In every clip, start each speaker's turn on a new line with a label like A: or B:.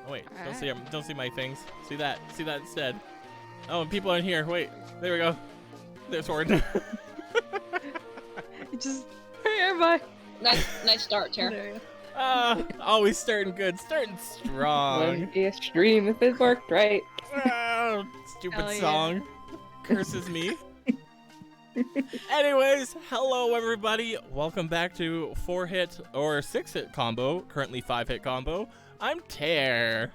A: Oh wait, don't see 'em. Don't see my things. See that? See that instead. Oh, and people are in here. Wait, there we go. There's Warden.
B: Just hey everybody.
C: Nice start, Tara.
A: Always starting good, starting strong.
D: Wouldn't be a stream if it worked right.
A: Stupid
B: Hell yeah.
A: song. Curses me. Anyways, hello everybody. Welcome back to 4-hit or 6-hit combo. Currently 5-hit combo. I'm Tear.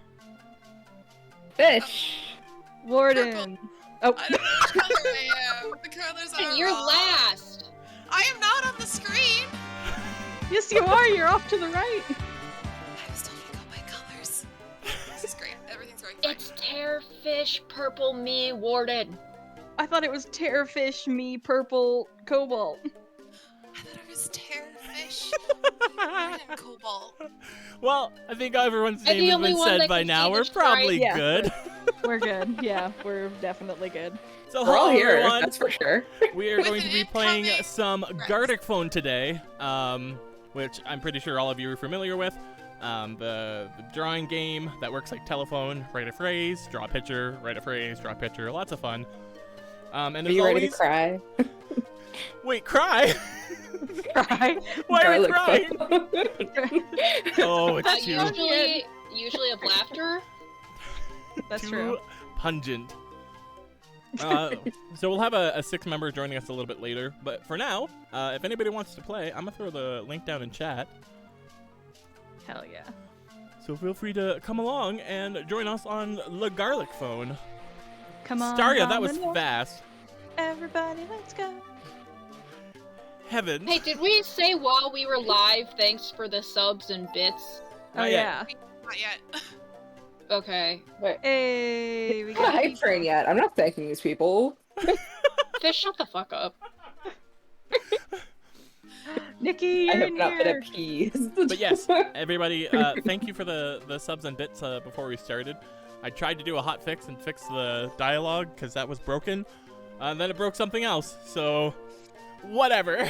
D: Fish.
B: Warden. Oh.
E: I don't know which color I am. The colors are
C: And you're
E: wrong.
C: last.
E: I am not on the screen.
B: Yes, you are. You're off to the right.
E: I was told to go by colors. This is great. Everything's going fine.
C: It's Tear, Fish, Purple, me, Warden.
B: I thought it was Terrorfish, me, purple, cobalt.
E: I thought it was Terrorfish, red and cobalt.
A: Well, I think everyone's
C: I'm the
A: name has
C: only
A: been
C: one
A: said
C: that
A: by
C: can
A: now.
C: see
A: We're
C: the
A: probably
B: stripe. Yeah.
A: good.
B: We're good. Yeah, we're definitely good.
A: So
D: We're all
A: hello
D: here,
A: everyone.
D: that's for sure.
A: We are
E: With
A: going to
E: an
A: be playing
E: incoming
A: some
E: threat.
A: Gartic Phone today, which I'm pretty sure all of you are familiar with. The drawing game that works like telephone, write a phrase, draw a picture, write a phrase, draw a picture, lots of fun. And
D: Are
A: as
D: you ready
A: always,
D: to cry?
A: wait, cry?
B: Cry.
A: Why are you
D: Garlic
A: crying?
D: phone.
A: Oh, it's too,
C: Usually of laughter.
B: That's
A: too
B: true.
A: pungent. So we'll have a 6th member joining us a little bit later, but for now, if anybody wants to play, I'm gonna throw the link down in chat.
B: Hell yeah.
A: So feel free to come along and join us on the Garlic Phone.
B: Come on.
A: Staria, that was
B: Domino.
A: fast.
B: Everybody, let's go.
A: Heaven.
C: Hey, did we say while we were live, thanks for the subs and bits?
B: Oh
A: Not
B: yeah.
E: Not yet.
C: Okay.
D: Wait,
B: Hey, we
D: I'm not
B: got
D: hype train yet. I'm not thanking these people.
C: Fish, shut the fuck up.
B: Nikki.
D: I
B: You're
D: have
B: in
D: not been
B: here.
D: appeased.
A: But yes, everybody, thank you for the subs and bits before we started. I tried to do a hot fix and fix the dialogue because that was broken. And then it broke something else. So, whatever.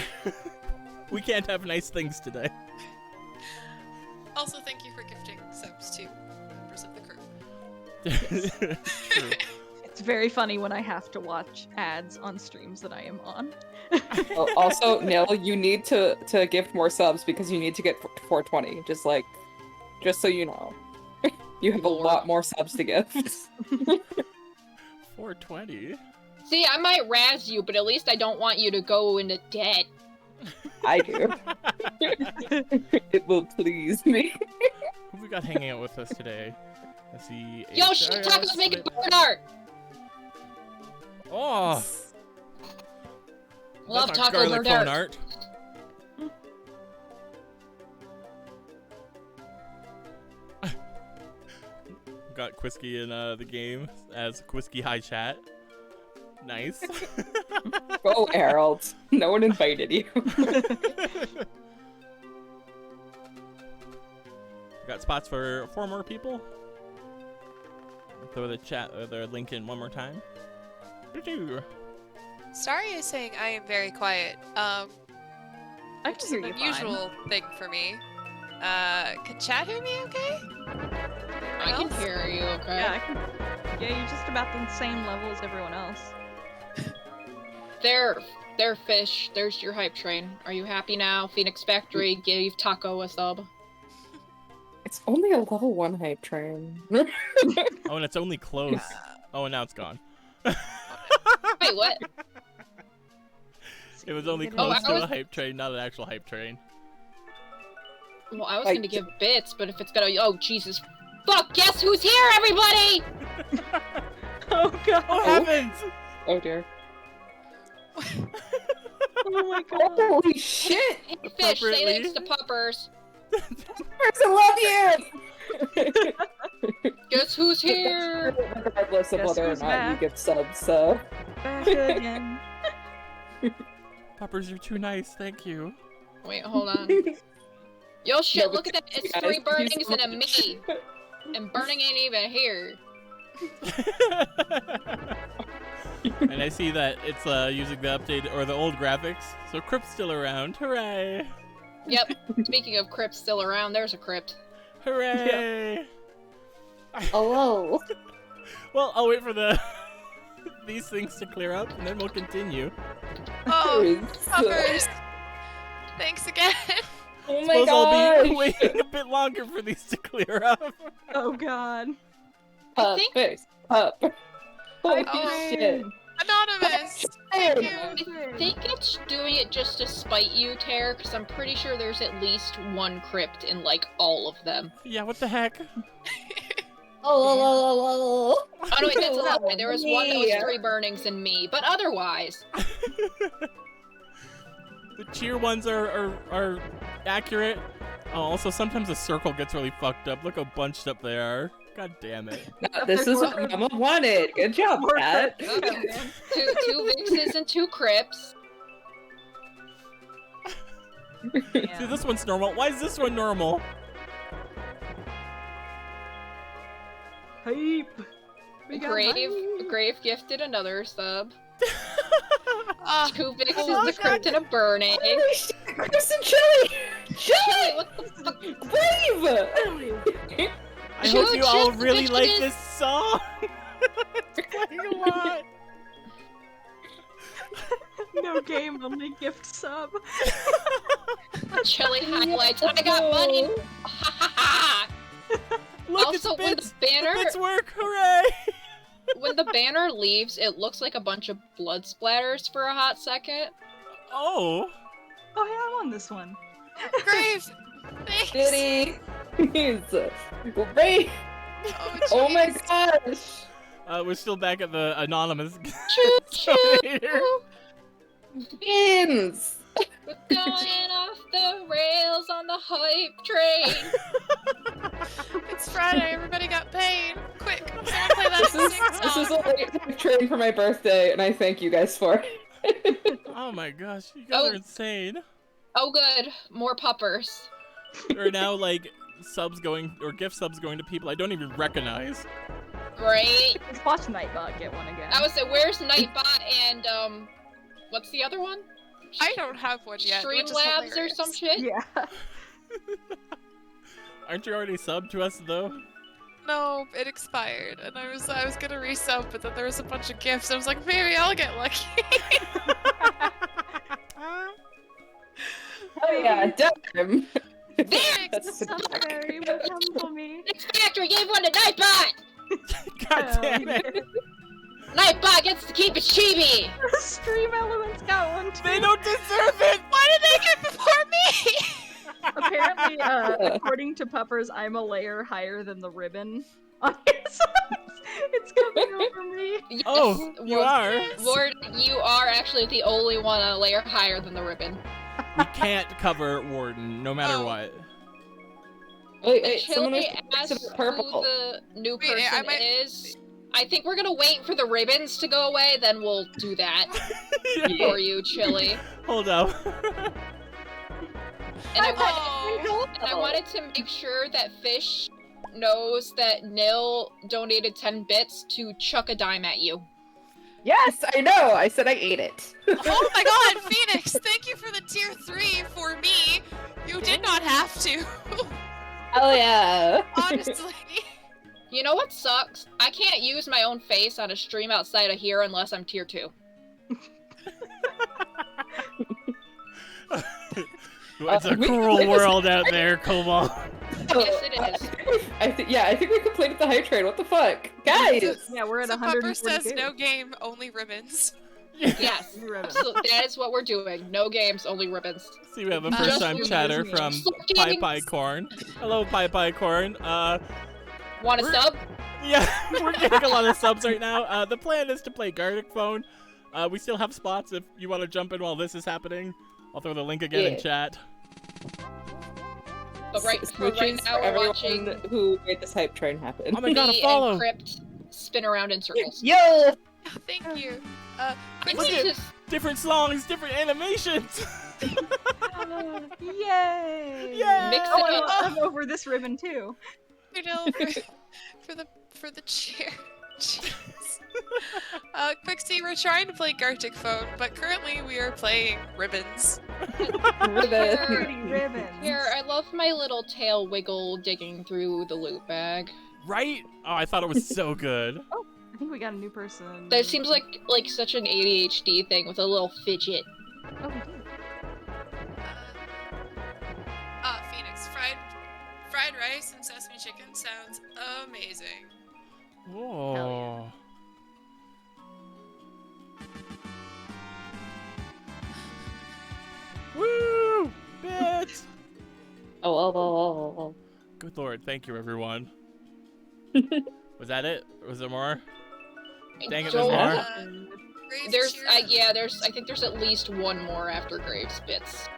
A: We can't have nice things today.
E: Also, thank you for gifting subs to members of the crew.
A: True.
B: It's very funny when I have to watch ads on streams that I am on.
D: Oh, also, Nil, you need to gift more subs because you need to get 420. Just so you know. You have a lot more subs to gift.
A: 420.
C: See, I might razz you, but at least I don't want you to go into debt.
D: I do. It will please me.
A: Who we got hanging out with us today? Let's see.
C: Yo, shit, Taco's making bird art!
A: Oh,
C: Love
A: that's not
C: Taco
A: Garlic
C: bird
A: Phone
C: art.
A: Got Quisky in the game as Quisky High Chat. Nice.
D: Go, Harold. No one invited you.
A: Got spots for 4 more people. Throw the chat or the link in one more time. Doo-doo.
E: Starry is saying I am very quiet.
B: I
E: Which
B: can
E: is
B: hear
E: an
B: you fine.
E: unusual thing for me. Can chat hear me okay?
C: I can hear you, okay?
B: Yeah, I can. Yeah, you're just about the same level as everyone else.
C: There, Fish. There's your hype train. Are you happy now? Phoenix Factory gave Taco a sub.
D: It's only a level 1 hype train.
A: Oh, and it's only close. Oh, and now it's gone.
C: Wait, what?
A: It was only
B: Oh,
A: close
C: I
A: to
C: was-
A: a hype train, not an actual hype train.
C: Well, I was
D: Like-
C: gonna give bits, but if it's gonna— oh, Jesus. Fuck, guess who's here, everybody?
B: Oh god.
A: Oh, heavens!
D: Oh dear.
B: Oh my god.
D: Holy shit!
C: Hey, Fish, say
A: Appropriately.
C: thanks to Puppers.
D: I love you!
C: Guess who's here?
D: Regardless of
B: Guess
D: whether or
B: who's
D: not
B: back?
D: you get subs, so.
B: Back again.
A: Poppers, you're too nice, thank you.
C: Wait, hold on. Yo, shit,
D: No,
C: look at that.
D: because
C: It's
D: you
C: 3
D: guys-
C: burnings and a me. And burning ain't even here.
A: And I see that it's using the update or the old graphics, so Crypt's still around. Hooray!
C: Yep. Speaking of crypts still around, there's a crypt.
A: Hooray!
D: Hello.
A: Well, I'll wait for these things to clear up, and then we'll continue.
E: Oh, puppers. Thanks again.
D: Oh my
A: Suppose I'll be
D: gosh.
A: waiting a bit longer for these to clear up.
B: Oh god.
C: I think-
D: Puppers. Pup. Holy
E: Oh.
D: shit.
E: Anonymous. Thank you.
C: I think it's doing it just to spite you, Tare, because I'm pretty sure there's at least one crypt in, like, all of them.
A: Yeah, what the heck?
D: Oh,
C: Oh no, wait, that's a lie. There was one that was
D: Yeah.
C: 3 burnings and me, but otherwise...
A: The cheer ones are accurate. Oh, also, sometimes the circle gets really fucked up. Look how bunched up they are. God damn it.
D: This is what Mama wanted. Good job, Cat.
C: two Vixes and 2 crypts.
A: See, this one's normal. Why is this one normal?
B: Hype. We got
C: Grave gifted another sub.
E: Ah,
C: 2 Vixes, the crypt, and a burning.
D: Holy shit, Chris and Chili!
C: Chili, what the fuck?
D: Brave!
A: I hope you all
C: Just
A: really like
C: bitches.
A: this song. It's playing a lot.
B: No game, only gift sub.
C: Chili highlights. I got money. Ha ha ha!
A: Look,
C: Also,
A: it's
C: when
A: bits.
C: the banner,
A: Bits work. Hooray!
C: when the banner leaves, it looks like a bunch of blood splatters for a hot second.
A: Oh.
B: Oh yeah, I won this one.
E: Grave. Thanks.
D: Diddy! Brave! Oh my
E: jeez.
D: gosh!
A: We're still back at the anonymous
C: Choo
A: donator.
D: Beans!
C: We're going off the rails on the hype train.
E: It's Friday. Everybody got paid. Quick, someone play that
D: This is
E: song.
D: a late train for my birthday, and I thank you guys for it.
A: Oh my gosh, you guys are insane.
C: Oh good, more puppers.
A: There are now like subs going or gift subs going to people I don't even recognize.
C: Great.
B: Let's watch Nightbot get one again.
C: I was say, where's Nightbot and what's the other one?
E: I don't have one yet. which is
C: Streamlabs or some
E: hilarious.
C: shit?
B: Yeah.
A: Aren't you already subbed to us though?
E: No, it expired, and I was gonna resub, but then there was a bunch of gifts. I was like, maybe I'll get lucky.
D: Oh yeah, damn!
C: There!
B: Sunberry will humble me.
C: Next factory gave one to Nightbot!
A: God damn it!
C: Nightbot gets to keep its chibi!
B: Stream Elements got one too.
A: They don't deserve it!
E: Why did they get before me?
B: Apparently, according to Puppers, I'm a layer higher than the ribbon on his subs. It's coming over me.
C: Yes,
A: Oh, you
C: Ward-
A: are?
C: Ward, you are actually the only one a layer higher than the ribbon.
A: We can't cover Warden, no matter
E: Oh.
A: what.
D: Wait, someone was
C: Chili asked
D: to purple.
C: who the new
E: Wait,
C: person
E: I might-
C: is. I think we're gonna wait for the ribbons to go away, then we'll do that for you, Chili.
A: Hold up.
C: And I,
E: Oh.
C: wanted to make sure that Fish knows that Nil donated 10 bits to chuck a dime at you.
D: Yes, I know. I said I ate it.
E: Oh my god, Phoenix! Thank you for the tier 3 for me. You did not have to.
D: Oh yeah.
E: Honestly.
C: You know what sucks? I can't use my own face on a stream outside of here unless I'm tier 2.
A: It's a cruel world out there, Cobalt.
C: Yes, it is.
D: I think we completed the hype train. What the fuck, guys?
B: Yeah, we're at
E: So Pupper says
B: 142.
E: no game, only ribbons.
C: Yes.
B: New ribbon.
C: Absolutely. That is what we're doing. No games, only ribbons.
A: See, we have a
E: Just
A: first-time
B: for
A: chatter
B: using
A: from
C: it.
A: Pie Pie Corn. Hello, Pie Pie Corn.
C: Want a
A: We're-
C: sub?
A: Yeah, we're getting a lot of subs right now. The plan is to play Gartic Phone. We still have spots if you want to jump in while this is happening. I'll throw the link again in
D: Yeah.
A: chat.
C: But right
D: Smooches
C: now
D: for
C: we're
D: everyone
C: watching
D: who made this hype train happen.
A: Oh my god, a
C: me
A: follow!
C: and Crypt spin around in circles.
D: Yo!
E: Thank you.
C: I
E: Quick
A: Look
C: need
A: at-
C: to-
A: Different songs, different animations!
B: Yay!
A: Yeah!
C: Mix it
B: Oh,
C: up.
B: I'm over this ribbon too.
E: for the cheer. Jeez. Quixie, we're trying to play Gartic Phone, but currently we are playing Ribbons.
D: Ribbon.
B: Pretty ribbons.
C: Here, I love my little tail wiggle digging through the loot bag.
A: Right? Oh, I thought it was so good.
B: I think we got a new person.
C: That seems like such an ADHD thing with a little fidget.
B: Oh, we did.
E: Phoenix, fried rice and sesame chicken sounds amazing.
A: Whoa. Woo! Bitch!
D: Oh.
A: Good lord, thank you everyone. Was that it? Was there more? Dang it, there's
C: Don't-
A: more?
E: Graves cheers.
C: I think there's at least one more after Graves bits.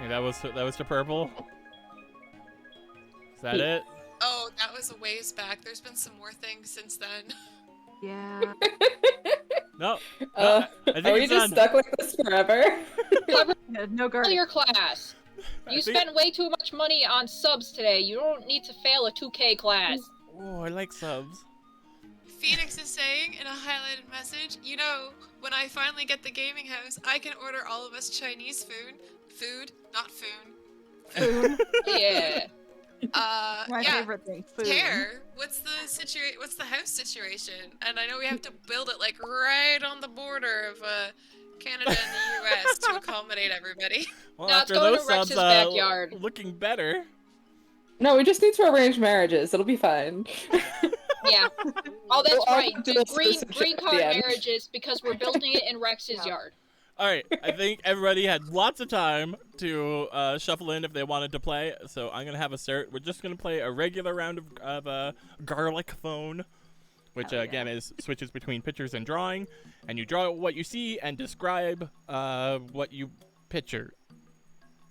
A: Yeah, that was to purple. Is that it?
E: Oh, that was a ways back. There's been some more things since then.
B: Yeah.
A: No.
D: Are
A: I think
D: we
A: it's
D: just
A: done.
D: stuck like this forever?
B: Yeah, no guard.
C: Fail your class. You spent way too much money on subs today. You don't need to fail a 2K class.
A: Oh, I like subs.
E: Phoenix is saying in a highlighted message, you know, when I finally get the gaming house, I can order all of us Chinese food. Food, not food.
B: Food.
C: Yeah.
B: My
E: yeah.
B: favorite thing. Food.
E: Hair, what's the house situation? And I know we have to build it like right on the border of Canada and the US to accommodate everybody.
A: Well,
C: No, it's
A: after
C: going
A: those
C: to Rex's
A: subs
C: backyard.
A: looking better.
D: No, we just need to arrange marriages. It'll be fine.
C: Yeah. Oh, that's
D: Well,
C: right.
D: I'll do
C: The
D: this
C: green
D: at
C: card
D: the end.
C: marriages because we're building it in Rex's
B: Yeah.
C: yard.
A: All right, I think everybody had lots of time to shuffle in if they wanted to play, so I'm gonna have a start. We're just gonna play a regular round of Gartic Phone, which
B: Hell yeah.
A: again is switches between pictures and drawing, and you draw what you see and describe what you picture.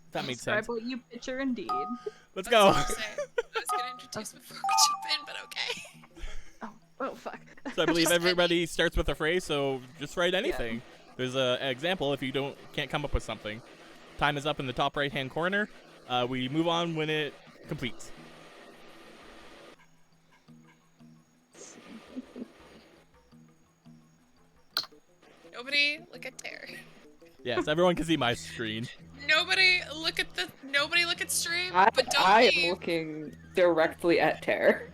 A: If that makes
B: Describe
A: sense.
B: what you picture indeed.
A: Let's
E: That's
A: go.
E: what I'm saying. I was gonna introduce before we jump in, but okay.
B: Oh fuck.
A: So I believe
E: Just
A: everybody starts with a phrase, so just write anything. There's an example if you can't come up with something. Time is up in the top right-hand corner. We move on when it completes.
E: Nobody look at Terry.
A: Yes, everyone can see my screen.
E: Nobody look at stream, but don't
D: I am
E: leave.
D: looking directly at Terror.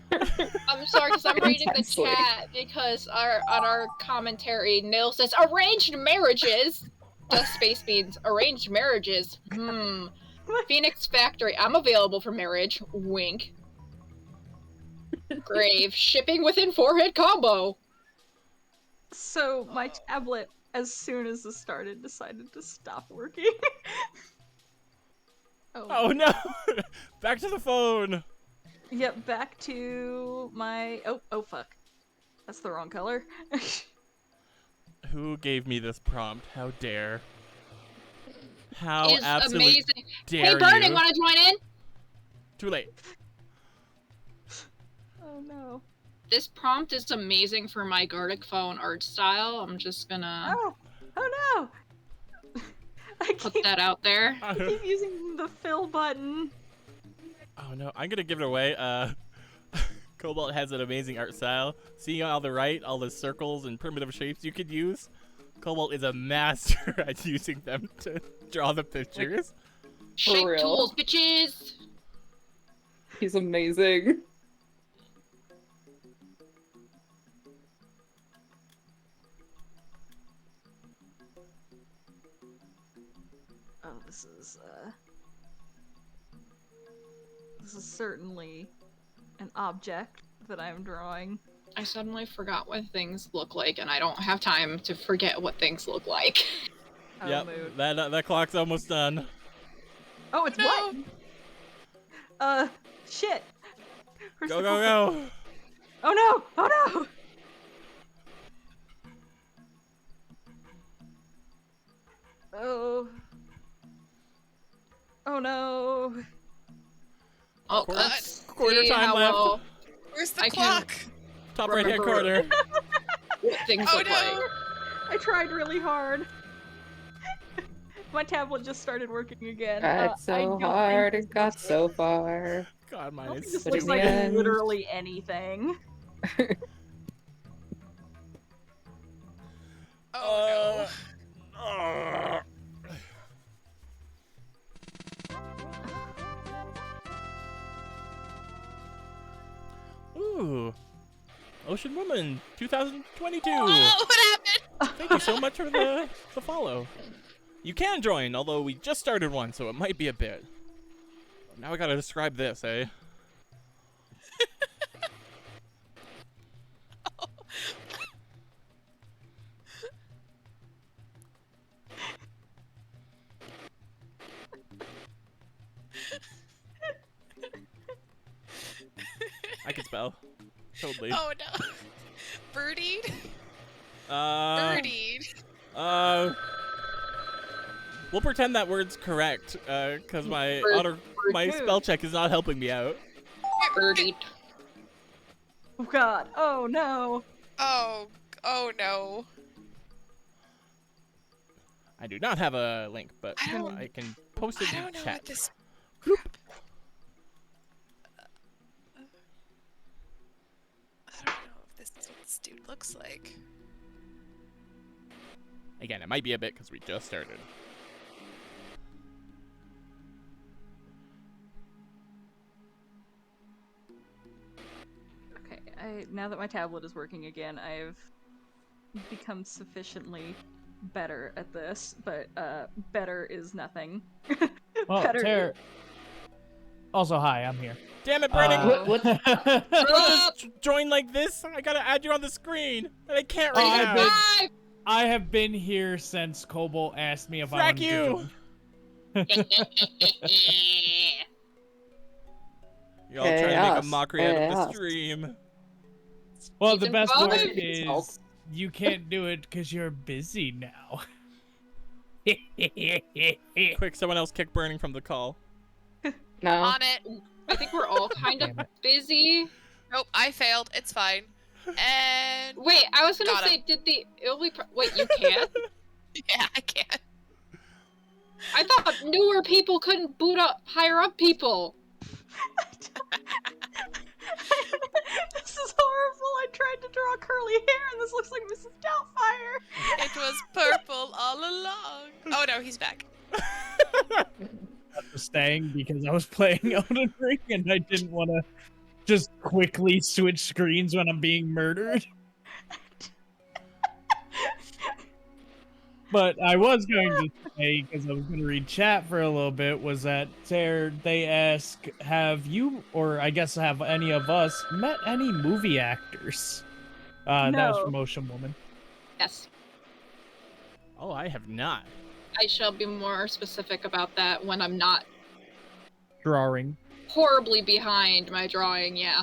C: I'm sorry because I'm reading the
D: Intensely.
C: chat because on our commentary, Neil says arranged marriages. The space means arranged marriages. Phoenix Factory. I'm available for marriage. Wink. Grave. Shipping within forehead combo.
B: So my tablet, as soon as this started, decided to stop working.
A: Oh no! Back to the phone!
B: Yep, back to my... Oh fuck. That's the wrong color.
A: Who gave me this prompt? How dare? How
C: Is
A: absolutely
C: amazing.
A: dare
C: Hey, Burning,
A: you?
C: wanna join in?
A: Too late.
B: Oh no.
C: This prompt is amazing for my Gartic Phone art style. I'm just gonna
B: Oh no! I
C: put
B: keep,
C: that out there.
B: I keep using the fill button.
A: Oh no, I'm gonna give it away. Cobalt has an amazing art style. See on the right, all the circles and primitive shapes you could use? Cobalt is a master at using them to draw the pictures.
C: Shape
D: real.
C: tools, bitches!
D: He's amazing.
B: Oh, this is certainly an object that I'm drawing.
C: I suddenly forgot what things look like, and I don't have time to forget what things look like.
B: Oh,
A: Yep,
B: mood.
A: that clock's almost done.
B: Oh, it's
E: No.
B: what? Shit. Where's
A: Go,
B: the
A: go,
B: clock?
A: go!
B: Oh no! Oh no! Oh. Oh no.
C: Oh,
A: Quarter-
C: let's
A: quarter
C: see
A: time
C: how
A: left.
C: well
E: Where's the
C: I can-
E: clock?
A: Top right hand corner.
C: what things
E: Oh
C: look
E: no!
C: like.
B: I tried really hard. My tablet just started working again.
D: Tried
B: I
D: so
B: don't think
D: hard
B: this
D: and got
B: looks-
D: so far.
A: God,
B: I
A: mine
B: don't think
A: is
B: this
D: But
B: looks
D: in
B: like
D: the end-
B: literally anything.
E: Oh
A: Ooh. Ocean Woman 2022.
E: Oh, what happened?
A: Thank you so much for the follow. You can join, although we just started one, so it might be a bit. Now I gotta describe this, eh? I can spell. Totally.
E: Oh no. Birdied? Birdied.
A: We'll pretend that word's correct, cause my spell check is not helping me out.
C: Birdied.
B: Oh god. Oh no.
E: Oh no.
A: I do not have a link, but
E: I don't-
A: I can post it
E: I
A: in
E: don't know
A: chat.
E: what this. I don't know if this is what this dude looks like.
A: Again, it might be a bit because we just started.
B: Okay, now that my tablet is working again, I've become sufficiently better at this, but better is nothing.
F: Well,
B: Better
F: Tara. Also, hi, I'm here.
A: Damn it, Brennan!
B: What-
A: Just join like this? I gotta add you on the screen, and I can't right
F: I've
A: now.
F: been-
C: Five!
F: I have been here since Kobold asked me if I
A: Frack
F: wanted to
A: you!
F: join.
A: You're all trying to make a
D: Chaos.
A: mockery out of the
D: Chaos.
A: stream.
F: Well, the
C: Season
F: best
C: five.
F: part is you can't do it because you're busy now.
A: Quick, someone else kick Burning from the call.
D: No.
E: On it.
C: I think we're all kind of
F: Damn it.
C: busy.
E: Nope, I failed. It's fine. And
C: Wait, I was gonna
E: Got
C: say, did the wait, you can?
E: yeah, I can't.
C: I thought newer people couldn't boot up higher up people.
B: This is horrible. I tried to draw curly hair and this looks like Mrs. Doubtfire.
E: It was purple all along. Oh no, he's back.
F: I was staying because I was playing Elden Ring and I didn't want to just quickly switch screens when I'm being murdered. But I was going to say, because I was going to read chat for a little bit, was that they ask, have you, or I guess have any of us, met any movie actors? That was
B: No.
F: from Ocean Woman.
C: Yes.
A: Oh, I have not.
C: I shall be more specific about that when I'm not
F: Drawing.
C: horribly behind my drawing, yeah.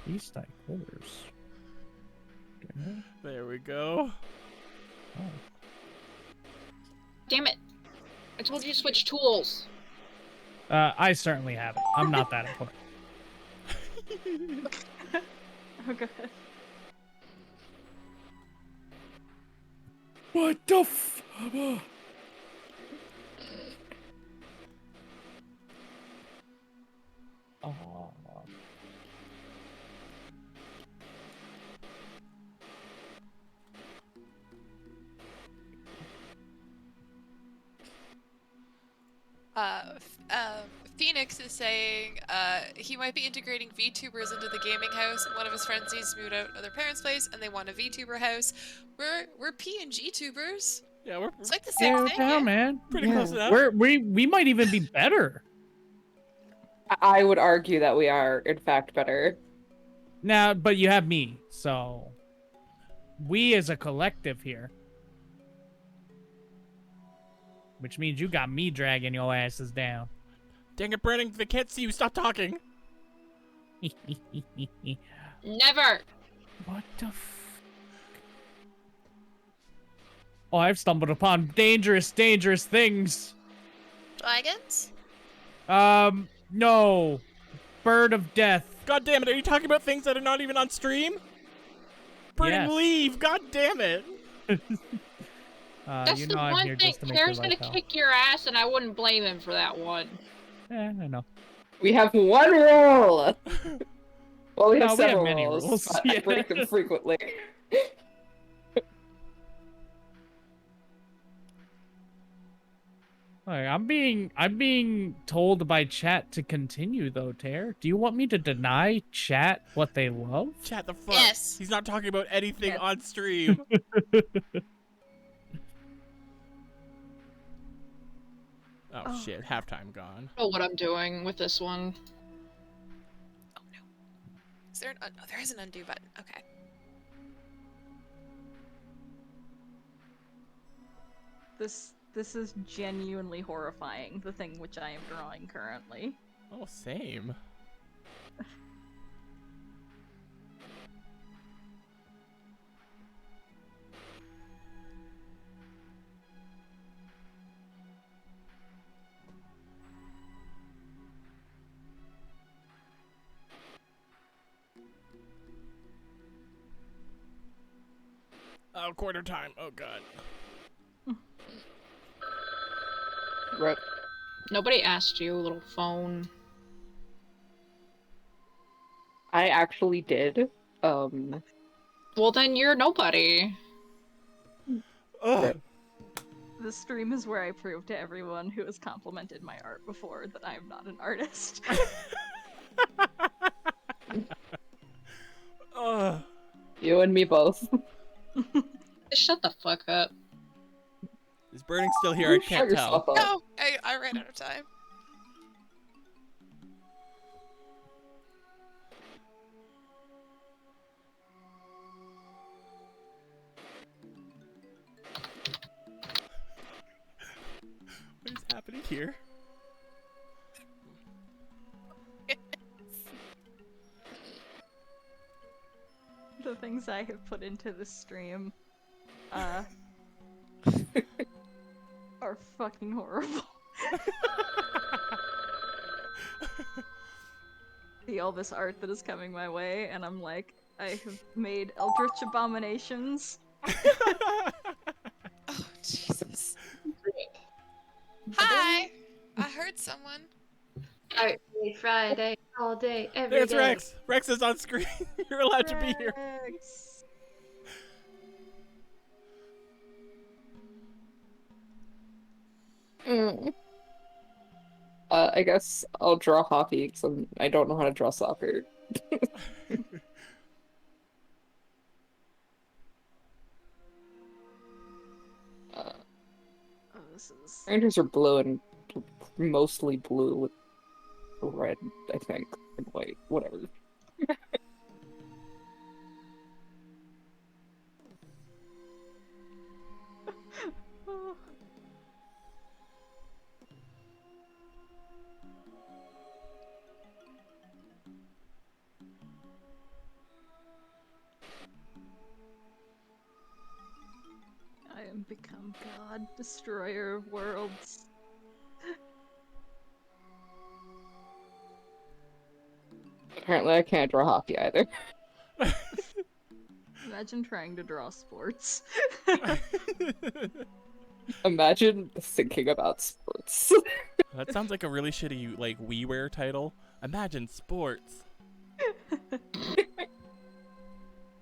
F: East Side Quarters. Okay.
A: There we go.
F: Oh.
C: Damn it. I told you to switch tools.
F: I certainly haven't. I'm not that important.
B: Oh god.
F: What the f... Oh.
E: Phoenix is saying he might be integrating VTubers into the gaming house. One of his friends needs to move out of their parents' place, and they want a VTuber house. We're PNG tubers.
A: Yeah, we're
E: It's like the same thing.
F: Yeah,
E: Yeah?
F: man.
A: pretty
D: Yeah.
A: close enough.
F: We might even be better.
D: I would argue that we are, in fact, better.
F: Now, but you have me, so we as a collective here. Which means you got me dragging your asses down.
A: Dang it, Burning! They can't see you. Stop talking.
C: Never.
F: What the f... Oh, I've stumbled upon dangerous, dangerous things.
E: Dragons?
F: No. Bird of death.
A: God damn it! Are you talking about things that are not even on stream? Burning,
F: Yes.
A: leave! God damn it!
C: That's
F: you
C: the
F: know I'm
C: one
F: here
C: thing.
F: just to make your
C: Tara's gonna
F: life hell.
C: kick your ass, and I wouldn't blame him for that one.
F: I know.
D: We have one rule! Well, we have
F: No, we have
D: several
F: many
D: rules,
F: rules,
D: but
F: yeah.
D: I break them frequently.
F: Alright, I'm being told by chat to continue though, Tare. Do you want me to deny chat what they love?
A: Chat the fuck.
E: Yes.
A: He's not talking about anything
B: Yes.
A: on stream. Oh shit, halftime gone.
C: I don't know what I'm doing with this one.
E: Oh no. Is there an oh, there is an undo button. Okay.
B: This is genuinely horrifying, the thing which I am drawing currently.
A: Oh, same. Oh, quarter time. Oh god.
D: Rip.
C: Nobody asked you, little phone.
D: I actually did.
C: Well, then you're nobody.
A: Ugh.
B: This stream is where I prove to everyone who has complimented my art before that I am not an artist.
A: Ugh.
D: You and me both.
C: Just shut the fuck up.
A: Is burning still here? I
D: You
A: can't
D: shut
A: tell.
D: yourself up.
E: No, I ran out of time.
A: What is happening here?
B: The things I have put into this stream, are fucking horrible. See all this art that is coming my way, and I'm like, I have made eldritch abominations.
E: Oh Jesus. Hi. I heard someone.
G: Friday, all day, every day.
A: There's Rex. Rex is on screen. You're allowed to be here.
B: Rex.
D: I guess I'll draw hockey because I don't know how to draw soccer.
B: Oh, this is.
D: Rangers are blue and mostly blue with red, I think, and white, whatever.
B: I am become God, destroyer of worlds.
D: Apparently I can't draw hockey either.
B: Imagine trying to draw sports.
D: Imagine thinking about sports.
A: That sounds like a really shitty like WiiWare title. Imagine sports.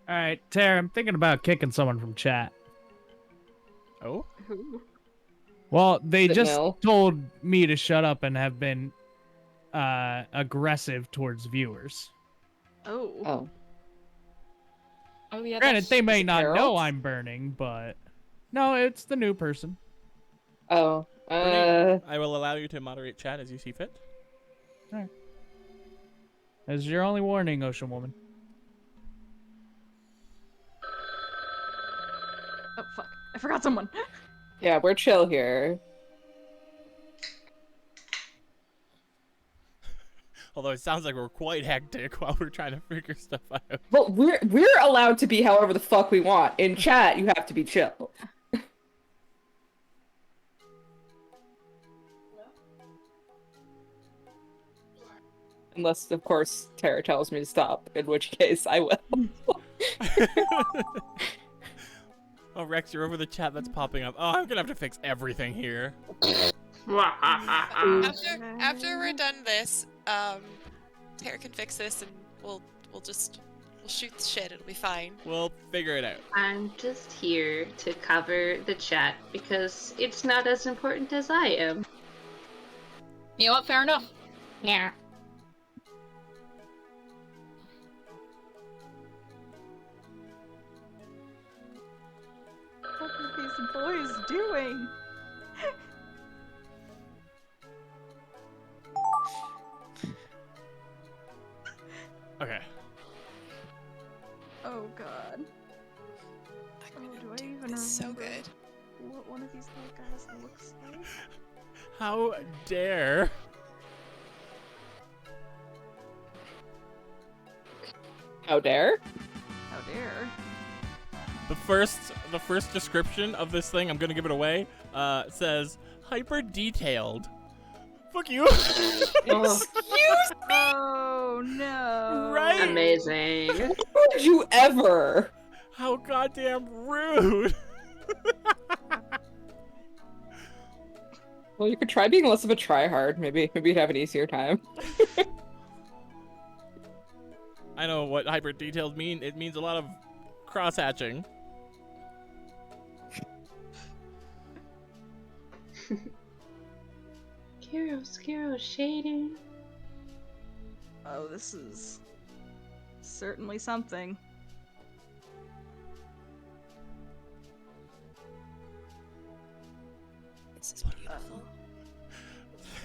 F: Alright, Tara, I'm thinking about kicking someone from chat.
A: Oh?
B: Who?
F: Well, they
D: But
F: just
D: no.
F: told me to shut up and have been aggressive towards viewers.
B: Oh.
D: Oh.
C: Oh yeah.
F: Granted, they may
D: it
F: not know
D: Harold?
F: I'm burning, but no, it's the new person.
D: Oh.
A: Burning, I will allow you to moderate chat as you see fit.
F: As your only warning, Ocean Woman.
B: Oh fuck! I forgot someone.
D: Yeah, we're chill here.
A: Although it sounds like we're quite hectic while we're trying to figure stuff out.
D: But we're allowed to be however the fuck we want. In chat, you have to be chill. Unless, of course, Tara tells me to stop, in which case I will.
A: Oh, Rex, you're over the chat that's popping up. Oh, I'm gonna have to fix everything here.
E: After we're done this, Tara can fix this and we'll shoot the shit. It'll be fine.
A: We'll figure it out.
G: I'm just here to cover the chat because it's not as important as I am.
C: You know what? Fair enough.
G: Yeah.
B: What are these boys doing?
A: Okay.
B: Oh god. Oh, do I even remember
E: So good.
B: what one of these little guys looks like?
A: How dare?
D: How dare?
B: How dare?
A: The first description of this thing, I'm gonna give it away, says hyper detailed. Fuck you.
G: Oh,
B: Oh no.
A: Right?
G: amazing.
D: Would you ever?
A: How goddamn rude.
D: Well, you could try being less of a tryhard. Maybe you'd have an easier time.
A: I know what hyper detailed mean. It means a lot of cross hatching.
G: Skiro shading.
B: Oh, this is certainly something.
E: This is beautiful.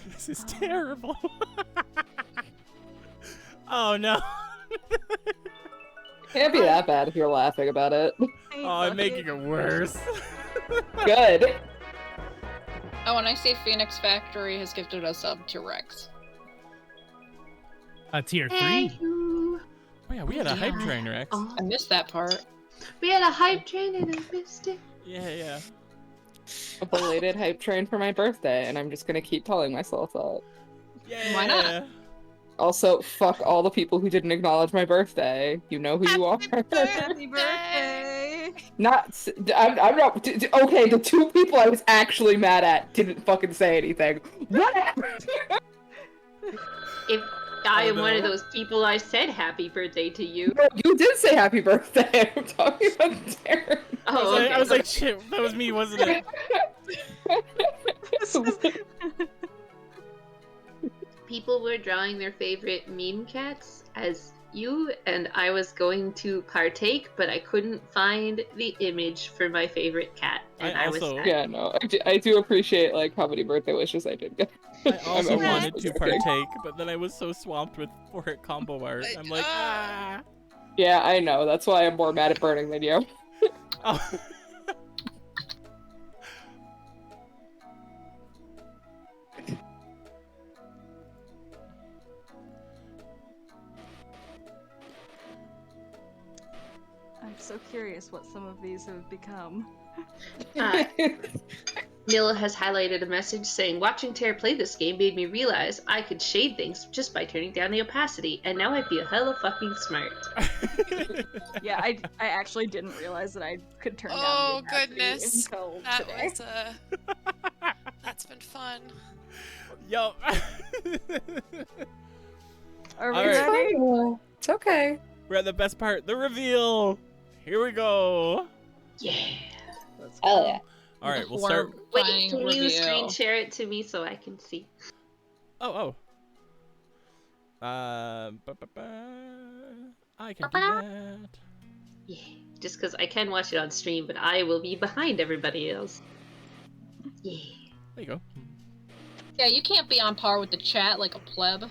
A: This is terrible. Oh no.
D: Can't be that bad if you're laughing about it.
A: Oh, I'm making it worse.
D: Good.
C: Oh, and I see Phoenix Factory has gifted a sub to Rex.
F: Tier 3.
G: Thank you.
A: Oh yeah, we had a hype train, Rex.
G: Oh,
C: I missed that part.
G: we had a hype train and I missed it.
A: Yeah.
D: A belated hype train for my birthday, and I'm just gonna keep telling myself that.
A: Yeah.
C: Why not?
D: Also, fuck all the people who didn't acknowledge my birthday. You know who you are.
B: Happy birthday!
D: Not. I'm not. Okay, the two people I was actually mad at didn't fucking say anything. Whatever.
G: If I am
A: Oh,
G: one of
A: no.
G: those people, I said happy birthday to you.
D: No, you did say happy birthday. I'm talking about Darren.
G: Oh, okay.
A: I was like, shit, that was me, wasn't it?
B: This is-
G: People were drawing their favorite meme cats as you, and I was going to partake, but I couldn't find the image for my favorite cat, and
A: I
G: I, was
A: also-
G: sad.
D: Yeah, no, I do appreciate like how many birthday wishes I did get.
A: I also
D: I'm
A: wanted to
D: joking.
A: partake, but then I was so swamped with 4-hit combo art. I'm like, ah.
D: Yeah, I know. That's why I'm more mad at burning than you.
A: Oh.
B: I'm so curious what some of these have become.
G: Uh, Nilla has highlighted a message saying, watching Tara play this game made me realize I could shade things just by turning down the opacity, and now I feel hella fucking smart.
B: Yeah, I actually didn't realize that I could turn
E: Oh,
B: down the opacity
E: goodness.
B: until
E: That
B: today.
E: was that's been fun.
A: Yo.
B: Are we
A: All right.
B: ready?
D: It's okay.
A: We're at the best part, the reveal. Here we go.
G: Yeah.
B: Let's
D: Oh,
B: go.
D: yeah.
A: All right, we'll start.
G: Wait,
C: Horrifying
G: can you
C: reveal.
G: screen share it to me so I can see?
A: Oh. I can do that.
G: Yeah, just because I can watch it on stream, but I will be behind everybody else. Yeah.
A: There you go.
C: Yeah, you can't be on par with the chat like a pleb.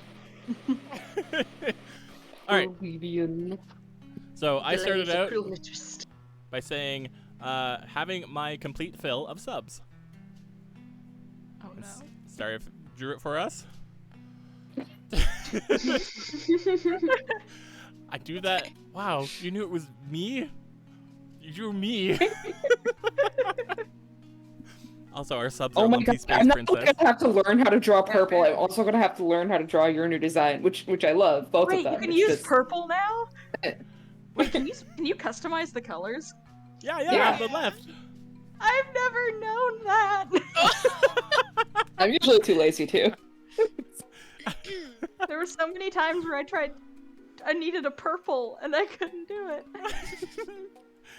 A: All right.
D: Oblivion.
A: So I
G: The
A: started
G: lady's a
A: out
G: cruel mistress.
A: by saying, having my complete fill of subs.
B: Oh no.
A: Sorry if drew it for us. I do that. Wow, you knew it was me? You drew me. Also, our subs
D: Oh
A: are
D: my
A: One
D: god,
A: Piece
D: I'm
A: Space
D: not
A: Princess.
D: gonna have to learn how to draw purple. I'm also gonna have to learn how to draw your new design, which I love, both
B: Wait,
D: of them.
B: you can
D: It's
B: use
D: just-
B: purple now? Wait, can you customize the colors?
A: Yeah,
D: Yeah.
A: on the left.
B: I've never known that.
D: I'm usually too lazy too.
B: There were so many times where I needed a purple and I couldn't do it.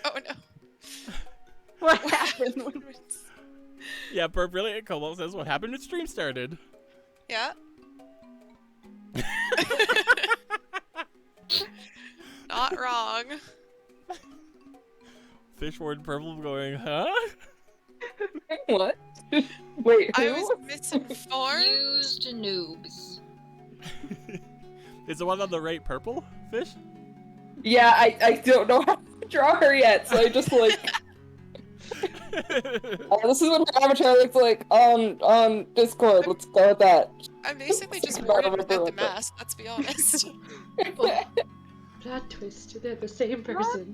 E: Oh no.
B: What happened?
A: Yeah, Burp really. Cobalt says what happened when stream started.
E: Yeah. Not wrong.
A: Fish Warden Purple going, huh?
D: What? Wait,
E: I
D: who?
E: was misinformed.
C: Used noobs.
A: Is the one on the right purple fish?
D: Yeah, I don't know how to draw her yet, so I just like. This is what her avatar looks like on Discord. Let's go with that.
E: I'm basically just
D: I
E: worried
D: remember
E: without the
D: what that-
E: mask, let's be honest.
G: Plot twist, they're the same person.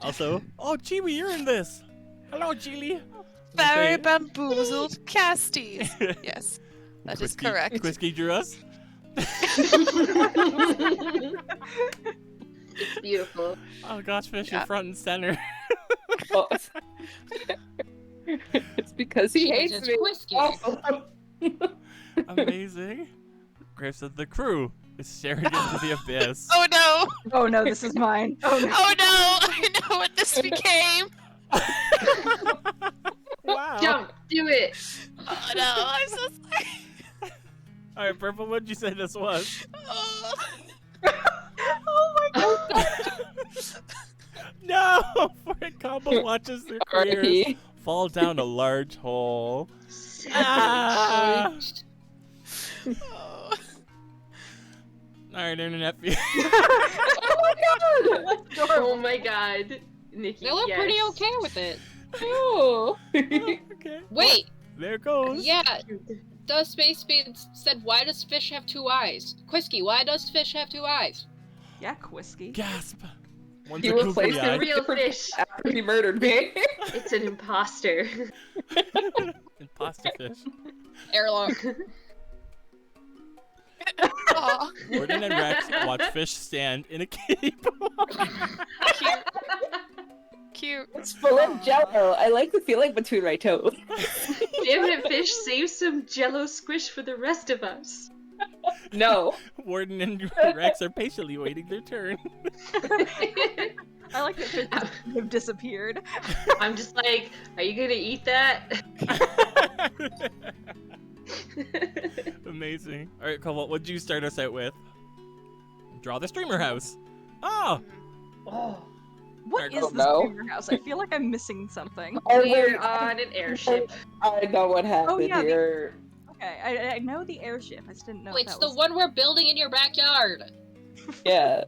A: Also, oh, Chiwi, you're in this. Hello, Chili.
E: Very
A: Okay.
E: bamboozled casties. Yes, that is
A: Quisky-
E: correct.
A: Quisky drew us.
G: It's beautiful.
A: Oh gosh, Fish,
E: Yeah.
A: you're front and center.
D: Oh. It's because he hates
C: Jesus,
D: me.
C: Whiskey.
D: Oh.
A: Amazing. Graves said the crew is staring into the abyss.
E: Oh no!
B: Oh no, this is mine. Oh no.
E: Oh no! I know what this became!
A: Wow.
G: Jump, do it.
E: Oh no, I'm so sorry.
A: Alright, Purple, what'd you say this was?
E: Oh.
B: Oh my god.
A: No! Fort Combo watches their careers
D: R.I.P.
A: fall down a large hole.
G: Savage.
A: Ah!
E: Oh.
A: Alright, internet view.
G: Oh my god. Nikki,
C: They look
G: yes.
C: pretty okay with it.
D: Oh.
A: Okay.
C: Wait,
A: There it goes.
C: yeah. The Space Beans said, why does fish have 2 eyes? Quisky, why does fish have 2 eyes?
B: Yeah, Whiskey.
A: Gasp. One's
D: You
A: a
D: replaced
A: googly
G: the
A: eye.
G: real fish.
D: After he murdered me.
G: It's an imposter.
A: Imposter fish.
C: Airlock.
E: Aw,
A: Gordon and Rex watch fish stand in a kiddie pool.
E: cute. Cute.
D: It's full of jello. I like the feeling between my toes.
G: Damn it, fish, save some jello squish for the rest of us.
D: No.
A: Warden and Rex are patiently waiting their turn.
B: I like that they've disappeared.
G: I'm just like, are you gonna eat that?
A: Amazing. Alright, Cobalt, what'd you start us out with? Draw the streamer house. Oh!
D: Oh.
B: What is
D: Oh,
B: this
D: no.
B: streamer house? I feel like I'm missing something.
G: We're on an airship.
D: I know what happened
B: yeah,
D: here.
B: Okay, I know the airship. I just didn't know.
C: Wait,
B: if
C: it's
B: that
C: the
B: was...
C: one we're building in your backyard.
D: Yeah.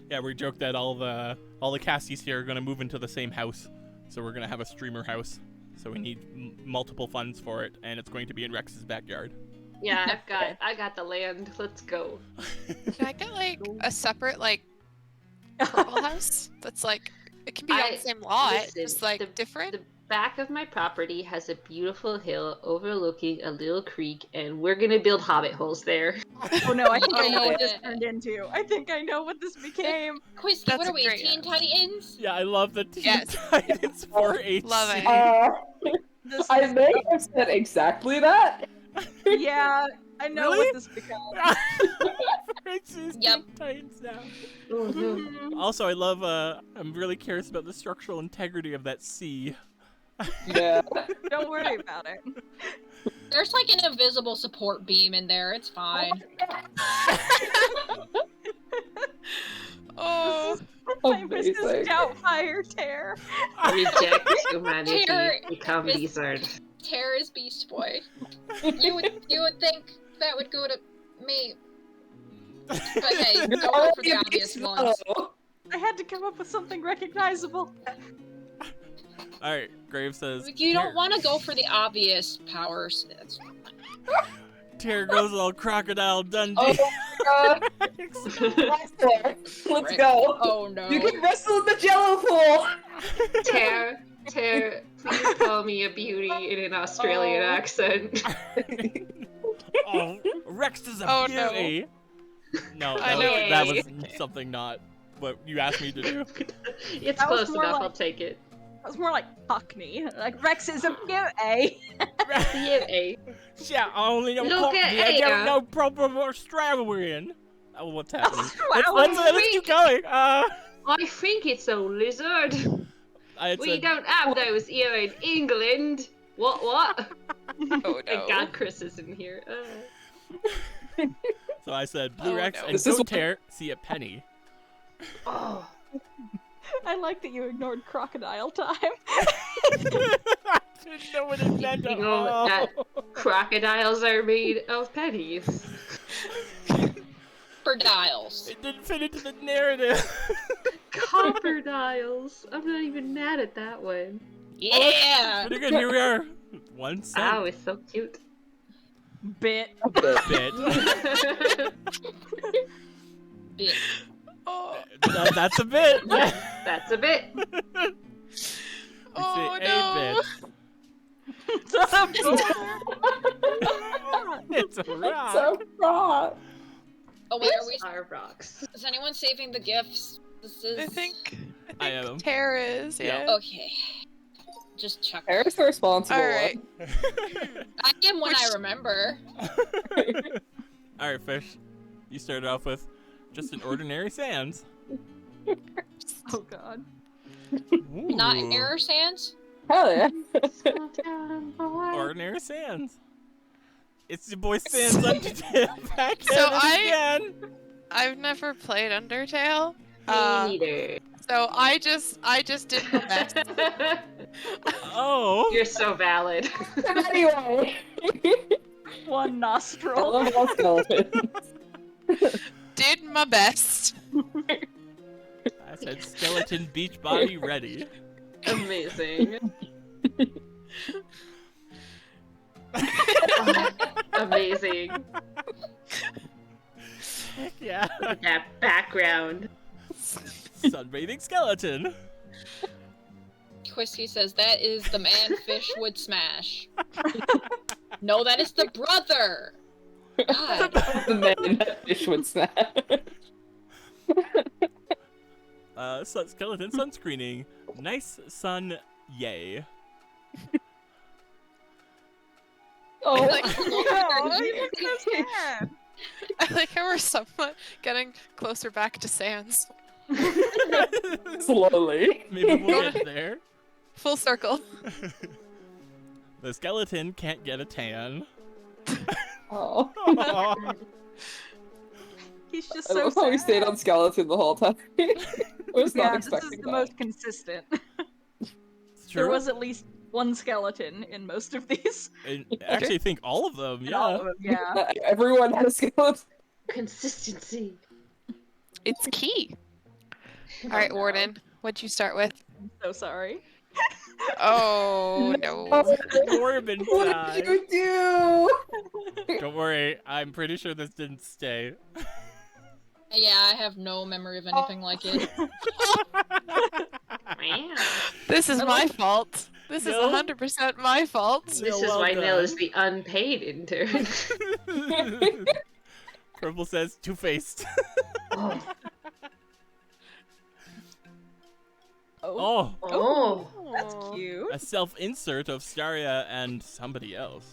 A: Yeah, we joked that all the casties here are gonna move into the same house. So we're gonna have a streamer house. So we need multiple funds for it, and it's going to be in Rex's backyard.
G: Yeah, I got the land. Let's go.
E: Can I get like a separate like purple house that's like it can be on the same lot,
G: listen,
E: just like different?
G: The back of my property has a beautiful hill overlooking a little creek, and we're gonna build hobbit holes there.
B: Oh no, I think I know what this
C: Yeah.
B: turned into. I think I know what this became.
C: Quisky,
E: That's
C: what
E: a
C: are we,
E: great
C: Teen Titans?
A: Yeah, I love the Teen
E: Yes.
A: Titans 4-H.
E: Love it.
B: This
D: I
B: is-
D: may have said exactly that.
B: Yeah, I know
A: Really?
B: what this becomes.
A: Rex's
C: Yep.
A: Teen Titans now.
G: Oh no.
B: Mhm.
A: Also, I love, I'm really curious about the structural integrity of that sea.
D: Yeah.
B: Don't worry about it.
C: There's like an invisible support beam in there. It's fine.
E: Oh,
B: My Mrs.
D: Amazing.
B: Doubtfire tear.
G: Reject humanity,
C: Terror
G: become
C: is-
G: lizard.
C: Terror is Beast Boy. You would think that would go to me. But hey, don't go for the obvious ones.
B: I had to come up with something recognizable.
A: Alright, Graves says,
C: You don't want to go for the obvious powers.
A: Tear goes all Crocodile Dundee.
D: Oh my god. Let's go.
C: Oh no.
D: You can wrestle in the jello pool.
G: Tear, please call me a beauty in an Australian accent.
A: Oh, Rex is a
E: Oh, no.
A: beauty. No,
E: I
A: that,
E: know
A: was,
E: it
A: that
G: is.
A: was something not what you asked me to do.
G: It's
B: That was
G: close
B: more
G: enough,
B: like-
G: I'll take it.
B: That was more like Cockney. Like Rex is a beauty.
G: Beauty.
A: Yeah, only know
G: Look
A: Cockney,
G: at
A: I don't
G: Ada.
A: know proper Australian. Oh, what's happening?
B: Australian.
A: Let's keep going.
G: I think it's a lizard.
A: It's
G: We
A: a-
G: don't have those here in England. What?
E: Oh
G: Thank
E: no.
G: God Chris is in here.
A: So I said Blue
E: Oh,
A: Rex
E: no.
A: and
D: This is
A: Goat
D: what-
A: Tear see a penny.
G: Oh.
B: I like that you ignored crocodile time.
A: I didn't know what it meant
G: You
A: at
G: know
A: all.
G: that crocodiles are made of pennies.
C: For dials.
A: It didn't fit into the narrative.
G: Copper dials. I'm not even mad at that one.
C: Yeah!
A: Pretty good. Here we are. 1 cent.
G: Ow, it's so cute.
B: Bit.
A: Bit.
C: Bit.
E: Oh,
A: That's a bit.
G: That's a bit.
E: oh
A: a
E: no.
A: bit. It's a rock.
D: So rock.
C: Oh wait, are we?
G: Our rocks.
C: Is anyone saving the gifts? This is.
E: I think
A: I am.
E: Tara is, yeah.
C: Okay. Just check.
D: Eric's the responsible
E: Alright.
D: one.
C: I am when I
E: Which-
C: remember.
A: All right, Fish. You started off with just an ordinary sands.
B: Oh god.
C: Not
A: Ooh.
C: error sands.
D: Hell yeah.
G: Small town boy.
A: Ordinary sands. It's your boy Sans Undertale back
E: So
A: at it again.
E: I've never played Undertale.
G: Me neither.
E: So I just did my best.
A: Oh.
G: You're so valid.
D: Anyway.
B: One
D: I
B: nostril.
D: love all skeletons.
E: Did my best.
A: I said skeleton beach body ready.
G: Amazing. Amazing.
A: Heck yeah.
G: That background.
A: Sunbathing skeleton.
C: Twisty says that is the man fish would smash. No, that is the brother. God.
D: The man that fish would snap.
A: Skeleton sunscreening. Nice sun, yay.
D: Oh,
E: Like- I like how we're somewhat getting closer back to Sans.
D: slowly.
A: Maybe we'll get there.
E: Full circle.
A: The skeleton can't get a tan.
D: Oh.
A: Aw.
B: He's just
D: I
B: so
D: love how we
B: sad.
D: stayed on skeleton the whole time. I was
B: Yeah,
D: not
B: this is
D: expecting
B: the
D: that.
B: most consistent.
A: It's
B: There
A: true.
B: was at least one skeleton in most of these.
A: I actually think all of them,
B: In all
A: yeah.
B: of them, yeah.
D: Everyone had a skeleton.
G: Consistency.
E: It's key. Alright, Warden, what'd you start with?
B: I'm so sorry.
E: Oh no.
A: Corbin
D: What
A: died.
D: did you do?
A: Don't worry, I'm pretty sure this didn't stay.
C: Yeah, I have no memory of anything like it.
G: Wow.
E: This is my fault. This is
A: No.
E: 100% my fault.
G: This
A: Yeah,
G: is
A: well
G: why Nell
A: done.
G: is the unpaid intern.
A: Purple says two-faced.
G: Oh.
B: Oh,
A: Oh,
G: Oh.
B: that's cute.
A: a self-insert of Staria and somebody else.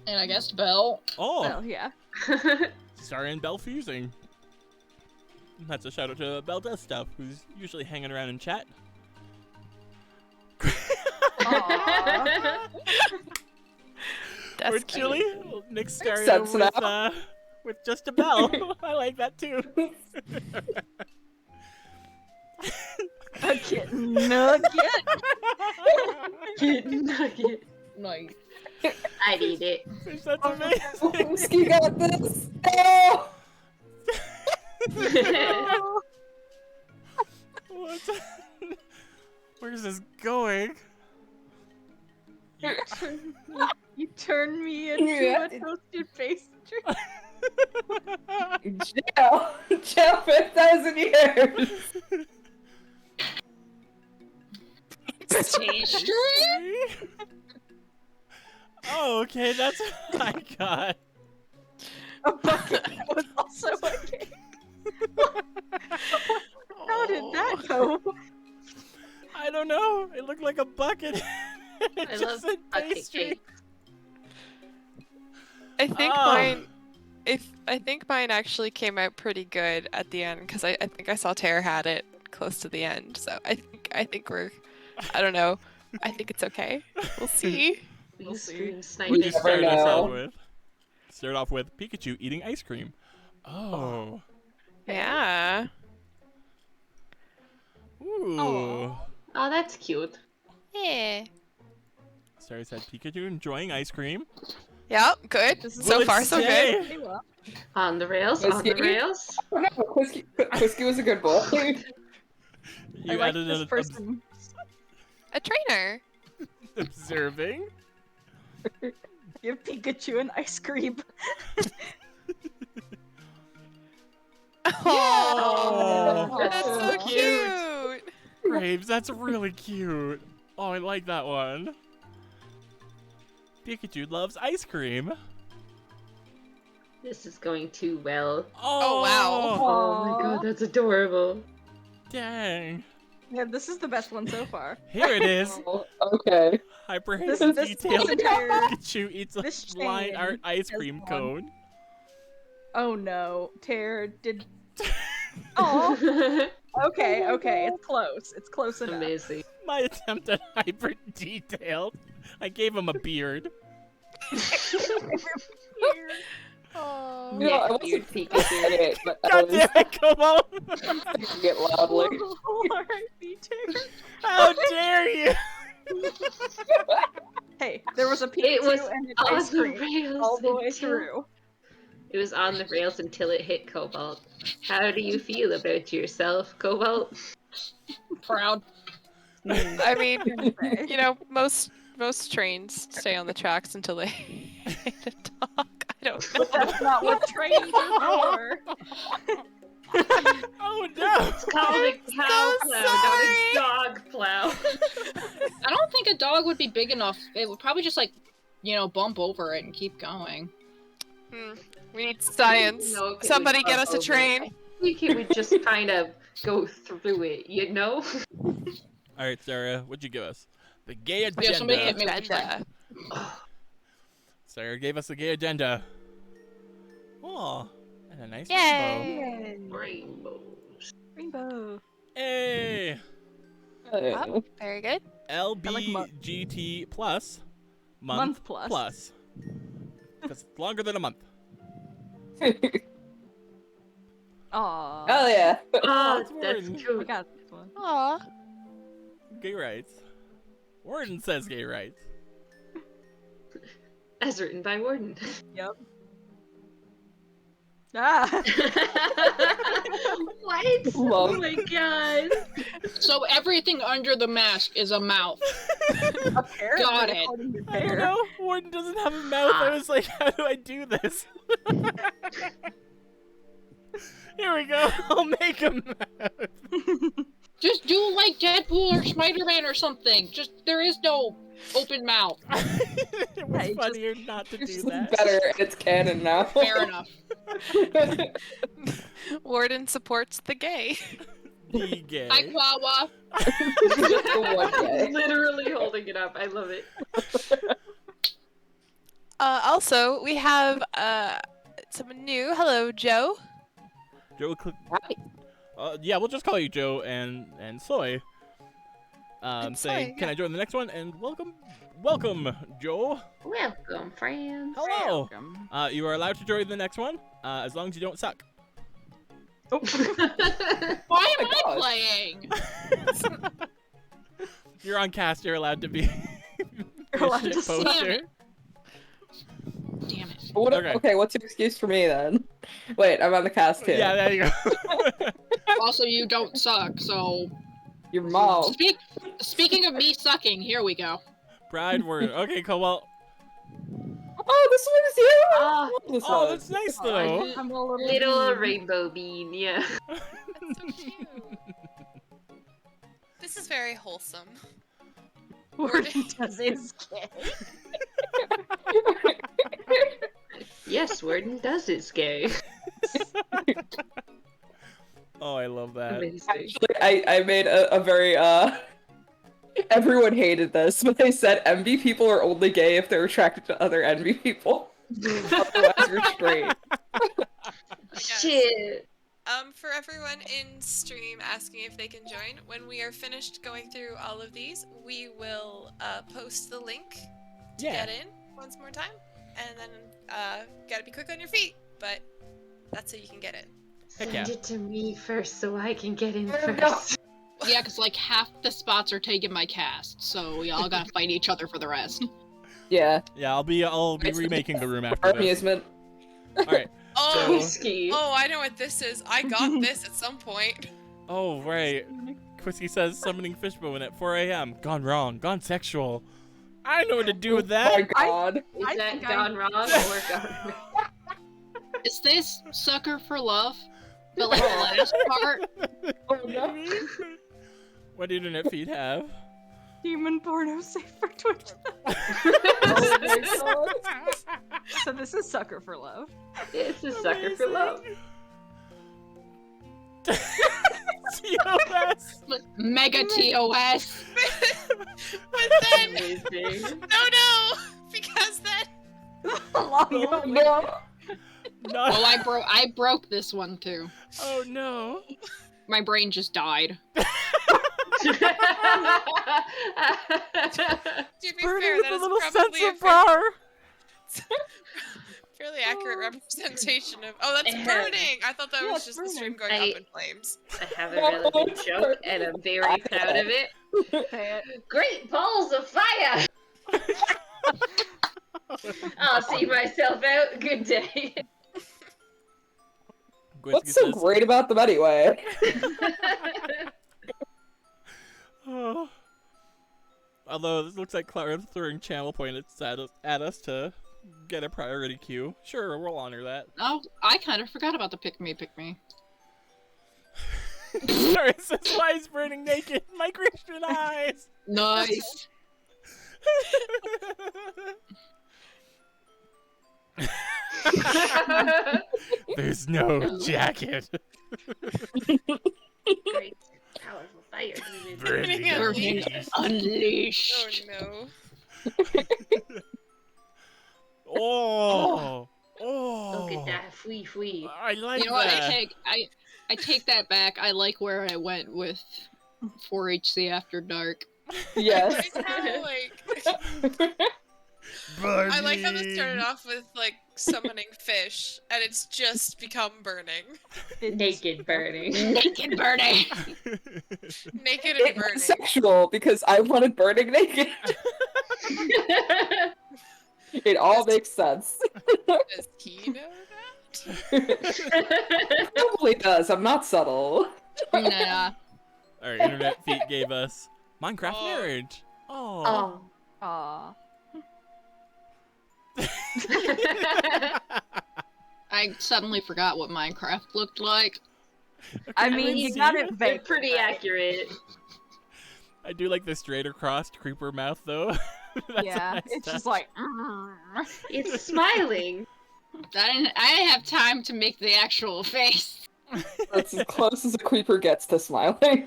C: And I guess Belle.
A: Oh,
B: Well, yeah.
A: Staria and Belle fusing. That's a shout out to Belle Does Stuff, who's usually hanging around in chat.
B: Aw.
E: That's
A: Or
E: cute.
A: Chili, Nick Staria
D: sense
A: with just a Belle. I like that too.
B: A kitten nugget.
G: Kitten nugget.
C: Nice.
G: I'd eat it.
A: Fish, that's amazing.
D: Whiskey got this. No!
A: What? Where's this going?
B: You turned me into
D: Yeah.
B: a toasted pastry.
D: Jail 5,000 years.
C: Pastry?
A: Oh, okay, that's what I got.
B: A bucket that was also a cake. How did that go?
A: I don't know. It looked like a bucket. It
G: I
A: just
G: love
A: said
G: bucket
A: pastry.
G: cake.
E: I think
A: Ah.
E: mine. I think mine actually came out pretty good at the end because I think I saw Tara had it close to the end. So I think we're, I don't know,
H: I think it's okay. We'll see.
B: We'll see.
G: Scream
A: What'd
G: sniper.
A: you
D: never
A: start us
D: know.
A: off with? Start off with Pikachu eating ice cream. Oh.
H: Yeah.
A: Ooh.
B: Aw.
G: Oh, that's cute.
H: Yeah.
A: Starry said Pikachu enjoying ice cream.
H: Yep, good.
B: This is
H: So
A: Will it
H: far, so good.
A: stay?
B: Pretty well.
G: On the rails, on the
D: Whiskey?
G: rails.
D: Oh no, Whiskey was a good boy.
B: I
A: You
B: like
A: added
B: this
A: an
B: person.
H: A trainer.
A: observing.
B: Give Pikachu an ice cream.
H: Oh,
A: Yeah.
H: that's so
G: Aw.
H: cute.
A: Graves, that's really cute. Oh, I like that one. Pikachu loves ice cream.
G: This is going too well.
H: Oh, wow.
G: Oh my god, that's adorable.
A: Dang.
B: Yeah, this is the best one so far.
A: Here it is.
D: Oh, okay.
A: Hyper
B: This
A: detailed
B: entire
A: Pikachu eats a
B: this
A: line
B: chain
A: art ice
B: has
A: cream
B: gone.
A: cone.
B: Oh no, Tear did. Oh, okay, it's close. It's close enough.
G: Amazing.
A: My attempt at hyper detailed. I gave him a beard.
H: Oh.
D: You know, I wasn't
G: Weird
D: saying
G: Pikachu.
D: it, but I
A: God
D: was
A: damn it, come on!
D: saying it loudly.
B: R.I.P. Tear.
A: How dare you!
B: Hey, there was a Pikachu
G: It was
B: and an
G: on
B: ice
G: the
B: cream
G: rails
B: all the way
G: until-
B: through.
G: It was on the rails until it hit Cobalt. How do you feel about yourself, Cobalt?
C: Proud.
H: I mean,
B: Okay.
H: you know, most trains stay on the tracks until they hit a dock. I don't know.
B: But that's not what trains are for.
A: Oh no!
G: It's called a cow
H: so
G: plow, not a dog plow.
C: I don't think a dog would be big enough. It would probably just like, bump over it and keep going.
H: We need science.
G: No, it
H: Somebody
G: would
H: get
G: bump
H: us a
G: over
H: train.
G: it. I think it would just kind of go through it, you know?
A: Alright, Sarah, what'd you give us? The gay
C: Yeah, somebody
A: agenda.
C: hit me with a train.
H: Agenda.
A: Sarah gave us the gay agenda. Oh, and a nice
H: Yay!
G: Rainbows.
B: Rainbow.
A: Hey!
H: Oh, very good.
A: LBGT plus.
B: Month plus.
A: Plus. Because it's longer than a month.
B: Aw.
D: Oh yeah.
G: Oh,
A: it's
G: that's
A: Warden.
B: I
G: cute.
B: got this one.
H: Aw.
A: Gay rights. Warden says gay rights.
G: As written by Warden.
B: Yep. Ah.
G: What?
D: Love.
G: Oh my god.
C: So everything under the mask is a mouth.
B: Apparently,
C: Got it.
B: according to
A: I don't
B: Tear.
A: know. Warden doesn't have a mouth. I was like, how do I do this? Here we go. I'll make a mouth.
C: Just do like Deadpool or Spider-Man or something. Just, there is no open mouth.
A: It was
B: Yeah, it
A: funnier not to do
D: It's
A: that.
D: better. It's canon now.
C: Fair enough.
H: Warden supports the gay.
A: The gay.
C: Hi, Quawa.
D: One day.
G: Literally holding it up. I love it.
H: Also, we have someone new. Hello, Joe.
A: Joe,
D: Hi.
A: yeah, we'll just call you Joe and Soy.
H: And
A: Saying,
H: Soy,
A: can
H: yeah.
A: I join the next one? And welcome, Joe.
G: Welcome, friends.
A: Hello.
B: Welcome.
A: You are allowed to join the next one, as long as you don't suck.
B: Oh.
C: Why am
D: my
C: I
D: God.
C: playing?
A: You're on cast. You're allowed to be.
B: You're allowed
A: shit
B: to suck.
A: poster.
C: Damn it.
D: What,
A: Okay.
D: okay, what's your excuse for me then? Wait, I'm on the cast too.
A: Yeah, there you go.
C: Also, you don't suck, so...
D: Your mom.
C: Speaking of me sucking, here we go.
A: Pride word. Okay, cool. Well,
D: Oh, this one is you.
G: Oh,
D: I love this
A: oh,
D: one.
A: that's nice
B: Oh,
A: though.
B: I'm a little
G: little
B: bean.
G: rainbow bean, yeah.
H: That's so cute. This is very wholesome.
B: Warden does his gay.
G: Yes, Warden does it gay.
A: Oh, I love that.
G: Amazing.
D: Actually, I made a very everyone hated this, but they said envy people are only gay if they're attracted to other envy people. Otherwise, you're straight.
G: Shit.
H: For
E: everyone in stream asking if they can join, when we are finished going through all of these, we will post the link to get in once more time, and then gotta be quick on your feet, but that's how you can get in.
G: Send it to me first so I can get in first.
C: Yeah, because like half the spots are taken by cast, so we all gotta fight each other for the rest.
D: Yeah.
A: Yeah, I'll be remaking the room after this.
D: Amusement.
A: All right.
E: Oh,
G: Whiskey.
E: oh, I know what this is. I got this at some point.
A: Oh, right. Quisky says summoning Fishbone at 4 a.m. Gone wrong. Gone sexual. I know what to do with that.
D: Oh my god.
G: Is that gone wrong or gone?
C: Is this Sucker for Love? But like the last part?
D: Oh no.
A: What internet feed have?
B: Demon porno safe for Twitch.
D: Oh my god.
B: So this is Sucker for Love.
G: It's a sucker for love.
A: TOS.
C: Mega TOS!
E: But then,
G: Amazing.
E: no, because then,
D: Oh no.
C: Oh, I broke this one too.
A: Oh no.
C: My brain just died.
E: to be fair, that is probably a
A: bar.
E: fairly accurate representation of. Oh, that's burning! I thought that
B: Yeah,
E: was
B: it's
E: just the stream
B: burning.
E: going up in flames.
G: I have a relevant joke, and I'm very proud of it.
B: Say it.
G: Great balls of fire! I'll see myself out. Good day.
D: What's so great about them anyway?
A: Oh. Although this looks like Clara's throwing channel points at us to get a priority queue. Sure, we'll honor that.
C: Oh, I kind of forgot about the pick me.
A: Sorry, it says why he's burning naked. My Christian eyes.
C: Nice.
A: There's no jacket.
G: Great powerful fire.
A: Burning
C: Unleashed.
E: Oh no.
A: Oh.
G: Look at that. Fwee.
A: I like
C: You know what?
A: that.
C: I take that back. I like where I went with 4HC After Dark.
D: Yes.
E: I like how this started off with like summoning fish, and it's just become burning.
G: Naked burning.
C: Naked burning.
E: Naked and burning.
D: It's sexual because I wanted burning naked. It all makes sense.
E: Does he know that?
D: Probably does. I'm not subtle.
C: Nah.
A: Our internet feed gave us Minecraft
E: Oh.
A: marriage. Oh.
B: Aw.
C: I suddenly forgot what Minecraft looked like.
B: I mean, you got it
G: They're
B: vague.
G: pretty accurate.
A: I do like the straighter crossed creeper mouth though. That's a
B: Yeah,
A: nice
B: it's
A: touch.
B: just like.
G: It's smiling.
C: I didn't have time to make the actual face.
D: That's as close as a creeper gets to smiling.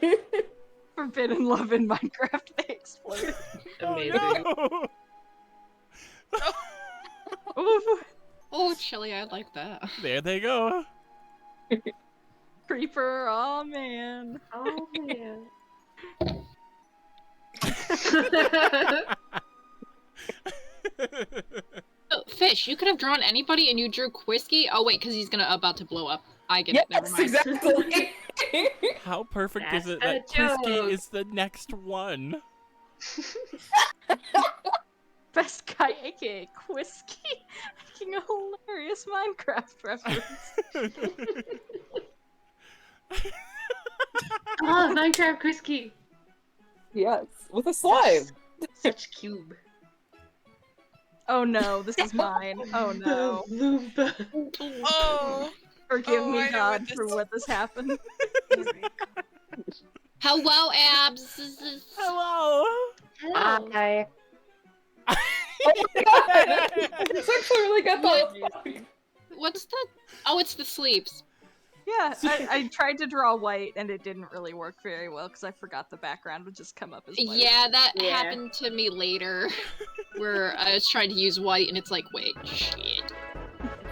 B: Forbidden love in Minecraft. They explode.
G: Amazing.
A: Oh,
B: Oof.
C: Oh, chilly, I like that.
A: no. There they go.
B: Creeper, oh man.
G: Oh man.
C: Oh, Fish, you could have drawn anybody and you drew Quisky? Oh wait, because he's about to blow up. I get it, never
D: Yes,
C: mind.
D: exactly.
A: How perfect is it
G: That's
A: that
G: a
A: Quisky
G: joke.
A: is the next one?
B: Best guy, aka Quisky, making a hilarious Minecraft reference.
G: Oh, Minecraft Quisky.
D: Yes, with a slime.
G: Such cube.
B: Oh no, this is mine. Oh no.
E: Oh.
B: Forgive
E: Oh,
B: me,
E: I know
B: God,
E: what
B: for
E: this-
B: what this happened.
C: Hello, Abs.
A: Hello.
G: Hello.
D: Hi. Oh my god! It's actually really good though.
C: What's the... Oh, it's the sleeps.
B: Yeah, I tried to draw white and it didn't really work very well because I forgot the background would just come up as white.
C: Yeah, that
G: Yeah.
C: happened to me later. Where I was trying to use white and it's like, wait, shit.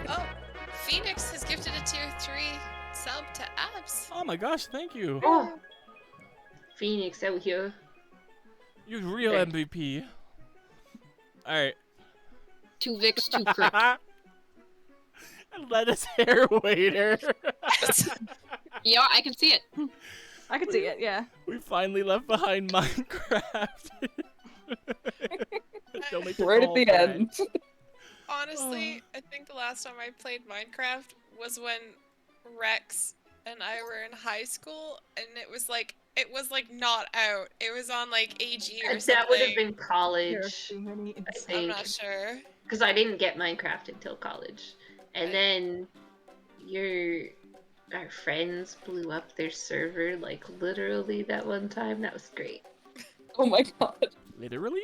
E: Oh, Phoenix has gifted a tier 3 sub to Abs.
A: Oh my gosh, thank you.
G: Oh, Phoenix out here.
A: You're real
G: Thank-
A: MVP. Alright.
C: 2 Vicks, 2 Crick.
A: Lettuce hair waiter.
C: Yeah, I can see it.
B: I can see it, yeah.
A: We finally left behind Minecraft. Don't make
D: Right at the end.
E: Honestly, I think the last time I played Minecraft was when Rex and I were in high school, and it was like not out. It was on like AG or something.
G: That would have been
B: There are
G: college,
B: too many
G: I
E: I'm
G: think.
E: not sure.
G: Because I didn't get Minecraft until college. And then our friends blew up their server, like, literally that one time. That was great.
D: Oh my god.
A: Literally?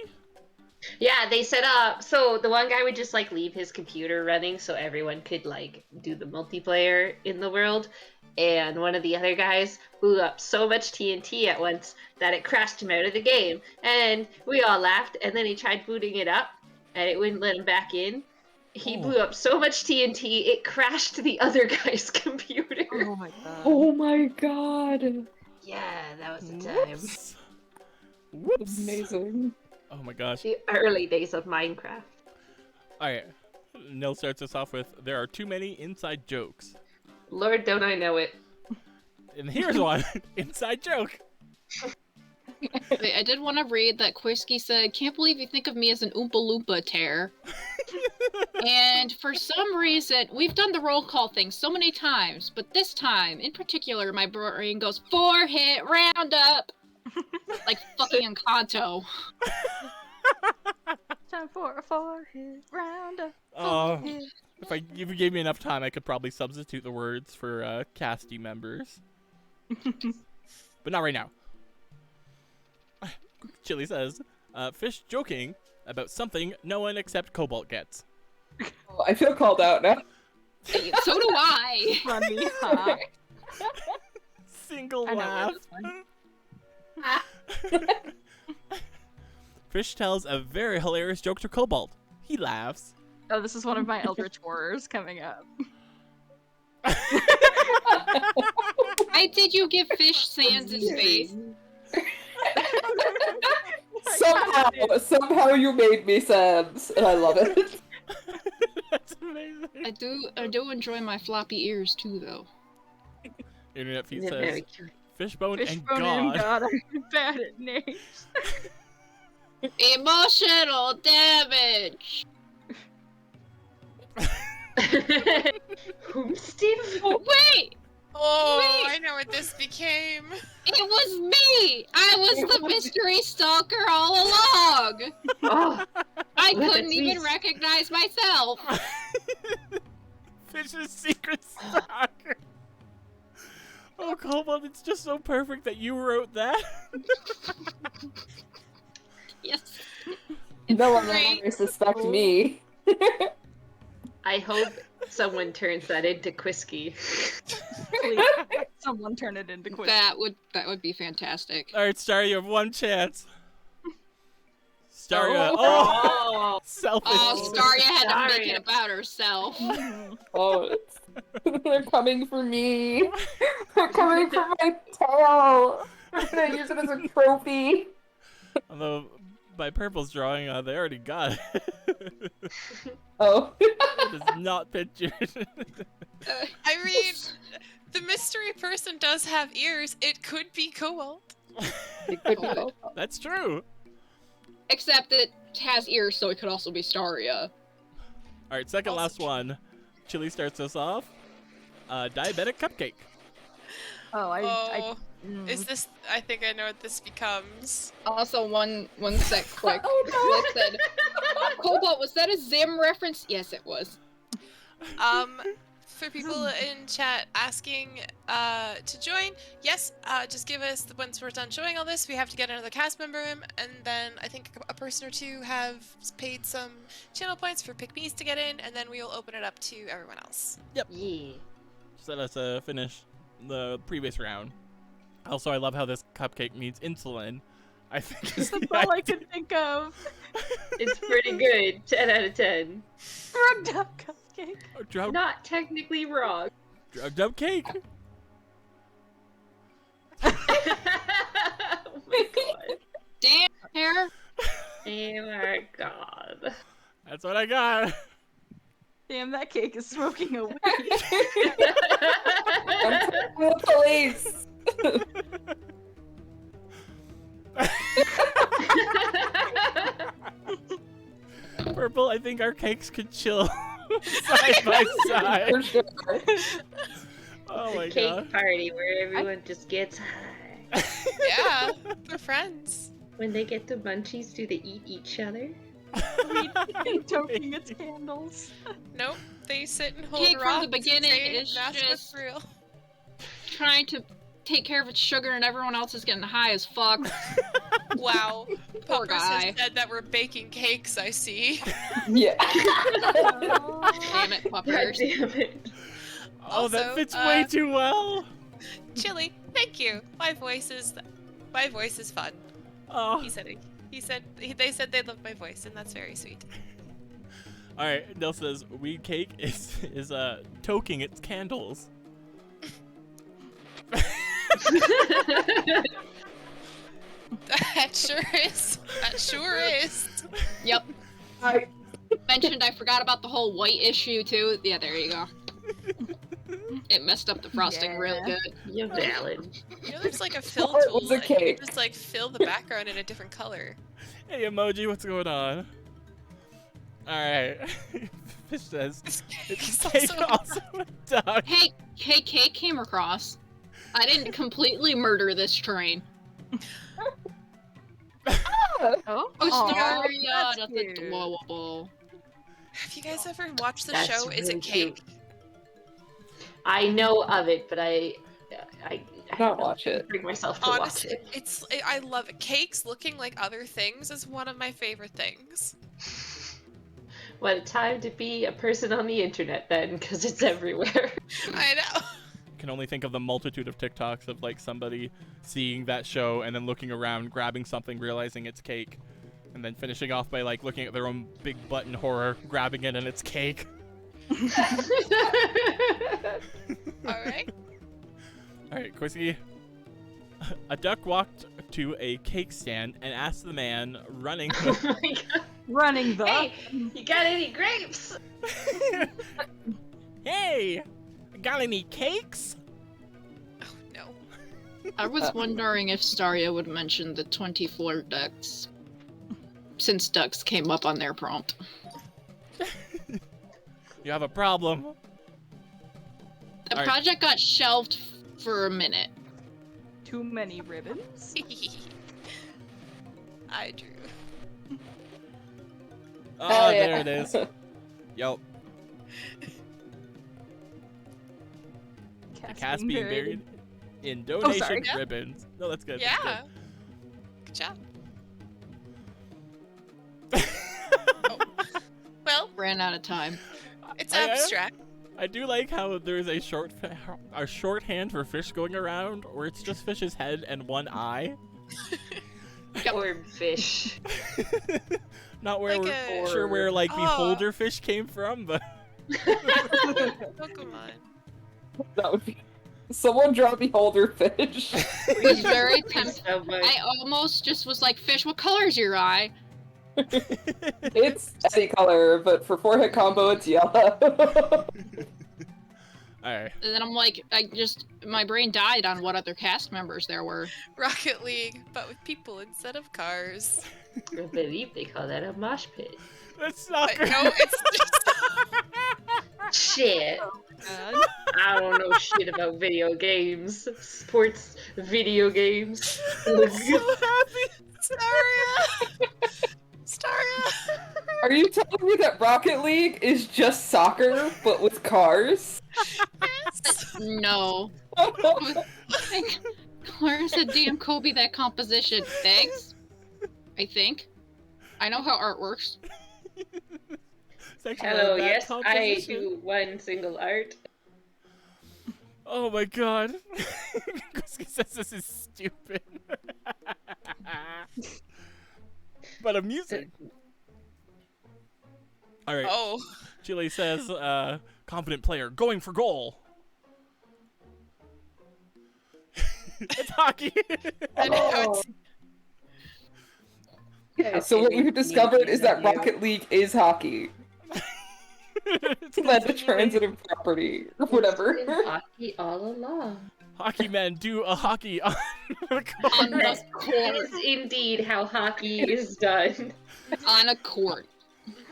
G: Yeah, they set up, so the one guy would just, like, leave his computer running so everyone could, like, do the multiplayer in the world. And one of the other guys blew up so much TNT at once that it crashed him out of the game. And we all laughed, and then he tried booting it up, and it wouldn't let him back in. He blew up so much TNT, it crashed the other guy's computer.
B: Oh my god.
D: Oh my god.
G: Yeah, that was the time.
A: Whoops. Whoops.
D: Amazing.
A: Oh my gosh.
G: The early days of Minecraft.
A: Alright. Nil starts us off with, there are too many inside jokes.
G: Lord, don't I know it.
A: And here's one. Inside joke.
C: Wait, I did want to read that Quisky said, "Can't believe you think of me as an Oompa Loompa tear." And for some reason, we've done the roll call thing so many times, but this time, in particular, my brain goes 4-hit roundup, like fucking Encanto.
B: Time for a 4-hit roundup.
A: If you gave me enough time, I could probably substitute the words for casty members. But not right now. Chili says, Fish joking about something no one except Cobalt gets.
D: Oh, I feel called out now.
C: So do I.
B: Funny, huh?
A: Single
B: I know,
A: laugh.
B: it's
A: Fish tells a very hilarious joke to Cobalt. He laughs.
B: Oh, this is one of my Eldritch horrors coming up.
C: Why did you give Fish Sans his face?
D: Somehow you made me Sam's, and I love it.
A: That's amazing.
C: I do enjoy my floppy ears too, though.
A: Internet feed
G: They're
A: says,
G: very cute.
A: Fishbone and
B: Fishbone
A: God.
B: and God are bad at names.
C: Emotional damage.
G: Whom, Steve?
C: Oh, wait!
E: Oh,
C: Wait.
E: I know what this became.
C: It was me! I was the mystery stalker all along!
G: Oh,
C: I
G: What a
C: couldn't even
G: twist.
C: recognize myself!
A: Fish's secret stalker. Oh, Cobalt, it's just so perfect that you wrote that.
C: Yes.
D: No one will
C: Great.
D: ever suspect me.
G: I hope someone turns that into Quisky.
B: Please, someone turn it into quiz.
C: That would be fantastic.
A: All right, Star, you have one chance. Staria.
G: Oh.
A: Oh, selfish.
C: Oh, Staria had to make
G: Staria.
C: it about herself.
D: Oh, they're coming for me. They're coming for my tail. I'm gonna use it as a trophy.
A: Although, by Purple's drawing, they already got it.
D: Oh.
A: It is not pictured.
E: I mean, the mystery person does have ears. It could be Cobalt.
D: It could be both.
A: That's true.
C: Except it has ears, so it could also be Staria.
A: All right, second last one. Chili starts us off. Diabetic cupcake.
B: Oh,
E: Oh, is this? I think I know what this becomes.
C: Also, one sec, quick.
D: Oh,
C: Listen, Cobalt, was that a Zim reference? Yes, it was.
E: For people in chat asking to join, yes, just give us once we're done showing all this, we have to get another cast member in, and then I think a person or two have paid some channel points for pick-me's to get in, and then we will open it up to everyone else.
A: Yep.
G: Yeah.
A: Just let us finish the previous round. Also, I love how this cupcake needs insulin. I think is
B: That's
A: the
B: all I
A: idea.
B: can think of.
G: It's pretty good. 10 out of 10.
B: Drugged up cupcake.
A: Oh, drugged
G: Not technically wrong.
A: up cake.
C: Damn hair.
G: Oh my god.
A: That's what I got.
B: Damn, that cake is smoking away.
D: I'm calling the police.
A: Purple, I think our cakes could chill side by side.
D: For sure.
A: Oh my
G: Cake
A: god.
G: party where everyone just gets high.
E: Yeah, we're friends.
G: When they get the munchies, do they eat each other?
B: Toking its candles.
E: Nope, they sit and hold
C: Cake from
E: rocks
C: the beginning
E: and say,
C: is
E: "That's what's
C: just-
E: real."
C: Trying to take care of its sugar and everyone else is getting high as fuck.
E: Wow.
C: Poor
E: Puppers
C: guy.
E: has said that we're baking cakes, I see.
D: Yeah.
C: Damn it,
G: God
C: puppers.
G: damn it.
A: Oh, that
E: Also,
A: fits way too well.
E: Chili, thank you. My voice is fun.
A: Oh.
E: They said they love my voice, and that's very sweet.
A: All right, Nell says weed cake is toking its candles.
E: That sure is.
C: Yep. Mentioned I forgot about the whole white issue too. Yeah, there you go. It messed up the frosting real
B: Yeah.
C: good.
G: You're valid.
E: You know, there's like a fill
D: Well, it
E: tool.
D: was a
E: that you
D: cake.
E: can just like fill the background in a different color.
A: Hey, emoji, what's going on? All right. Fish says it's cake also a duck.
C: Hey, Cake came across. I didn't completely murder this train.
B: Oh,
C: Oh,
B: aw,
C: Staria,
B: that's
C: that's
B: cute.
C: adorable.
E: Have you guys ever watched the
G: That's
E: show Is
G: really
E: It Cake?
G: I know of it, but I
D: Don't watch it.
G: bring myself to
E: Honestly,
G: watch it.
E: I love it. Cakes looking like other things is one of my favorite things.
G: What a time to be a person on the internet then, because it's everywhere.
E: I know.
A: Can only think of the multitude of TikToks of like somebody seeing that show and then looking around, grabbing something, realizing it's cake, and then finishing off by like looking at their own big butt in horror, grabbing it and it's cake.
E: Alright.
A: Alright, Quizzy. A duck walked to a cake stand and asked the man running
G: Oh my god.
B: Running the.
G: Hey, you got any grapes?
A: Hey! Got any cakes?
E: Oh no.
C: I was wondering if Staria would mention the 24 ducks, since ducks came up on their prompt.
A: You have a problem.
C: The
A: Alright.
C: project got shelved for a minute.
B: Too many ribbons.
E: I drew.
A: Oh,
D: Hell yeah.
A: there it is. Yup. Cast being buried in donation
B: sorry.
E: Yeah.
A: ribbons. No, that's good.
E: Yeah. Good job. Oh. Well,
C: Ran out of time.
E: it's
A: I-
E: abstract.
A: I do like how there's a shorthand for fish going around, where it's just fish's head and one eye.
G: Orb fish.
A: Not where
E: Like
A: we're
E: a-
A: sure where like
E: Oh.
A: beholder fish came from, but
E: Pokemon.
D: That would be. Someone draw beholder fish.
C: It was very tempting.
G: So much.
C: I almost just was like, fish, what color's your eye?
D: It's any color, but for forehead combo, it's yellow.
A: alright.
C: And then I'm like, my brain died on what other cast members there were.
E: Rocket League, but with people instead of cars.
G: I believe they call that a mosh pit.
A: That's
E: But
A: soccer.
E: no, it's just
G: Shit. I don't know shit about video games. Sports video games.
A: I'm so happy.
E: Staria. Staria.
D: Are you telling me that Rocket League is just soccer, but with cars?
E: Yes.
C: No. Claire said, damn, Kobe, that composition. Thanks. I think. I know how art works.
A: It's actually not a
G: Hello,
A: bad
G: yes, I
A: composition.
G: do one single art.
A: Oh my god. Kuski says this is stupid. But amusing. Alright.
E: Oh.
A: Chile says, confident player going for goal. It's hockey.
E: I know,
G: Oh.
D: Yeah, so what we've discovered is that Rocket League is hockey.
A: It's
D: That's a
A: continuing.
D: transitive property, or whatever.
G: It's been hockey all along.
A: Hockey men do a hockey on the court.
C: On the
G: That
C: court.
G: is indeed how hockey is done.
C: On a court.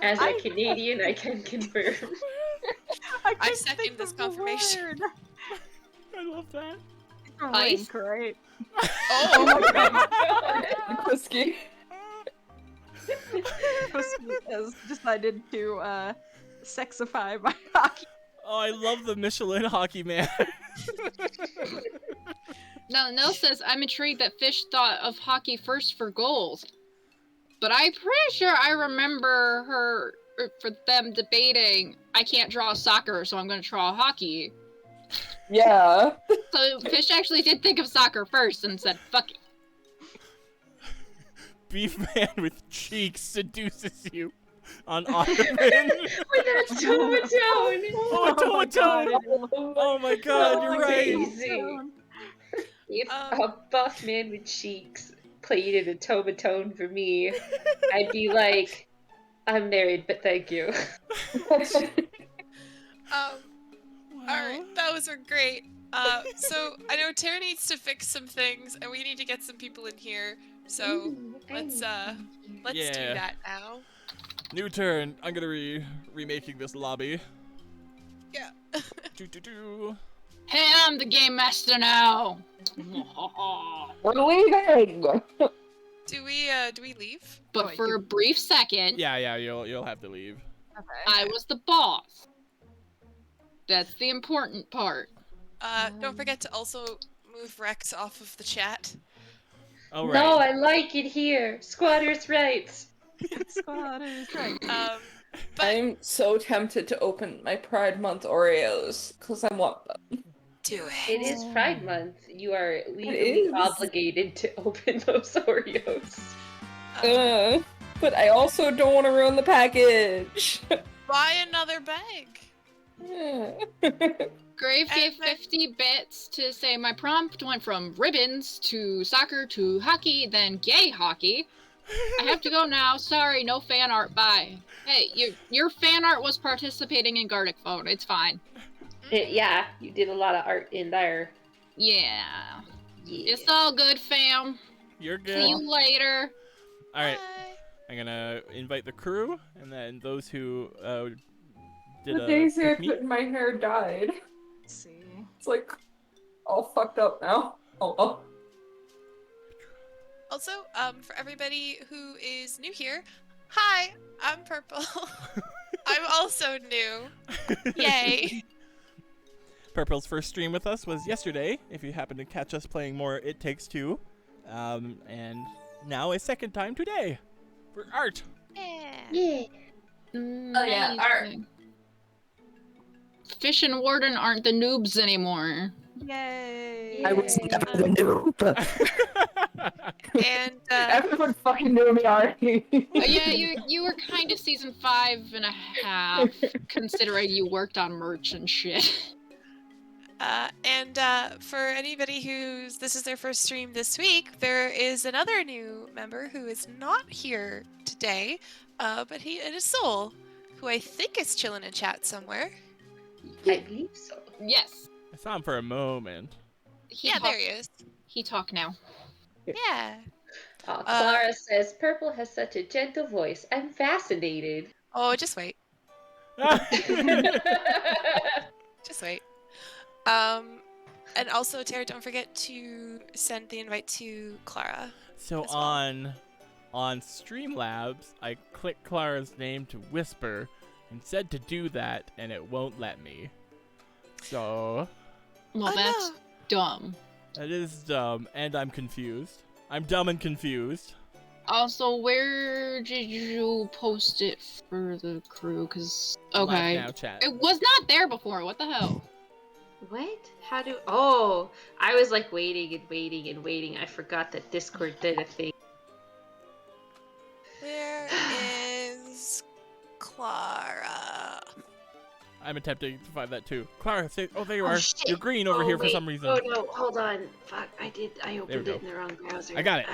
G: As a Canadian, I can confirm.
E: I
B: couldn't
E: second
B: think
E: this
B: of the
E: confirmation.
B: word.
A: I love that.
C: Ice?
B: Link, right?
C: Oh my
G: God.
D: Whiskey.
B: Has decided to sexify my hockey.
A: Oh, I love the Michelin hockey man.
C: Now, Nell says, I'm intrigued that Fish thought of hockey first for goals. But I'm pretty sure I remember for them debating, I can't draw soccer, so I'm going to draw hockey.
D: Yeah.
C: So Fish actually did think of soccer first and said, fuck it.
A: Beef man with cheeks seduces you on Ottoman.
G: With a tomatone.
A: Oh, a tomatone. Oh my god, you're right.
G: Amazing. If
E: Um,
G: a buff man with cheeks played in a tomatone for me, I'd be like, I'm married, but thank you.
E: Alright, those are great. So I know Tara needs to fix some things, and we need to get some people in here. So let's do
A: Yeah.
E: that now.
A: New turn. I'm gonna remaking this lobby.
E: Yeah.
A: Do.
C: Hey, I'm the game master now.
D: We're leaving!
E: Do we leave?
C: But for a brief second,
A: Yeah, you'll have to leave.
C: I was the boss. That's the important part.
E: Don't forget to also move Rex off of the chat.
A: All right.
G: No, I like it here. Squatters' rights.
B: Squatters, right.
E: But
D: I'm so tempted to open my Pride Month Oreos, because I want them.
E: do
G: It
E: it.
G: is Pride Month. You are legally
D: is.
G: obligated to open those Oreos.
D: But I also don't want to ruin the package.
E: Buy another bag.
C: Grave gave
E: And then-
C: 50 bits to say my prompt went from ribbons to soccer to hockey, then gay hockey. I have to go now. Sorry, no fan art. Bye. Hey, your fan art was participating in Gartic Phone. It's fine.
G: Yeah, you did a lot of art in there.
C: Yeah.
G: Yeah.
C: It's all good, fam.
A: You're good.
C: See you later.
A: All right.
E: Bye.
A: I'm gonna invite the crew, and then those who did
D: The daisy I
A: pick me.
D: put in my hair died.
B: Let's see.
D: It's like all fucked up now. Oh.
E: Also, for everybody who is new here, hi, I'm Purple. I'm also new. Yay.
A: Purple's first stream with us was yesterday, if you happen to catch us playing more It Takes Two. And now a second time today for art.
C: Yeah.
G: Oh yeah, art.
C: Amazing. Fish and Warden aren't the noobs anymore.
B: Yay!
D: I was never the noob.
E: And
D: Everyone fucking knew me already.
C: Yeah, you were kind of season 5.5, considering you worked on merch and shit.
E: for anybody this is their first stream this week, there is another new member who is not here today, but it is Soul, who I think is chilling in chat somewhere.
G: I believe so.
C: Yes.
A: I saw him for a moment.
E: There he is.
C: He talk now.
E: Yeah.
G: Oh, Clara says, Purple has such a gentle voice. I'm fascinated.
E: Oh, just wait. Just wait. And also, Tara, don't forget to send the invite to Clara.
A: So
E: as well.
A: on Streamlabs, I clicked Clara's name to whisper and said to do that, and it won't let me. So
C: Well,
E: Oh,
C: that's
E: no.
C: dumb.
A: that is dumb, and I'm confused. I'm dumb and confused.
C: Also, where did you post it for the crew? Cause okay,
A: Laugh now, chat.
C: it was not there before. What the hell?
G: What? How do... Oh, I was like waiting and waiting and waiting. I forgot that Discord did a thing.
E: Where is Clara?
A: I'm attempting to find that too. Clara, say, oh, there you
G: Oh,
A: are.
G: shit.
A: You're green over here for
G: wait.
A: some reason.
G: Oh no, hold on. Fuck, I opened
A: go.
G: it in the wrong browser.
A: I got it.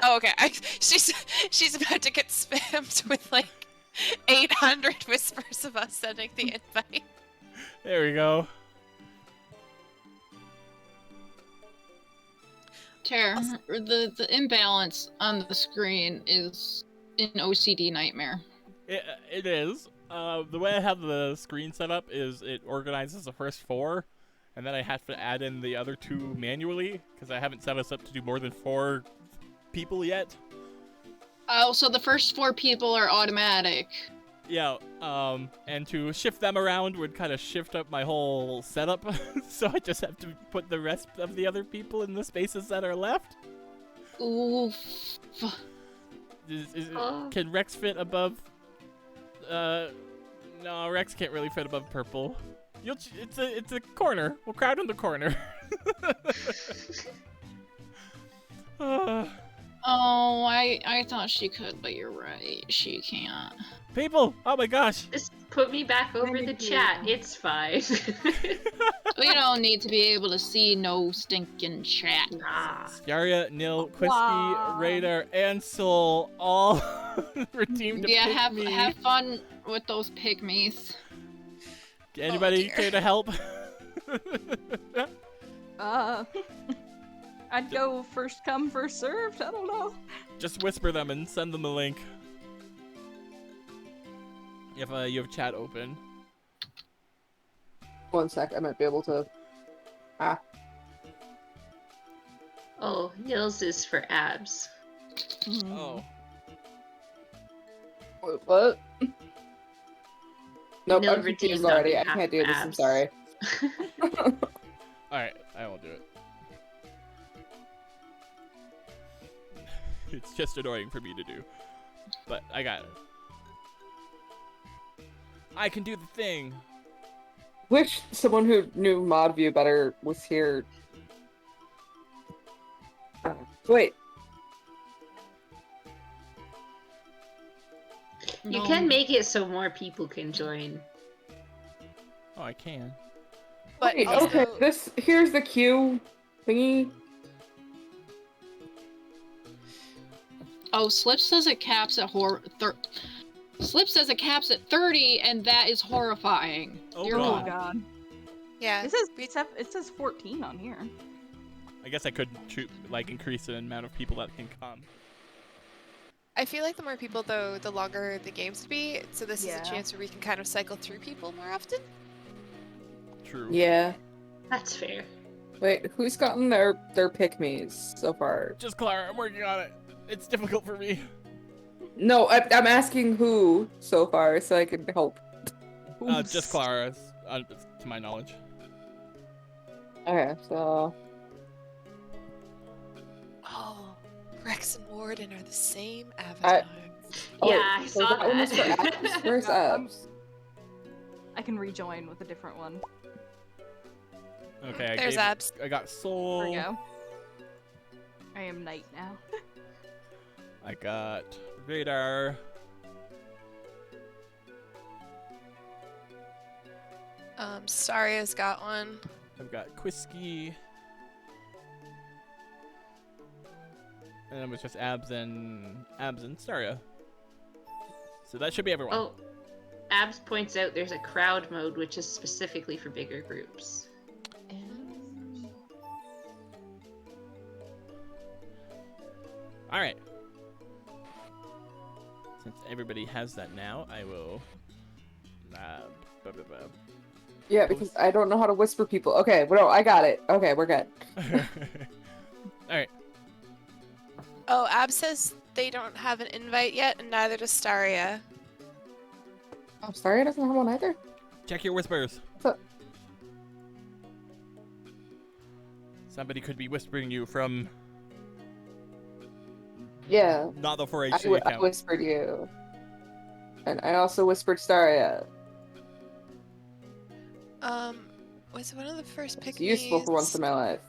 E: Oh, okay. She's about to get spammed with like 800 whispers of us sending the invite.
A: There we go.
C: Tara, the imbalance on the screen is an OCD nightmare.
A: It is. The way I have the screen set up is it organizes the first 4, and then I have to add in the other 2 manually because I haven't set us up to do more than 4 people yet.
C: Oh, so the first 4 people are automatic.
A: Yeah, and to shift them around would kind of shift up my whole setup, so I just have to put the rest of the other people in the spaces that are left.
C: Oof.
A: Can Rex fit above? No, Rex can't really fit above purple. It's a corner. We'll crowd in the corner.
C: Oh, I thought she could, but you're right. She can't.
A: People! Oh my gosh!
G: Just put me back over the chat. It's fine.
C: We don't need to be able to see no stinking chat.
G: Nah.
A: Scaria, Nil, Quisky,
B: Wow.
A: Radar, and Soul all redeemed to
C: Yeah,
A: pick me.
C: have fun with those pygmies.
A: Anybody
E: dear.
A: care to help?
B: I'd go first come, first served. I don't know.
A: Just whisper them and send them the link. If you have chat open.
D: 1 sec, I might be able to.
G: Oh, Nils is for abs.
A: Oh.
D: Wait, what? Nope,
G: Nil
D: I'm confused
G: redeemed on
D: already. I
G: behalf
D: can't do
G: of
D: this. I'm
G: abs.
D: sorry.
A: Alright, I won't do it. It's just annoying for me to do. But I got it. I can do the thing.
D: Wish someone who knew mod view better was here. Wait,
G: You
C: No.
G: can make it so more people can join.
A: Oh, I can.
E: But
D: wait,
E: also,
D: okay. Here's the queue thingy.
C: Oh, Slip says it caps at Slip says it caps at 30, and that is horrifying.
A: Oh,
C: Dear
B: Oh
A: God.
B: god.
E: yeah,
B: It says 14 on here.
A: I guess I could increase the amount of people that can come.
E: I feel like the more people, though, the longer the games would be. So this is
B: Yeah.
E: a chance where we can kind of cycle through people more often.
A: True.
D: Yeah.
G: That's fair.
D: Wait, who's gotten their pick-me's so far?
A: Just Clara, I'm working on it. It's difficult for me.
D: No, I'm asking who so far so I can help.
A: Just Clara, to my knowledge.
D: Okay, so
E: Oh, Rex and Warden are the same avatar.
G: Yeah, I
D: so
G: saw
D: that one was for
G: that.
D: abs? Where's abs?
B: I can rejoin with a different one.
A: Okay,
E: There's abs.
A: I got Soul.
B: There we go. I am knight now.
A: I got Radar.
E: Staria's got one.
A: I've got Quisky. And it was just Abs and Staria. So that should be everyone.
G: Oh, Abs points out there's a crowd mode which is specifically for bigger groups.
A: Alright. Since everybody has that now, I will...
D: Yeah, because I don't know how to whisper people. Okay, well, no, I got it. Okay, we're good.
A: Alright.
E: Oh, Ab says they don't have an invite yet, and neither does Staria.
D: I'm sorry, I doesn't have one either.
A: Check your whispers.
D: What's up?
A: Somebody could be whispering you from
D: Yeah,
A: not the 4HC
D: I
A: account.
D: whispered you. And I also whispered Staria.
E: Was one of the first pick
D: It's useful for once in my life.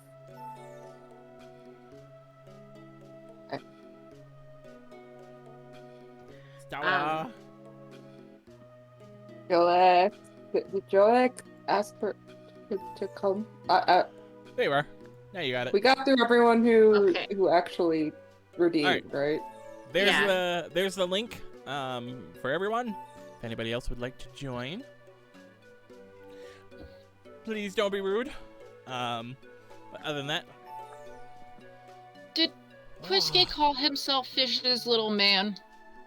A: Stella.
D: Joek, did Joek ask for to come?
A: There you are. Now you got it.
D: We got through everyone who
G: Okay.
D: who actually redeemed, right?
A: There's the link for everyone. If anybody else would like to join, please don't be rude. But other than that,
C: Did Quisky call himself Fish's little man?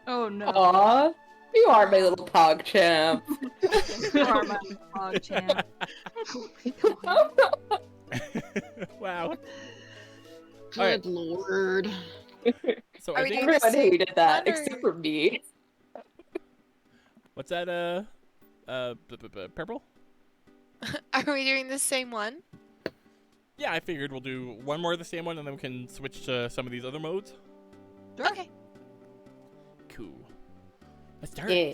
B: Oh no.
D: Aw, you are my little pog champ.
B: You are my dog champ.
A: wow.
C: Good
A: Alright.
C: lord.
A: So
E: Are
A: I
E: we
A: think
E: doing
D: Everyone
E: same
D: hated that,
E: one, or-
D: except for me.
A: what's that? Purple.
E: Are we doing the same one?
A: Yeah, I figured we'll do one more of the same one, and then we can switch to some of these other modes.
B: Sure.
E: Okay.
A: Cool. Let's start.
D: Yeah.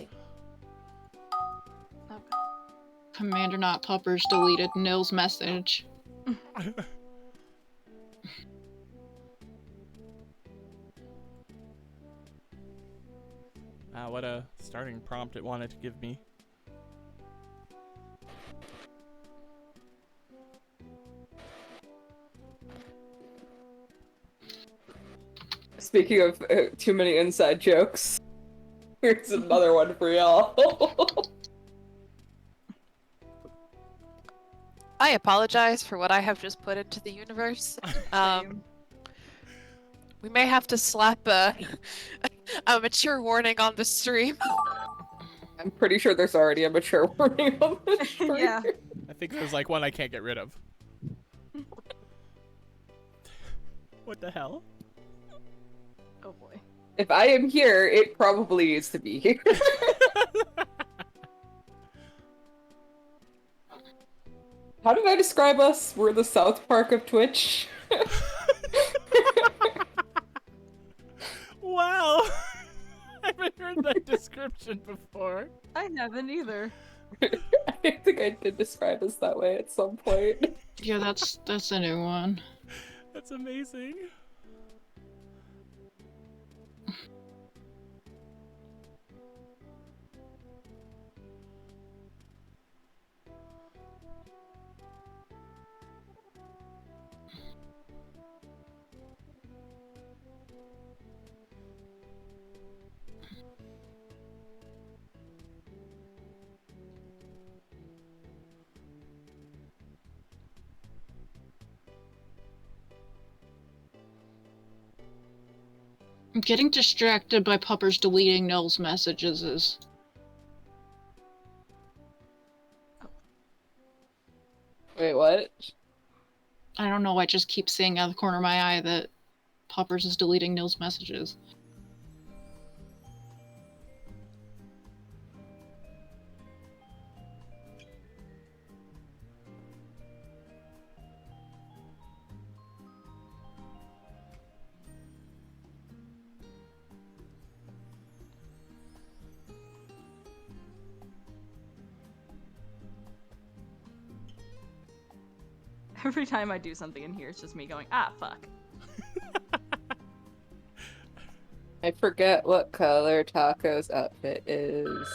C: Commander Not Puppers deleted Nil's message.
A: What a starting prompt it wanted to give me.
D: Speaking of too many inside jokes, here's another one for y'all.
H: I apologize for what I have just put into the universe.
B: Same.
H: We may have to slap a mature warning on the stream.
D: I'm pretty sure there's already a mature warning on this.
B: Yeah.
A: I think there's like one I can't get rid of. What the hell?
B: Oh boy.
D: If I am here, it probably needs to be here. How did I describe us? We're the South Park of Twitch.
A: Wow! I haven't heard that description before.
B: I haven't either.
D: I think I did describe us that way at some point.
C: Yeah, that's a new one.
A: That's amazing.
C: I'm getting distracted by Puppers deleting Nil's messages.
D: Wait, what?
C: I don't know, I just keep seeing out of the corner of my eye that Puppers is deleting Nil's messages.
B: Every time I do something in here, it's just me going, ah, fuck.
D: I forget what color Taco's outfit is.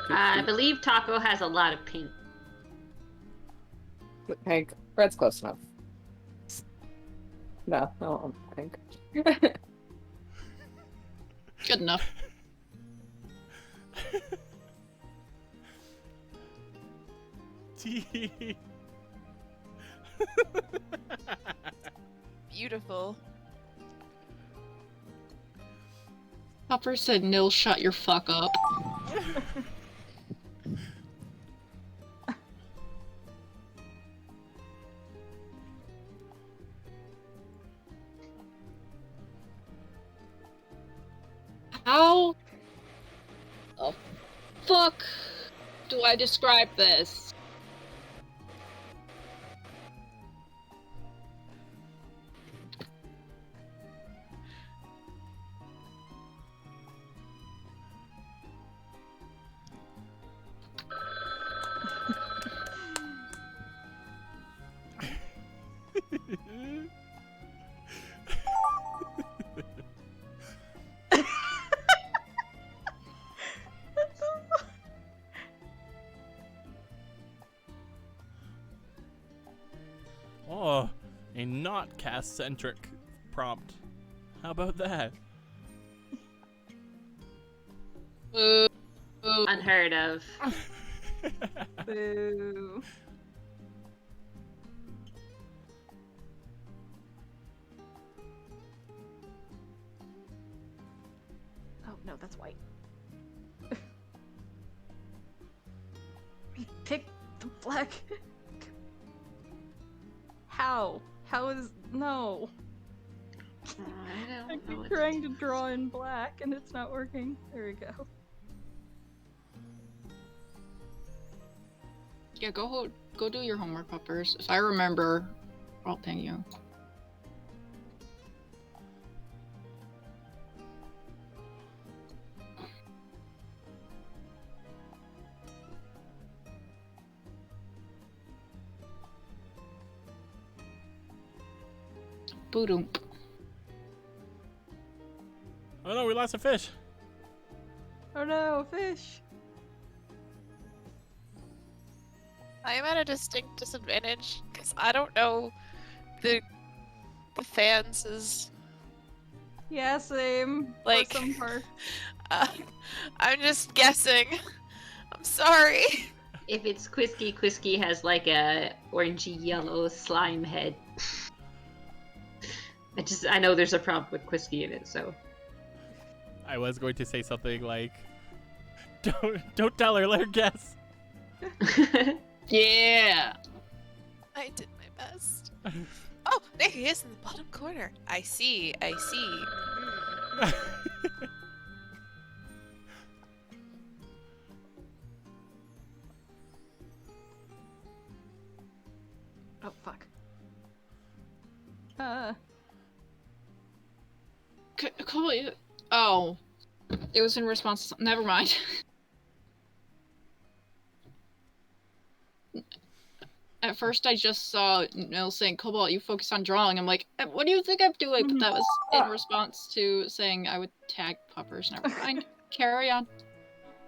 G: I believe Taco has a lot of pink.
D: Pink. Red's close enough. No, I don't want pink.
C: Good enough.
A: T.
E: Beautiful.
C: Puppers said Nil, shut your fuck up. How the fuck do I describe this?
A: Oh, a not cast-centric prompt. How about that?
C: Boo.
G: Unheard of.
B: Boo. Oh no, that's white. Pick the black. How? How is no?
G: I
B: I
G: don't know.
B: keep trying to draw in black and it's not working. There we go.
C: Yeah, go do your homework, puppers. If I remember, I'll ping you. Boodoo.
A: Oh no, we lost a fish.
B: Oh no, fish!
E: I am at a distinct disadvantage because I don't know the fans is
B: Yeah, same.
E: Like-
B: For some part.
E: I'm just guessing. I'm sorry.
G: If it's Quisky has like a orangey yellow slime head. I know there's a problem with Quisky in it, so.
A: I was going to say something like, don't tell her, let her guess.
C: Yeah.
E: I did my best. Oh, there he is in the bottom corner. I see. Mhm.
B: Oh fuck.
C: Oh. It was in response to something. Never mind. At first I just saw Nil saying, Cobalt, you focus on drawing. I'm like, what do you think I'm doing? But that was in response to saying I would tag puppers. Never mind. Carry on.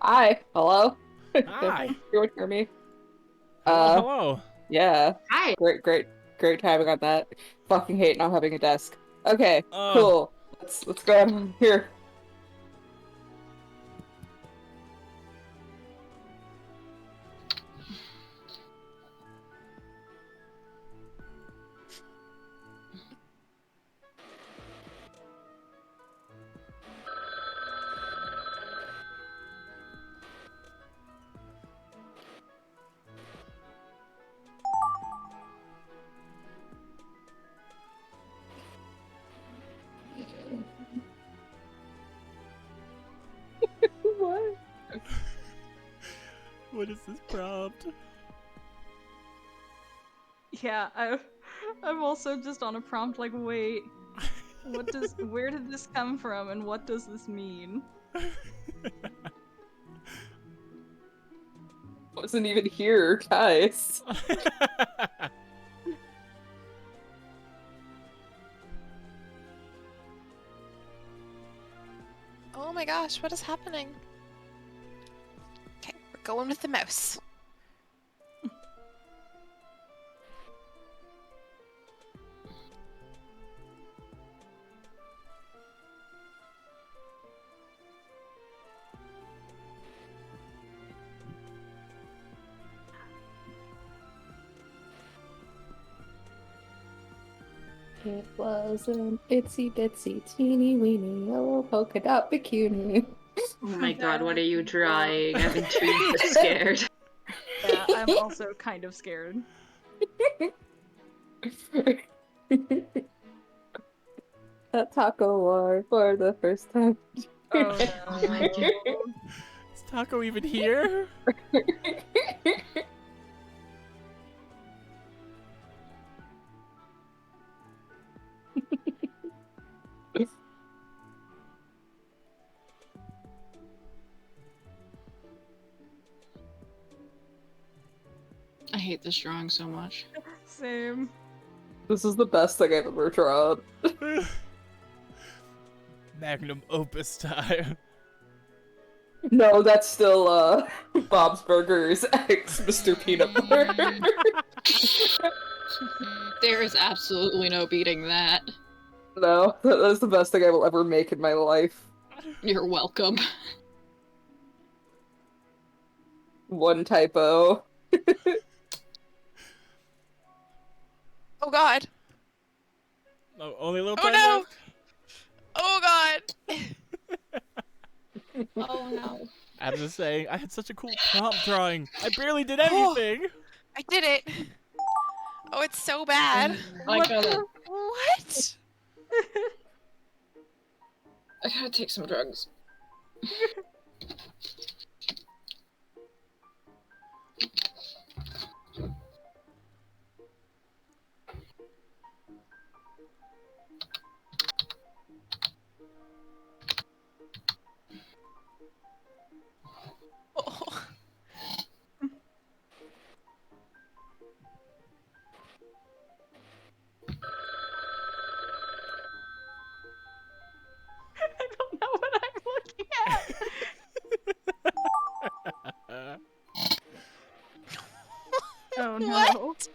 D: Hi. Hello.
A: Hi.
D: You would hear me?
A: Hello.
D: Yeah.
G: Hi.
D: Great timing on that. Fucking hate not having a desk. Okay.
A: Oh.
D: Cool. Let's go on here. What?
A: What is this prompt?
B: Yeah, I'm also just on a prompt like, wait, where did this come from and what does this mean?
D: Wasn't even here, guys.
E: Oh my gosh, what is happening? Okay, we're going with the mouse.
D: It was an itsy bitsy teeny weeny yellow polka dot bikini.
G: Oh my god, what are you drawing? I'm intrigued but scared.
B: Yeah, I'm also kind of scared.
D: That taco war for the first time.
B: Oh
G: Oh my god.
A: Is Taco even here?
C: I hate this drawing so much.
B: Same.
D: This is the best thing I've ever drawn.
A: Magnum opus style.
D: No, that's still Bob's Burgers ex Mr. Peanut Butter.
C: There is absolutely no beating that.
D: No, that's the best thing I will ever make in my life.
C: You're welcome.
D: One typo.
E: Oh god.
A: No, only a little
E: Oh
A: time
E: no.
A: left.
E: Oh god.
C: Oh no.
A: I have to say, I had such a cool prompt drawing. I barely did
E: Oh.
A: anything.
E: I did it. Oh, it's so bad.
C: I gotta
E: What?
C: take some drugs.
E: Oh.
B: I don't know what I'm looking at. Oh no.
E: What?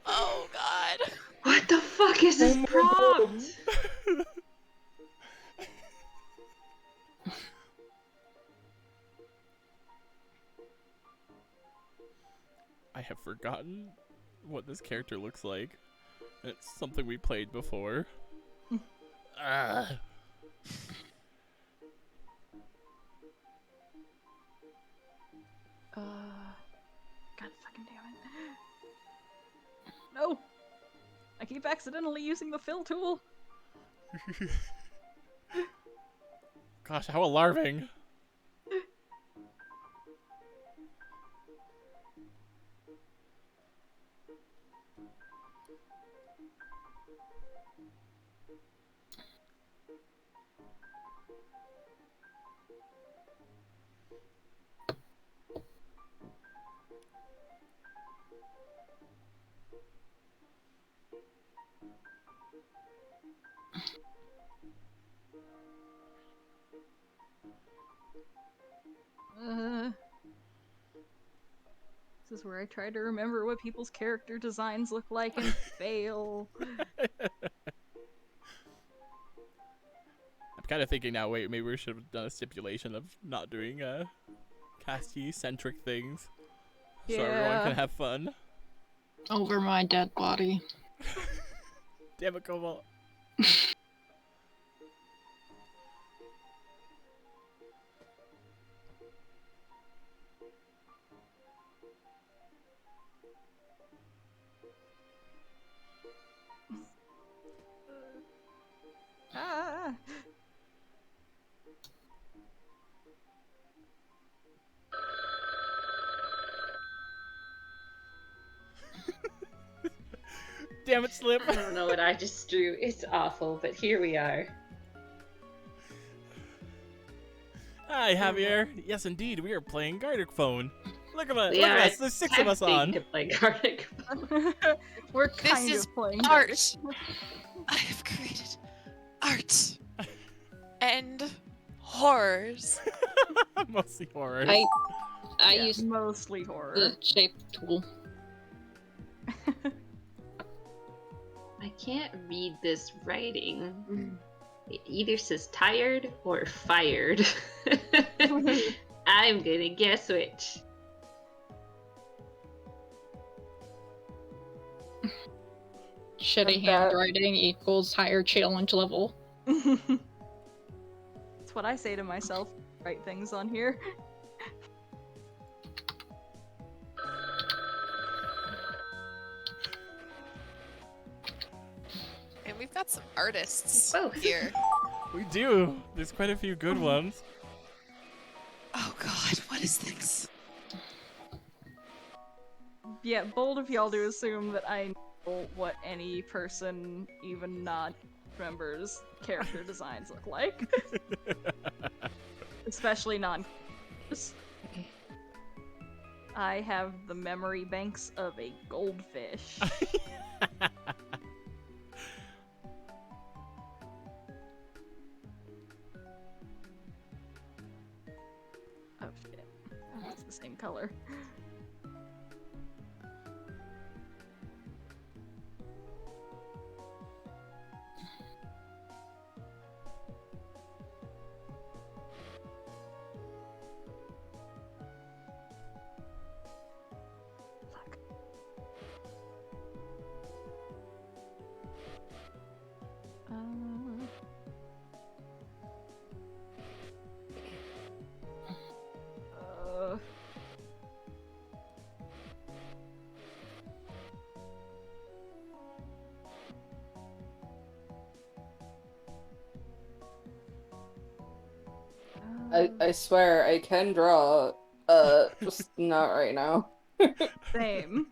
E: Oh god.
G: What the fuck is this prompt?
A: I have forgotten what this character looks like. It's something we played before. Ah.
B: God fucking damn it. No! I keep accidentally using the fill tool.
A: Gosh, how alarming.
B: This is where I try to remember what people's character designs look like and fail.
A: I'm kind of thinking now, wait, maybe we should have done a stipulation of not doing Cassie-centric things. So everyone
B: Yeah.
A: can have fun.
C: Over my dead body.
A: Damn it, Cobalt.
B: Ah!
A: Damn it, Slip.
G: I don't know what I just drew. It's awful, but here we are.
A: Hi, Javier. Yes, indeed, we are playing Gartic Phone. Look at us.
G: We
A: Look at
G: are
A: us. There's 6 of us on.
G: To play Gartic.
B: We're
E: This
B: kind
E: is
B: of playing
E: art. I have created art. And horrors.
A: Mostly horror.
C: I
B: Yeah,
C: used
B: mostly horror.
C: the shape tool.
G: I can't read this writing. It either says tired or fired. I'm gonna guess which.
C: Shitty
D: That-
C: handwriting equals higher challenge level.
B: That's what I say to myself. Write things on here.
E: And we've got some artists
G: Both.
E: here.
A: We do. There's quite a few good ones.
E: Oh god, what is this?
B: Yeah, bold of y'all to assume that I know what any person, even non-members, character designs look like. Especially non- I have the memory banks of a goldfish. Oh shit. Oh, it's the same color.
D: I swear I can draw. Just not right now.
B: Same.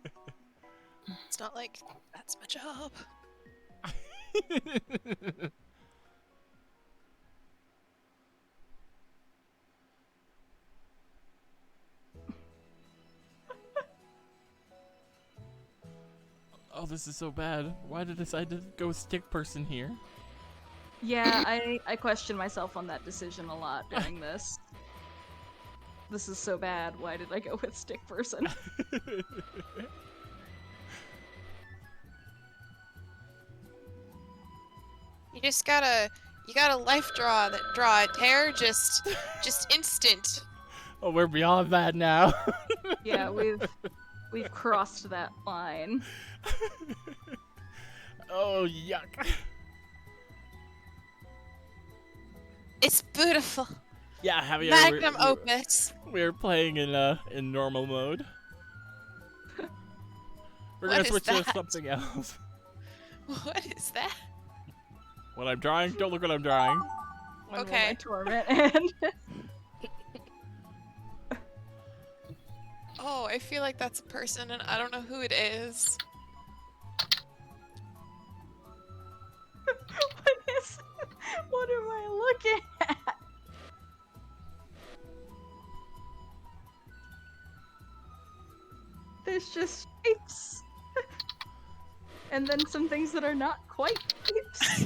E: It's not like that's my job.
A: Oh, this is so bad. Why did I decide to go stick person here?
B: Yeah, I question myself on that decision a lot doing this. This is so bad. Why did I go with stick person?
E: You gotta life draw it. Tear just instant.
A: Oh, we're beyond that now.
B: Yeah, we've crossed that line.
A: Oh, yuck.
E: It's beautiful.
A: Yeah, Javier,
E: Magnum opus.
A: we're playing in normal mode. We're
E: What
A: gonna
E: is
A: switch to
E: that?
A: something else.
E: What is that?
A: What I'm drawing? Don't look what I'm drawing.
B: When will
E: Okay.
B: my torment end?
E: Oh, I feel like that's a person and I don't know who it is.
B: What am I looking at? There's just shapes. And then some things that are not quite shapes.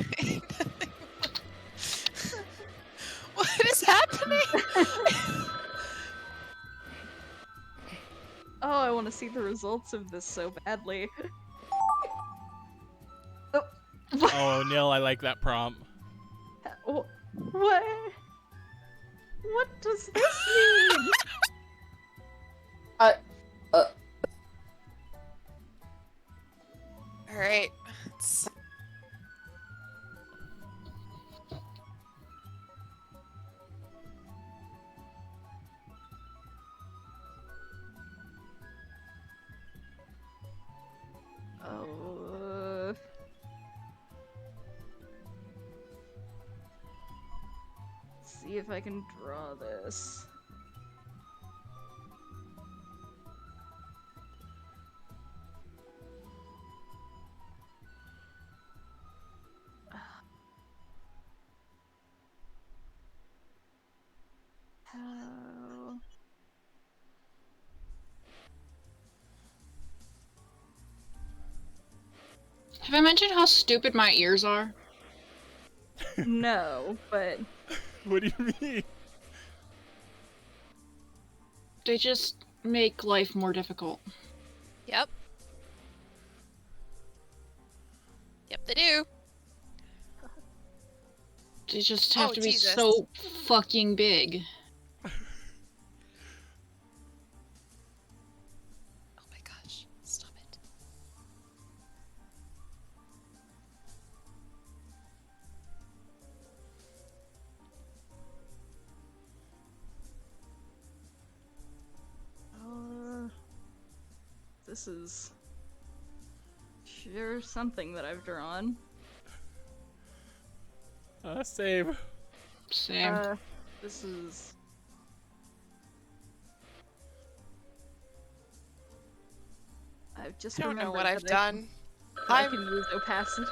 E: What is happening?
B: Oh, I want to see the results of this so badly. Oh,
A: Oh, Neil, I like that prompt.
B: what? What does this mean?
E: Alright. Let's...
B: Oh. See if I can draw this. How?
C: Have I mentioned how stupid my ears are?
B: No, but
A: What do you mean?
C: They just make life more difficult.
E: Yep. Yep, they do.
C: They just have
E: Oh,
C: to be
E: Jesus.
C: so fucking big.
E: Oh my gosh. Stop it.
B: this is sure something that I've drawn.
A: Save.
C: Same.
B: This is. I've just
E: I don't know
B: remembered
E: what I've
B: that I
E: done.
B: I can use opacity.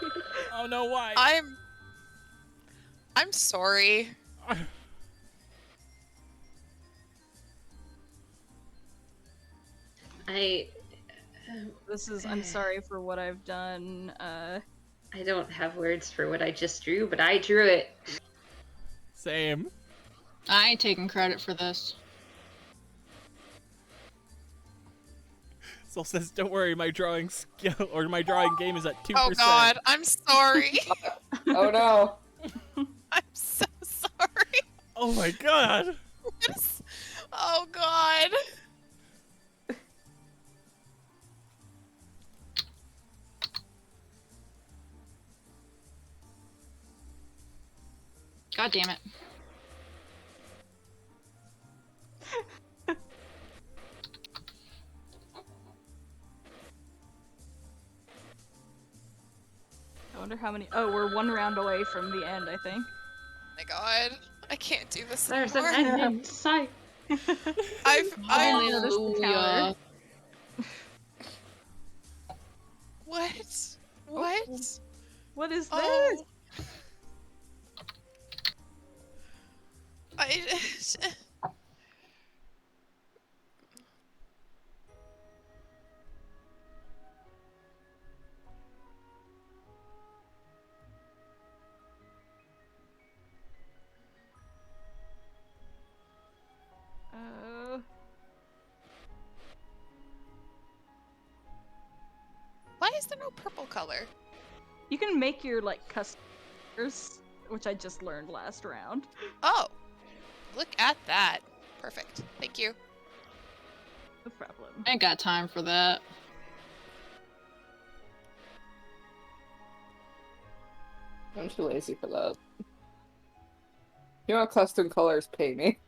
A: Oh no, why?
E: I'm sorry.
B: I'm sorry for what I've done.
G: I don't have words for what I just drew, but I drew it.
A: Same.
C: I ain't taking credit for this.
A: Soul says, "Don't worry, my drawing skill or my drawing game is at 2%."
E: Oh god, I'm sorry.
D: Oh no.
E: I'm so sorry.
A: Oh my god.
E: Oh god.
C: God damn it.
B: I wonder how many. Oh, we're one round away from the end, I think.
E: My god. I can't do this
G: There's an
E: anymore.
G: end in sight.
E: I've
C: Hallelujah.
E: what? What?
B: What is this?
E: Oh. I Why is there no purple color?
B: You can make your like customers, which I just learned last round.
E: Oh, look at that. Perfect. Thank you.
B: No problem.
C: I ain't got time for that.
D: I'm too lazy for that. You want custom colors, pay me.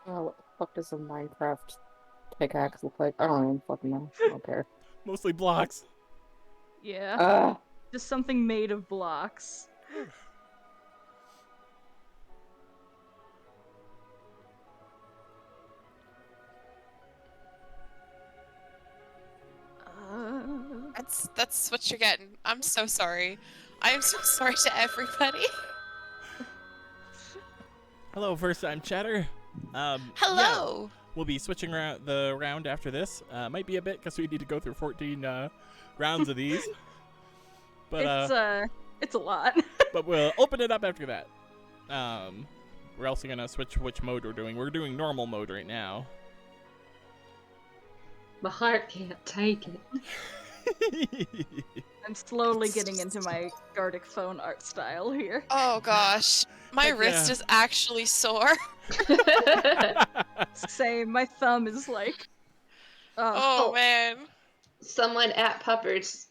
D: Oh, what the fuck does a Minecraft pickaxe look like? I don't even fucking know. I don't care.
A: Mostly blocks.
B: Yeah. Just something made of blocks.
E: That's what you're getting. I'm so sorry. I am so sorry to everybody.
A: Hello, first time chatter.
E: Hello.
A: Yeah, we'll be switching the round after this. Might be a bit because we need to go through 14 rounds of these. But
B: it's a lot.
A: but we'll open it up after that. We're also gonna switch which mode we're doing. We're doing normal mode right now.
G: My heart can't take it.
B: I'm slowly getting into my Gartic Phone art style here.
E: Oh gosh, my
A: Heck
E: wrist
A: yeah.
E: is actually sore.
B: Same. My thumb is like.
E: Oh man.
G: Someone at Puppers.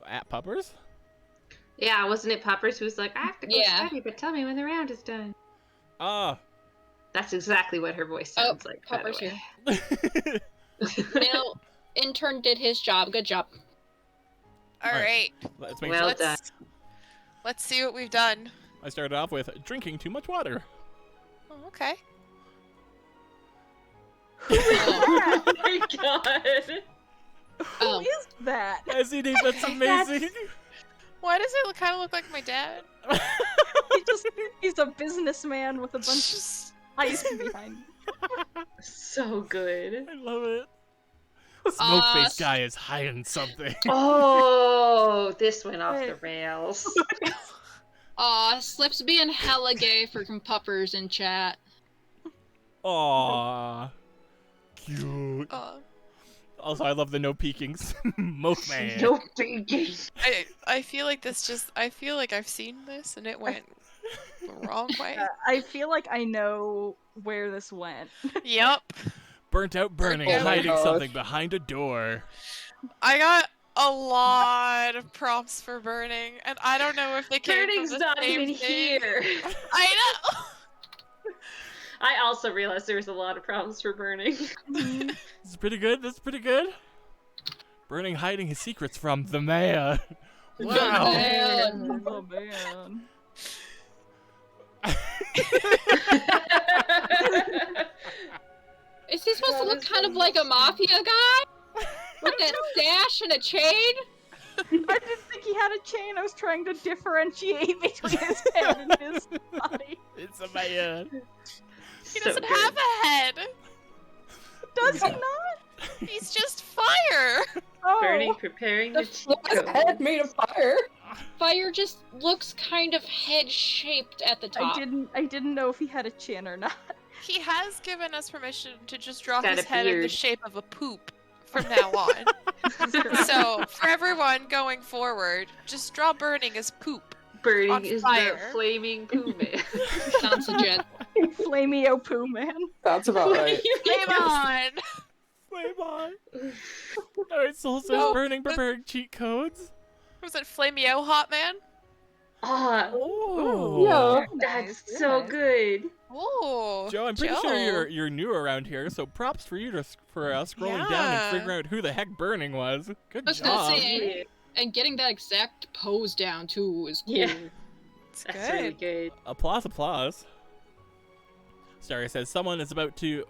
A: At Puppers?
G: Yeah, wasn't it Puppers who was like, I have to go
C: Yeah.
G: study, but tell me when the round is done.
A: Ah.
G: That's exactly what her voice sounds like. by the
C: Puppers
G: way.
C: here. Now, intern did his job. Good job.
E: All right.
A: Let's make
G: Well
A: sure.
G: done.
E: Let's see what we've done.
A: I started off with drinking too much water.
E: Oh, okay.
G: Oh my god.
B: Who is that?
A: SED, that's amazing.
E: Why does it kind of look like my dad?
B: He's a businessman with a bunch of ice behind him.
G: So good.
A: I love it. Smoke-faced guy is hiding something.
G: Oh, this went off the rails.
C: Slip's being hella gay for some puppers in chat.
A: Aww. Cute. Also, I love the no peekings. Milkman.
G: No peeking.
E: I feel like I feel like I've seen this and it went the wrong way.
B: I feel like I know where this went.
E: Yep.
A: Burnt out burning,
E: Oh my
A: hiding
D: gosh.
A: something behind a door.
E: I got a lot of prompts for burning, and I don't know if they came
G: Burning's
E: from the
G: not
E: same
G: even
E: thing.
G: here.
E: I know.
G: I also realized there was a lot of problems for burning.
A: This is pretty good. This is pretty good. Burning hiding his secrets from the mayor. Wow.
C: Man.
B: Oh man.
C: Is he supposed to look kind of like a mafia guy? With that stash and a chain?
B: I didn't think he had a chain. I was trying to differentiate between his head and his body.
A: It's a mayor.
E: He doesn't have a head.
B: Does he not?
E: He's just fire.
B: Oh.
G: Burning, preparing the
D: His head made of fire.
C: Fire just looks kind of head-shaped at the top.
B: I didn't know if he had a chin or not.
E: he has given us permission to just draw
G: Got
E: his
G: a
E: head in the
G: beard.
E: shape of a poop from now on. So, for everyone going forward, just draw burning as poop.
G: Burning
E: On
G: is
E: fire.
G: the flaming poo man.
C: Sounds legit.
B: Flamio poo man.
D: That's about right.
E: Flame on!
A: Flame on. Alright, Soul says
E: Oh,
A: burning, preparing cheat codes.
E: Was it Flameo Hot Man?
G: Ah,
A: Oh.
D: Yeah.
G: that's
B: Nice,
G: so
B: nice.
G: good.
E: Oh,
A: Joe, I'm pretty sure you're new around here, so props for you for scrolling down and
E: Yeah.
A: figuring out who the heck burning was. Good
C: I was gonna
A: job.
C: say, and getting that exact pose down too is cool.
G: Yeah.
E: It's
G: That's
E: good.
G: really good.
A: Applause, applause. Starry says someone is about to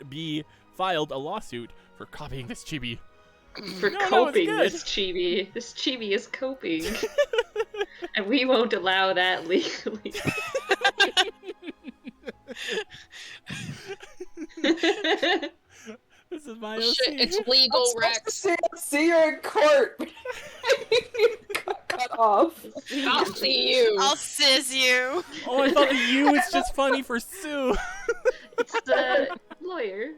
A: be filed a lawsuit for copying this chibi.
G: For
A: No, that was
G: coping,
A: good.
G: this chibi. This chibi is coping. And we won't allow that legally.
A: This is my OC.
C: Shit, it's legal, Rex.
D: See you in court. cut off.
C: I'll see you.
E: I'll sizz you.
A: Oh, I thought the U was just funny for Sue.
G: It's the lawyer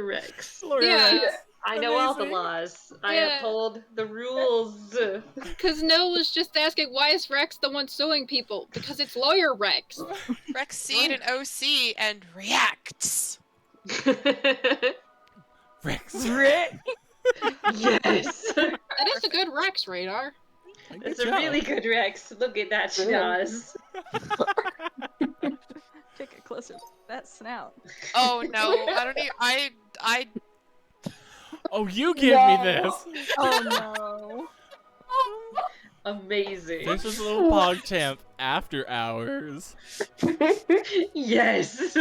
G: Rex.
A: Lawyer
C: Yeah.
A: Rex.
G: I know all the
A: Amazing.
G: laws. I
C: Yeah.
G: uphold the rules.
C: Because Noah was just asking, why is Rex the one suing people? Because it's lawyer Rex.
E: Rex Seed and OC and reacts.
A: Rex.
G: Yes.
C: That is a good Rex radar.
G: That's a really good Rex. Look at that schnoz.
B: Take it closer. That snout.
E: Oh no, I don't even. I.
A: Oh, you give me this.
B: Oh no.
G: Amazing.
A: This is a little PogChamp after hours.
G: Yes.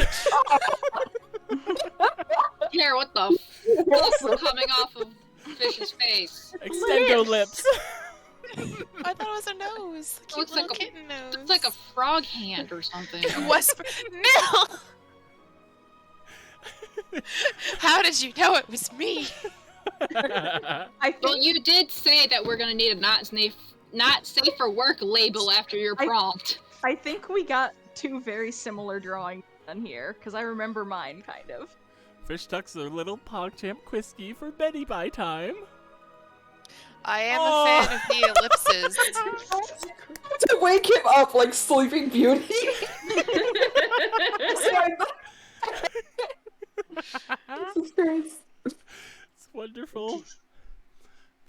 C: Here, what the fuck coming off of Fish's face?
A: Extendo lips.
E: I thought it was a nose. A cute
C: Looks
E: little
C: like a-
E: kitten nose.
C: It's like a frog hand or something.
E: Whisper. Nil. How did you know it was me?
B: I
C: Well,
B: think
C: you did say that we're gonna need a not safe for work label after your prompt.
B: I think we got two very similar drawings done here, because I remember mine kind of.
A: Fish tucks a little PogChamp Quisky for Betty by time.
E: I am
A: Oh.
E: a fan of the ellipses.
D: To wake him up like Sleeping Beauty. Jesus Christ.
A: It's wonderful.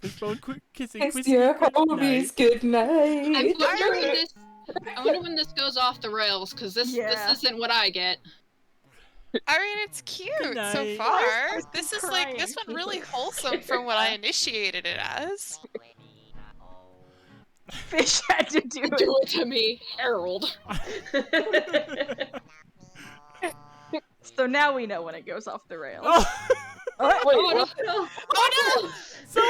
A: Fishbone kissing
D: Kiss
A: Quisky.
D: your
A: good
D: homies,
A: night.
D: good
C: I
D: night.
C: wonder when this goes off the rails, because this isn't what I get.
E: I mean, it's cute
A: Good
E: so
A: night.
E: far.
B: Why is
E: This
B: Kristen
E: is like this
B: crying?
E: one really wholesome from what I initiated it as.
B: Fish had to do it.
C: Do it to me, Harold.
B: So now we know when it goes off the rails.
A: Oh,
C: Oh, no.
E: Oh
A: so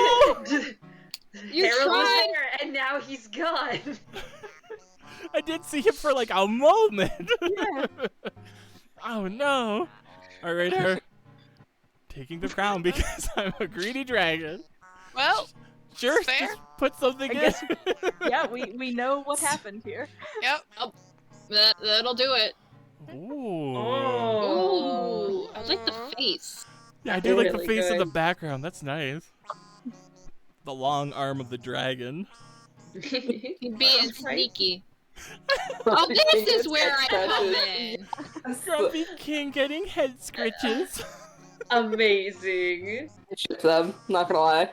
C: You
G: Harold was
C: tried.
G: there, and now he's gone.
A: I did see him for like a moment.
B: Yeah.
A: Oh no! All right, her taking the crown because I'm a greedy dragon.
E: no! Well,
A: Sure,
E: fair.
A: just put something
B: I
A: in.
B: guess- Yeah, we know what happened here.
E: Yep.
C: That'll do it.
A: Ooh.
G: Oh.
C: Ooh, I like the face.
A: Yeah, I do like the
G: Really
A: face in the
G: good.
A: background. That's nice. The long arm of the dragon.
C: Being
G: Right.
C: sneaky. Oh, this is where I come in.
A: Grumpy King getting head scritches.
G: Amazing.
D: I ship them, not gonna lie.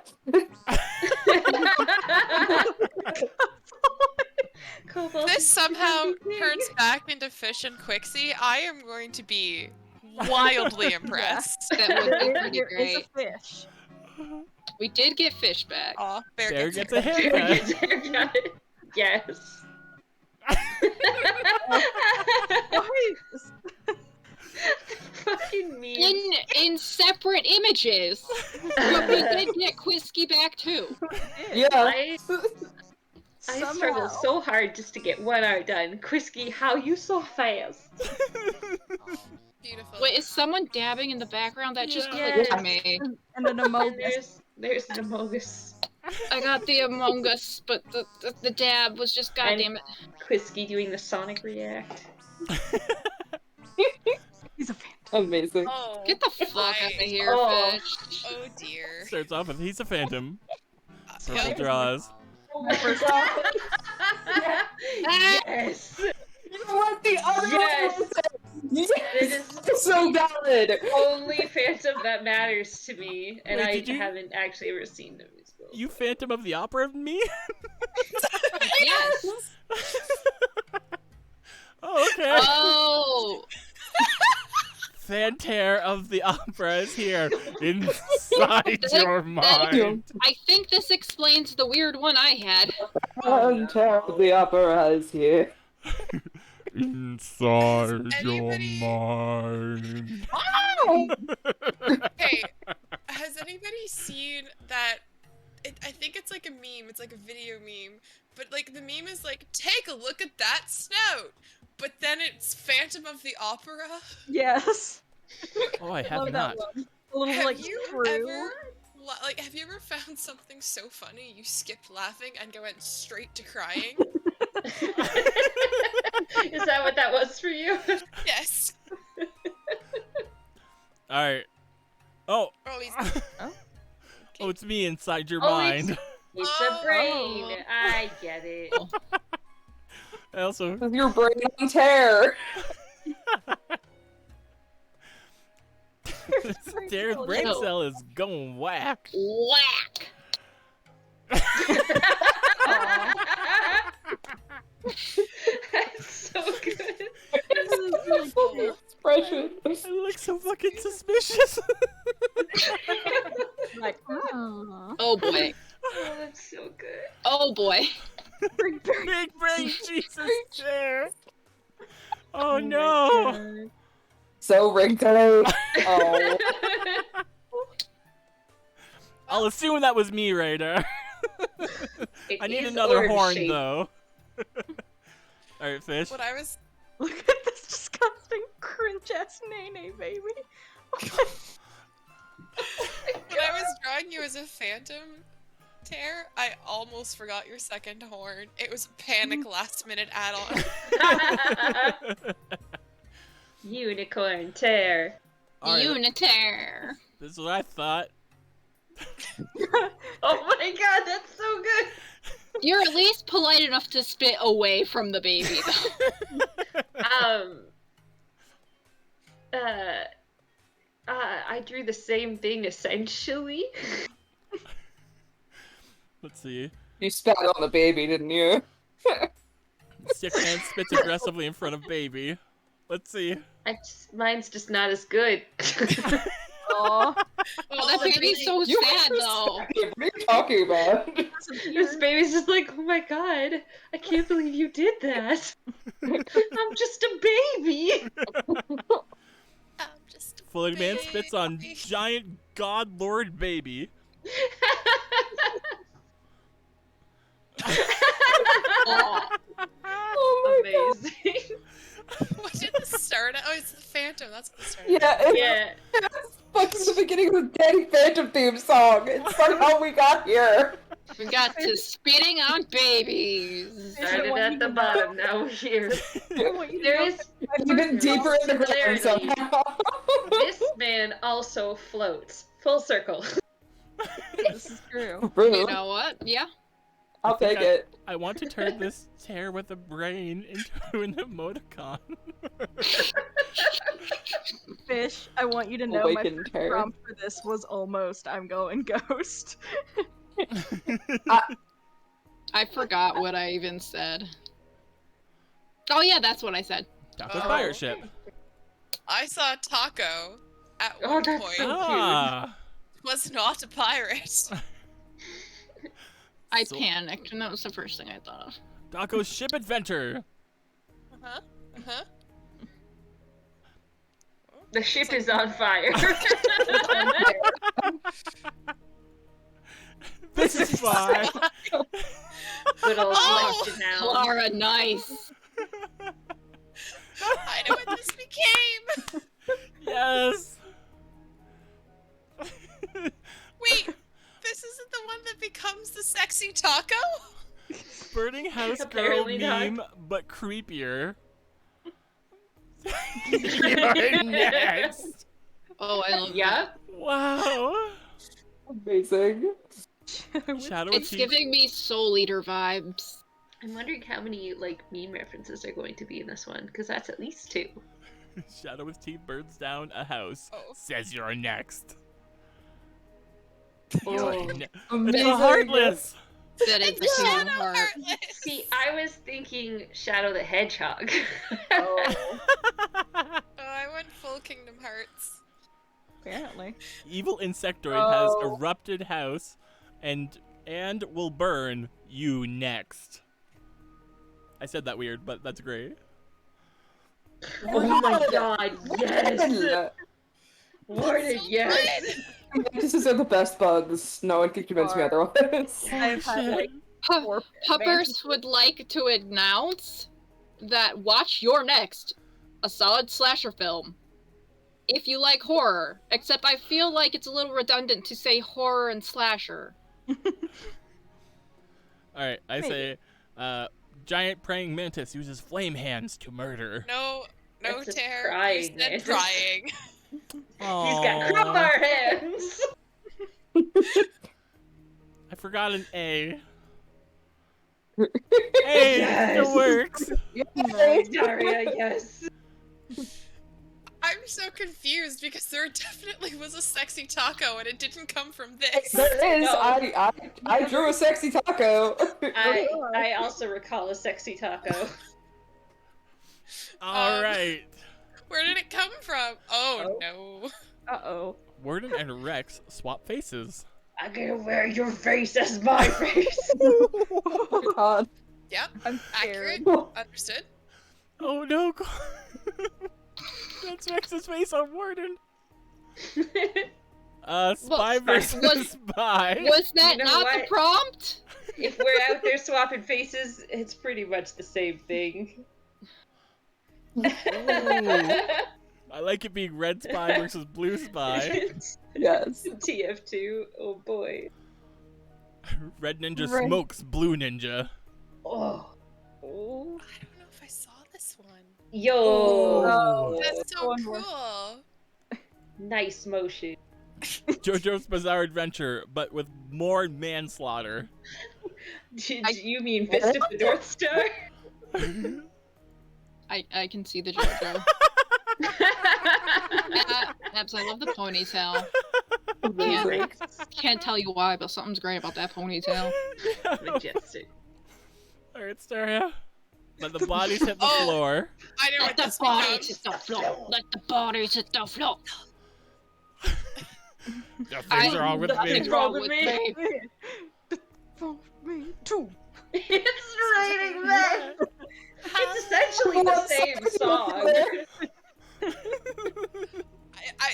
G: Cobalt
E: This
G: is
E: somehow
G: Grumpy King.
E: turns back into Fish and Quixie. I am going to be wildly impressed.
C: That would be
B: There
C: pretty
B: is
C: great.
B: a fish.
C: We did get Fish back.
E: Aw, Bear
A: Bear
E: gets
A: gets a haircut.
G: Haircut. Yes.
B: Why?
G: Fucking mean.
C: In separate images. But we did get Quisky back too.
D: Yeah.
G: I struggle
B: Somehow.
G: so hard just to get one art done. Quisky, how you so fast?
E: Beautiful.
C: Wait, is someone dabbing in the background? That just
B: Yeah.
C: clicked to me.
B: And an
G: And
B: emoji.
G: there's an Among Us.
C: I got the Among Us, but the dab was just goddamn it.
G: Quisky doing the Sonic React.
B: He's a phantom.
D: Amazing.
E: Oh,
C: Get the fuck out of here,
G: Oh.
C: Fish.
E: oh dear.
A: Starts off with he's a phantom. Purple
E: Yeah.
A: draws.
G: Oh my god. Yes.
D: You know what? The other
G: Yes.
D: one yes.
G: It is
D: So valid.
G: only Phantom that matters to me, and
A: Wait,
G: I
A: did you-
G: haven't actually ever seen the musical.
A: You Phantom of the Opera me?
C: Yes.
A: Oh, okay.
C: Oh.
A: Fantear of the Opera is here inside your mind.
C: I think this explains the weird one I had.
D: Fantear of the Opera is here.
A: Inside your
E: Anybody-
A: mind.
E: Hey, has anybody seen that? I think it's like a meme. It's like a video meme. But like the meme is like, take a look at that snout. But then it's Phantom of the Opera.
B: Yes.
A: Oh, I
B: Love
A: have
B: that
A: not.
B: one. A little
E: Have
B: like
E: you
B: true.
E: ever have you ever found something so funny you skipped laughing and went straight to crying?
G: Is that what that was for you?
E: Yes.
A: Alright. Oh.
E: Oh, he's
A: Oh, it's me inside your
G: Oh,
A: mind.
G: It's
E: Oh.
G: a brain. I get it.
A: I also.
D: With your brain on tear.
A: Their brain
C: No.
A: cell is going whack.
C: Whack.
G: That's so good.
D: Expression.
A: I look so fucking suspicious.
B: Like, oh.
C: Oh boy.
G: Oh, that's so good.
C: Oh boy.
A: Big brain Jesus there. Oh no.
D: So wrinkly. Oh.
A: I'll assume that was me, Radar.
G: It
A: I need
G: is
A: another
G: orb
A: horn
G: shaped.
A: though. Alright, Fish.
E: what I was
B: Look at this disgusting cringe ass Nene baby.
E: when I was drawing you as a phantom tear, I almost forgot your second horn. It was a panic last minute add-on.
G: Unicorn tear.
A: Alright,
C: Unitaire.
A: this is what I thought.
G: Oh my god, that's so good.
C: You're at least polite enough to spit away from the baby, though.
G: I drew the same thing essentially.
A: Let's see.
D: You spat on the baby, didn't you?
A: Stick man spits aggressively in front of baby. Let's see.
G: Mine's just not as good.
B: Aw.
C: Oh, that baby's so
D: You
C: sad, though.
D: What are you talking about?
G: This baby's just like, oh my god, I can't believe you did that. I'm just a baby.
E: I'm just a
A: Floating man spits on
E: baby.
A: giant god lord baby.
C: Oh.
G: Amazing.
E: What did this start at? Oh, it's the Phantom. That's what it started.
D: Yeah,
G: Yeah.
D: it's fucking the beginning of the Danny Phantom theme song. It's somehow we got here.
C: We got to spitting on babies.
G: Started at the bottom, now we're here. There is
D: Even deeper in the ground
G: Clarity.
D: somehow.
G: this man also floats. Full circle.
B: This is true.
C: You know what? Yeah.
D: I'll
A: I think
D: take it.
A: I want to turn this tear with a brain into an emoticon.
B: Fish, I want you to know my
D: Awakened
B: first
D: terror.
B: prompt for this was almost I'm going ghost.
C: I forgot what I even said. Oh yeah, that's what I said.
A: Taco
E: Oh.
A: fire ship.
E: I saw Taco at
G: Oh,
E: one
G: that's
E: point.
G: so-
A: Ah.
E: Was not a pirate.
C: I
A: So-
C: panicked, and that was the first thing I thought of.
A: Taco's ship adventure.
E: Uh-huh. Uh-huh.
G: The ship is on fire.
A: This is fine.
G: Good old
E: Oh,
G: question now.
C: Clara, nice.
E: I know what this became.
A: Yes.
E: Wait, this isn't the one that becomes the sexy taco?
A: Burning house girl
G: Apparently not.
A: meme, but creepier. You're next.
C: Oh, I love
G: Yep.
A: Wow.
D: Amazing.
A: Shadow
C: It's
A: with teeth.
C: giving me Soul Eater vibes.
G: I'm wondering how many like meme references are going to be in this one, because that's at least 2.
A: Shadow with teeth burns down a house.
E: Oh.
A: Says you're next.
G: Oh.
A: It's
D: Amazing.
A: a heartless.
C: That is the Kingdom Heart.
E: Heartless.
G: See, I was thinking Shadow the Hedgehog.
B: Oh,
E: Oh, I went full Kingdom Hearts.
B: apparently.
A: Evil insectoid has
B: Oh.
A: erupted house, and will burn you next. I said that weird, but that's great.
G: Oh my god, yes!
D: Yes!
G: Warden, yes!
D: Mantises are the best bugs. No one can convince me otherwise.
B: I've had like
C: Pu-
B: 4
C: Puppers would like to announce that Watch Your Next, a solid slasher film. If you like horror, except I feel like it's a little redundant to say horror and slasher.
A: Alright, I say, giant praying mantis uses flame hands to murder.
E: No,
G: That's a
E: Tare. You
G: crying
E: said
G: mantis.
E: crying.
G: He's got crowbar hands!
A: I forgot an A. Hey,
G: Yes.
A: it works.
G: Daria, yes!
E: I'm so confused because there definitely was a sexy taco and it didn't come from this.
D: There is.
G: No.
D: I drew a sexy taco.
G: I also recall a sexy taco.
A: Alright.
E: Where did it come from? Oh, no.
B: Uh-oh.
A: Warden and Rex swap faces.
G: I'm gonna wear your face as my face!
D: Oh god.
E: Yep,
B: I'm
E: accurate.
B: scared.
E: Understood.
A: Oh no. That's Rex's face on Warden. Spy versus
C: was-
A: spy.
C: Was that
G: You know
C: not
G: what?
C: the prompt?
G: If we're out there swapping faces, it's pretty much the same thing.
A: I like it being red spy versus blue spy.
D: Yes.
G: TF2, oh boy.
A: Red ninja
B: Red.
A: smokes blue ninja.
G: Oh.
B: Oh.
E: I don't know if I saw this one.
G: Yo!
B: Oh.
E: That's so
B: One more.
E: cool.
G: Nice motion.
A: JoJo's Bizarre Adventure, but with more manslaughter.
G: Do you mean Fist of the North Star?
C: I can see the JoJo. Abs, I love the ponytail.
D: Amazing.
C: Can't tell you why, but something's great about that ponytail.
G: Majestic.
A: Alright, Staria. Let the bodies hit the
E: Oh.
A: floor.
E: I know
C: Let
E: what
C: the
E: this
C: bodies
E: becomes.
C: hit the floor. Let the bodies hit the floor.
A: Nothing's wrong with me.
C: Nothing's wrong with me.
B: For me too.
G: It's raining men! It's essentially the same song.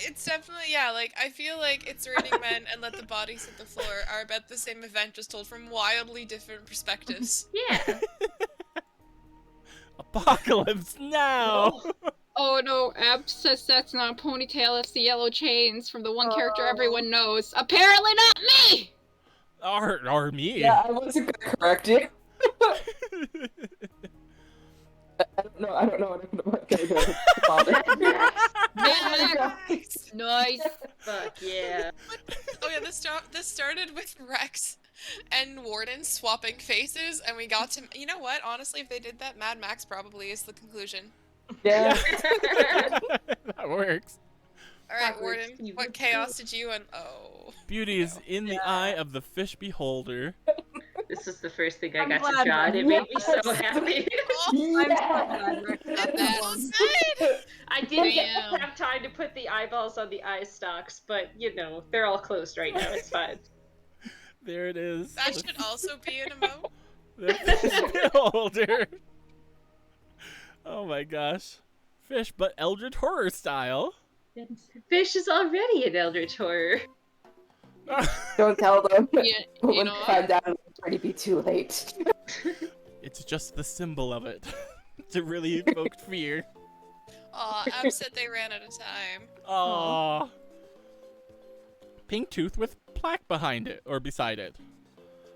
E: It's definitely, yeah, like, I feel like It's Raining Men and Let the Bodies Hit the Floor are about the same event, just told from wildly different perspectives.
G: Yeah.
A: Apocalypse now!
C: Oh no, Abs says that's not a ponytail, it's the yellow chains from the one character
B: Oh.
C: everyone knows. Apparently not me!
A: Or me.
D: Yeah, I wasn't gonna correct you. I don't know what I'm gonna do.
C: Nice.
G: Fuck yeah.
E: Oh yeah, this started with Rex and Warden swapping faces, and we got to, you know what, honestly, if they did that, Mad Max probably is the conclusion.
D: Yeah.
A: That works.
E: Alright,
G: Backwards,
E: Warden,
G: you
E: what
G: would
E: chaos did you oh.
A: Beauty is in the eye of the fish beholder.
G: This is the first thing I
B: I'm
G: got to
B: glad
G: draw, and it
B: Rex-
G: made me so happy.
B: I'm so glad Rex got
E: That's
B: that
E: so
B: one.
E: sad!
G: I didn't
C: Damn.
G: have time to put the eyeballs on the eye stalks, but you know, they're all closed right now, it's fine.
A: There it is.
E: That should also be an emote.
A: The fish beholder. Oh my gosh. Fish, but Eldritch horror style.
G: Fish is already an eldritch horror.
D: Don't tell them.
C: Yeah,
D: But
C: you
D: when
C: know
D: they
C: what?
D: find out, it'll already be too late.
A: It's just the symbol of it. To really evoke fear.
E: Aw, Ab said they ran out of time.
A: Aww. Pink tooth with plaque behind it, or beside it.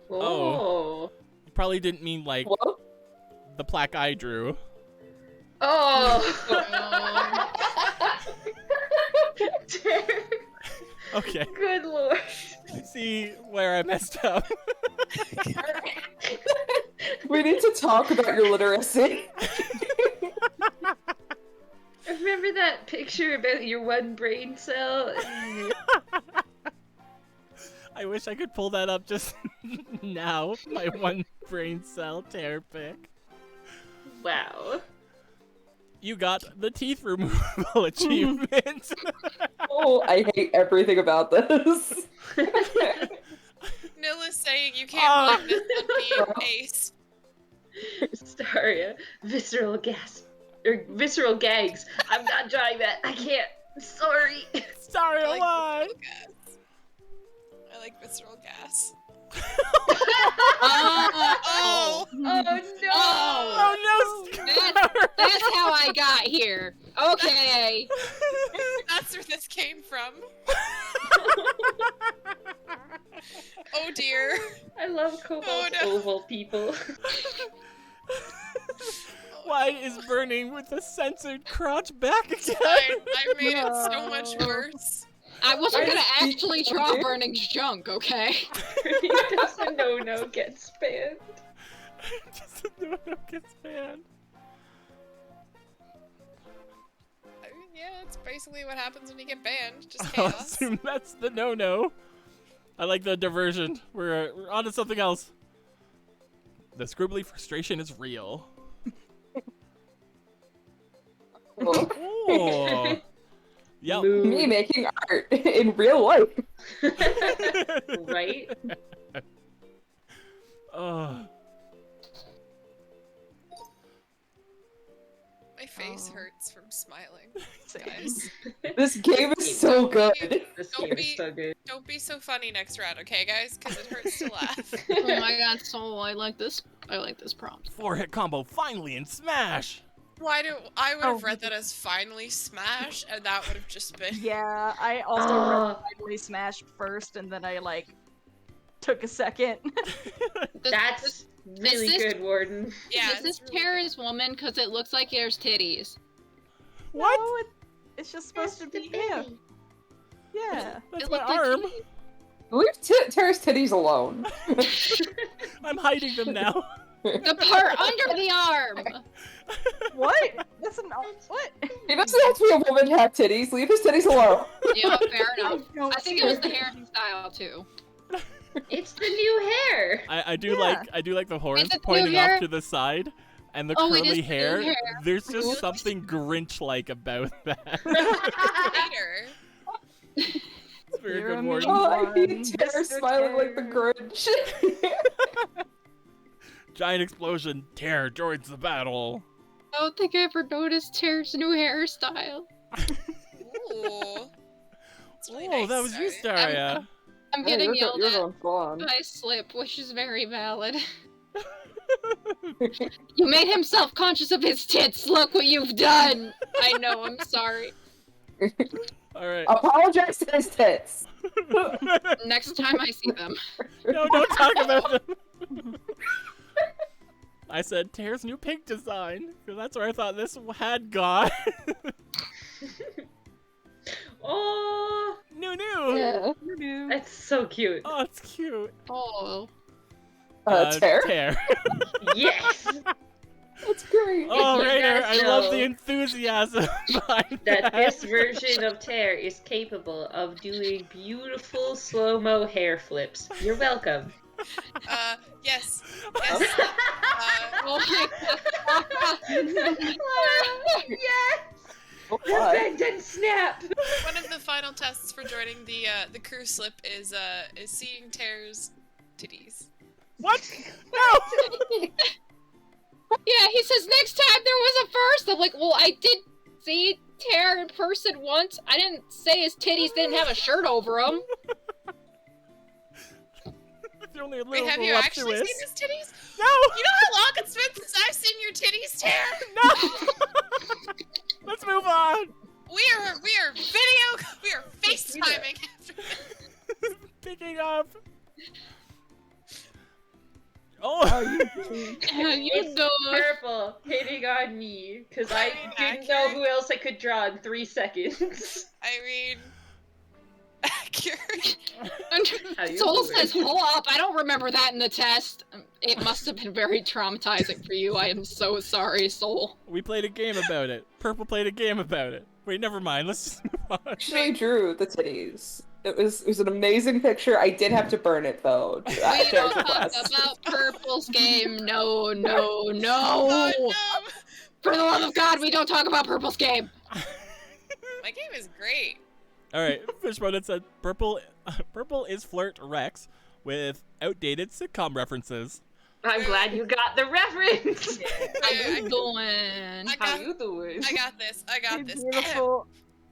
G: Oh.
A: You probably didn't mean like
D: Well,
A: the plaque I drew.
G: Oh.
A: Okay.
G: Good lord.
A: I see where I messed up.
D: We need to talk about your literacy.
G: Remember that picture about your one brain cell?
A: I wish I could pull that up just now. My one brain cell tear pic.
G: Wow.
A: You got the teeth removal achievement.
D: Oh, I hate everything about this.
E: Nil is saying you can't blame this on being ace.
G: Staria, visceral gas. Or visceral gags. I'm not drawing that. I can't. Sorry.
A: Sorry, why?
E: I like visceral gas.
C: Oh,
G: Oh no!
A: Oh no!
C: that's how I got here. Okay.
E: That's where this came from. Oh dear.
G: I love Cobalt oval people.
A: Why is burning with the censored crotch back again?
E: I made it so much worse.
C: I wasn't gonna actually draw Burning's junk, okay?
G: Just a no-no gets banned.
A: Just a no-no gets banned.
E: I mean, yeah, that's basically what happens when you get banned. Just
A: I'll
E: chaos.
A: assume that's the no-no. I like the diversion. We're on to something else. The scribbly frustration is real. Oh. Yep.
D: Me making art in real life.
G: Right?
E: My face hurts from smiling, guys.
D: This game is so good.
G: This game is so good.
E: Don't be so funny next round, okay, guys? Because it hurts to laugh.
C: Oh my god, so I like this prompt.
A: 4-hit combo finally in Smash.
E: I would have read that as finally smash, and that would have just been.
B: Yeah, I also read finally smashed first, and then I took a second.
G: That's really good, Warden.
C: Yeah, is this Tara's woman? Because it looks like there's titties.
A: What?
B: No, it's just supposed to be him. Yeah.
A: That's my arm.
D: Leave Tara's titties alone.
A: I'm hiding them now.
C: The part under the arm.
B: What? That's not what.
D: He doesn't have to be a woman to have titties. Leave his titties alone.
C: Yeah, fair enough. I think it was the hairstyle too.
G: It's the new hair.
A: I do like the horns
C: Is it
A: pointing
C: new hair?
A: off to the side and the
C: Oh, it is
A: curly
C: the
A: hair.
C: new hair.
A: There's just
C: Oops.
A: something Grinch-like about that.
E: Later.
A: It's very
B: You're
A: good,
B: a
A: Warden.
D: Oh, I hate
B: Mr.
D: Tara smiling like the
B: Tara.
D: Grinch.
A: Giant explosion. Terror joins the battle.
C: I don't think I ever noticed Tara's new hairstyle.
E: Ooh. It's really
A: Oh,
E: nice,
A: that was you,
E: sorry.
A: Staria.
C: I'm getting yelled
D: you're
C: at.
D: going blonde.
C: I slip, which is very valid. You made him self-conscious of his tits. Look what you've done. I know. I'm sorry.
A: All right.
D: Apologize to his tits.
C: Next time I see them.
A: No, don't talk about them. I said Terra's new pink design, because that's where I thought this had gone.
G: Oh,
A: New.
D: Yeah.
G: that's so cute.
A: Oh, it's cute.
C: Oh.
D: Tara?
A: Tear.
G: Yes.
D: That's great.
A: Oh,
G: You
A: Rainer,
G: guys
A: I love
G: know
A: the enthusiasm behind
G: That
A: that.
G: this version of Tear is capable of doing beautiful slow-mo hair flips. You're welcome.
E: Yes.
C: Oh my god.
G: Yes!
D: What?
G: Bend and snap!
E: One of the final tests for joining the crew slip is seeing Tear's titties.
A: What? No!
C: Yeah, he says next time there was a first. I'm like, well, I did see Tara in person once. I didn't say his titties didn't have a shirt over them.
A: You're only a
E: Wait,
A: little
E: have you actually
A: voluptuous.
E: seen his titties?
A: No!
E: You know how long it's been since I've seen your titties, Tear?
A: No! Let's move on.
E: We are FaceTiming after this.
A: Picking up. Oh!
C: How you
G: It's
C: doing?
G: purple hitting on me because I didn't know who else I could draw in 3 seconds.
E: I mean, accurate.
G: How you
C: Soul
G: doing?
C: says, hold up, I don't remember that in the test. It must have been very traumatizing for you. I am so sorry, Soul.
A: We played a game about it. Purple played a game about it. Wait, never mind. Let's just move on.
D: Actually drew the titties. It was an amazing picture. I did have to burn it though.
C: We don't talk about Purple's game. No, no, no.
E: Oh, no.
C: For the love of God, we don't talk about Purple's game.
E: My game is great.
A: All right, Fishbone, it said purple is Flirt Rex with outdated sitcom references.
G: I'm glad you got the reference.
C: How you doing?
G: How you doing?
E: I got this. I got this.
B: Beautiful.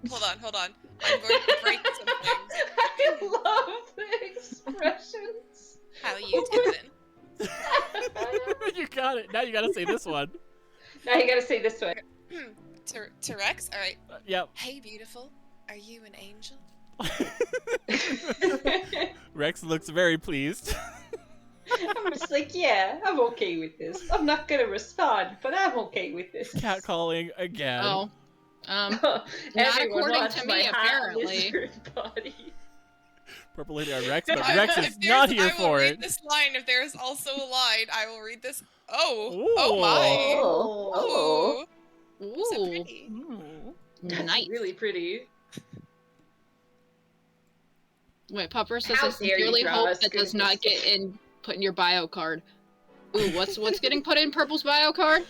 E: Hold on. I'm going to break some things.
G: I love the expressions.
E: How you doing?
A: You got it. Now you gotta say this one.
G: Now you gotta say this one.
E: To Rex? Alright.
A: Yep.
E: Hey, beautiful. Are you an angel?
A: Rex looks very pleased.
G: I'm just like, yeah, I'm okay with this. I'm not gonna respond, but I'm okay with this.
A: Catcalling again.
C: Oh. Not
G: Everyone
C: according
G: wants
C: to
G: my
C: me,
G: hot
C: apparently.
G: lizard body.
A: Purple hitting on Rex, but
E: If
A: Rex
E: if
A: is not here
E: I will
A: for
E: read
A: it.
E: this line. If there is also a line, I will read this. Oh.
A: Ooh.
E: Oh my.
G: Oh,
E: Ooh. So
C: Ooh.
E: pretty.
G: that's
C: Nice.
G: really pretty.
C: Wait, Pupper says
G: How
C: I
G: dare you
C: sincerely
G: draw
C: hope
G: us
C: that
G: good
C: does not
G: mistakes.
C: get put in your bio card. Ooh, what's getting put in Purple's bio card?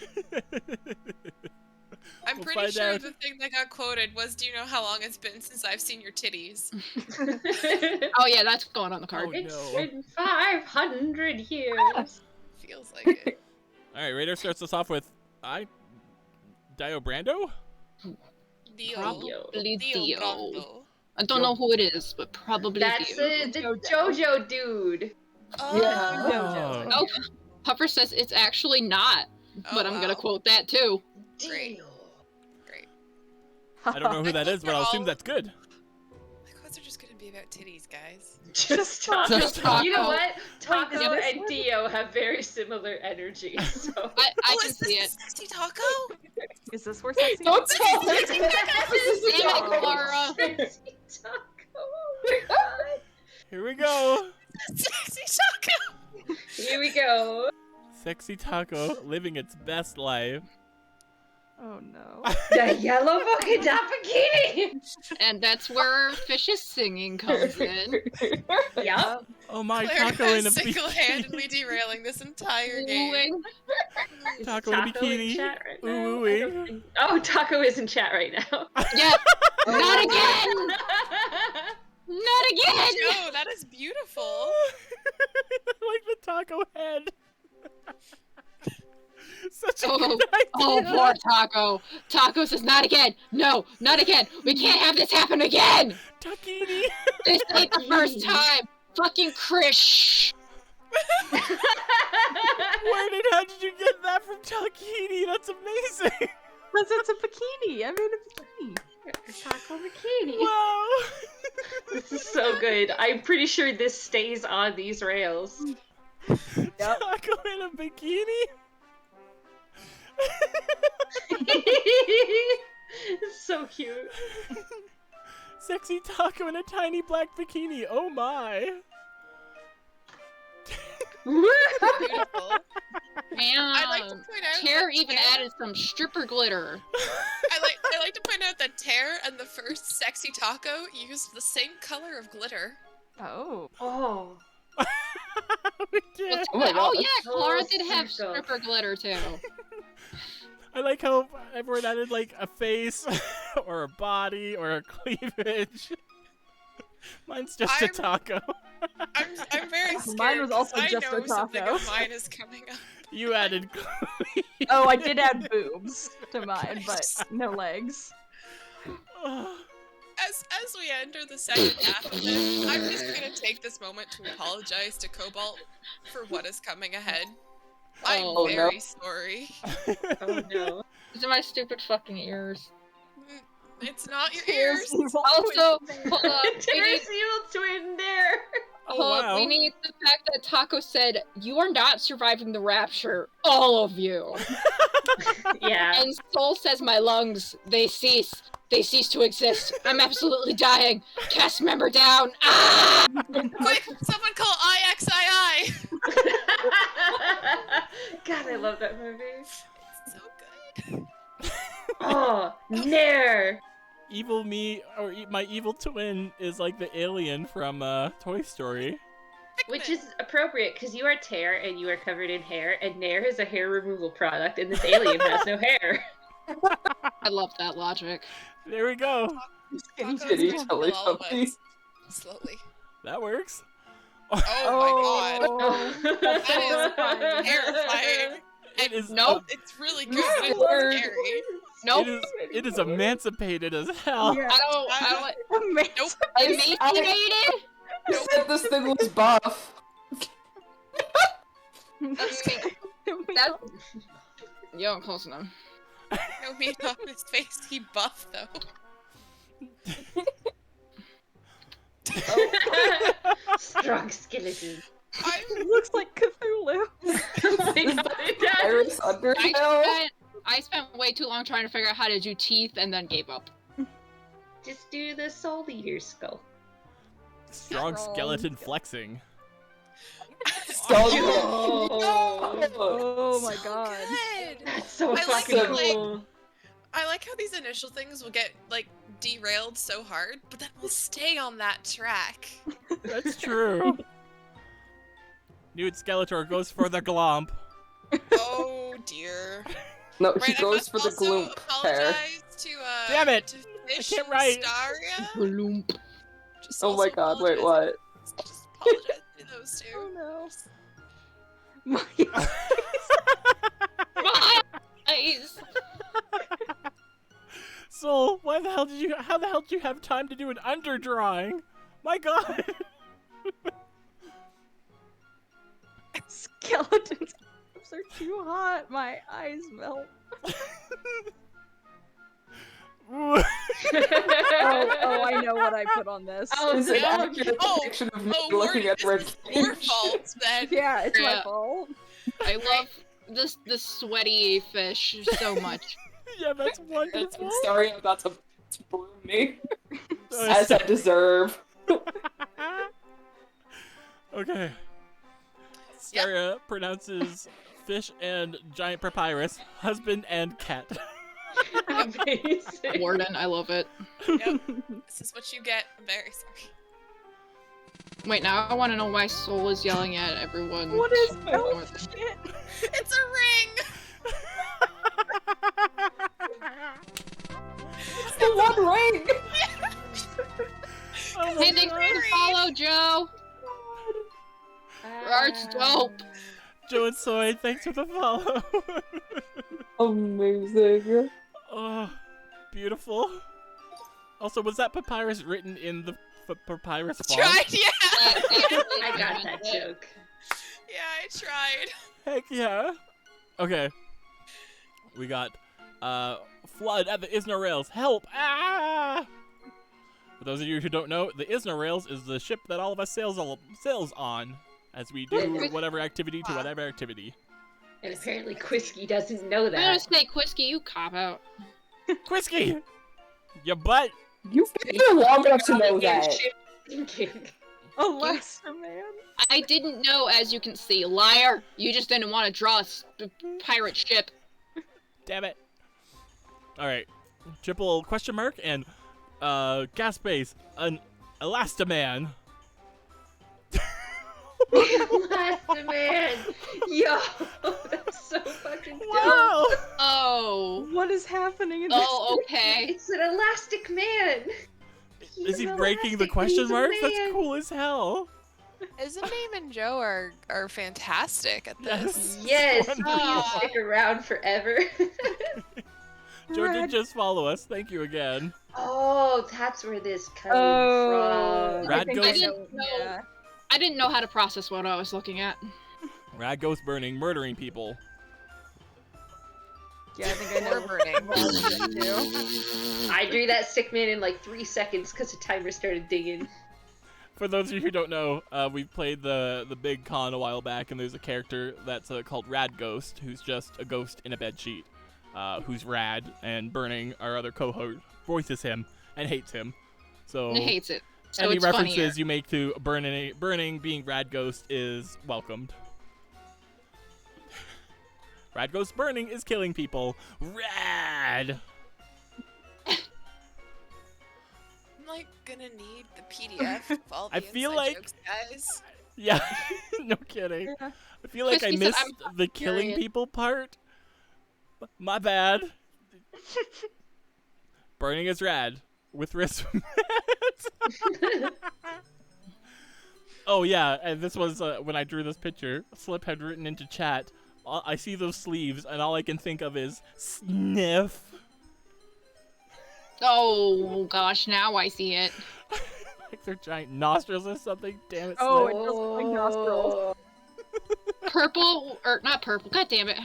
E: I'm
A: We'll
E: pretty
A: find
E: sure
A: out.
E: the thing that got quoted was, "Do you know how long it's been since I've seen your titties?"
C: Oh yeah, that's going on the card.
A: Oh,
G: It's
A: no.
G: been 500 years.
E: Feels like it.
A: All right, Raider starts us off with Dio Brando.
E: Dio.
C: Probably
E: Dio
C: Dio.
E: Brando.
C: I don't know who it is, but probably
G: That's
C: Dio.
G: the JoJo dude.
E: Oh.
B: JoJo.
C: Oh, Pupper says it's actually not, but
E: Oh,
C: I'm gonna
E: wow.
C: quote that too.
E: Great.
G: Dio.
E: Great.
A: I don't know who
E: I
A: that
E: think
A: is, but I'll
E: they're
A: assume
E: all-
A: that's good.
E: The quotes are just gonna be about titties, guys.
G: Just Taco.
A: Just Taco.
G: You know what? Taco
B: is this
G: and
B: one?
G: Dio have very similar energy. So.
C: I
E: Oh,
C: can
E: is
C: see
E: this
C: it.
E: the sexy taco?
B: Is this where sexy?
D: Don't tell her.
C: Damn it, Clara.
G: Sexy Taco. Oh my god.
A: Here we go.
E: Sexy taco.
G: Here we go.
A: Sexy Taco living its best life.
B: Oh no.
G: The yellow polka dot bikini.
C: And that's where Fish's singing comes in.
G: Yup.
A: Oh my,
E: Claire
A: Taco in a
E: single-handedly derailing this entire game.
C: Wooing.
G: Is
A: Taco in a bikini.
G: chat right now?
A: Ooh,
G: I don't think- Oh, Taco is in chat right now.
C: Yeah. Not again! Not again!
E: No, that is beautiful.
A: I like the taco head. Such a
C: Oh,
A: good idea.
C: oh, poor Taco. Taco says, not again. No, not again. We can't have this happen again.
A: Takini.
C: This ain't the first time. Fucking Krish.
A: How did you get that from Takini? That's amazing.
B: Because it's a bikini. I mean a bikini.
G: Taco bikini.
A: Wow.
G: This is so good. I'm pretty sure this stays on these rails.
A: Taco in a bikini.
G: It's so cute.
A: Sexy Taco in a tiny black bikini. Oh my.
E: Beautiful.
C: Man,
E: I'd like to point out
C: Tear
E: that
C: even
E: Tear-
C: added some stripper glitter.
E: I like to point out that Tear and the first Sexy Taco used the same color of glitter.
B: Oh.
G: Oh.
A: We did.
D: Oh my
C: Oh
D: God.
C: yeah, Clara did have
G: circle.
C: stripper glitter too.
A: I like how everyone added like a face or a body or a cleavage. Mine's just a
E: I'm-
A: taco.
E: I'm very scared.
B: Mine was also
E: 'cause I
B: just
E: know
B: a
E: something
B: taco.
E: of mine is coming up.
A: You added cleavage.
B: Oh, I did add boobs to mine, but no legs.
E: As we enter the second half of this, I'm just gonna take this moment to apologize to Cobalt for what is coming ahead. I'm
C: Oh, no.
E: very sorry.
G: Oh no.
C: These are my stupid fucking ears.
E: It's not your
B: Tears
E: ears.
B: evil
C: Also,
B: twin.
C: hold on. We need,
G: There's evil twin there.
A: wow.
C: We need the fact that Taco said, "You are not surviving the rapture, all of you."
G: Yeah.
C: And Soul says, "My lungs, they cease to exist. I'm absolutely dying. Cast member down. Ah!"
E: Quick, someone call IXII.
G: God, I love that movie.
E: So good.
G: Oh, Nair!
A: Evil me, or my evil twin is like the alien from Toy Story.
G: Which is appropriate because you are Tear and you are covered in hair, and Nair is a hair removal product, and this alien has no hair.
C: I love that logic.
A: There we go.
E: Taco's
D: Kitty
E: going to
D: Telly
E: kill all of
D: Puppy.
E: us. Slowly.
A: That works.
E: Oh my god.
B: Oh, that's
E: That is
B: horrifying.
E: Terrifying.
A: It is.
C: Nope.
E: It's really good, but it's
D: Lord.
E: scary.
C: Nope.
A: It is emancipated as hell.
B: Yeah.
C: I don't.
B: Amazing.
C: Nope.
D: I
C: Emaciated?
D: said this thing was buff.
C: That's me. That. You don't close enough.
E: No meat on his face. He buffed though.
G: Strong skeleton.
B: It looks like Cthulhu.
D: Iris Undertale.
C: I spent way too long trying to figure out how to do teeth and then gave up.
G: Just do the Soul Eater skull.
A: Strong skeleton flexing.
D: Skeleton.
B: Oh my
E: So
B: god.
E: good.
G: That's so
E: I like
G: fucking
E: it, like-
G: cool.
E: I like how these initial things will get like derailed so hard, but then we'll stay on that track.
A: That's true. Newt Skeletor goes for the glomp.
E: Oh dear.
D: No,
E: Right,
D: he
E: I
D: goes
E: must
D: for the
E: also
D: gloop hair.
E: apologize to
A: Damn it!
E: to Fish
A: can't
E: and
A: write.
E: Staria.
C: Bloomp.
E: Just
D: Oh my
E: also
D: god, wait,
E: apologize-
D: what?
E: Just apologize to those
B: Oh
E: two.
B: no. My
C: My eyes.
A: Soul, how the hell did you have time to do an underdrawing? My god!
B: skeletons are too hot. My eyes melt. Oh, I know what I put on this.
G: Oh,
D: Is it
G: no.
D: accurate
E: Oh,
D: depiction of me
E: Oh,
D: looking
E: Morty,
D: at red
E: this is your
D: cage?
E: fault then.
B: Yeah, it's my
C: Yeah.
B: fault.
C: I love this sweaty fish so much.
A: Yeah, that's wonderful.
D: Sorry, I'm about to broom me.
A: Oh,
D: As I deserve.
A: Okay. Staria pronounces fish and giant papyrus husband and cat.
G: Amazing.
C: Warden, I love it.
E: Yep. This is what you get. I'm very sorry.
C: Wait, now I want to know why Soul is yelling at everyone.
B: What is
C: to
B: elf
C: ignore them.
B: shit?
E: It's a ring!
D: The one ring!
A: Oh my
C: Hey, thanks for
A: god.
C: the follow, Joe! Art's dope!
A: Joe and Soy, thanks for the follow.
D: Amazing.
A: Oh, beautiful. Also, was that papyrus written in the papyrus font?
E: Tried, yeah!
G: I got that joke.
E: Yeah, I tried.
A: Heck yeah. Okay. We got flood at the Isna Rails. Help! Ah! For those of you who don't know, the Isna Rails is the ship that all of us sails on as we do whatever activity to whatever activity.
G: And apparently Quisky doesn't know
C: I'm gonna
G: that.
C: say Quisky, you cop out.
A: Quisky! Your butt!
D: You've been here long enough to know that.
G: Thinking.
B: Alaska, man.
C: I didn't know, as you can see. Liar! You just didn't want to draw a pirate ship.
A: Damn it. Alright. Triple question mark and gas base. An Elastaman.
G: Man. Yo, that's so fucking dope.
A: Wow!
C: Oh.
B: What is happening in this?
C: Oh, okay.
G: It's an elastic man.
A: Is he
G: He's
A: breaking the
G: elastic,
A: question
G: he's a
A: marks? That's
G: man.
A: cool as hell.
H: Isn't Name and Joe are fantastic at this?
A: Yes.
G: Yes,
A: Wonderful.
G: please stick around forever.
A: Joe did
B: Red.
A: just follow us. Thank you again.
G: Oh, that's where this comes
B: Oh,
G: from.
A: Rad
B: I think
A: goes-
B: I know. Yeah.
C: I didn't know how to process what I was looking at.
A: Rad ghost burning, murdering people.
B: Yeah, I think I know.
H: Or burning.
B: Too.
G: I drew that sick man in like 3 seconds because the timer started digging.
A: For those of you who don't know, we played the big con a while back, and there's a character that's called Rad Ghost, who's just a ghost in a bedsheet, who's rad, and Burning, our other cohort, voices him and hates him. So
C: He hates it. So
A: any
C: it's
A: references
C: funnier.
A: you make to Burning being Rad Ghost is welcomed. Rad Ghost Burning is killing people. Rad!
E: I'm like gonna need the PDF of all the
A: I feel
E: inside
A: like-
E: jokes, guys.
A: Yeah, no kidding.
B: Yeah.
A: I feel like I
C: Crispy said,
A: missed
C: "I'm
A: the killing
C: curious."
A: people part. My bad. Burning is rad with wrist. Oh yeah, and this was when I drew this picture. Slip had written into chat. I see those sleeves, and all I can think of is sniff.
C: Oh gosh, now I see it.
A: Like they're giant nostrils or something. Damn it,
B: Oh,
A: Slip.
B: it does look like nostrils.
C: Purple, or not purple, god damn it.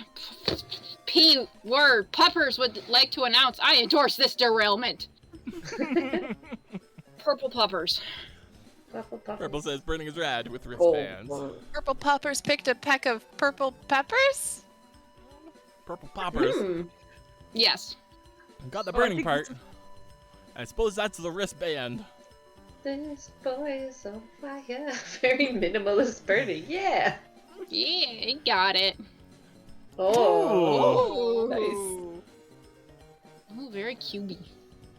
C: P word, Puppers would like to announce I endorse this derailment. Purple Puppers.
A: Purple says burning is rad with
D: Oh,
A: wristbands.
E: Purple Poppers picked a peck of purple peppers?
A: Purple poppers.
C: Yes.
A: Got the
B: Oh, I
A: burning
B: think
A: part. I suppose that's the wristband.
G: This boy is on fire. Very minimalist burning. Yeah.
C: Yeah, he got it.
G: Oh.
D: Nice.
C: Oh, very cubey.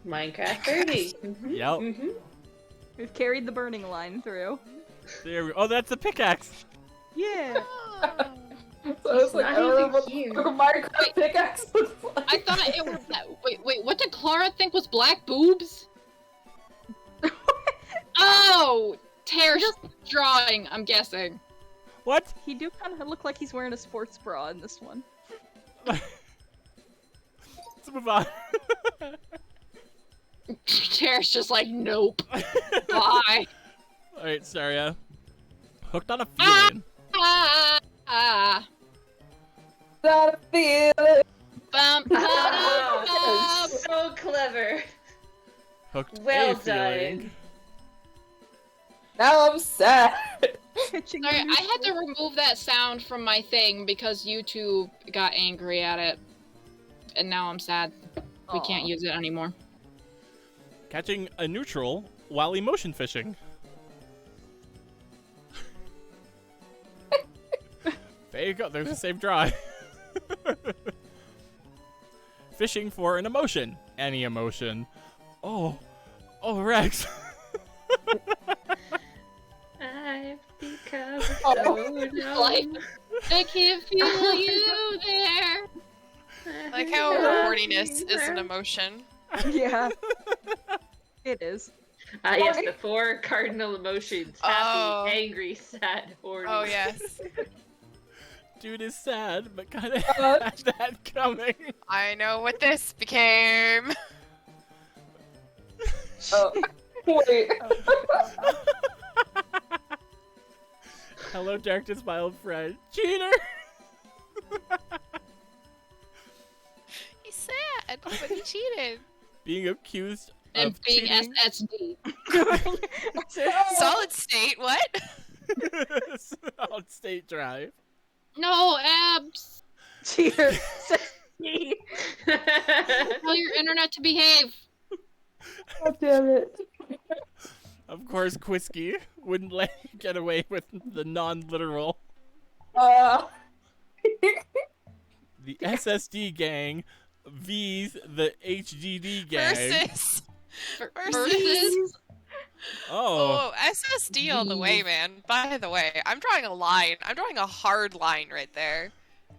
G: Minecraft burning. Mhm,
A: Yep.
G: mhm.
B: We've carried the burning line through.
A: There we Oh, that's a pickaxe.
B: Yeah.
D: So I was like,
G: Not
D: I don't know
G: even
D: what
G: here.
D: the Minecraft pickaxe looks like.
C: I thought it was that. Wait, what did Clara think was black boobs? Oh! Tear's drawing, I'm guessing.
A: What?
B: He do kind of look like he's wearing a sports bra in this one.
A: Let's move on.
C: Tear's just like, nope. Bye.
A: Alright, Saria. Hooked on a
C: Ah!
A: feeling.
C: Ah.
D: Not a feeling.
C: Bum,
G: Ah,
C: ba-dum,
G: so clever.
A: Hooked
G: Well
A: a feeling.
D: Now I'm sad.
B: Pitching
C: Sorry,
B: the
C: I had to remove that sound from my thing because YouTube got angry at it. And now I'm sad. We can't
B: Aw.
C: use it anymore.
A: Catching a neutral while emotion fishing. There you go. There's the same drawing. Fishing for an emotion. Any emotion. Oh, Rex.
G: I've become
D: Oh.
G: so numb.
C: Like, I can feel you there.
E: Like how horniness is an emotion.
B: Yeah. It is.
G: Ah, yes, the 4 cardinal emotions: happy,
E: Oh.
G: angry, sad, horny.
E: Oh yes.
A: Dude is sad, but kind of
D: Uh.
A: had that coming.
E: I know what this became.
D: Oh, wait.
A: Hello, darkness, my old friend. Cheater!
E: He's sad, but he cheated.
A: Being accused
C: And
A: of
C: being
A: cheating.
C: SSD.
E: Solid state, what?
A: Solid state drive.
C: No, abs.
B: Cheater.
C: Tell your internet to behave.
D: God damn it.
A: Of course, Quisky wouldn't let you get away with the non-literal.
D: Uh,
A: The SSD gang vs the HDD gang.
E: Versus.
C: Versus.
A: Oh,
E: Oh, SSD all the way, man. By the way, I'm drawing a line. I'm drawing a hard line right there.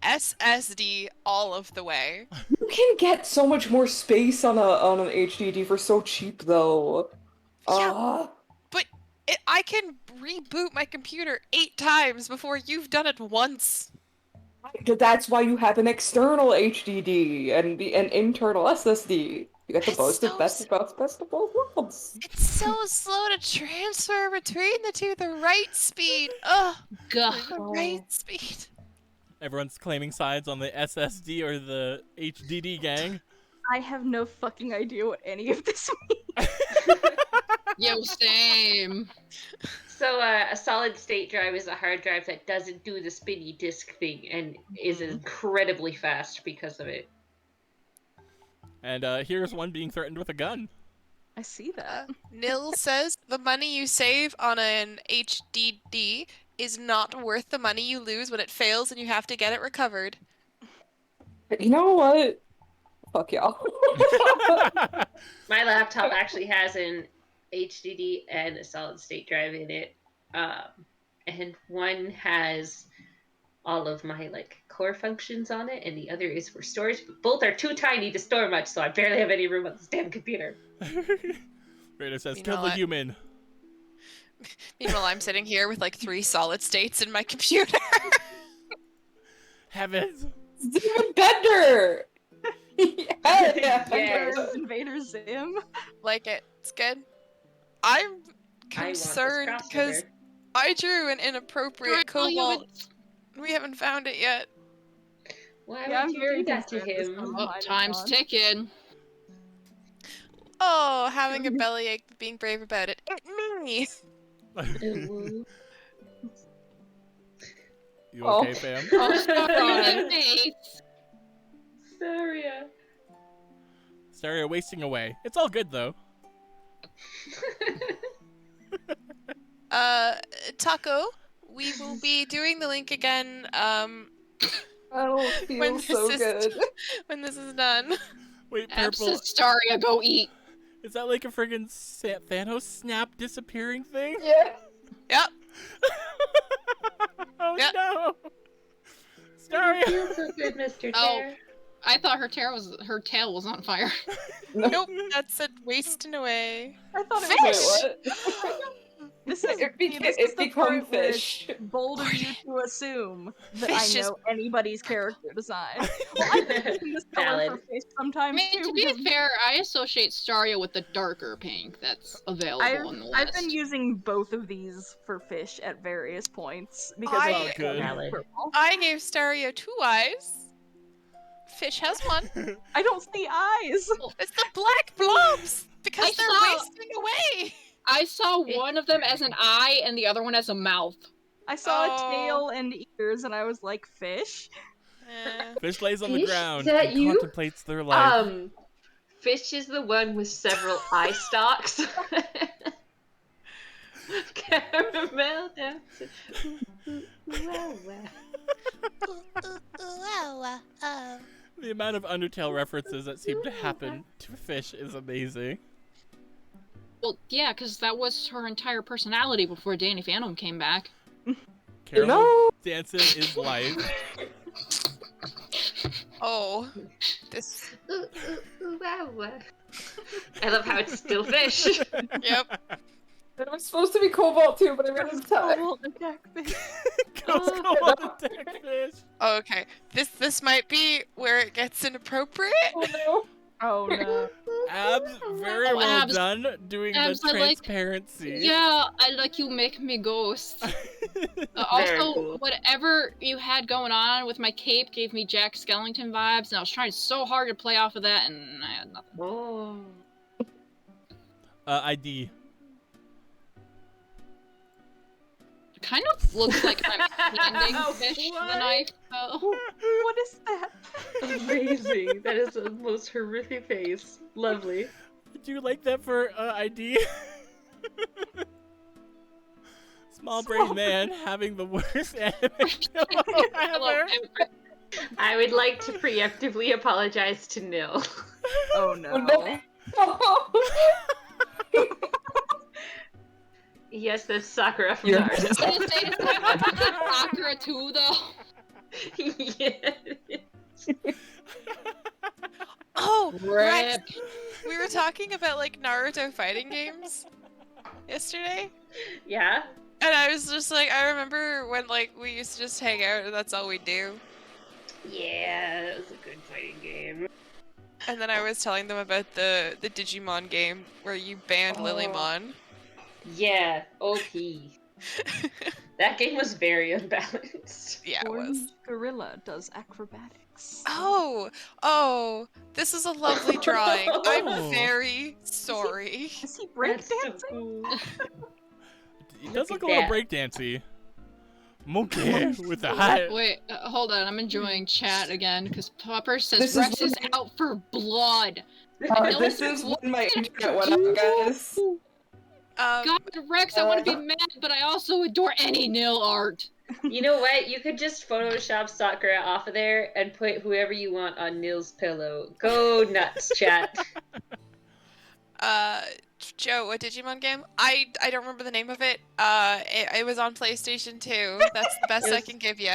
E: SSD all of the way.
D: you can get so much more space on an HDD for so cheap though.
E: Yeah. I can reboot my computer 8 times before you've done it once.
D: That's why you have an external HDD and an internal SSD. You get the
E: It's
D: best
E: so
D: of both worlds.
E: It's so slow to transfer between the two. The right speed. Ugh.
C: Gah.
E: The right speed.
A: everyone's claiming sides on the SSD or the HDD gang.
B: I have no fucking idea what any of this means.
C: Yo, same.
G: So a solid state drive is a hard drive that doesn't do the spinny disk thing and is incredibly fast because of it.
A: And here's one being threatened with a gun.
B: I see that.
E: Nil says the money you save on an HDD is not worth the money you lose when it fails and you have to get it recovered.
D: You know what? Fuck y'all.
G: My laptop actually has an HDD and a solid state drive in it. And one has all of my like core functions on it, and the other is for storage. But both are too tiny to store much, so I barely have any room on this damn computer.
A: Raider says,
E: You
A: kill
E: know
A: the
E: what?
A: human.
E: Meanwhile, I'm sitting here with like 3 solid states in my computer.
A: Heavens.
D: Steven Bender! Yeah.
G: Yes.
B: Invader Zim.
E: Like it. It's good. I'm
G: I want this
E: concerned because
G: crossover.
E: I drew an inappropriate
C: Girl, you
E: cobalt. We haven't found it yet.
G: Why
B: Yeah,
G: would
B: I'm
G: you
B: very
G: do that to
B: concerned this
G: him?
B: one.
C: Oh,
B: Mine is
C: time's
B: gone.
C: ticking.
E: Oh, having a bellyache, but being brave about it. It me.
G: Ooh.
A: You
D: Oh.
A: okay, fam?
C: Oh, sorry, face.
G: Saria.
A: Sorry, you're wasting away. It's all good, though.
E: Taco, we will be doing the link again,
D: I don't feel
E: When
D: so
E: this is-
D: good.
E: when this is done.
A: Wait, Purple,
C: Absistaria, go eat.
A: is that like a friggin' Thanos snap disappearing thing?
D: Yeah.
E: Yep.
A: Oh
E: Yep.
A: no!
G: I
A: Staria!
G: feel so good, Mr.
C: Oh.
G: Tear.
C: I thought her tail was on fire.
E: Nope, that's it, wasting away.
B: I thought it
D: Wait,
B: was.
D: what?
B: This is
D: It became-
B: this
D: it
B: is the
D: become
B: part where it's
D: fish.
B: bold of you to assume that
E: Fish
B: I
E: is-
B: know anybody's character design. Well, I think using this color for
G: Valid.
B: fish
C: I
B: sometimes
C: mean,
B: too.
C: to be
B: because
C: fair, I associate Staria with the darker pink that's available in the list.
B: I've been using both of these for fish at various points because
E: I-
B: I
A: Oh,
B: think
A: good.
B: it's purple.
E: I gave Stario 2 eyes. Fish has 1.
B: I don't see eyes.
E: It's the black blobs! Because
C: I
E: they're
C: saw-
E: wasting away!
C: I saw one of them as an eye and the other one as a mouth.
B: I saw
E: Oh.
B: a tail and ears, and I was like, fish.
A: Fish lays on the
G: Fish?
A: ground
G: Is that
A: and
G: you?
A: contemplates their life.
G: Fish is the one with several eye stalks. Caramel dancing.
A: The amount of Undertale references that seem to happen to fish is amazing.
C: Well, yeah, because that was her entire personality before Danny Phantom came back.
A: Caramel
D: No.
A: dancing is life.
E: Oh. This.
G: I love how it's still fish.
E: Yep.
D: It was supposed to be cobalt too, but I ran out of time.
B: Cobalt attack fish.
A: Goes on the deck fish.
E: Okay. This might be where it gets inappropriate.
D: Oh no.
B: Oh no.
A: Abs, very
C: Oh,
A: well
C: Abs.
A: done doing
C: Abs,
A: the
C: I like-
A: transparency.
C: Yeah, I like you make me ghost.
G: Very
C: Also,
G: cool.
C: whatever you had going on with my cape gave me Jack Skellington vibes, and I was trying so hard to play off of that, and I had nothing.
G: Oh.
A: ID.
C: It kind of looks like I'm handing fish the
G: What?
C: knife, though.
B: What is that?
G: Amazing. That is the most horrific face. Lovely.
A: Would you like that for ID? Small brain man having the worst anime pillow
C: Hello,
A: ever.
G: I would like to preemptively apologize to Nil.
B: Oh no.
D: no.
G: Yes, that's Sakura from
D: Yeah.
G: Naruto.
C: I was gonna say, is that Sakura too, though?
G: Yes.
E: Oh, Rex,
C: Rip.
E: we were talking about like Naruto fighting games yesterday,
G: Yeah.
E: and I was just like, I remember when like we used to just hang out and that's all we do.
G: Yeah, that was a good fighting game.
E: And then I was telling them about the Digimon game where you banned
G: Oh.
E: Lilymon.
G: Yeah, OP. That game was very unbalanced.
E: Yeah, it was.
B: Orange Gorilla does acrobatics.
E: Oh, this is a lovely drawing.
A: Oh.
E: I'm very sorry.
B: Is he
G: That's so
B: breakdancing?
G: cool.
A: It does
G: Look
A: look a
G: at
A: little
G: that.
A: breakdancey. Monkey with the hat.
C: Wait, hold on. I'm enjoying chat again because Popper says
D: This is
C: Rex is
D: when-
C: out for blood.
D: This is when my internet went out, guys.
C: God, Rex, I want to be mad, but I also adore any nil art.
G: You know what? You could just Photoshop Sakura off of there and put whoever you want on Nil's pillow. Go nuts, chat.
E: Joe, what Digimon game? I don't remember the name of it. It was on PlayStation 2. That's the best I can give you.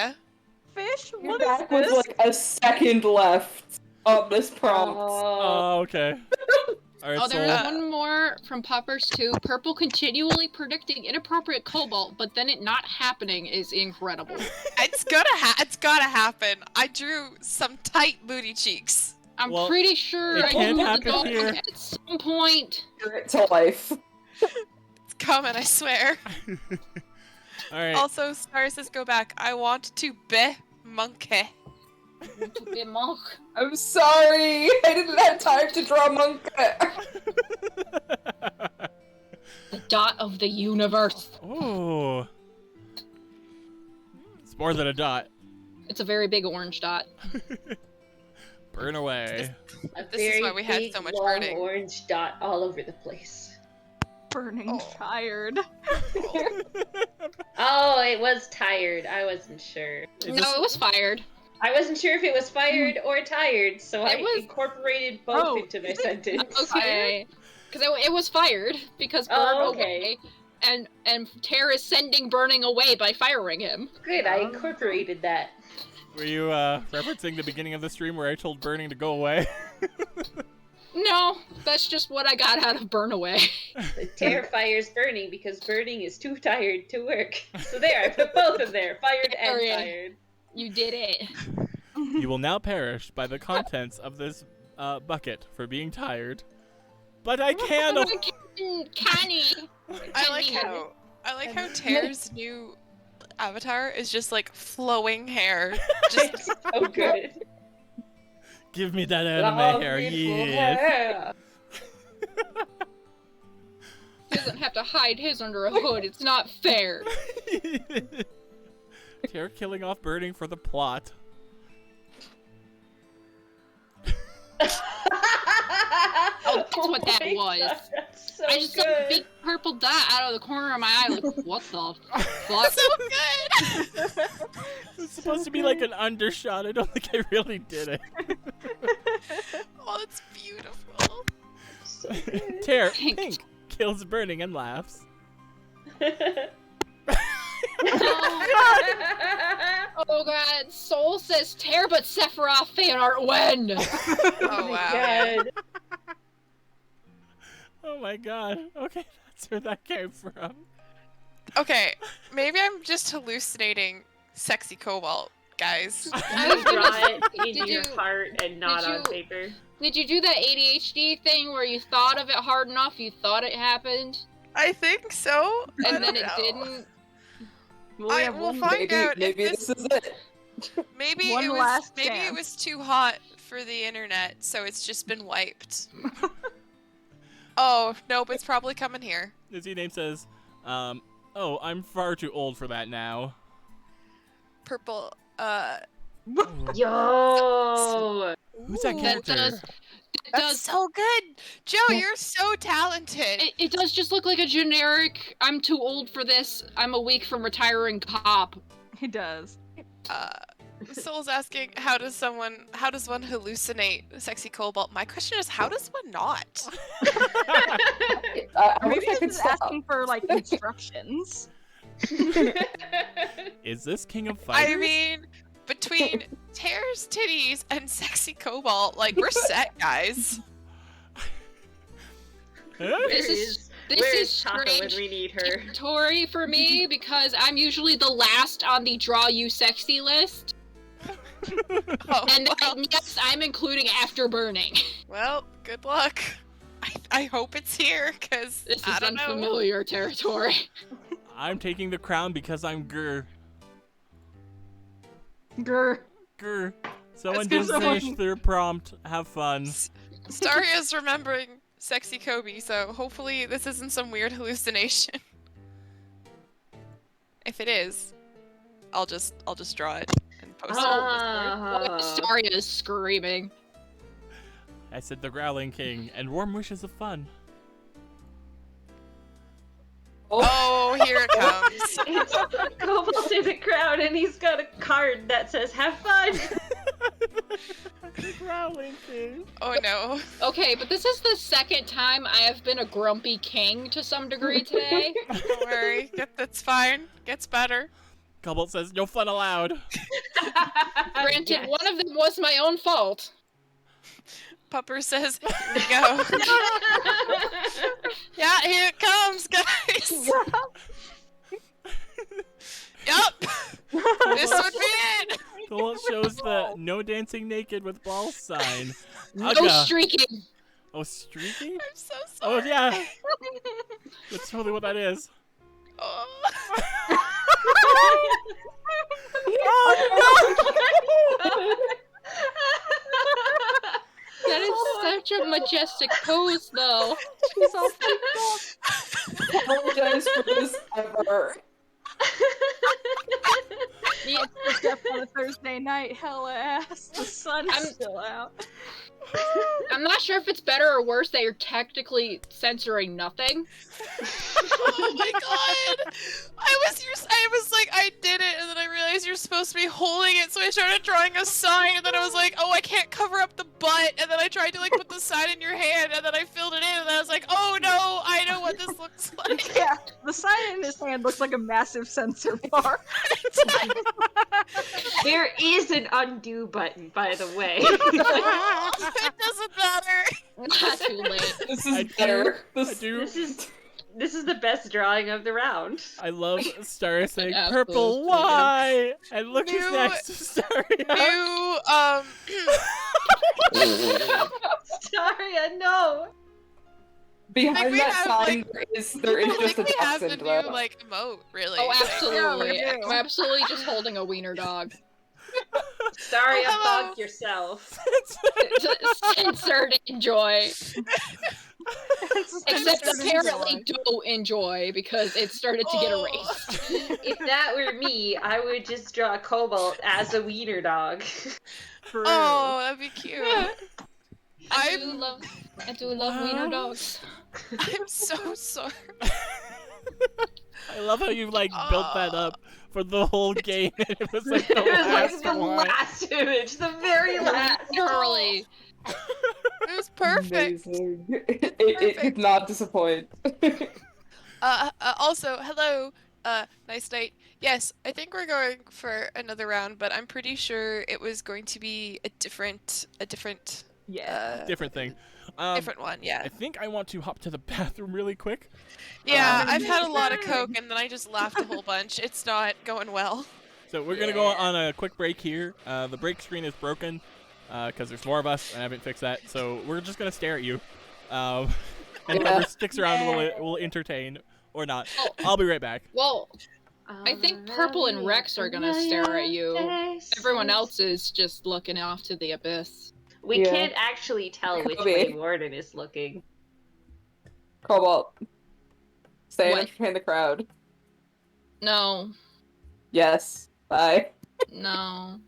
B: Fish?
D: Your
B: What is
D: back was
B: this?
D: like a second left of this prompt.
A: Oh, okay. All right,
C: Oh, there
A: so
C: was one more from Poppers too. Purple continually predicting inappropriate cobalt, but then it not happening is incredible.
E: It's gotta happen. I drew some tight booty cheeks.
C: I'm
A: Well,
C: pretty sure
A: it
C: I
A: can't
C: drew the
A: happen
C: dog
A: here.
C: at some point.
D: To life.
E: It's coming, I swear.
A: all right.
E: Also, Star says go back. I want to be monkey.
C: To be a monk.
D: I'm sorry. I didn't have time to draw Monkey.
C: The dot of the universe.
A: Oh, it's more than a dot.
C: It's a very big orange dot.
A: Burn away.
G: A
E: This is
G: very
E: why we had
G: big,
E: so much
G: long
E: burning.
G: orange dot all over the place.
B: Burning
E: Oh.
B: tired.
G: Oh, it was tired. I wasn't sure.
A: Is
C: No,
A: this-
C: it was fired.
G: I wasn't sure if it was fired or tired, so I
C: It was-
G: incorporated both
B: Oh,
G: into my
B: is it-
G: sentence.
C: Okay. Because it was fired because burn
G: Oh, okay.
C: away, and Tear is sending burning away by firing him.
G: Good, I incorporated that.
A: Were you referencing the beginning of the stream where I told Burning to go away?
C: No, that's just what I got out of burn away.
G: The Terrifier's burning because burning is too tired to work. So there, I put both in there. Fired and
C: Area.
G: tired.
C: You did it.
A: You will now perish by the contents of this bucket for being tired. But I can.
C: Canny.
E: I like how Tear's new avatar is just like flowing hair. Just
G: Oh, good.
A: Give me that anime hair,
G: Beautiful
A: yes.
G: hair.
C: He doesn't have to hide his under a hood. It's not fair.
A: Tear killing off Burning for the plot.
C: Oh, that's what that
G: my
C: was.
G: God, that's so
C: I just saw a
G: good.
C: big purple dot out of the corner of my eye. Like, what the fuck?
E: so good.
A: It's supposed to be like an undershot. I don't think I really did it.
E: Oh, it's beautiful.
G: So good.
A: Tear
C: Pink.
A: pink kills Burning and laughs.
C: Oh god, Soul says tear, but Sephiroth fan art when?
E: Oh wow.
G: God.
A: Oh my god. Okay, that's where that came from.
E: Okay, maybe I'm just hallucinating sexy cobalt, guys.
G: You draw it into
C: Did
G: your
C: you-
G: heart and not
C: did
G: on
C: you-
G: paper.
C: Did you do that ADHD thing where you thought of it hard enough, you thought it happened,
E: I think so. I
C: and then
E: don't
C: it
E: know.
C: didn't?
B: Well, we
E: I
B: have
E: will
B: one-
E: find out
D: Maybe
E: if
D: this is it.
E: maybe
B: One
E: it was
B: last
E: maybe it
B: chance.
E: was too hot for the internet, so it's just been wiped. Oh nope, it's probably coming here.
A: His name says, oh, I'm far too old for that now.
E: Purple.
G: Yo!
A: Who's that
E: Ooh,
A: character?
C: It
E: That's
C: does.
E: so good, Joe. You're so talented.
C: It does just look like a generic. I'm too old for this. I'm a week from retiring cop.
B: He does.
E: Soul's asking, how does one hallucinate sexy cobalt? My question is, how does one not?
D: I
B: Maybe
D: wish I
B: this
D: could
B: is
D: stop.
B: asking for like instructions.
A: Is this King of Fighters?
E: I mean, between Tear's titties and sexy cobalt, like we're set, guys.
A: Huh?
C: This is
G: Where
C: this is
G: is Chaka when
C: strange
G: we need her?
C: territory for me because I'm usually the last on the draw you sexy list,
E: Oh,
C: and
E: well,
C: then, yes, I'm including after burning.
E: well, good luck. I hope it's here, cause
C: This
E: I
C: is
E: don't know.
C: unfamiliar territory.
A: I'm taking the crown because I'm Grr.
B: Grr.
A: Grr. Someone
E: gonna
A: didn't
B: say-
A: finish their prompt. Have fun.
E: Staria's remembering sexy Kobe, so hopefully this isn't some weird hallucination. If it is, I'll just draw it and post it on Discord.
C: Astaria is screaming.
A: I said the Growling King and warm wishes of fun.
E: Oh, here it comes.
G: It's Cobalt in the crowd, and he's got a card that says "Have fun."
A: The Growling King.
E: Oh no.
C: Okay, but this is the second time I have been a grumpy king to some degree today.
E: Don't worry. That's fine. Gets better.
A: Cobalt says no fun allowed.
C: Granted,
G: Yes.
C: one of them was my own fault.
E: Pupper says, here we go. Yeah, here it comes, guys. Yup. This would be it.
A: Cobalt shows the no dancing naked with balls sign.
C: No
A: Ugga.
C: streaking.
A: Oh, streaking?
E: I'm so sorry.
A: Oh, yeah. That's totally what that is.
E: Oh.
C: That is such a majestic pose, though.
B: She's all
D: Apologize for this ever.
B: it's up on a Thursday night, hella ass. The sun's
C: I'm-
B: still out.
C: I'm not sure if it's better or worse that you're technically censoring nothing.
E: Oh my god! I was like, I did it, and then I realized you're supposed to be holding it, so I started drawing a sign, and then I was like, oh, I can't cover up the butt, and then I tried to like put the sign in your hand, and then I filled it in, and then I was like, oh no, I know what this looks like.
B: Yeah, the sign in his hand looks like a massive sensor bar.
G: There is an undo button, by the way.
E: It doesn't matter.
C: Not too late.
D: This
A: I
D: is
A: do-
D: better.
A: I do.
G: This is the best drawing of the round.
A: I love Star saying
C: Absolute
A: purple
C: freedom.
A: why, and look who's
E: You-
A: next to Staria.
E: You,
G: Staria, no.
D: Behind
E: we
D: that
E: have,
D: sign, there is
E: I
D: just
E: think
D: a
E: we have the
D: dachshund,
E: new,
D: though.
E: like, emote, really.
C: Oh,
B: Yeah,
C: absolutely.
B: we do.
C: I'm absolutely just holding a wiener dog.
G: Staria,
E: Oh, hello.
G: bug yourself.
C: Censored enjoy. Except
B: Censored
C: apparently
B: enjoy.
C: don't enjoy because it started to get
E: Oh.
C: erased.
G: If that were me, I would just draw Cobalt as a wiener dog.
B: For
E: Oh, that'd be cute.
C: I
E: I'm,
C: do love wiener
A: Wow.
C: dogs.
E: I'm so sorry.
A: I love how you like built that up for the whole game. And it was like the
G: It was like
A: last
G: the
A: one.
G: last image, the very last.
C: Literally.
E: It was perfect.
D: Amazing. It did not disappoint.
E: Also, hello. Nice night. Yes, I think we're going for another round, but I'm pretty sure it was going to be a different,
B: yeah.
A: Different thing.
E: different one. Yeah.
A: I think I want to hop to the bathroom really quick.
E: Yeah, I've had a lot of Coke and then I just laughed a whole bunch. It's not going well.
A: So we're gonna go on a quick break here. The break screen is broken because there's more of us, and I haven't fixed that. So we're just gonna stare at you. And whoever sticks around will entertain or not. I'll be right back.
C: Well, I think Purple and Rex are gonna stare at you. Everyone else is just looking off to the abyss.
G: We
D: Yeah.
G: can't actually tell which
D: Kobe.
G: way Warden is looking.
D: Cobalt. Stay
C: What?
D: behind the crowd.
C: No,
D: Yes. Bye.
C: no.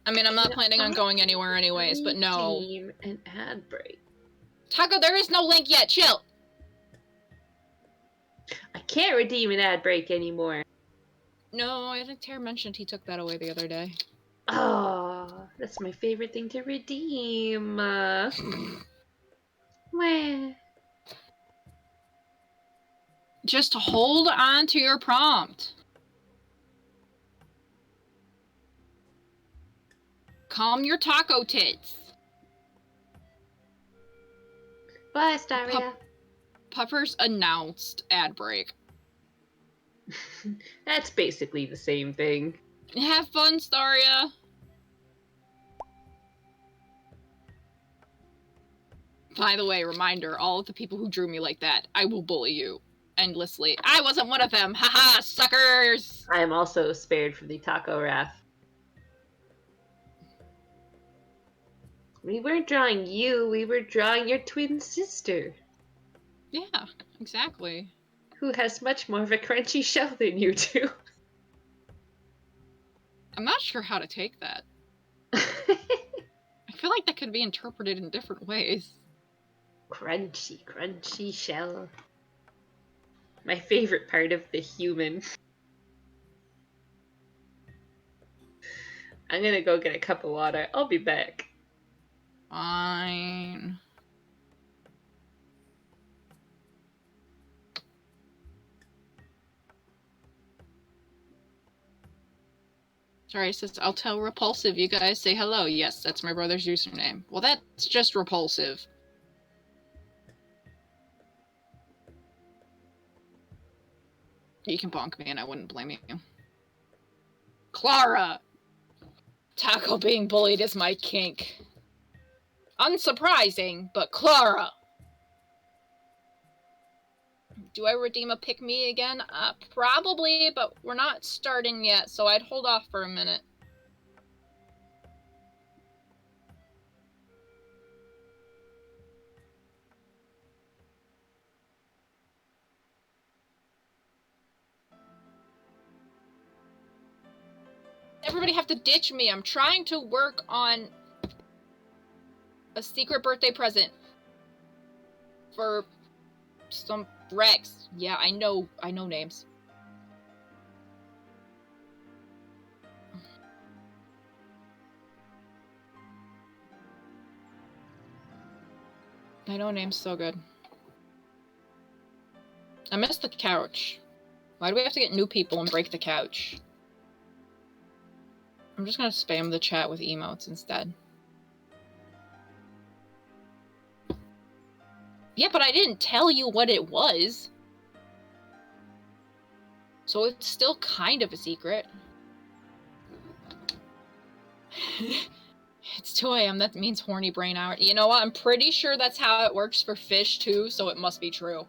C: I mean, I'm not planning on going anywhere anyways, but no.
G: Team and ad break.
C: Taco, there is no link yet. Chill.
G: I can't redeem an ad break anymore.
C: No, I think Tara mentioned he took that away the other day.
G: Oh, that's my favorite thing to redeem. Meh.
C: Just hold on to your prompt. Calm your taco tits.
G: Bye, Staria.
C: Puffers announced ad break.
G: That's basically the same thing.
C: Have fun, Staria. By the way, reminder, all of the people who drew me like that, I will bully you endlessly. I wasn't one of them. Haha, suckers!
G: I am also spared from the taco wrath. We weren't drawing you, we were drawing your twin sister,
C: Yeah, exactly.
G: who has much more of a crunchy shell than you do.
C: I'm not sure how to take that. I feel like that could be interpreted in different ways.
G: Crunchy, crunchy shell. My favorite part of the human. I'm gonna go get a cup of water. I'll be back.
C: Fine. Sorry, it says, I'll tell Repulsive you guys say hello. Yes, that's my brother's username. Well, that's just Repulsive. You can bonk me and I wouldn't blame you. Clara! Taco being bullied is my kink. Unsurprising, but Clara! Do I redeem a pick me again? Probably, but we're not starting yet, so I'd hold off for a minute. Everybody have to ditch me. I'm trying to work on a secret birthday present for some Rex. Yeah, I know names. I know names so good. I miss the couch. Why do we have to get new people and break the couch? I'm just gonna spam the chat with emotes instead. Yeah, but I didn't tell you what it was. So it's still kind of a secret. It's 2 a.m. That means horny brain hour. You know what? I'm pretty sure that's how it works for fish too, so it must be true.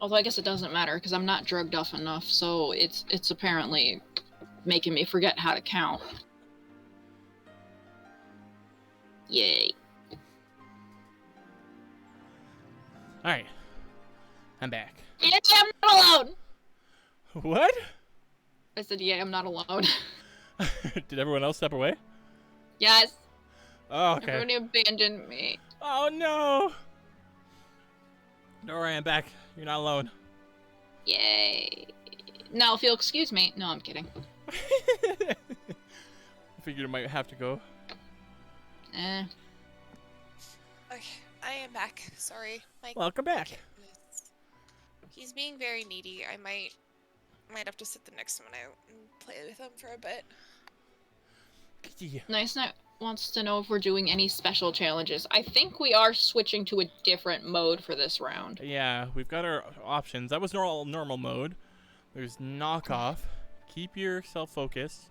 C: Although I guess it doesn't matter because I'm not drugged off enough, so it's apparently making me forget how to count. Yay.
A: Alright. I'm back.
C: Yeah, I'm not alone!
A: What?
C: I said, yeah, I'm not alone.
A: Did everyone else step away?
C: Yes.
A: Oh, okay.
C: Everyone abandoned me.
A: Oh, no! Don't worry, I'm back. You're not alone.
C: Yay. Now, if you'll excuse me. No, I'm kidding.
A: I figured I might have to go.
E: Okay, I am back. Sorry.
A: Welcome back.
E: He's being very needy. I might have to sit the next one out and play with him for a bit.
A: Yeah.
C: Nice Night wants to know if we're doing any special challenges. I think we are switching to a different mode for this round.
A: Yeah, we've got our options. That was normal mode. There's knockoff. Keep yourself focused.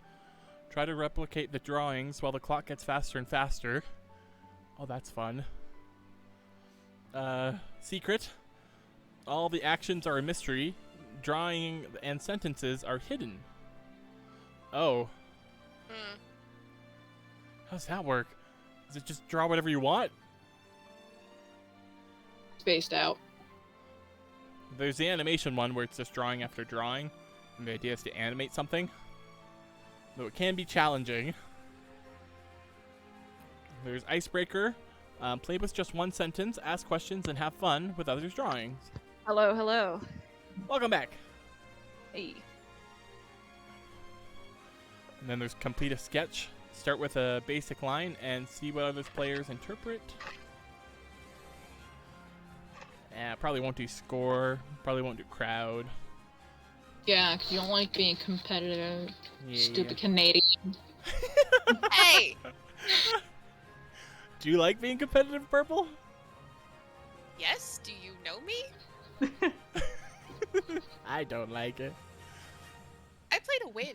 A: Try to replicate the drawings while the clock gets faster and faster. Oh, that's fun. Secret. All the actions are a mystery. Drawing and sentences are hidden. Oh. How's that work? Does it just draw whatever you want?
C: Spaced out.
A: There's the animation one where it's just drawing after drawing. And the idea is to animate something. Though it can be challenging. There's Icebreaker. Play with just one sentence, ask questions, and have fun with others' drawings.
B: Hello, hello.
A: Welcome back.
B: Hey.
A: And then there's Complete a Sketch. Start with a basic line and see what other players interpret. Probably won't do score. Probably won't do crowd.
C: Yeah, because you don't like being competitive.
A: Yeah.
C: Stupid Canadian.
E: Hey!
A: Do you like being competitive, Purple?
E: Yes, do you know me?
A: I don't like it.
E: I played a win.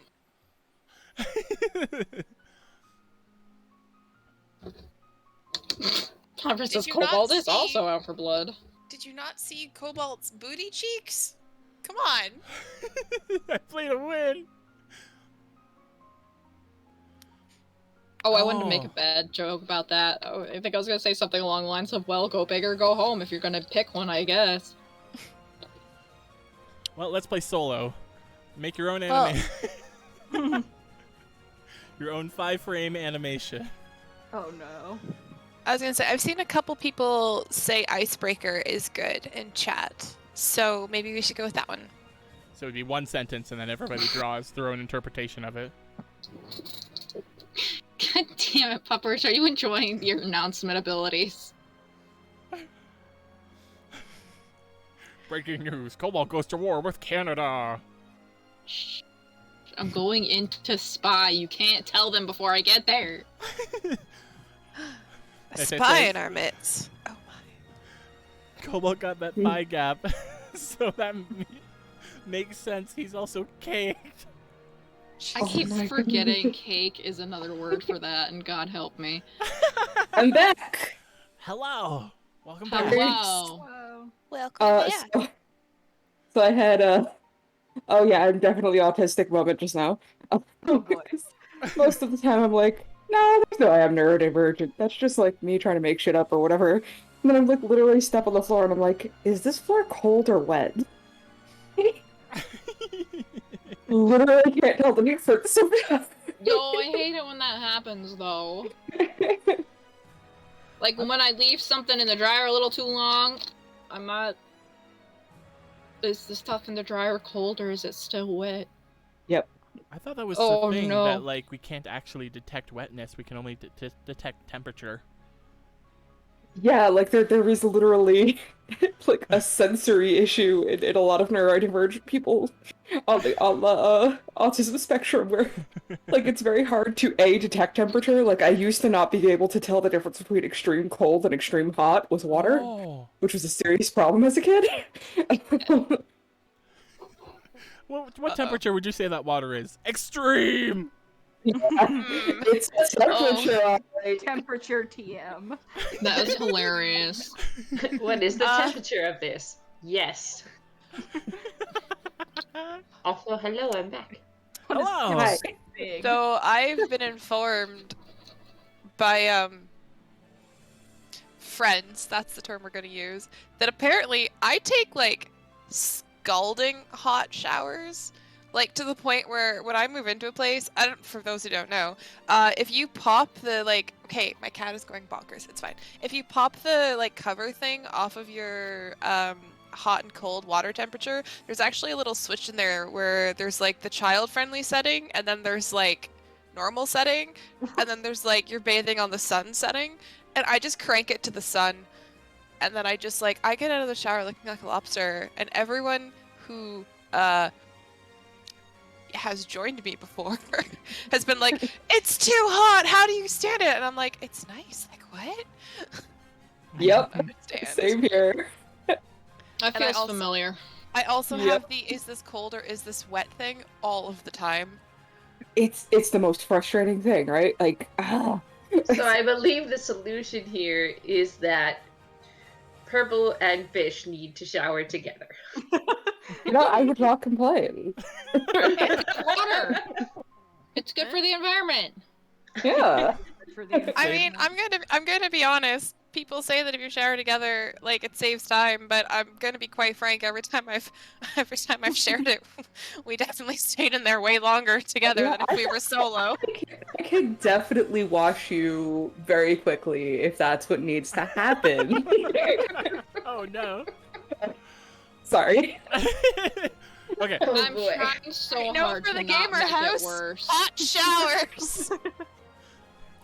C: Conference's
E: Did you not
C: Cobalt is
E: see-
C: also out for blood.
E: Did you not see Cobalt's booty cheeks? Come on.
A: I played a win.
C: Oh, I wanted to make
A: Oh.
C: a bad joke about that. Oh, I think I was gonna say something along the lines of, well, go big or go home if you're gonna pick one, I guess.
A: Well, let's play solo. Make your own
E: Well-
A: anime. Your own 5-frame animation.
B: Oh no.
E: I was gonna say, I've seen a couple people say Icebreaker is good in chat. So maybe we should go with that one.
A: So it'd be one sentence, and then everybody draws their own interpretation of it.
C: God damn it, Puppers, are you enjoying your announcement abilities?
A: Breaking news: Cobalt goes to war with Canada.
C: Shh. I'm going into spy. You can't tell them before I get there.
E: A
A: Yes, it
E: spy
A: says-
E: in our midst. Oh my.
A: Cobalt got that thigh gap, so that makes sense. He's also caked.
C: I
D: Oh
C: keep
D: my
C: forgetting
D: goodness.
C: cake is another word for that, and God help me.
D: I'm back.
A: Hello. Welcome back.
C: Hello.
B: Whoa.
E: Welcome back.
D: So I had oh yeah, I'm definitely autistic moment just now.
B: Oh boy.
D: Most of the time I'm like, no, there's no way I'm neurodivergent. That's just like me trying to make shit up or whatever. And then I'm like literally step on the floor and I'm like, is this floor cold or wet? Literally can't tell the difference.
C: Yo, I hate it when that happens, though. Like, when I leave something in the dryer a little too long, I'm not... Is the stuff in the dryer cold or is it still wet?
A: I thought that was
C: Oh,
A: the thing
C: no.
A: that like we can't actually detect wetness. We can only detect temperature.
D: Yeah, like there is literally like a sensory issue in a lot of neurodivergent people on the autism spectrum where like it's very hard to detect temperature. Like I used to not be able to tell the difference between extreme cold and extreme hot with water,
A: Oh.
D: which was a serious problem as a kid.
A: What temperature would you say that water is? Extreme.
D: It's a temperature, alright.
B: Temperature TM.
C: That was hilarious.
G: What is the temperature of this? Yes. Also, hello, I'm back.
A: Hello.
D: Hi.
B: Big.
E: So I've been informed by friends, that's the term we're gonna use, that apparently I take like scalding hot showers. Like to the point where when I move into a place, for those who don't know, if you pop the okay, my cat is going bonkers, it's fine. If you pop the cover thing off of your hot and cold water temperature, there's actually a little switch in there where there's the child friendly setting, and then there's normal setting, and then there's you're bathing on the sun setting, and I just crank it to the sun, and then I just I get out of the shower looking like a lobster, and everyone who has joined me before has been like, it's too hot, how do you stand it? And I'm like, it's nice. What?
D: Yep.
E: I don't understand.
D: Same here.
C: That
E: I
C: feels
E: also-
C: familiar.
E: I also
D: Yep.
E: have the is this cold or is this wet thing all of the time.
D: It's the most frustrating thing, right?
G: So I believe the solution here is that Purple and Fish need to shower together.
D: I would not complain.
C: Water! It's good for the environment.
D: Yeah.
B: For the
E: I mean, I'm gonna be honest. People say that if you shower together, it saves time, but I'm gonna be quite frank. Every time I've shared it, we definitely stayed in there way longer together
D: Yeah,
E: than if we were solo.
D: I can definitely wash you very quickly if that's what needs to happen.
A: Oh no.
D: Sorry.
A: Okay.
G: Oh
C: I'm
G: boy.
C: trying so
E: No,
C: hard
E: for
C: to
E: the
C: not
E: gamer
C: make
E: house,
C: it worse.
E: hot showers.
A: All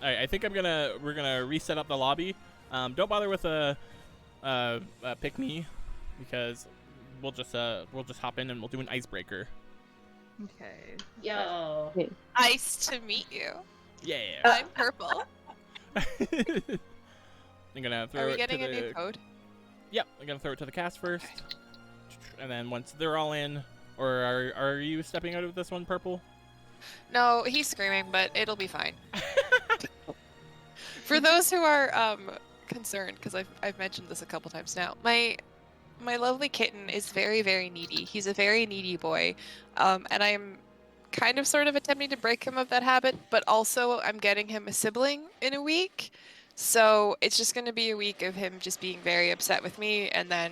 A: right. I think we're gonna reset up the lobby. Don't bother with a pick me, because we'll just hop in and we'll do an icebreaker.
B: Okay.
G: Yo.
E: Nice to meet you.
A: Yeah.
E: I'm purple.
A: I'm gonna throw
E: Are we
A: it
E: getting
A: to
E: a
A: the
E: new code?
A: Yep, I'm gonna throw it to the cast first, and then once they're all in, or are you stepping out of this one, Purple?
E: No, he's screaming, but it'll be fine. For those who are concerned, because I've mentioned this a couple times now, my lovely kitten is very, very needy. He's a very needy boy, and I'm kind of sort of attempting to break him of that habit, but also I'm getting him a sibling in a week, so it's just going to be a week of him just being very upset with me, and then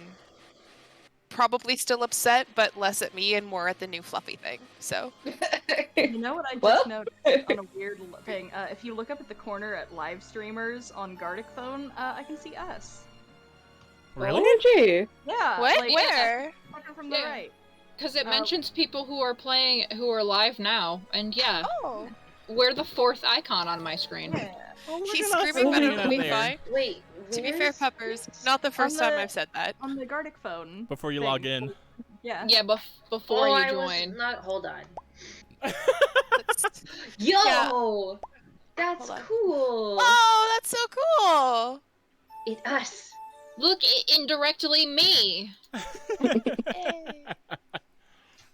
E: probably still upset, but less at me and more at the new fluffy thing. So
B: You know what I just
D: Well.
B: noticed on a weird thing? If you look up at the corner at live streamers on Gartic Phone, I can see us.
A: Really?
D: OMG.
B: Yeah.
E: what?
B: Like,
E: Where?
B: fucker from the
C: Yeah.
B: right.
C: Because it mentions people who are playing, who are live now, and yeah,
E: Oh,
C: we're the 4th icon on my screen.
B: Yeah.
E: he's
A: at us
E: screaming, but
A: hanging
E: it'll
A: out
E: be
A: there.
E: fine.
G: Wait,
E: To be fair,
G: where's
E: Peppers,
G: this?
E: not the first time
B: the-
E: I've said that.
B: On the Gartic Phone.
A: Before you
B: thing.
A: log in.
B: Yeah.
C: Yeah, before
G: Oh,
C: you
G: I was
C: join.
G: not. Hold on.
E: That's-
G: Yo,
E: Yeah.
G: that's
E: Hold on.
G: cool.
E: Oh, that's so cool!
G: It us.
C: Look, indirectly me.
E: Yay.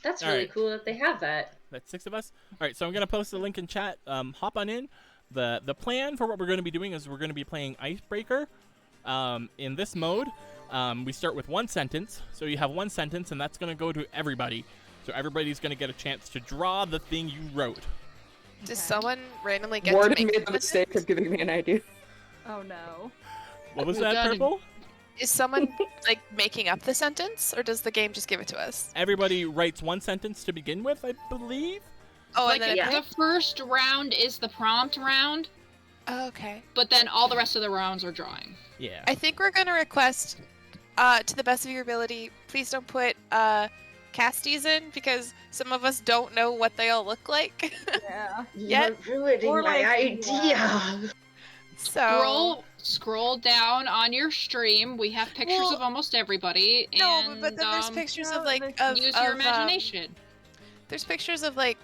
G: That's
A: All
G: really
A: right.
G: cool that they have that.
A: That's 6 of us. All right, so I'm gonna post the link in chat. Hop on in. The plan for what we're gonna be doing is we're gonna be playing Icebreaker. In this mode, we start with 1 sentence. So you have 1 sentence, and that's gonna go to everybody. So everybody's gonna get a chance to draw the thing you wrote.
E: Does
B: Okay.
E: someone randomly get
D: Warden
E: to make
D: made the mistake of giving me an idea.
B: Oh no.
A: What was
C: We
A: that,
C: gotta-
A: Purple?
E: Is someone like making up the sentence, or does the game just give it to us?
A: Everybody writes 1 sentence to begin with, I believe.
E: Oh,
C: Like,
E: and then
G: yeah.
C: the first round is the prompt round,
E: oh, okay.
C: but then all the rest of the rounds are drawing.
A: Yeah.
E: I think we're gonna request, to the best of your ability, please don't put casties in because some of us don't know what they all look like.
B: Yeah.
E: Yet-
G: You're ruining
B: Or
G: my
B: like,
G: idea.
E: So
C: Scroll down on your stream. We have pictures
E: Well,
C: of almost everybody.
E: no,
C: and,
E: but then there's pictures
B: no,
E: of like
B: there's-
E: of
C: use your
E: of,
C: imagination.
E: there's pictures of like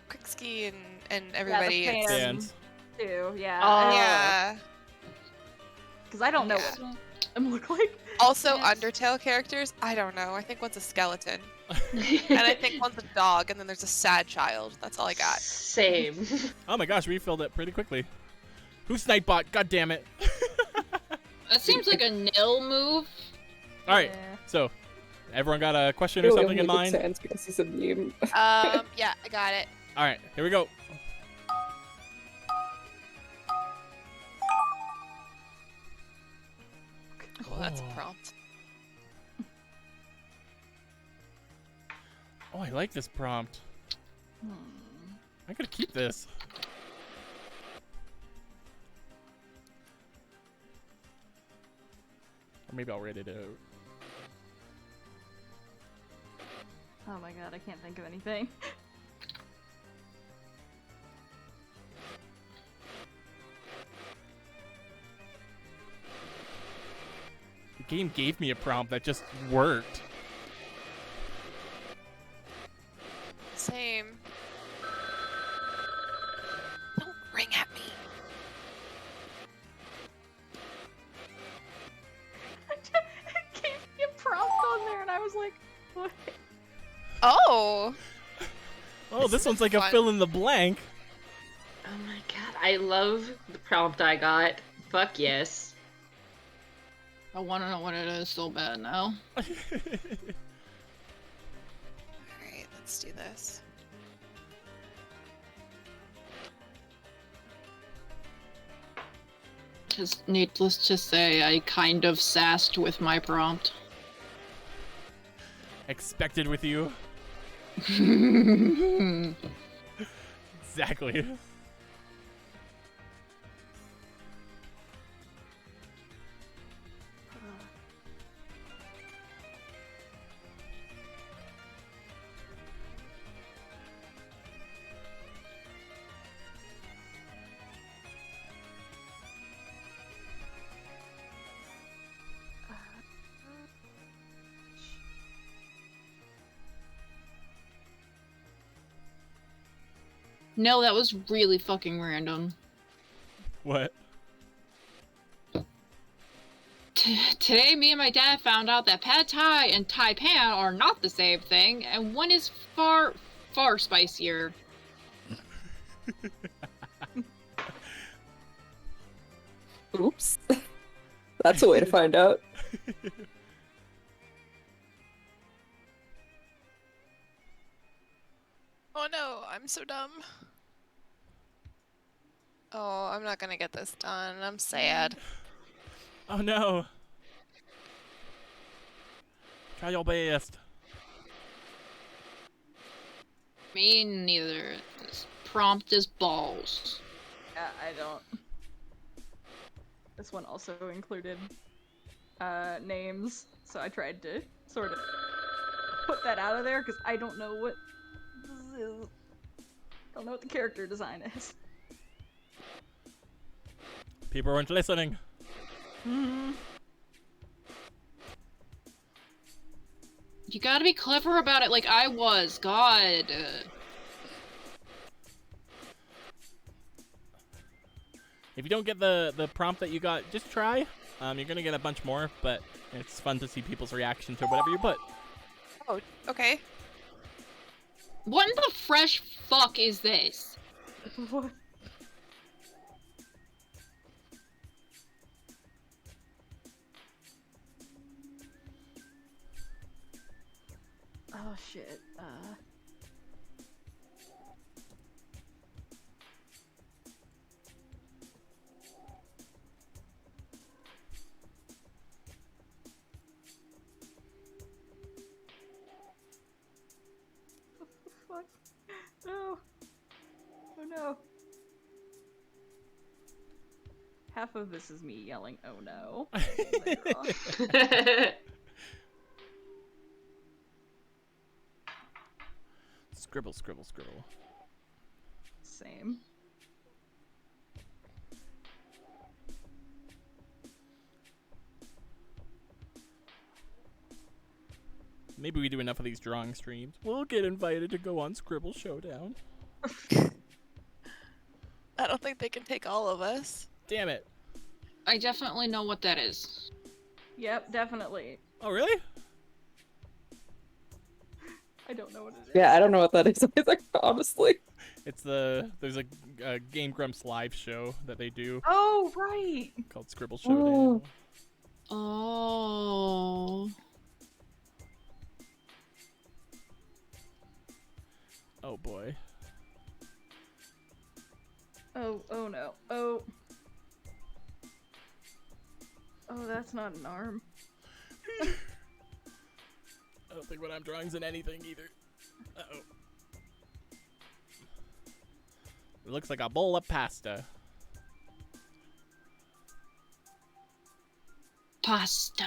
E: Quickski and everybody.
B: Yeah, the
E: It's-
A: Fans.
B: Too. Yeah.
G: Oh.
E: yeah.
B: Because I don't know
E: Yeah.
B: what them look like.
E: Also,
C: Yes.
E: Undertale characters. I don't know. I think one's a skeleton, and I think one's a dog, and then there's a sad child. That's all I got.
G: Same.
A: Oh my gosh, we filled it pretty quickly. Who's Snipebot? God damn it.
C: That seems like a nil move.
A: All right,
B: Yeah.
A: so everyone got a question or
D: Really
A: something in
D: only
A: mind?
D: good sense because he's a meme.
E: Yeah, I got it.
A: All right, here we go.
E: Oh, that's a
A: Oh.
E: prompt.
A: Oh, I like this prompt. I gotta keep this. Or maybe I'll write it out.
B: Oh my god, I can't think of anything.
A: The game gave me a prompt that just worked.
E: Same. Don't ring at me.
B: It gave me a prompt on there, and I was like, what?
E: Oh.
A: Oh,
E: This
A: this
E: is
A: one's like a
E: fun.
A: fill in the blank.
G: Oh my god, I love the prompt I got. Fuck yes.
C: I want to know what it is so bad now.
E: Alright, let's do this.
C: Just needless to say, I kind of sassed with my prompt.
A: Expected with you. Exactly.
C: No, that was really fucking random.
A: What?
C: Today, me and my dad found out that pad thai and taipan are not the same thing, and one is far, far spicier.
D: Oops. That's a way to find out.
E: Oh no, I'm so dumb. Oh, I'm not gonna get this done. I'm sad.
A: Oh no. Try your best.
C: Me neither. This prompt is balls.
B: Yeah, I don't. This one also included names, so I tried to sort of put that out of there because I don't know what this is. Don't know what the character design is.
A: People weren't listening.
C: You gotta be clever about it like I was. God.
A: If you don't get the prompt that you got, just try. You're gonna get a bunch more, but it's fun to see people's reaction to whatever you put.
E: Oh, okay.
C: What in the fresh fuck is this?
B: What? Oh shit. Fuck. No. Oh no. Half of this is me yelling, oh no. Later on.
A: Scribble, scribble, scribble.
B: Same.
A: Maybe we do enough of these drawing streams. We'll get invited to go on Scribble Showdown.
E: I don't think they can take all of us.
A: Damn it.
C: I definitely know what that is.
B: Yep, definitely.
A: Oh, really?
B: I don't know what it is.
D: Yeah, I don't know what that is either, honestly.
A: It's there's a Game Grumps live show that they do
B: Oh, right!
A: called Scribble Showdown.
C: Oh.
A: Oh boy.
B: Oh no. Oh. Oh, that's not an arm.
A: I don't think what I'm drawing's in anything either. Uh-oh. It looks like a bowl of pasta.
C: Pasta.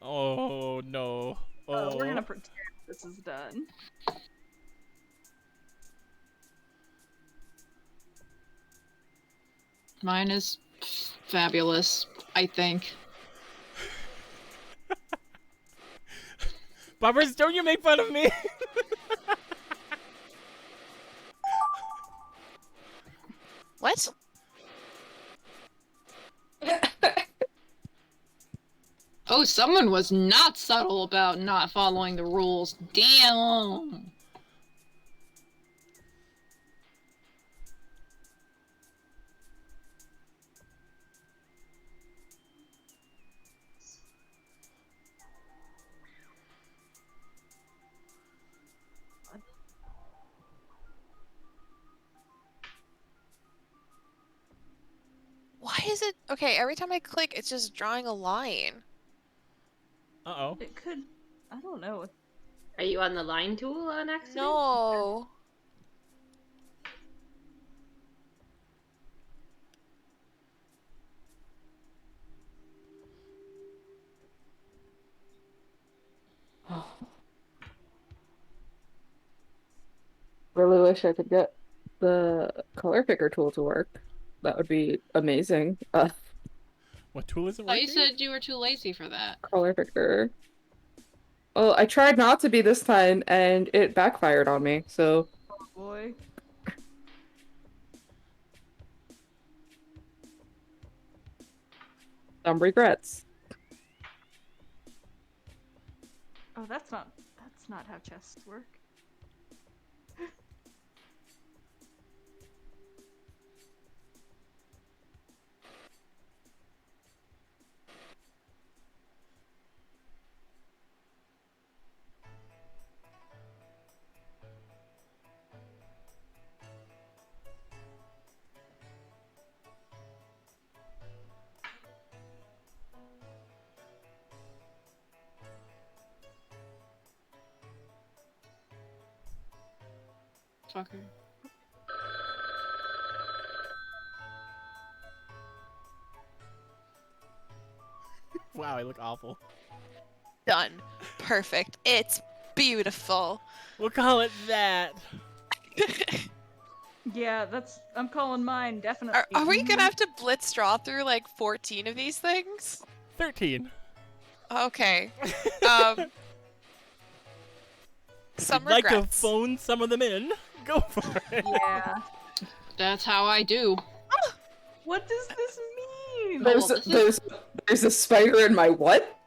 A: Oh no. Oh.
B: We're gonna pretend this is done.
C: Mine is fabulous, I think.
A: Bubbers, don't you make fun of me?
E: What?
C: Oh, someone was not subtle about not following the rules. Damn.
E: Why is it okay? Every time I click, it's just drawing a line.
A: Uh-oh.
B: It could... I don't know.
G: Are you on the line tool on accident?
E: No.
D: Really wish I could get the color picker tool to work. That would be amazing.
A: What tool is it
C: Oh,
A: working?
C: you said you were too lazy for that.
D: Color picker. Well, I tried not to be this time, and it backfired on me, so
B: Oh boy.
D: some regrets.
B: Oh, that's not how chests work.
C: Fucker.
A: Wow, I look awful.
E: Done. Perfect. It's beautiful.
A: We'll call it that.
B: Yeah, I'm calling mine, definitely.
E: Are we gonna have to blitz draw through like 14 of these things?
A: 13.
E: Okay. Some
A: Like to
E: regrets.
A: phone some of them in. Go for it.
B: Yeah.
C: That's how I do.
B: What does this mean?
C: well, this
D: There's a spider in my what?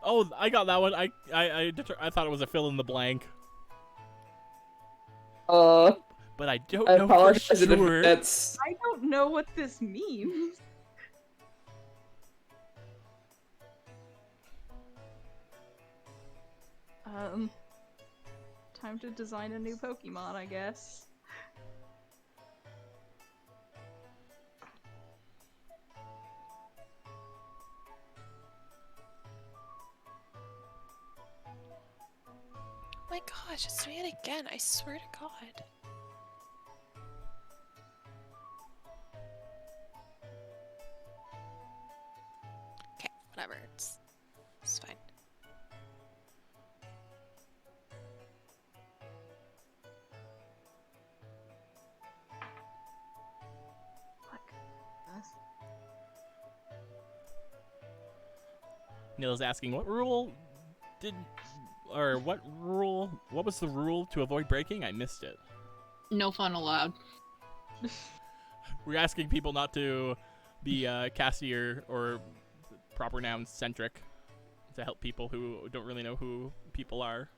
A: Oh, I got that one. I thought it was a fill in the blank, but I don't
D: I
A: know for
D: apologize in
A: sure.
D: advance.
B: I don't know what this means. Time to design a new Pokemon, I guess.
E: Oh my gosh, it's doing it again. I swear to God. Okay, whatever. It's fine.
A: Neil's asking what was the rule to avoid breaking? I missed it.
C: No fun allowed.
A: We're asking people not to be Cassie or proper noun centric to help people who don't really know who people are.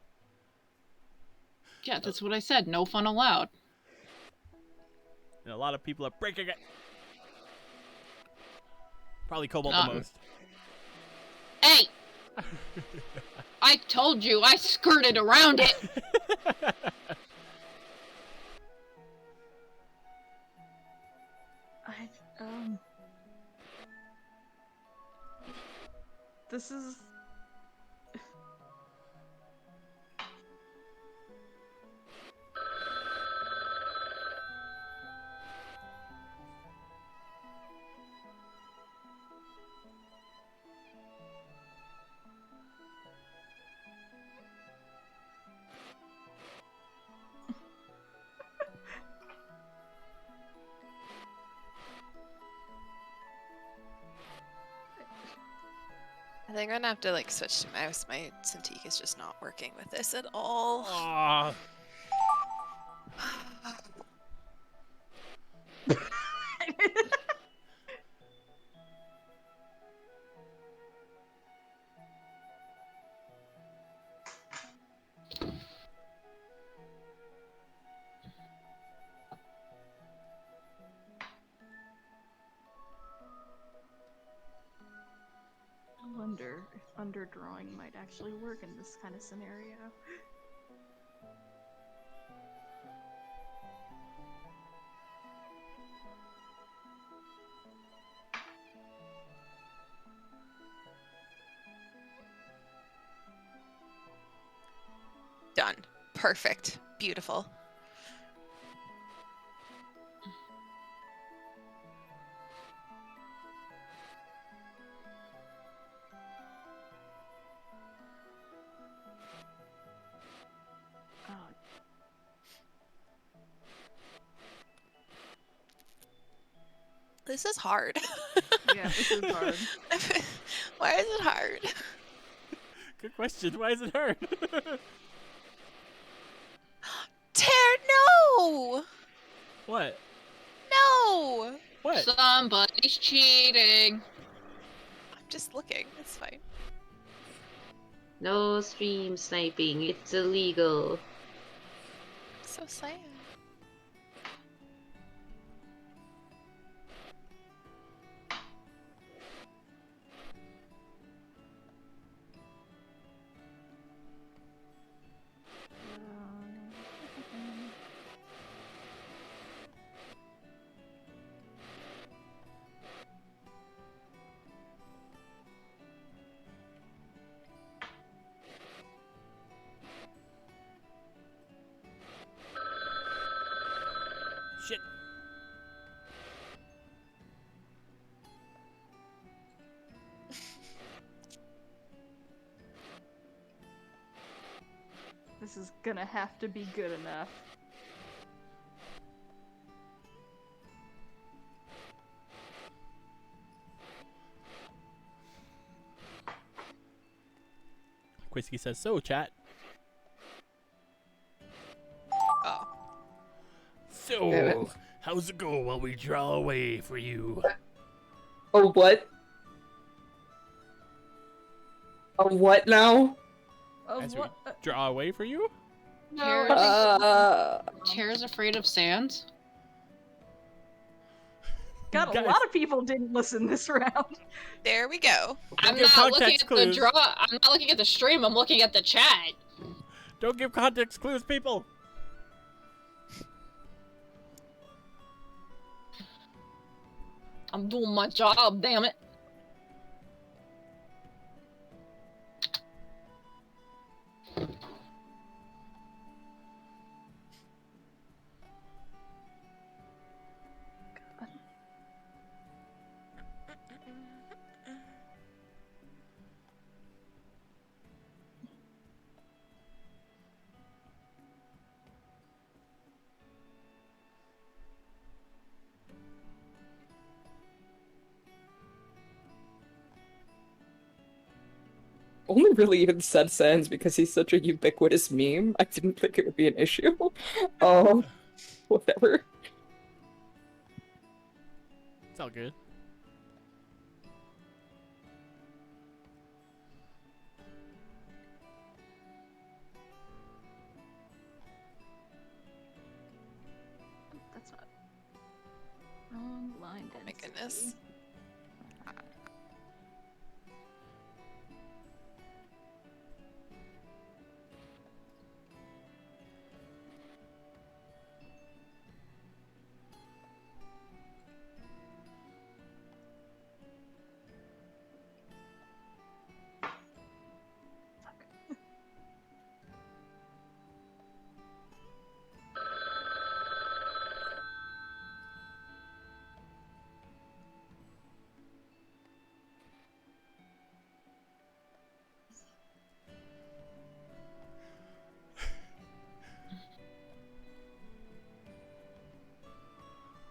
C: Yeah, that's what I said. No fun allowed.
A: And a lot of people are breaking it. Probably Cobalt the most.
C: Hey! I told you I skirted around it!
B: This is...
E: I think I'm gonna have to like switch to mouse. My Cintiq is just not working with this at all.
A: Aww.
B: I wonder if underdrawing might actually work in this kind of scenario.
E: Done. Perfect. Beautiful. This is hard.
B: Yeah, this is hard.
E: Why is it hard?
A: Good question. Why is it hard?
E: Tear, no!
A: What?
E: No!
A: What?
C: Somebody's cheating.
E: I'm just looking. It's fine.
G: No stream sniping. It's illegal.
E: So sad.
A: Shit.
B: This is gonna have to be good enough.
A: Quisky says, so chat.
E: Oh.
A: So, how's it go while we draw away for you?
D: Oh, what? Oh, what now?
A: As we
B: What?
A: draw away for you?
B: No,
C: Chair's afraid of sand.
B: God, a
A: Guys.
B: lot of people didn't listen this round.
E: There we go.
C: I'm
A: give
C: not looking
A: context
C: at
A: clues.
C: the draw. I'm not looking at the stream. I'm looking at the chat.
A: Don't give context clues, people.
C: I'm doing my job, damn it.
D: Only really even said Sans because he's such a ubiquitous meme. I didn't think it would be an issue. Whatever.
A: It's all good.
B: That's not. Wrong line
E: Oh my
B: density.
E: goodness.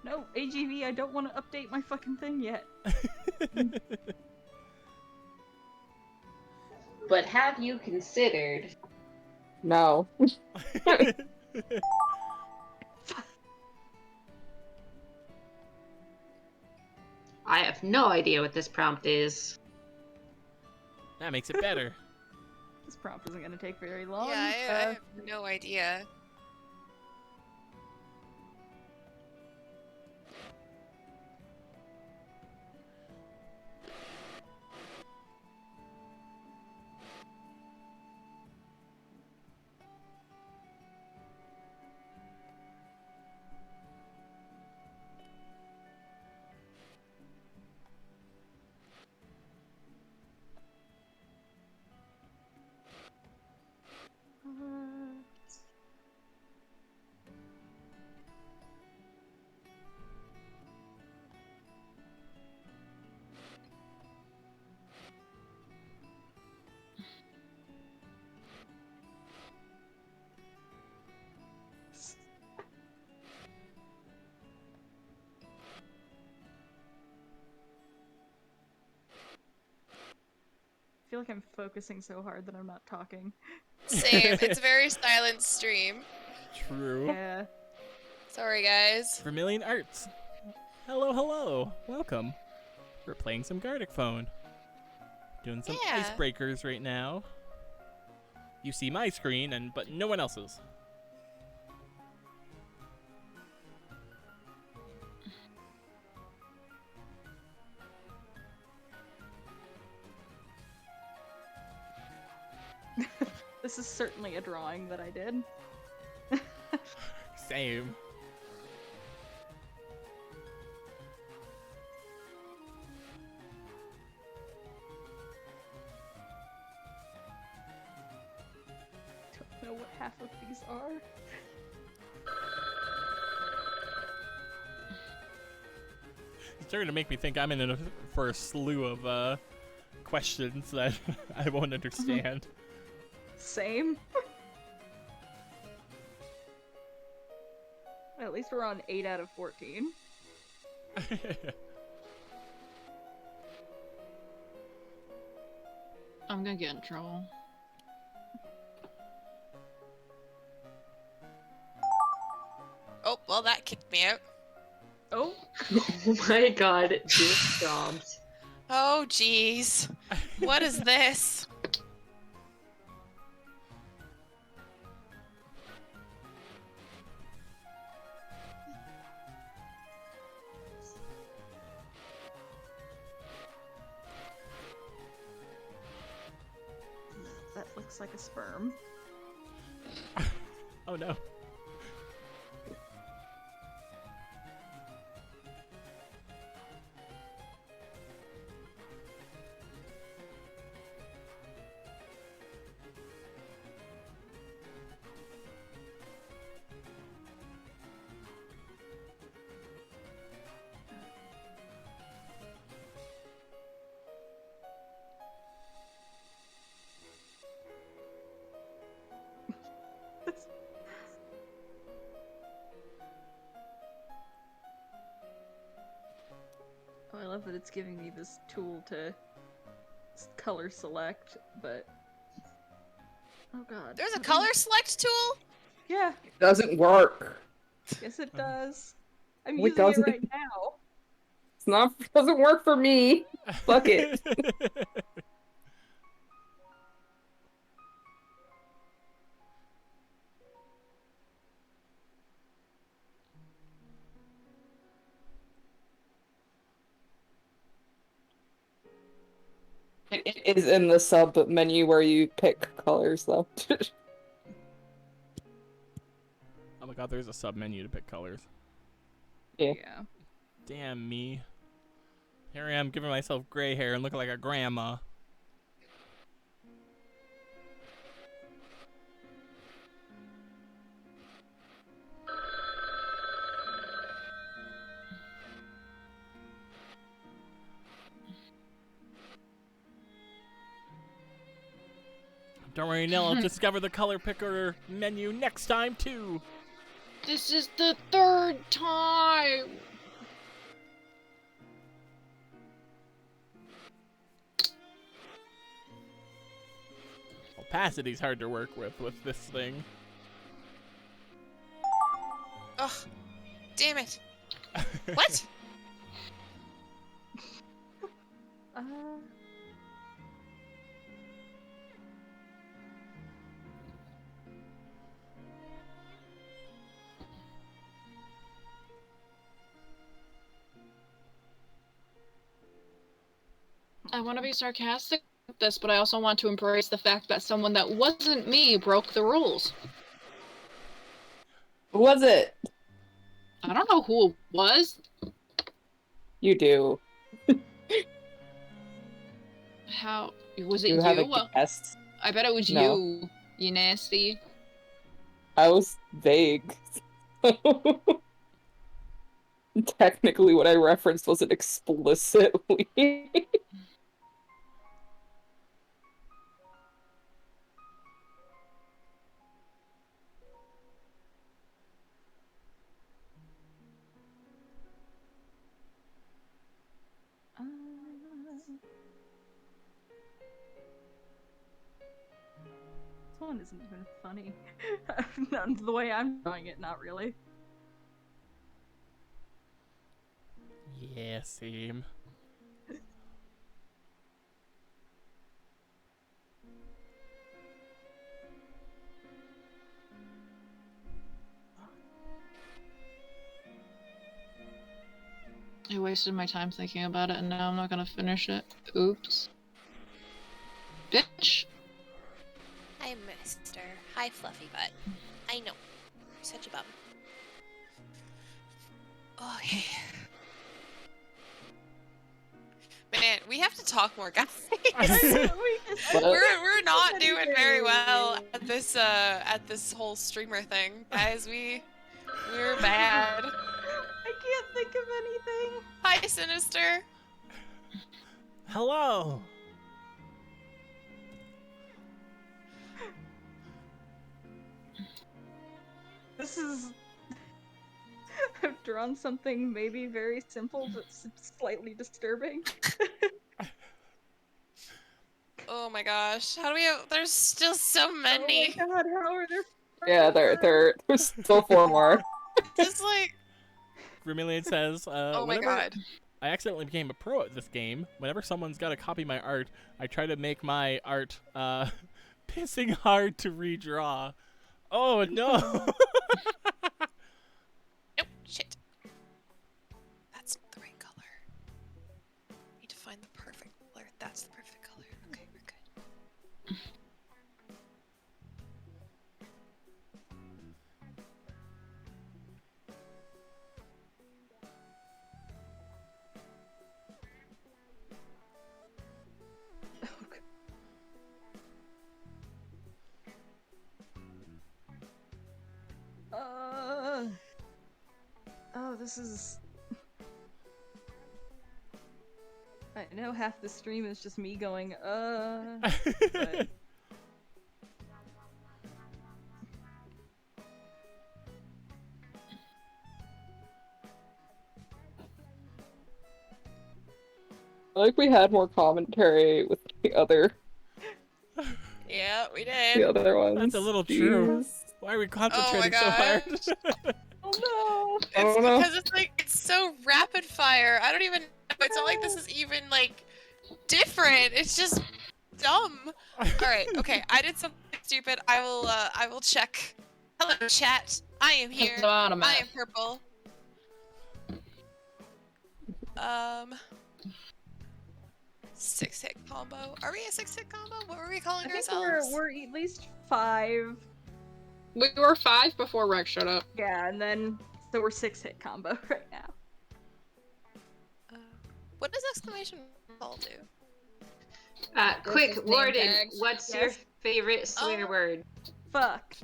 B: No, AGV, I don't want to update my fucking thing yet.
G: But have you considered?
D: No.
G: I have no idea what this prompt is.
A: That makes it better.
B: This prompt isn't gonna take very long.
E: Yeah, I have no idea.
B: feel like I'm focusing so hard that I'm not talking.
E: Same. It's a very silent stream.
A: True.
B: Yeah.
E: Sorry, guys.
A: Vermilion Arts. Hello, hello. Welcome. We're playing some Gartic Phone. Doing some
E: Yeah.
A: icebreakers right now. You see my screen, but no one else's.
B: This is certainly a drawing that I did.
A: Same.
B: Don't know what half of these are.
A: It's starting to make me think I'm for a slew of questions that I won't understand.
B: Same. At least we're on 8 out of 14.
C: I'm gonna get in trouble.
E: Oh, well, that kicked me out.
B: Oh,
G: Oh my god, this jobs.
E: Oh, jeez. What is this?
B: that looks like a sperm.
A: Oh no.
B: Oh, I love that it's giving me this tool to color select, but... Oh god.
E: There's a color select tool?
B: Yeah,
D: It doesn't work.
B: yes it does. I'm
D: No, it
B: using it
D: doesn't.
B: right now.
D: It's not. It doesn't work for me. Fuck it. It is in the sub menu where you pick colors, though.
A: Oh my god, there's a sub menu to pick colors.
D: Yeah.
B: Yeah.
A: Damn me. Here I am giving myself gray hair and looking like a grandma. Don't worry, Nell, I'll discover the color picker menu next time, too.
C: This is the third time!
A: Opacity's hard to work with this thing.
E: Ugh. Damn it. What?
B: Uh...
C: I want to be sarcastic with this, but I also want to embrace the fact that someone that wasn't me broke the rules.
D: Who was it?
C: I don't know who it was.
D: You do.
C: How was it
D: You
C: you?
D: have a guess.
C: I bet it was
D: No.
C: you. You nasty.
D: I was vague. Technically, what I referenced wasn't explicitly.
B: isn't even funny. The way I'm drawing it, not really.
A: Yeah, same.
C: I wasted my time thinking about it, and now I'm not gonna finish it. Oops. Bitch!
I: Hi, mister. Hi, Fluffy Butt. I know. You're such a bum. Okay.
E: Man, we have to talk more, guys.
D: What?
E: we're not doing very well at this whole streamer thing, guys. We're bad.
B: I can't think of anything.
E: Hi, Sinister.
A: Hello.
B: This is... I've drawn something maybe very simple, but slightly disturbing.
E: Oh my gosh, how do we? There's still so many.
B: Oh my god, how are there?
D: Yeah, there's still 4 more.
E: Just like.
A: Vermilion says,
E: Oh my
A: whenever
E: god.
A: I accidentally became a pro at this game, whenever someone's got to copy my art, I try to make my art pissing hard to redraw. Oh no!
E: Nope, shit. That's not the right color. Need to find the perfect color. That's the perfect color. Okay, we're good.
B: Oh, this is... I know half the stream is just me going, but...
D: I like we had more commentary with the other
E: Yeah, we did.
D: ones.
A: That's a little true.
D: Jeez.
A: Why are we concentrating so hard?
B: Oh no!
E: It's
D: Oh, no.
E: because it's like it's so rapid fire. I don't even know. It's not like this is even like different. It's just dumb. All right, okay. I did something stupid. I will check. Hello, chat. I am here. I am purple. 6-hit combo. Are we a 6-hit combo? What were we calling
B: I think
E: ourselves?
B: we're at least 5.
C: We were 5 before Rex showed up.
B: Yeah, and then... So we're 6-hit combo right now.
E: What does exclamation call do?
G: Quick,
C: name
G: Warden,
C: tags.
G: what's
B: Yes?
G: your favorite swear
E: Oh.
G: word?
B: Fuck.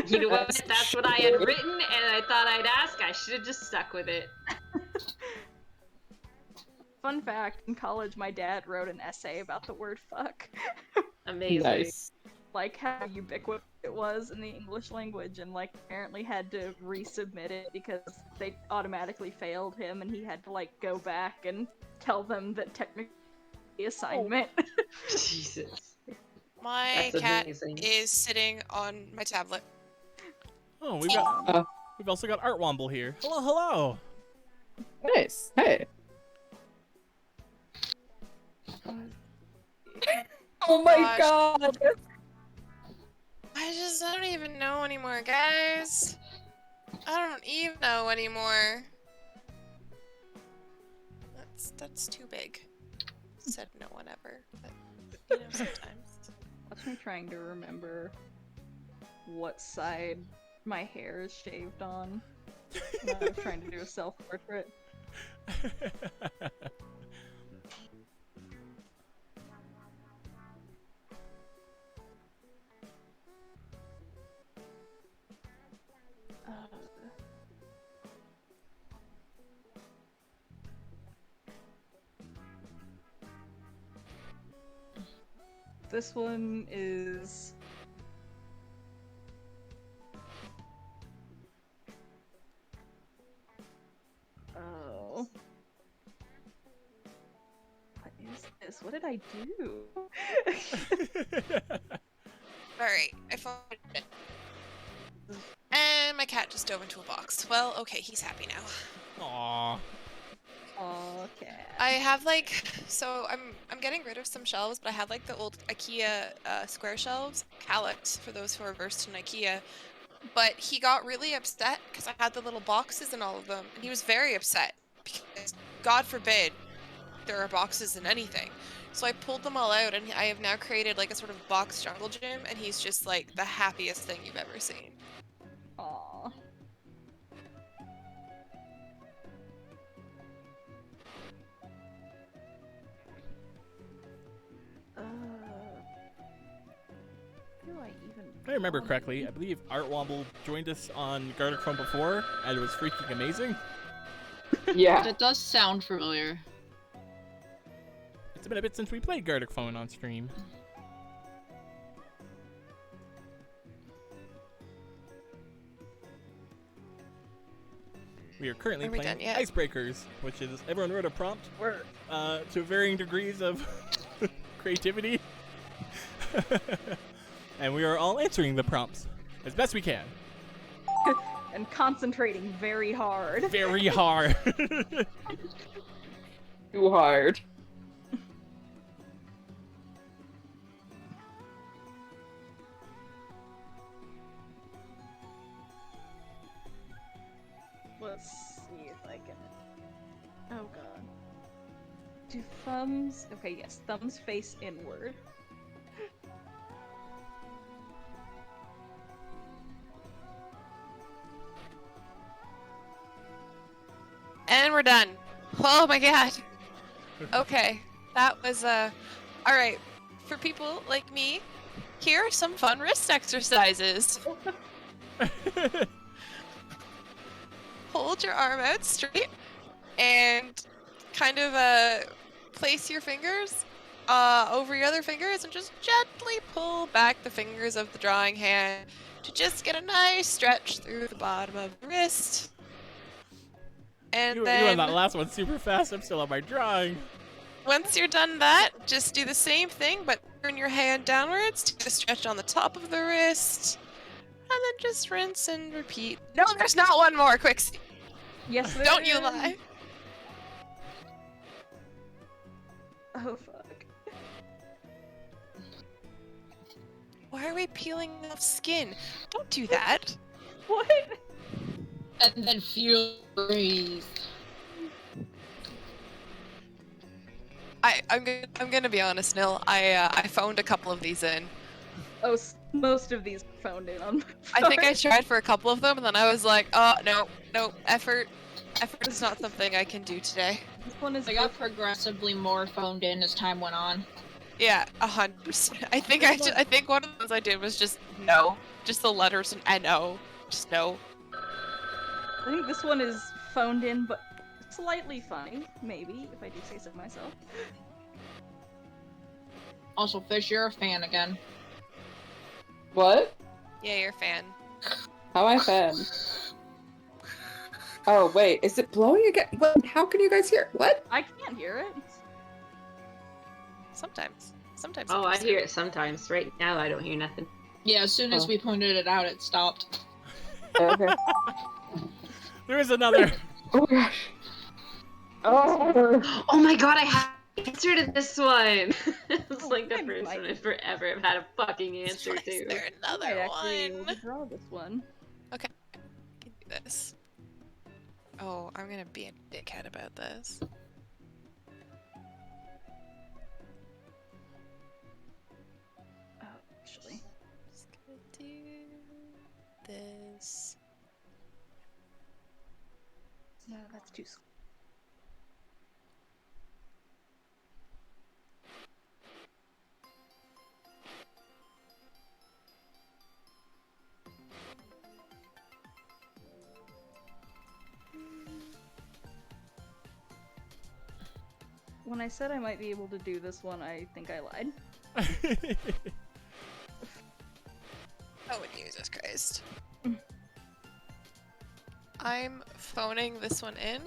G: You know what? That's what I had written, and I thought I'd ask. I should have just stuck with it.
B: Fun fact, in college my dad wrote an essay about the word fuck.
G: Amazing.
D: Nice.
B: Like how ubiquitous it was in the English language, and like apparently had to resubmit it because they automatically failed him and he had to like go back and tell them that technically the assignment.
G: Jesus.
E: My
G: That's
E: cat
G: amazing.
E: is sitting on my tablet.
A: Oh, we've also got Art Womble here. Hello, hello.
D: Nice. Hey. Oh my god.
E: I don't even know anymore, guys. I don't even know anymore. That's too big. Said no one ever, but you know, sometimes.
B: Watch me trying to remember what side my hair is shaved on when I was trying to do a self-portrait. This one is... Oh. What is this? What did I do?
E: Alright, I found it. And my cat just dove into a box. Well, okay, he's happy now.
A: Aww.
B: Okay.
E: I have like, so I'm getting rid of some shelves, but I have like the old IKEA square shelves. Alex, for those who are versed in IKEA. But he got really upset because I had the little boxes in all of them, and he was very upset because, God forbid, there are boxes in anything. So I pulled them all out, and I have now created like a sort of box jungle gym, and he's just like the happiest thing you've ever seen.
B: Aww.
A: If I remember correctly, I believe Art Womble joined us on Gartic Phone before, and it was freaking amazing.
D: Yeah.
C: That does sound familiar.
A: It's been a bit since we played Gartic Phone on stream. We are currently playing Icebreakers, which is everyone wrote a prompt to varying degrees of creativity. And we are all answering the prompts as best we can.
B: And concentrating very hard.
A: Very hard.
D: Too hard.
B: Let's see if I can. Oh god. Do thumbs. Okay, yes, thumbs face inward.
E: And we're done. Oh my god. Okay, that was alright. For people like me, here are some fun wrist exercises. Hold your arm out straight and kind of place your fingers over your other fingers and just gently pull back the fingers of the drawing hand to just get a nice stretch through the bottom of the wrist. And then
A: you on that last one super fast. I'm still on my drawing.
E: Once you're done that, just do the same thing, but turn your hand downwards to get a stretch on the top of the wrist. And then just rinse and repeat. No, there's not one more, Quixie.
B: Yes, there
E: Don't you
B: is.
E: lie.
B: Oh, fuck.
E: Why are we peeling off skin? Don't do that.
B: What?
C: And then breathe.
E: I'm gonna be honest, Nil. I phoned a couple of these in.
B: Oh, most of these were phoned in on my
E: I think I
B: phone.
E: tried for a couple of them, and then I was like, oh no, effort is not something I can do today.
B: This one is.
C: I got progressively more phoned in as time went on.
E: Yeah, 100%. I think one of the ones I did was just no, just the letters and no, just no.
B: I think this one is phoned in, but slightly funny, maybe, if I do say so myself.
C: Also, Fish, you're a fan again.
D: What?
E: Yeah, you're a fan.
D: How am I fan? Oh, wait, is it blowing again? What? How can you guys hear? What?
B: I can't hear it.
E: Sometimes.
G: Oh, I hear it sometimes. Right now, I don't hear nothing.
C: Yeah, as soon as
D: Oh.
C: we pointed it out, it stopped.
D: Okay.
A: There is another.
D: Oh my gosh. Oh.
G: Oh my god, I have an answer to this one! It's like the
B: I
G: first
B: might-
G: one in forever I've had a fucking answer
E: Why
G: to.
E: is there
B: I might
E: another
B: actually be able
E: one?
B: to draw this one.
E: I can do this. Oh, I'm gonna be a dickhead about this.
B: Oh, actually.
E: Just gonna do this.
B: No, that's too slow. When I said I might be able to do this one, I think I lied.
E: Oh, Jesus Christ. I'm phoning this one in,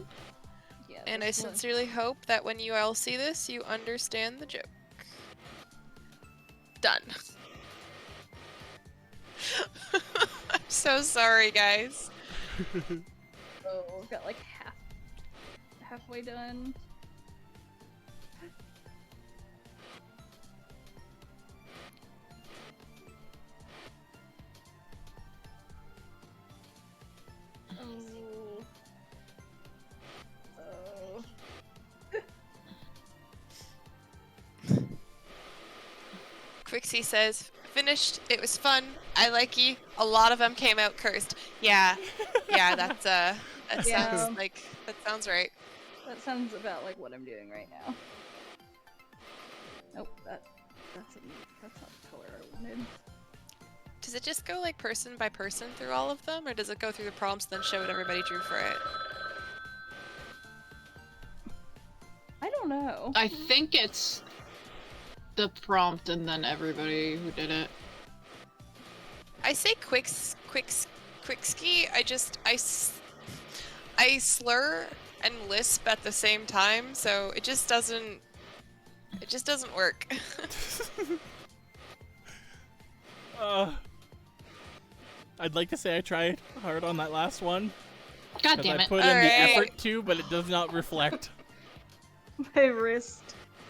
B: Yeah.
E: and I
B: this one-
E: sincerely hope that when you all see this, you understand the joke. Done. so sorry, guys.
B: So we've got like halfway done. Oh. Oh.
E: Quixie says, finished. It was fun. I like ye. A lot of them came out cursed. Yeah, that's that
B: Yeah.
E: sounds like that sounds right.
B: That sounds about like what I'm doing right now. Nope, that's not the color I wanted.
E: Does it just go like person by person through all of them, or does it go through the prompts and then show what everybody drew for it?
B: I don't know.
C: I think it's the prompt and then everybody who did it.
E: I say Quixky. I slur and lisp at the same time, so it just doesn't work.
A: I'd like to say I tried hard on that last one.
C: God
A: 'cause
C: damn
A: I
C: it.
A: put in the
E: Alright.
A: effort too, but it does not reflect.
B: My wrist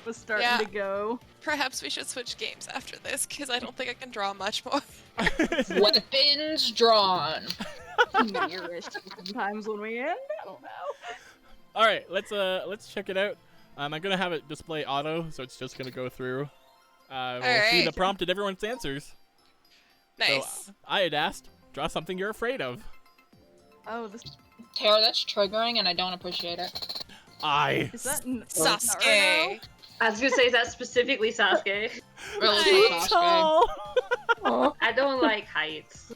B: was starting
E: Yeah.
B: to go.
E: Perhaps we should switch games after this, because I don't think I can draw much more.
C: Weapons drawn.
B: Your wrist sometimes when we end. I don't know.
A: All right, let's check it out. I'm gonna have it display auto, so it's just gonna go through. We'll see the
E: Alright.
A: prompt and everyone's answers.
E: Nice.
A: So I had asked, draw something you're afraid of.
B: Oh, this
C: Tara, that's triggering and I don't appreciate it.
B: is that Naruto?
E: Sasuke.
G: I was gonna say, is that specifically Sasuke?
C: Really
E: Nice.
C: Sasuke.
D: Aw.
G: I don't like heights.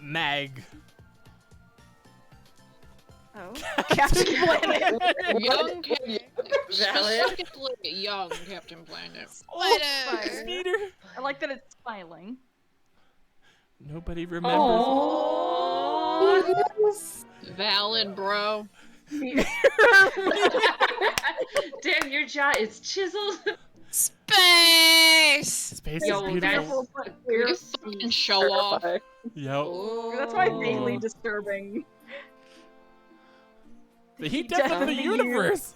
A: Mag.
B: Oh, Captain Planet.
C: Young Captain
G: Valid.
C: Specifically young Captain Planet.
E: Whatever.
A: Skeeter.
B: I like that it's smiling.
A: Nobody remembers.
D: Oh, yes.
C: Valid, bro.
G: Damn, your jaw is chiseled.
E: Space.
A: Space
G: Yo,
A: is beautiful.
C: You fucking show off.
A: Yo.
B: That's why vaguely disturbing.
A: The heat depth of the universe.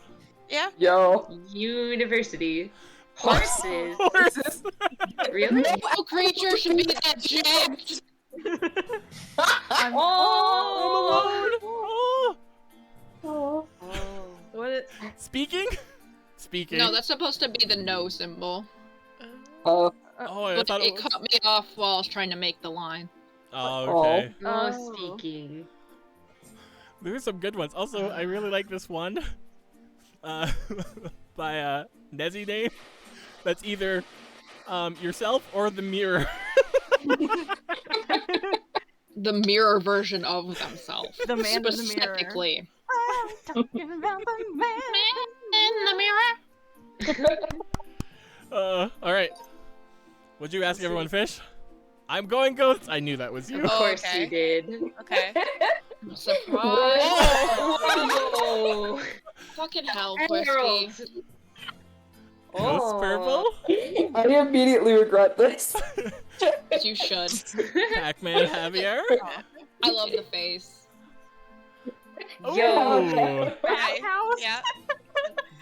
E: Yeah.
D: Yo.
G: University. Horses.
A: Horse.
G: Really?
C: No creature should be that jacked.
B: I'm
A: Oh, I'm alone. Oh.
B: What it?
A: Speaking. Speaking.
C: No, that's supposed to be the no symbol.
A: Oh, I
C: But
A: thought
C: it
A: it was.
C: cut me off while I was trying to make the line.
A: Oh, okay.
G: Oh,
B: Oh.
G: speaking.
A: There's some good ones. Also, I really like this one. By Nezzy name. That's either yourself or the mirror.
C: The mirror version of themselves.
B: The man in the mirror.
C: Specifically.
B: I'm talking about the man.
C: In the mirror.
A: All right. Would you ask everyone, Fish? I'm going ghosts. I knew that was you.
G: Of course
E: okay.
G: you did.
E: Okay.
C: Surprise!
G: Oh.
C: Fucking hell,
G: Emerald.
C: Whiskey.
A: Ghost purple.
D: I immediately regret this.
C: You should.
A: Pac-Man Javier.
C: I love the face.
G: Yo.
A: Ooh.
E: Hi.
B: House.
E: Yeah.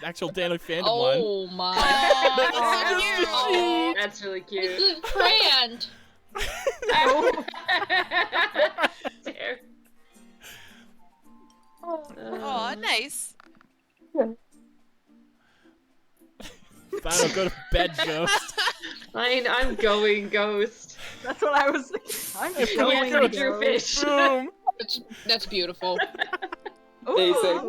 A: Actual Daily Fandom one.
C: Oh my.
E: Oh,
G: That's really cute.
C: It's Brand.
G: There.
E: oh, nice.
A: Final go to bed, ghost.
G: Fine, I'm going ghost.
B: That's what I was thinking. I'm just
A: Yeah,
B: going
A: go
B: to
G: Drew
B: go.
G: Fish.
A: Boom.
C: That's beautiful.
D: Amazing.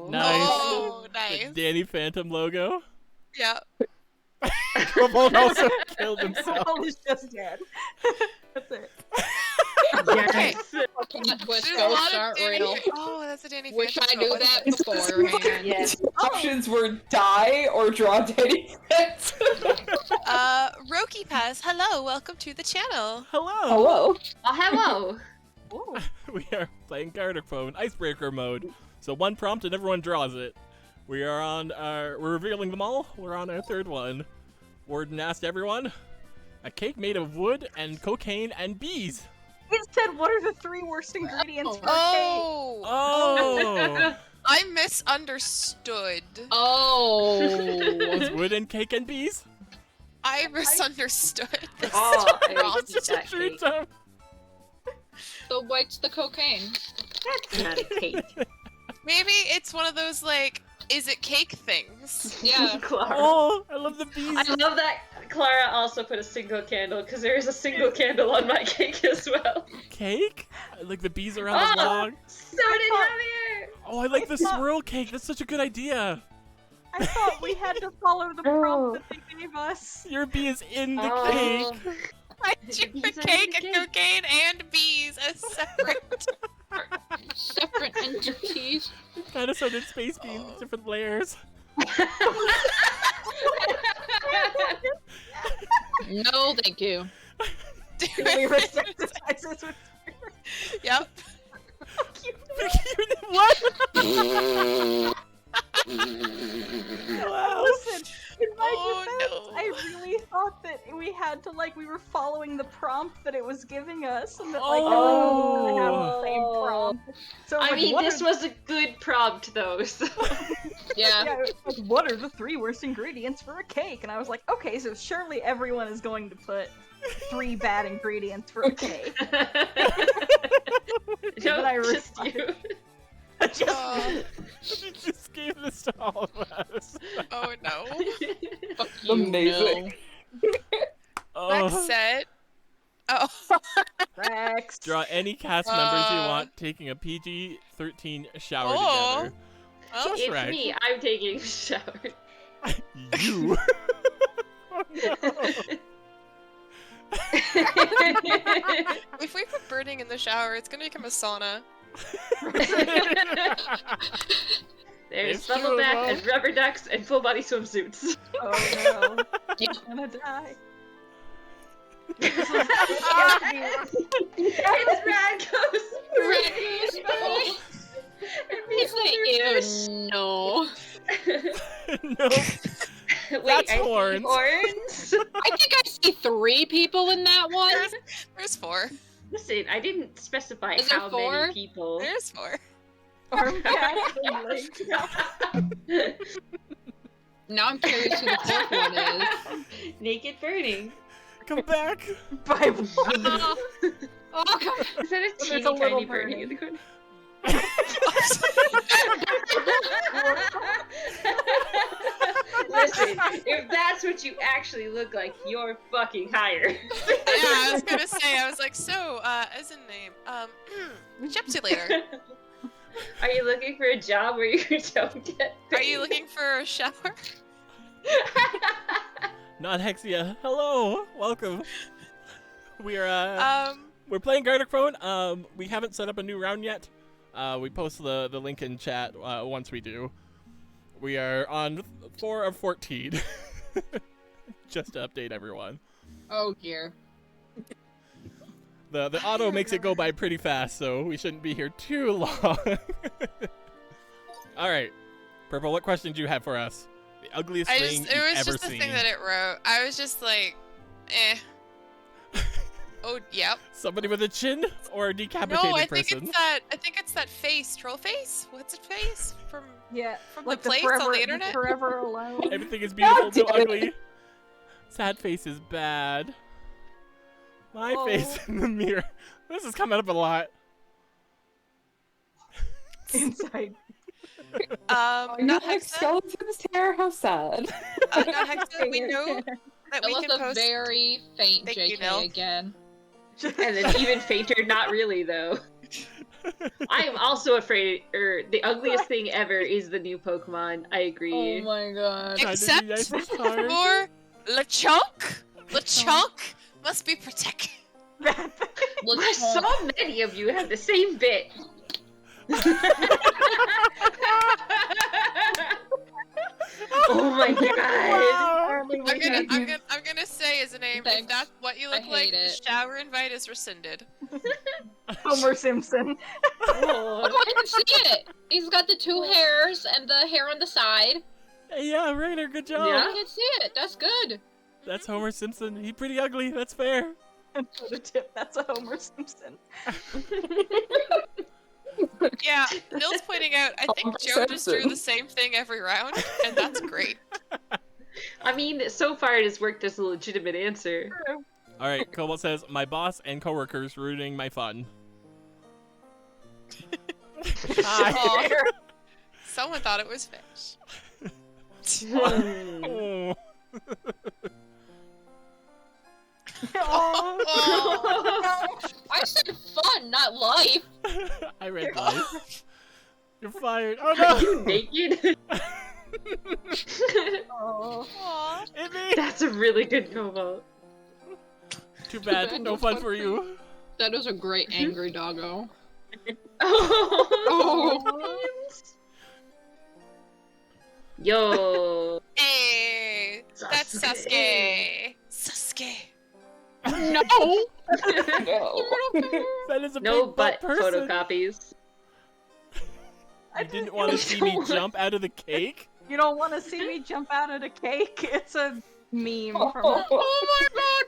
A: Nice.
E: Oh,
A: The
E: nice.
A: Danny Phantom logo.
E: Yeah.
A: Kobold also killed himself.
B: Oh, he's just dead. That's it.
G: Yes.
C: Plot twist,
E: There's a lot
C: ghosts
E: of
C: aren't
E: Danny-
C: real.
E: Oh, that's a Danny
C: Wish I
E: Phantom
C: knew
E: quote.
C: that
D: It's
C: beforehand.
G: Yes.
D: Options were die or draw Danny Phantom.
E: Roki Pass, hello, welcome to the channel.
A: Hello.
D: Hello.
G: Oh, hello.
B: Ooh.
A: We are playing Gartic Phone Icebreaker mode. So one prompt and everyone draws it. We are on our. We're revealing them all. We're on our third one. Warden asked everyone, a cake made of wood and cocaine and bees.
B: It said, what are the 3 worst ingredients for a cake?
E: Oh!
A: Oh!
E: I misunderstood.
C: Oh.
A: Was wood and cake and bees?
E: I misunderstood.
G: Oh, I
E: Wrong.
G: would eat that
A: True
G: cake.
A: time.
C: So what's the cocaine?
G: That's not a cake.
E: Maybe it's one of those, like, is it cake things?
C: Yeah.
G: Clara.
A: Oh, I love the bees.
G: I love that Clara also put a single candle, because there is a single candle on my cake as well.
A: Cake? Like the bees are on the
G: Oh!
A: log.
G: So did Javier!
A: Oh, I like the swirl cake. That's such a good idea.
B: I thought we had to follow the prompt that they gave us.
A: Your bee is in the
G: Oh.
A: cake.
E: I
G: The
E: do
G: bees are in
E: cake
G: the
E: and
G: cake.
E: cocaine and bees as separate.
C: Separate entities.
A: Kind of sounded space beans, different layers.
C: No, thank you.
B: We were synthesizers with
E: Yep.
A: What? Wow.
B: Listen, in my
E: Oh,
B: defense,
E: no.
B: I really thought that we had to, like, we were following the prompt that it was giving us, and that, like, everyone was gonna have the same prompt. So,
G: I
B: like,
G: mean,
B: what
G: this
B: are,
G: was a good prompt, though, so...
C: Yeah.
B: yeah, it was like, what are the 3 worst ingredients for a cake? And I was like, okay, so surely everyone is going to put 3 bad ingredients for a cake.
G: No,
B: But I
G: just
B: responded.
G: you.
E: Oh,
A: You just gave this to all of us.
E: oh no.
C: Fuck you,
D: Amazing.
A: Oh.
E: Next set. Oh.
B: Rex.
A: Draw any cast members you want taking a PG-13 shower
E: Oh.
A: together.
E: Oh,
A: Just
G: It's
A: Rex.
G: me, I'm taking a shower.
A: You. Oh, no.
E: if we put burning in the shower, it's gonna become a sauna.
G: There's
A: It's true,
G: bubble bath
A: Mom.
G: and rubber ducks and full body swimsuits.
B: Oh no. I'm gonna die.
G: It's Radco's
C: Radco's
G: It's
C: Ew, no.
A: No.
G: Wait,
A: That's
G: I see
A: horns.
G: horns?
C: I think I see 3 people in that one.
E: There's 4.
G: Listen, I didn't specify
C: Is there
G: how
C: 4?
G: many people.
E: There's 4.
B: Arm cast and leg cast.
C: Now I'm curious who the 4th one is.
G: Naked burning.
A: Come back.
B: Bible.
C: Oh, oh come
G: Is that a
B: There's
G: teeny
B: a little
G: tiny burning in the corner? Listen, if that's what you actually look like, you're fucking hired.
E: Yeah, I was gonna say, I was like, so, as in name, Gypsy later.
G: Are you looking for a job where you don't get paid?
E: Are you looking for a shower?
A: Not Hexia. Hello. Welcome. We're playing Gartic Phone. We haven't set up a new round yet. We post the link in chat once we do. We are on 4 of 14. Just to update everyone.
C: Oh dear.
A: The auto makes it go by pretty fast, so we shouldn't be here too long. All right, Purple. What question do you have for us? The ugliest thing
E: It
A: you've
E: was
A: ever
E: just the
A: seen.
E: thing that it wrote. I was just like, eh. Oh, yep.
A: Somebody with a chin or a decapitated
E: No, I
A: person?
E: think it's that face, troll face. What's it face from?
B: Yeah,
E: From
B: like
E: the plates on the internet?
B: Forever alone.
A: Everything is beautiful,
D: God
A: so
D: damn it.
A: ugly. Sad face is bad. My
B: Oh.
A: face in the mirror. This is coming up a lot.
B: Inside.
D: You
E: Not
D: have
E: Hexa.
D: skeletons hair? How sad.
E: Not Hexa. We know that we
C: That
E: can
C: was a
E: post.
C: very faint
E: Thank you,
C: JK
E: Nell.
C: again.
G: And then even fainter, not really though. I am also afraid, the ugliest thing ever is the new Pokemon. I agree.
C: Oh my god.
A: Trying to be nice
E: Except
A: is hard.
E: for LeChonk. LeChonk must be protected.
C: Look,
G: Why so many of you have the same bit? Oh my god!
A: Wow.
E: I'm gonna say his name. If
C: Thanks.
E: that's what you
C: I
E: look like,
C: hate
E: the
C: it.
E: shower invite is rescinded.
B: Homer Simpson.
G: Oh.
C: Oh, I can see it. He's got the 2 hairs and the hair on the side.
A: Yeah, Rainer, good job.
G: Yeah.
C: I can see it. That's good.
A: That's Homer Simpson. He's pretty ugly. That's fair.
B: And for the tip, that's a Homer Simpson.
E: Yeah, Nil's pointing out, I think Joe just drew the same thing every round, and that's great.
G: I mean, so far it has worked as a legitimate answer.
A: All right, Cobalt says, my boss and coworkers ruining my fun. Hi.
E: Aw. Someone thought it was fish.
A: Oh.
E: Oh.
C: I said fun, not life.
A: I read life. You're fired. Oh
G: Are
A: no!
G: you naked?
B: Oh.
E: Aw.
A: Hit me!
G: That's a really good Cobalt.
A: Too bad. No fun for you.
C: That was a great angry doggo.
G: Oh. Yo.
E: Hey, that's Sasuke. Sasuke.
C: No!
D: No.
A: That is a
G: No
A: big
G: butt
A: person.
G: photocopies.
A: You didn't want to see me jump out of the cake?
B: You don't want to see me jump out of the cake? It's a meme from
C: Oh my god!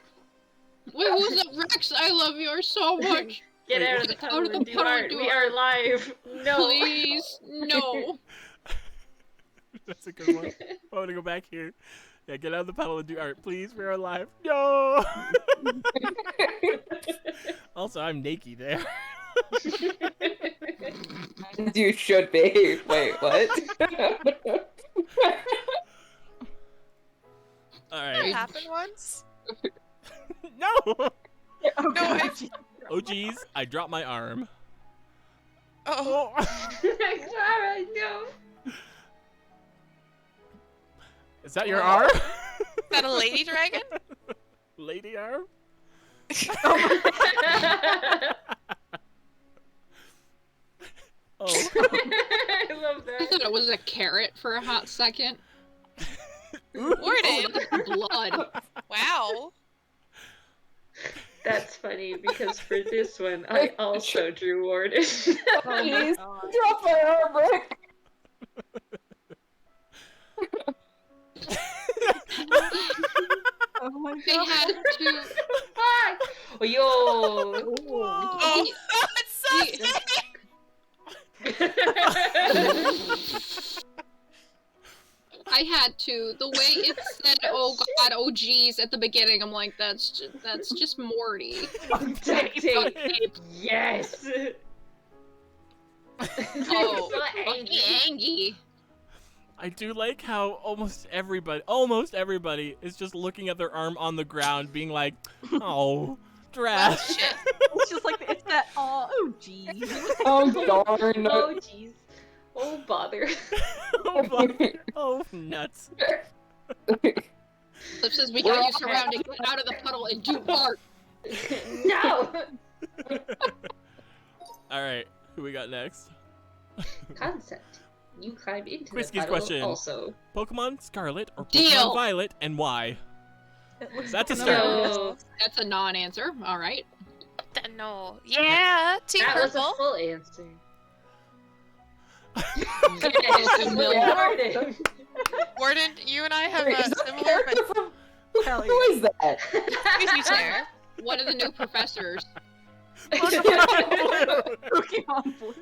C: Wait, who's that? Rex, I love yours so much.
G: Get
A: Wait,
G: out of the
C: out
G: tunnel
C: of the
G: and do
C: tunnel
G: art.
C: and do
G: We
C: art.
G: are live. No.
C: Please, no.
A: That's a good one. I want to go back here. Yeah, get out of the puddle and do art, please. We're alive. No! Also, I'm naked there.
D: You should be. Wait, what?
A: Alright.
E: That happened once?
A: No!
B: Oh,
E: No,
B: God.
A: Oh, geez. I dropped my arm.
E: Oh.
G: Clara, no.
A: Is that your arm?
E: Is that a lady dragon?
A: Lady arm? Oh.
G: I love
C: I
G: that.
C: thought it was a carrot for a hot second.
E: Warden.
C: Oh, that's blood.
E: Wow.
G: That's funny because for this one, I also drew Warden.
D: Please, drop my arm, Rick.
B: Oh my
C: They
B: God.
C: had to.
G: Fuck! Oh, yo!
E: Oh, it's Sasuke!
C: I had to. The way it said, "Oh God, oh geez," at the beginning, I'm like, that's just Morty.
G: Duct tape. Yes.
C: Oh,
G: So
C: fucking Angie.
A: I do like how almost everybody is just looking at their arm on the ground, being like, "Oh, trash."
E: Shit.
B: It's just like, it's that, oh, geez.
D: Oh, darn.
G: Oh jeez. Oh bother.
A: Oh, nuts.
C: Flip says we got you surrounded. Get out of the puddle and do art.
G: No.
A: All right, who we got next?
G: Concept. You climb into
A: Whiskey's
G: the puddle
A: question.
G: also.
A: Pokemon Scarlet or Pokemon
C: Deal.
A: Violet, and why?
B: It looks
A: That's a
B: like
A: start.
B: another-
G: No.
C: That's a non-answer. All right.
E: No. Yeah, Team
G: That was a
E: Purple.
G: full answer.
C: Yes,
E: Warden, you and I have
D: Wait,
E: a
D: is that a
E: similar
D: character
E: but
D: from...
B: Hell
D: Who is that?
E: excuse me, sir.
C: One of the new professors.
B: Pokemon Blue.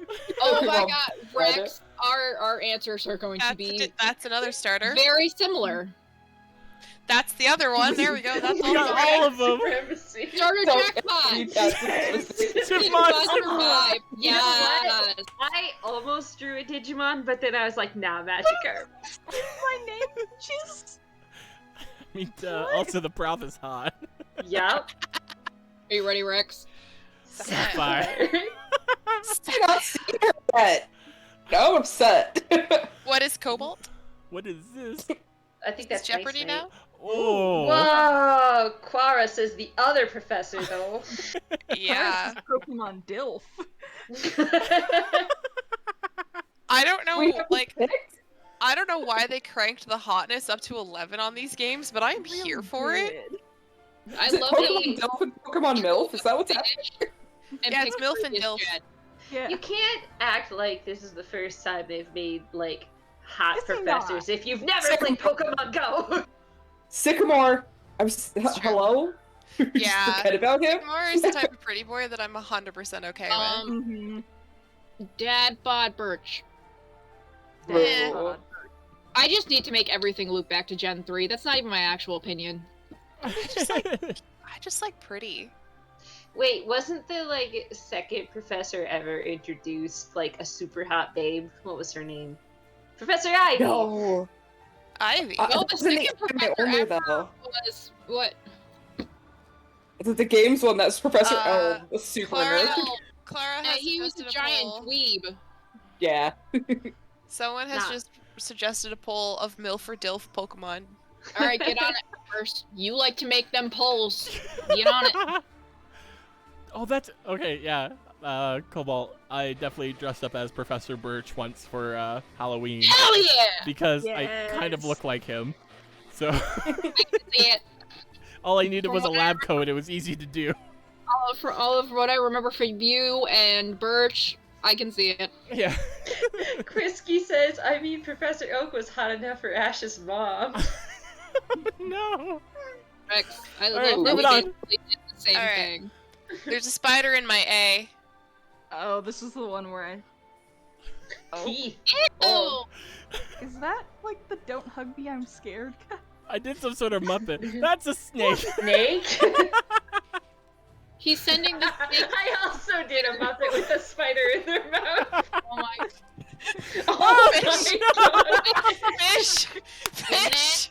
C: Oh my
D: Well,
C: God, Rex. Our answers are going to be
E: That's another starter.
C: very similar.
E: That's the other one. There we go. That's
A: We
E: all
A: got
E: three.
A: all of them.
G: Supremacy.
C: Starter
D: So,
C: jackpot.
A: Digimon.
C: Survive.
G: You know what?
C: Yes.
G: I almost drew a Digimon, but then I was like, nah, Magikarp.
B: My name just.
A: I mean, also the Prof is hot.
G: Yup.
C: Are you ready, Rex?
A: Sapphire.
D: I've not seen her yet. Now I'm upset.
E: What is Cobalt?
A: What is this?
G: I think
E: Is
G: that's
E: Jeopardy
G: nice,
E: now?
A: Oh.
G: Whoa! Quara says the other professor, though.
E: Yeah.
B: Pokemon Dilf.
E: I don't know,
D: We have
E: like,
D: picked?
E: I don't know why they cranked the hotness up to 11 on these games, but I'm here for it.
C: I
D: Is it
C: love
D: Pokemon
C: the
D: Dilf and Pokemon MILF? Is that what's happening?
E: Yeah, it's MILF and Dilf.
B: Yeah.
G: You can't act like this is the first time they've made, like, hot
B: Is he
G: professors if you've never played Pokemon Go.
D: Sycamore. Hello? Just
E: Yeah.
D: forget about him?
E: Sigmar is the type of pretty boy that I'm 100% okay with.
B: Mhm.
C: Dad bod Birch.
E: Eh.
D: Bro.
C: I just need to make everything loop back to Gen 3. That's not even my actual opinion.
E: I just like pretty.
G: Wait, wasn't the like second professor ever introduced like a super hot babe? What was her name? Professor Ivy.
D: No.
E: Ivy.
C: No, the
D: That's in
C: second
D: the
C: professor
D: only
C: ever
D: though.
C: was what?
D: The games one, that's Professor
E: Uh,
D: the super
E: Clara,
D: nerd.
E: Clara
C: Yeah,
E: has
C: he was a
E: suggested
C: giant
E: poll.
C: dweeb.
D: Yeah.
E: Someone has
G: Nah.
E: just suggested a poll of MILF or DILF Pokemon.
C: All right, get on it first. You like to make them polls. Get on it.
A: Oh, that's okay. Yeah, Cobalt. I definitely dressed up as Professor Birch once for Halloween
C: Hell yeah!
A: because I kind of
B: Yes.
A: look like him. So
C: I can see it.
A: all I needed was a lab coat. It was easy to do.
C: For all of what I remember from you and Birch, I can see it.
A: Yeah.
G: Krisky says, I mean, Professor Oak was hot enough for Ash's mom.
A: No.
C: Rex, I
A: All right,
C: love that we
A: moving on.
C: basically did the same
E: All right.
C: thing.
E: There's a spider in my A.
B: Oh, this is the one where I. Oh,
G: Teeth.
C: Oh,
B: is that like the "Don't hug me, I'm scared"?
A: I did some sort of Muppet. That's a snake.
G: Snake?
C: he's sending the snake.
G: I also did a Muppet with a spider in their mouth.
C: Oh my
G: Oh
E: fish.
G: my god!
E: Fish! Fish!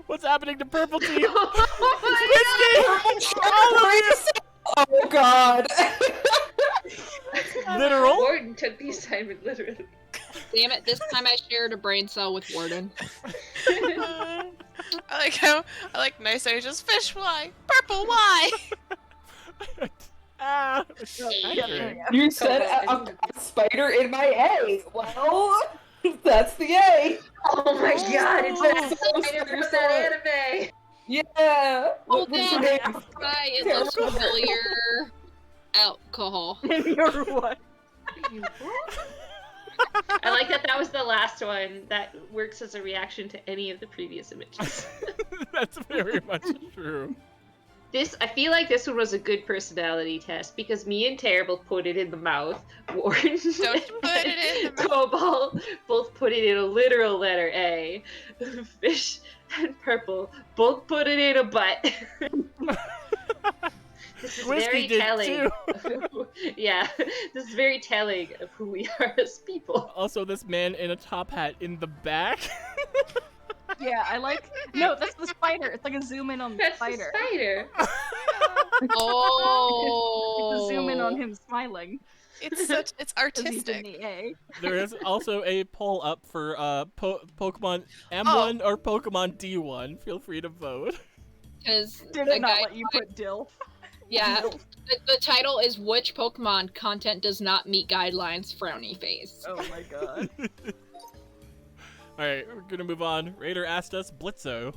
A: What's happening to Purple Team?
D: Oh god.
A: Literal?
G: Warden took the assignment literally.
C: Damn it! This time I shared a brain cell with Warden.
E: I like how nice just fish why? Purple why?
A: Ah.
B: Yeah.
D: You said a spider in my A. Well, that's the A.
G: Oh my god, it's that
D: Oh,
G: spider from that anime!
D: Yeah.
C: Oh,
D: What's her name?
C: that guy is a familiar alcohol.
B: You're what?
G: I like that that was the last one that works as a reaction to any of the previous images.
A: That's very much true.
G: I feel like this one was a good personality test because me and Terrible put it in the mouth. Warren
E: Don't put it in the mouth.
G: Cobalt both put it in a literal letter A. Fish and Purple both put it in a butt. This is
A: Whiskey
G: very
A: did
G: telling.
A: too.
G: Yeah, this is very telling of who we are as people.
A: Also, this man in a top hat in the back.
B: Yeah, I like. No, that's the spider. It's like a zoom in on the
G: That's
B: spider.
G: the spider.
C: Oh.
B: It's a zoom in on him smiling.
E: It's
B: 'cause he's in
E: artistic.
B: the A.
A: There is also a poll up for Pokemon M1 or Pokemon D1. Feel free to vote.
C: Because
B: Did
C: the
B: it not
C: guy,
B: let you put Dill?
C: yeah, the title is "Which Pokemon content does not meet guidelines?" Frowny face.
B: Oh my god.
A: Alright, we're gonna move on. Raider asked us Blitzo.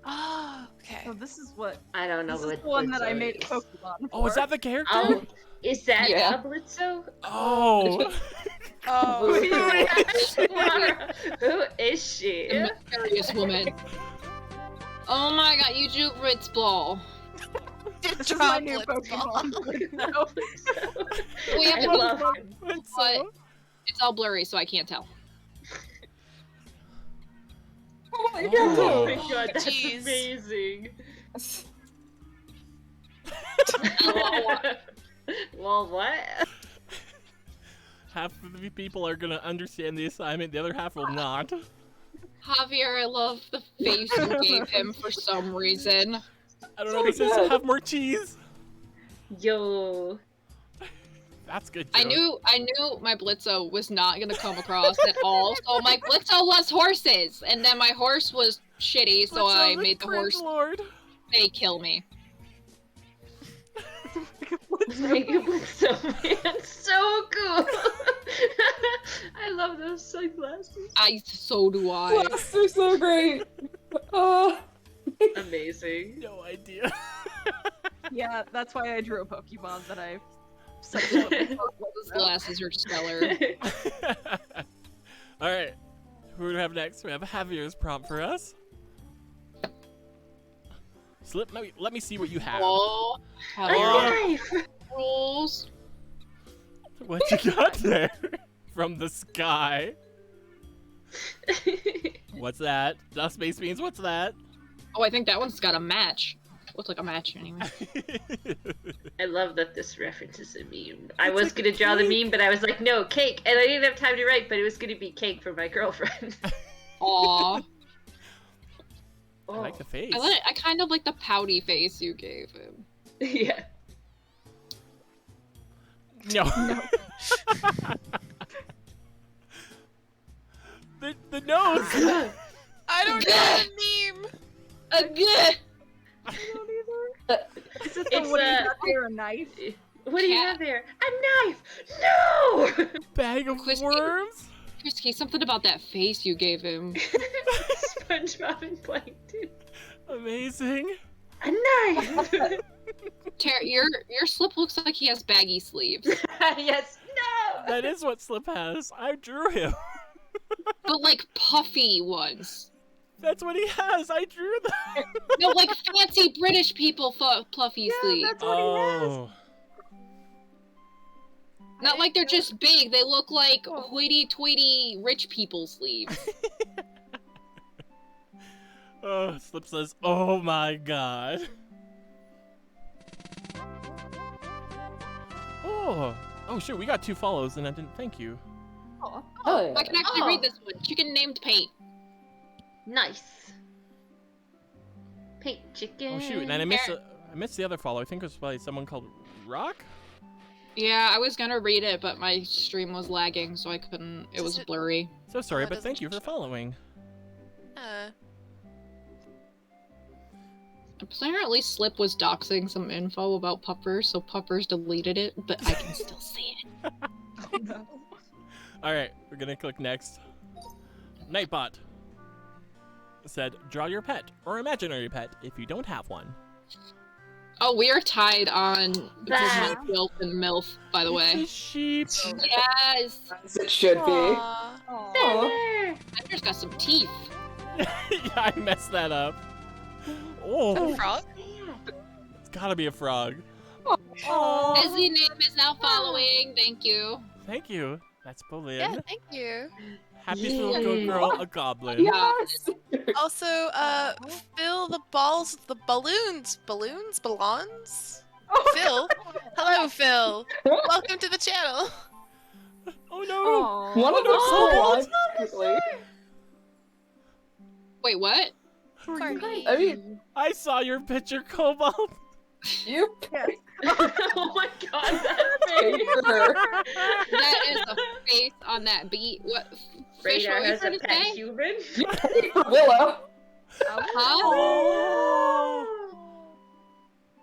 E: Oh, okay.
B: So this is what.
G: I don't know
B: This
G: what
B: is the one that I
G: Blitzo
B: made
G: is.
B: Pokemon.
A: Oh, is
B: for.
A: that the character?
G: Oh, is that
D: Yeah.
G: a Blitzo?
A: Oh.
E: Oh.
G: Who is she?
C: The mysterious woman. Oh my god, you drew Blitzball.
B: This is my new Pokemon. No.
C: We have
G: I
C: to
G: love him.
A: Blitzo.
C: It's all blurry, so I can't tell.
D: Oh my
A: Oh.
G: Oh
D: god.
G: my god, that's
E: Jeez.
G: amazing.
C: Oh,
G: Well, what?
A: Half of the people are gonna understand the assignment, the other half will not.
C: Javier, I love the face you gave him for some reason.
A: I don't know, this is to have more cheese.
G: Yo.
A: That's good.
C: I
A: joke.
C: knew my Blitzo was not gonna come across at all. So I'm like, Blitzo loves horses, and then my horse was shitty, so
A: Blitzo
C: I
A: the
C: made the
A: cringe
C: horse
A: Lord.
C: they kill me.
G: Make it look so man, so cool. I love those sunglasses.
C: So do I.
D: Yes, they're so great.
G: Amazing.
A: No idea.
B: Yeah, that's why I drew a Pokemon that I subsequently thought
C: Those
B: was
C: glasses are stellar.
A: Alright. Who do we have next? We have Javier's prompt for us. Slip, let me see what you have.
C: Oh,
G: A
C: hello.
G: knife!
C: Rules.
A: What you got there? From the sky. What's that? Dust Space Beans, what's that?
C: Oh, I think that one's got a match. Looks like a match anyway.
G: I love that this references a meme. I was gonna draw the meme, but I was like, no, cake! And I didn't have time to write, but it was gonna be cake for my girlfriend.
C: Aw.
A: I like the face.
C: I kind of like the pouty face you gave him.
G: Yeah.
A: No. the nose.
E: I don't know the meme.
C: Again.
B: I don't either. Is it the
G: It's
B: what do you got there, a knife?
G: What do you have there? A knife! No!
A: Bag of
C: Christy.
A: worms.
C: Christy, something about that face you gave him.
G: SpongeBob and Plankton.
A: Amazing.
G: A knife!
C: Your slip looks like he has baggy sleeves.
G: Yes, no!
A: That is what Slip has. I drew him.
C: But like puffy ones.
A: That's what he has. I drew that.
C: No, like fancy British people fluffy sleeves.
B: That's what he has.
A: Oh.
C: Not like they're just big. They look like hoity-toity rich people sleeves.
A: Oh, Slip says, "Oh my god." Oh shoot, we got 2 follows and I didn't thank you.
B: Aw.
D: Oh,
C: I can actually read this one. Chicken named Paint.
G: Nice. Paint chicken.
A: Oh shoot, and I missed the other follow. I think it was by someone called Rock.
C: Yeah, I was gonna read it, but my stream was lagging, so I couldn't. It was blurry.
A: So sorry,
E: Oh, it
A: but
E: doesn't
A: thank you for following.
C: Apparently, Slip was doxing some info about Puppers, so Puppers deleted it, but I can still see it.
B: Oh, no.
A: All right, we're gonna click next. Nightbot said, "Draw your pet or imaginary pet if you don't have one."
C: Oh, we are tied on
G: Bah.
C: Milf and Milf, by the way.
A: It's a sheep.
C: Yes!
D: as it should be.
E: Aw.
B: Aw.
G: Feather.
C: Bender's got some teeth.
A: Yeah, I messed that up. Oh,
E: Frog?
A: it's gotta be a frog.
B: Aw.
C: Ezzy name is now following. Thank you.
A: Thank you. That's Bolin.
E: Yeah, thank you.
A: Happy little good girl, a goblin.
D: Yes!
E: Also, fill the balls with the balloons. Balloons? Ballons? Phil? Hello, Phil. Welcome to the channel.
A: Oh no!
B: Aw.
D: One of them
G: Oh,
D: still alive, technically.
C: Wait, what?
E: Corny.
D: I mean,
A: I saw your picture, Cobalt.
D: you
B: Yes.
G: Oh my god, that
D: paid
G: face!
D: for her.
C: That is a face on that beat. What? Fish,
G: Radar
C: what were you
G: has
C: trying
G: a
C: to
G: pet
C: say?
G: human.
D: You paid for Willow.
C: Huh?
G: Oh.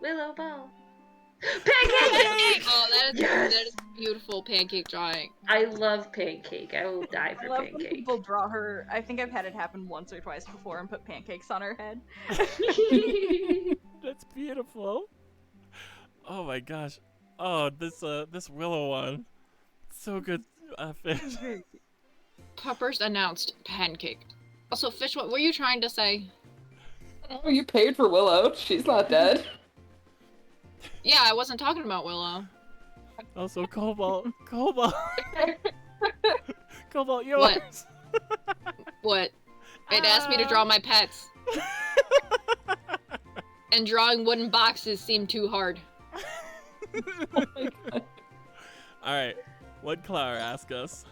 G: Willow ball. Pancake!
C: Oh, that
G: Yes!
C: is beautiful pancake drawing.
G: I love pancake. I will die
B: I
G: for
B: love when
G: pancake.
B: people draw her. I think I've had it happen once or twice before and put pancakes on her head.
A: That's beautiful. Oh my gosh. Oh, this Willow one. So good, Fish.
C: Puppers announced pancake. Also, Fish, what were you trying to say?
D: Oh, you paid for Willow. She's not dead.
C: Yeah, I wasn't talking about Willow.
A: Also, Cobalt. Cobalt, yours.
C: What? What? It asked me to draw my pets. And drawing wooden boxes seemed too hard.
D: Oh my god.
A: Alright, what'd Clara ask us?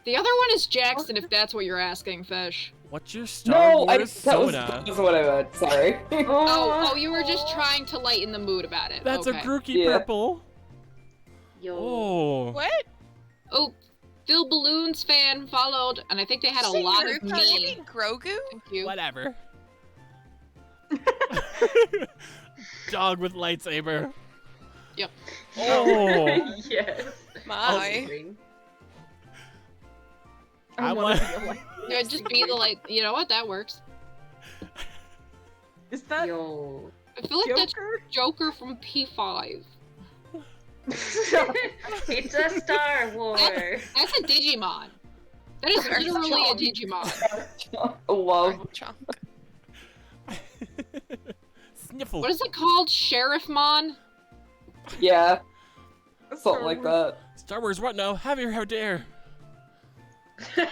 C: The other one is Jackson, if that's what you're asking, Fish.
A: What's your Star
D: No,
A: Wars soda?
D: that wasn't what I meant. Sorry.
C: Oh, you were just trying to lighten the mood about it.
A: That's
C: okay.
A: a Grookey
D: Yeah.
A: purple.
G: Yo.
A: Oh.
E: What?
C: Oh, Phil Balloons fan followed, and I think they had a lot of
E: You
C: me.
E: mean Grogu?
C: Thank you.
A: Whatever. Dog with lightsaber.
C: Yep.
A: Oh.
G: Yes.
E: My.
A: I
B: wanna
A: want.
B: be a light-
C: Yeah, just be the light. You know what? That works.
B: Is that
G: Yo.
C: I feel like that's
B: Joker?
C: Joker from P5.
G: It's a Star Wars.
C: That's a Digimon. That is
E: Gartic
C: literally a
E: Phone.
C: Digimon.
D: Love.
E: Chunk.
A: Sniffle.
C: What is it called? Sheriffmon?
D: Yeah,
B: Star
D: something like
B: Wars.
D: that.
A: Star Wars, what now? Have your how dare.
C: Nice.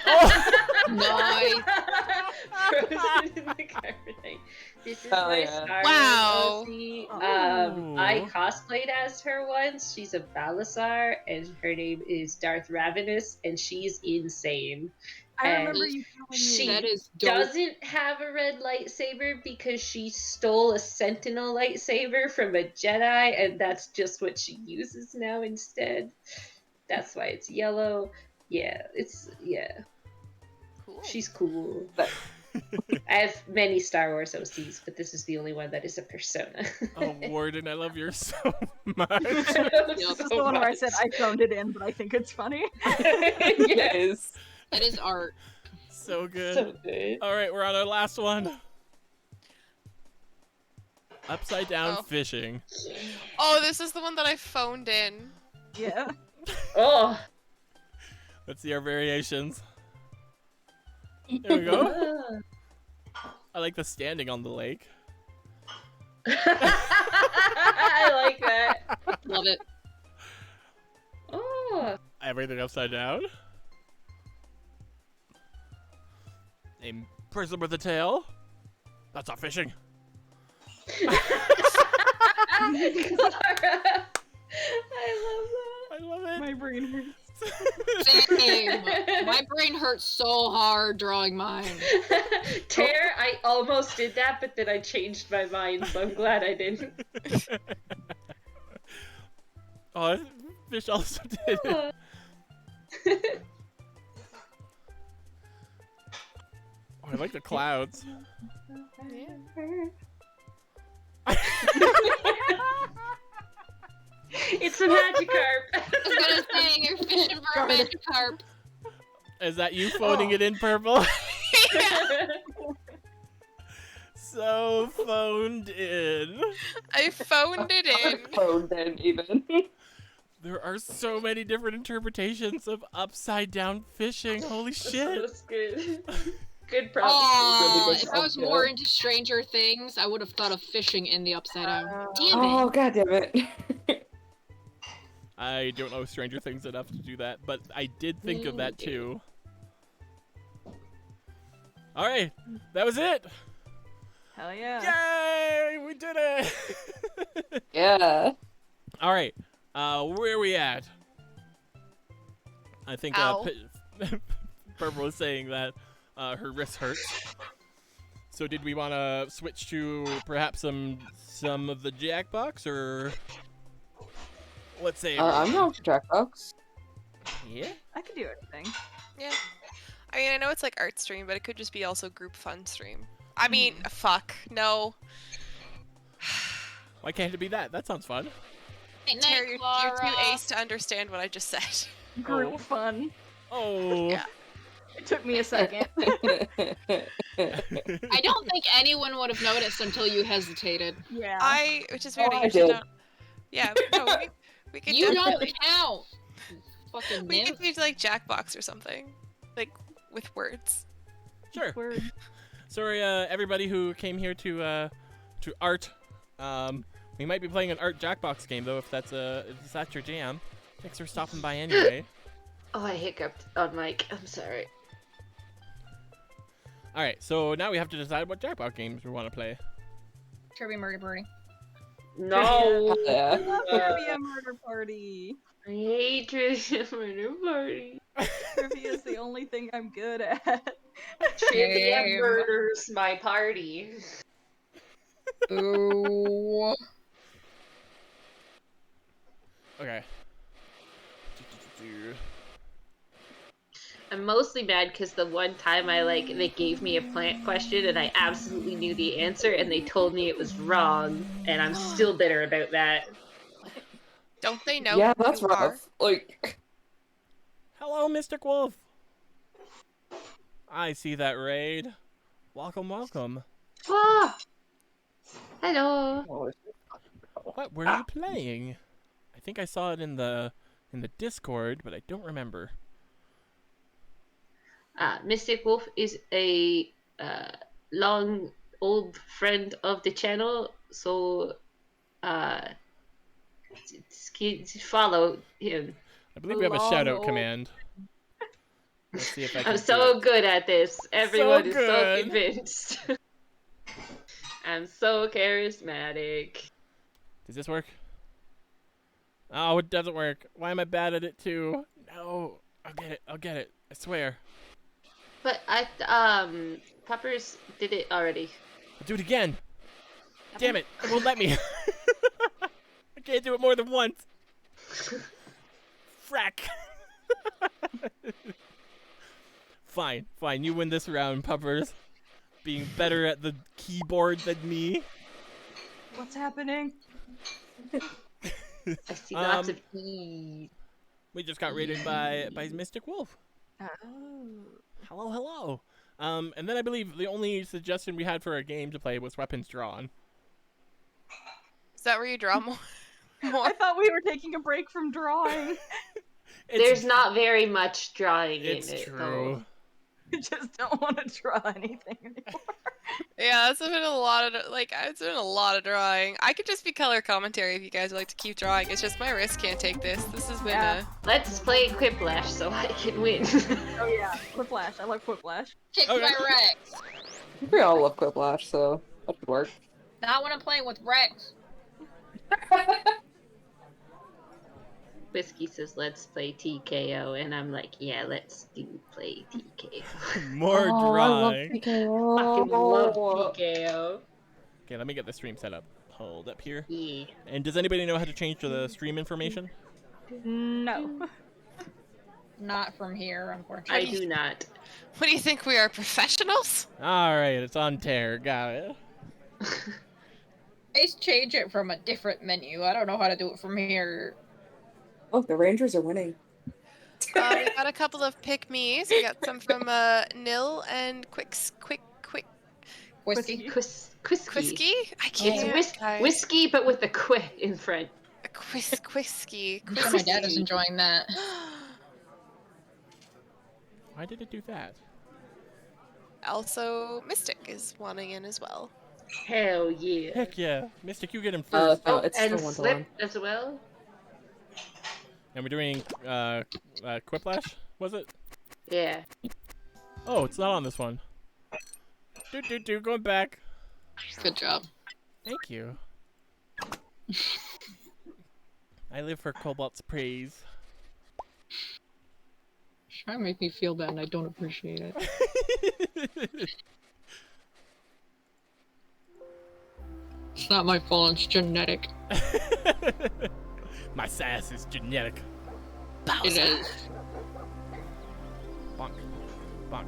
G: Frozen in the carbonite. This is
D: Oh,
G: my
D: yeah.
G: Star
E: Wow.
G: Wars OC.
A: Oh.
G: I cosplayed as her once. She's a Balasar, and her name is Darth Ravenous, and she's insane.
B: I
G: And
B: remember you telling
G: she
B: me.
C: That is dope.
G: doesn't have a red lightsaber because she stole a Sentinel lightsaber from a Jedi, and that's just what she uses now instead. That's why it's yellow. Yeah,
E: Cool.
G: she's cool. I have many Star Wars OCs, but this is the only one that is a persona.
A: Oh, Warden, I love yours so much.
B: This is the one where I said I phoned it in, but I think it's funny.
D: Yes.
C: That is art.
A: So good.
G: So good.
A: All right, we're on our last one. Upside down
E: Oh.
A: fishing.
E: Oh, this is the one that I phoned in.
B: Yeah.
G: Oh.
A: Let's see our variations. There we go. I like the standing on the lake.
G: I like that.
C: Love it.
G: Oh.
A: Everything upside down. A person with a tail. That's not fishing.
G: Clara.
A: I love it.
B: My brain hurts.
C: Same. My brain hurts so hard drawing mine.
G: Tear, I almost did that, but then I changed my mind, so I'm glad I didn't.
A: Oh, fish also did it. Oh, I like the clouds.
G: It's a Magikarp.
C: I was gonna say, you're fishing for a Magikarp.
A: Is that you phoning it in, Purple? So phoned in.
E: I phoned it in.
D: Phone then even.
A: There are so many different interpretations of upside down fishing. Holy shit.
G: That's good. Good problem.
C: Oh,
D: really good
C: if I was
D: job,
C: more
D: yeah.
C: into Stranger Things, I would have thought of fishing in the upside down. Damn
D: Oh
C: it.
D: god damn it.
A: I don't know Stranger Things enough to do that, but I did think of that too. Alright, that was it!
B: Hell yeah.
A: Yay! We did it!
D: Yeah.
A: Alright, where are we at? I think
E: Ow.
A: Purple was saying that her wrist hurts. So did we want to switch to perhaps some of the Jackbox, or let's say
D: I'm not for Jackbox.
A: yeah?
B: I could do anything.
E: Yeah. I mean, I know it's like art stream, but it could just be also group fun stream. I mean, fuck. No.
A: Why can't it be that? That sounds fun.
C: Good
E: Terry,
C: night,
E: you're
C: Clara.
E: too ace to understand what I just said.
B: Group fun.
A: Oh.
E: Yeah.
B: It took me a second.
C: I don't think anyone would have noticed until you hesitated.
B: Yeah.
E: Which is weird.
D: Oh,
E: I
D: I
E: usually
D: did.
E: don't. Yeah, no, we could
C: You
E: definitely-
C: don't count. Fucking
E: We
C: nymph.
E: could do like Jackbox or something, like with words.
A: Sure.
B: Word.
A: Sorry, everybody who came here to art. We might be playing an art Jackbox game though, if that's your jam. Thanks for stopping by anyway.
G: Oh, I hiccuped on mic. I'm sorry.
A: All right, so now we have to decide what Jackbox games we want to play.
C: Kirby Murder Party.
G: No.
D: Yeah.
B: I love Trivia Murder Party.
G: I hate Trivia Murder Party.
B: Trivia is the only thing I'm good at.
G: Trivia
C: Damn.
G: murders my party.
C: Ooh.
A: Okay.
G: I'm mostly mad because the one time they gave me a plant question and I absolutely knew the answer and they told me it was wrong, and I'm still bitter about that.
E: Don't they know?
D: Yeah,
E: who
D: that's
E: you
D: rough.
E: are?
D: Like,
A: Hello, Mystic Wolf. I see that raid. Welcome, welcome.
G: Ah! Hello.
A: What were you playing? I think I saw it in the Discord, but I don't remember.
G: Mystic Wolf is a long old friend of the channel, so follow him.
A: I believe we have a shout out
B: Long
A: command. Let's see if I can
G: I'm
A: do
G: so
A: it.
G: good at this. Everyone is so
A: good.
G: convinced. I'm so charismatic.
A: Does this work? Oh, it doesn't work. Why am I bad at it too? No. I'll get it. I'll get it. I swear.
G: But Poppers did it already.
A: I'll do it again. Damn it. It won't let me. I can't do it more than once. Frack. Fine. Fine. You win this round, Puppers. Being better at the keyboard than me.
B: What's happening?
G: I see lots of E's.
A: We just got raided by Mystic Wolf.
B: Oh.
A: Hello, hello. And then I believe the only suggestion we had for a game to play was weapons drawn.
H: Is that where you draw more?
B: I thought we were taking a break from drawing.
G: There's not very much drawing in
A: It's
G: it.
A: true.
G: Though.
B: I just don't want to draw anything anymore.
H: Yeah, it's been a lot of it's been a lot of drawing. I could just be color commentary if you guys would like to keep drawing. It's just my wrist can't take this. This has been
G: Let's play Quiplash so I can win.
B: Oh yeah, Quiplash. I love Quiplash.
C: Kick
A: Okay.
C: my Rex.
D: We all love Quiplash, so that should work.
C: Not when I'm playing with Rex.
G: Whiskey says, let's play TKO, and I'm like, yeah, let's play TKO.
A: More drawing.
G: Fucking love TKO.
A: Okay, let me get the stream set up. Hold up here.
G: Yeah.
A: And does anybody know how to change the stream information?
B: No.
C: Not from here,
G: I
C: unfortunately.
G: do not.
H: What do you think we are, professionals?
A: Alright, it's on tear. Got it.
C: Let's change it from a different menu. I don't know how to do it from here.
D: Oh, the Rangers are winning.
H: We got a couple of pick-me's. We got some from Nil and
C: Whiskey.
H: Quisky? I can't.
G: It's whiskey, but with the quit in front.
H: Quisky.
C: I'm sure my dad is enjoying that.
A: Why did it do that?
H: Also, Mystic is wanting in as well.
G: Hell yeah.
A: Heck yeah. Mystic, you get him first.
D: No, it's
G: and
D: still 1-1.
G: Slip as well.
A: And we're doing Quiplash, was it?
G: Yeah.
A: Oh, it's not on this one. Going back.
C: Good job.
A: Thank you. I live for Cobalt's praise.
C: Trying to make me feel bad and I don't appreciate it. It's not my fault, it's genetic.
A: My sass is genetic.
C: It is.
A: Bonk. Bonk.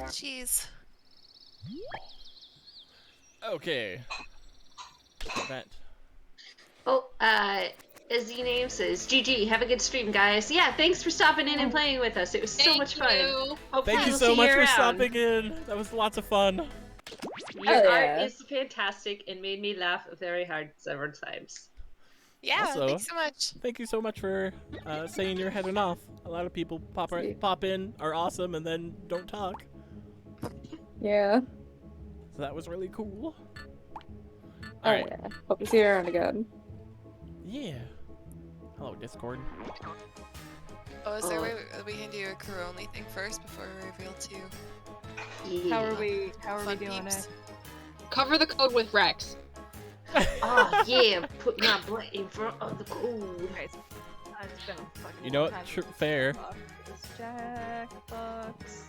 H: Jeez.
A: Okay. That.
G: Oh, Z-Name says, GG, have a good stream, guys. Yeah, thanks for stopping in and playing with us. It was so much fun. Hopefully
A: Thank you
G: we'll
A: so
G: see
A: much for
G: around.
A: stopping in. That was lots of fun.
G: Your
D: Oh,
G: art
D: yeah.
G: is fantastic and made me laugh very hard several times.
H: Yeah,
A: Also,
H: thanks so much.
A: Thank you so much for saying you're heading off. A lot of people pop in, are awesome, and then don't talk.
D: Yeah.
A: So that was really cool.
D: Oh,
A: Alright.
D: yeah. Hope to see you around again.
A: Yeah. Hello, Discord.
H: Oh, is there a way we can do a crew only thing first before we reveal to
G: Yeah.
B: How are we
H: fun
B: doing
H: peeps?
B: it?
C: Cover the code with Rex.
G: Oh, yeah, put my butt in front of the code.
B: Okay, it's been a fucking
A: You know
B: long
A: what?
B: time.
A: Fair.
B: It's Jackbox.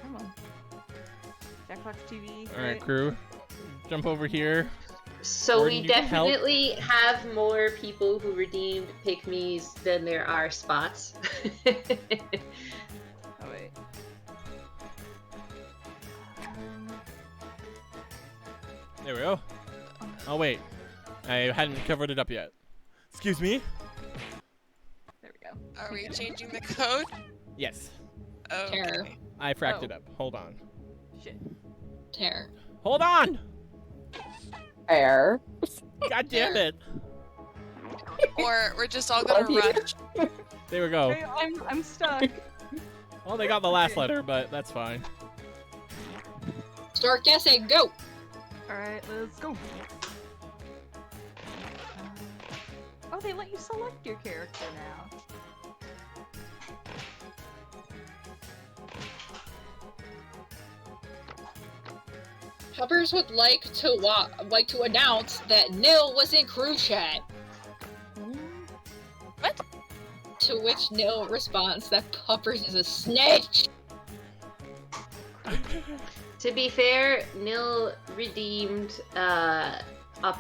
B: Come on. Jackbox TV.
A: Alright,
B: right?
A: crew. Jump over here.
G: So
A: Gordon,
G: we
A: you can help.
G: definitely have more people who redeemed pick-me's than there are spots.
B: Oh wait.
A: There we go. Oh, wait. I hadn't covered it up yet. Excuse me?
B: There we go.
H: Are we changing the code?
A: Yes.
C: Terror.
H: Okay.
A: I fracked
B: Oh.
A: it up. Hold on.
B: Shit.
C: Terror.
A: Hold on!
D: Fair.
A: God damn it!
H: Or we're just all gonna
D: Love you.
H: rush.
A: There we go.
B: Hey, I'm stuck.
A: Well, they got the last letter, but that's fine.
C: Start guessing. Go.
B: Alright, let's go. Oh, they let you select your character now.
C: Hubbers would like to announce that Nil was in crew chat.
E: What?
C: To which Nil responds that Puppers is a snitch.
G: To be fair, Nil redeemed a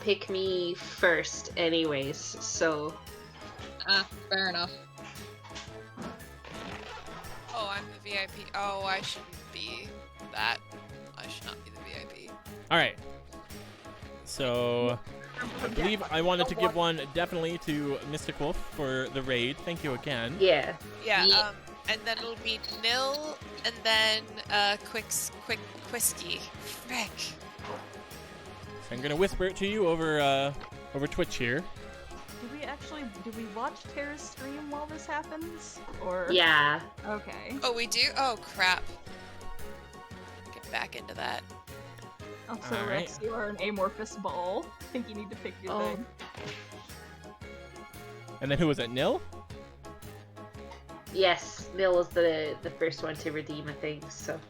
G: pick me first anyways, so...
C: Fair enough.
E: Oh, I'm the VIP. Oh, I shouldn't be that. I should not be the VIP.
A: All right. So, I believe I wanted to give one definitely to Mystic Wolf for the raid. Thank you again.
G: Yeah.
E: Yeah, and then it'll be Nil, and then Quisky. Frick.
A: So I'm gonna whisper it to you over Twitch here.
B: Do we watch Tara's stream while this happens? Or
G: Yeah.
B: Okay.
E: Oh, we do? Oh, crap. Get back into that.
B: Also,
A: All
B: Rex, you are an amorphous ball. I think you need to pick your thing.
A: And then who was it? Nil?
G: Yes, Nil was the first one to redeem a thing, so...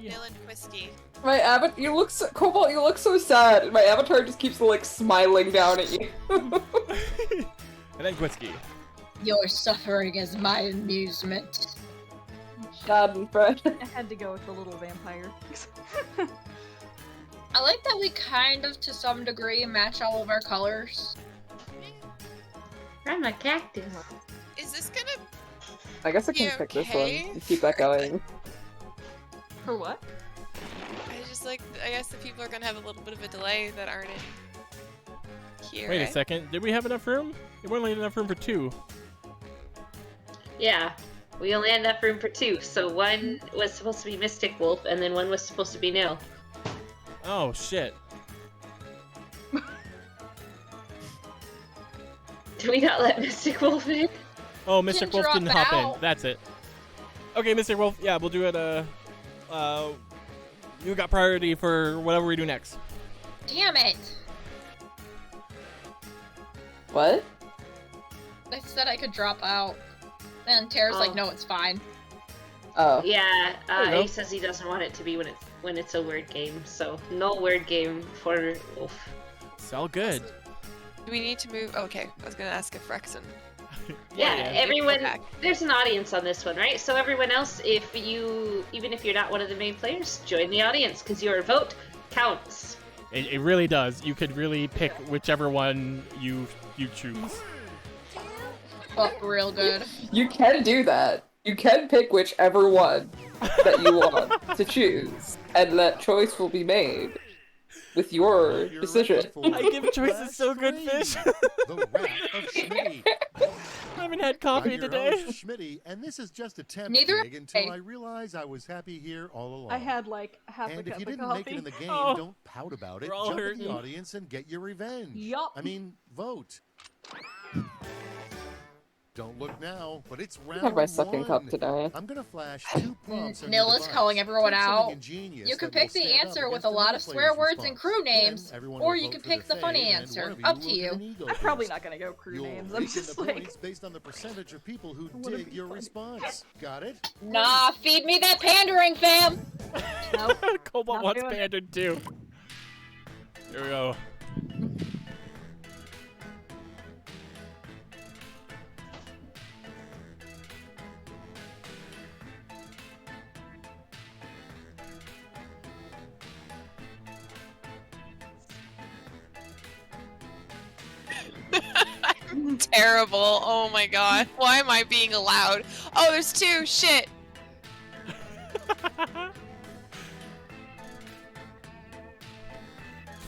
E: Nil and Quisky.
D: My avatar, Cobalt, you look so sad, and my avatar just keeps, like, smiling down at you.
A: And then Quisky.
C: Your suffering is my amusement.
D: Dad and Fred.
B: I had to go with the little vampire.
C: I like that we kind of, to some degree, match all of our colors.
G: I'm a cactus.
E: Is this gonna
D: I guess I can
E: be
D: pick this
E: okay?
D: one and keep that going.
B: For what?
E: I just like, I guess the people are gonna have a little bit of a delay that aren't in here.
A: Wait a
E: eh?
A: second. Did we have enough room? We only had enough room for 2.
G: Yeah. We only had enough room for 2, so one was supposed to be Mystic Wolf, and then one was supposed to be Nil.
A: Oh shit.
G: Did we not let Mystic Wolf in?
A: Oh, Mystic Wolf
C: drop
A: didn't hop in.
C: out.
A: That's it. Okay, Mystic Wolf. Yeah, we'll do it. You got priority for whatever we do next.
C: Damn it!
D: What?
C: I said I could drop out. And Tara's like, no, it's fine.
D: Oh.
G: Yeah,
A: There you go.
G: he says he doesn't want it to be when it's a word game, so no word game for Wolf.
A: It's all good.
E: Do we need to move? Okay, I was gonna ask if Rex and...
G: Yeah,
A: Yeah.
G: everyone.
E: Back.
G: There's an audience on this one, right? So everyone else, even if you're not one of the main players, join the audience because your vote counts.
A: It really does. You could really pick whichever one you choose.
C: Fuck real good.
D: You can do that. You can pick whichever one that you want to choose, and that choice will be made with your decision.
A: I give choices so good, Fish.
J: The Wrath of Schmitty.
A: I haven't had coffee
J: I'm your
A: today.
J: host, Schmitty, and this is just a temp
C: Neither
J: gig until
C: am I.
J: I realize I was happy here all along.
B: I had like half a
J: And if
B: cup
J: you
B: of
J: didn't
B: coffee.
J: make it in the game,
A: Oh.
J: don't pout about it.
A: We're all
J: Jump in
A: hurting.
J: the audience and get your revenge.
B: Yup.
J: I mean, vote. Don't look now, but it's
D: I
J: round
D: have my sucking cup
J: one.
D: today.
J: I'm gonna flash 2 prompts on
C: Nil
J: your
C: is
J: device.
C: calling everyone
J: Pick something
C: out.
J: ingenious
C: You can
J: that will
C: pick the
J: stand up
C: answer with
J: against
C: a lot
J: another
C: of swear
J: player's
C: words and
J: response.
C: crew
J: Then
C: names,
J: everyone
C: or
J: will
C: you
J: vote
C: can
J: for
C: pick the
J: fave,
C: funny
J: and
C: answer.
J: one of you
C: Up
J: will
C: to
J: get
C: you.
J: an ego
B: I'm probably
J: boost.
B: not gonna go crew
J: You'll
B: names. I'm
J: rate
B: just
J: the
B: like,
J: points based on the percentage of people who
B: wanna
J: dig
B: be
J: your
B: funny.
J: response. Got it?
C: Nah, feed me that pandering, fam!
B: nope.
A: Cobalt
B: Not
A: wants
B: doing it.
A: pandered too. Here we go.
E: Terrible. Oh my god. Why am I being allowed? Oh, there's 2. Shit.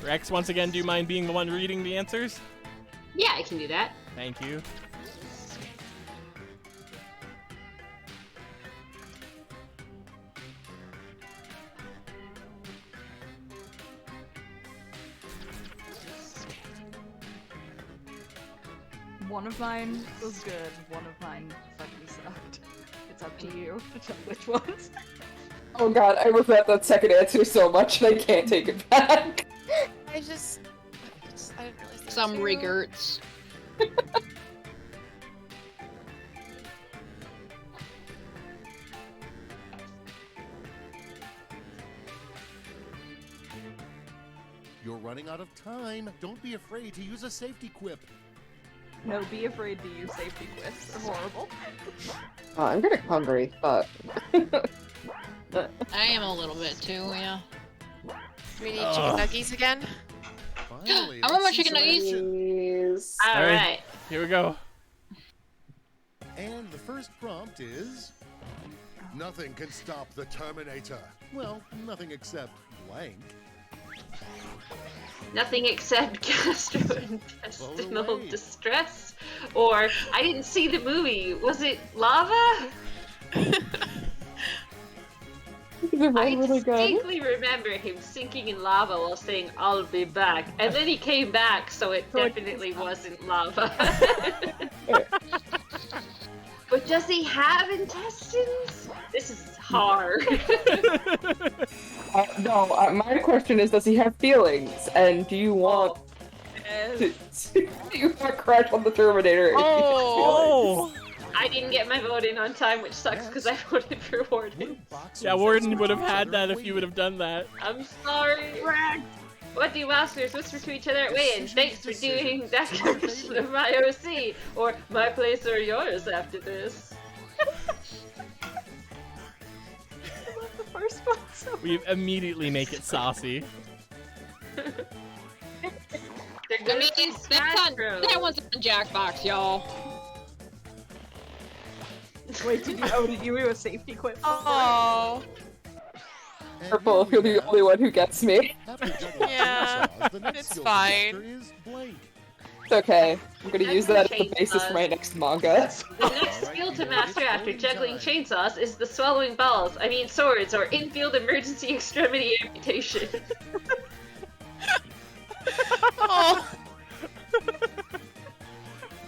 A: Rex, once again, do you mind being the one reading the answers?
G: Yeah, I can do that.
A: Thank you.
B: One of mine was good, one of mine fucking sucked. It's it's up to you to tell which ones.
D: Oh god, I regret that second answer so much and I can't take it back.
E: I didn't realize there
C: Some
E: were two.
C: regrets.
J: You're running out of time. Don't be afraid to use a safety quip.
B: No, be afraid to use safety quips. They're horrible.
D: I'm getting hungry, but...
C: I am a little bit too, yeah.
E: Do we need chicken nuggies again?
J: Finally,
C: I want my
J: let's see
C: chicken
J: some
C: nuggets.
J: action.
D: Please.
G: Alright.
A: Here we go.
J: And the first prompt is... Nothing can stop the Terminator. Well, nothing except blank.
G: Nothing except gastrointestinal
J: away.
G: distress. Or, I didn't see the movie. Was it lava?
D: They're
G: I
D: really good.
G: distinctly remember him sinking in lava while saying, I'll be back. And then he came back, so it definitely wasn't lava. But does he have intestines? This is hard.
D: No, my question is, does he have feelings? And do you want do you want Crash on the Terminator? if he has feelings?
G: I didn't get my vote in on time, which sucks because I voted for Warden.
A: Yeah, Warden would have had that if you would have done that.
G: I'm sorry. What do masters whisper to each other at weigh-in? Thanks for doing that version of my OC, or my place or yours after this.
B: I love the first one so
A: We immediately make it saucy.
G: They're
C: I
G: gonna
C: mean,
G: be
C: that one's on Jackbox, y'all.
B: Wait, did you do a safety quip?
E: Oh.
D: Purple, you're the only one who gets me.
E: Yeah, it's fine.
J: Is blank.
D: It's okay. I'm gonna use that as the
G: Chainsaws.
D: basis for my next manga.
G: The next skill to master after juggling chainsaws is the swallowing balls. I mean swords, or infield emergency extremity amputation.
E: Oh.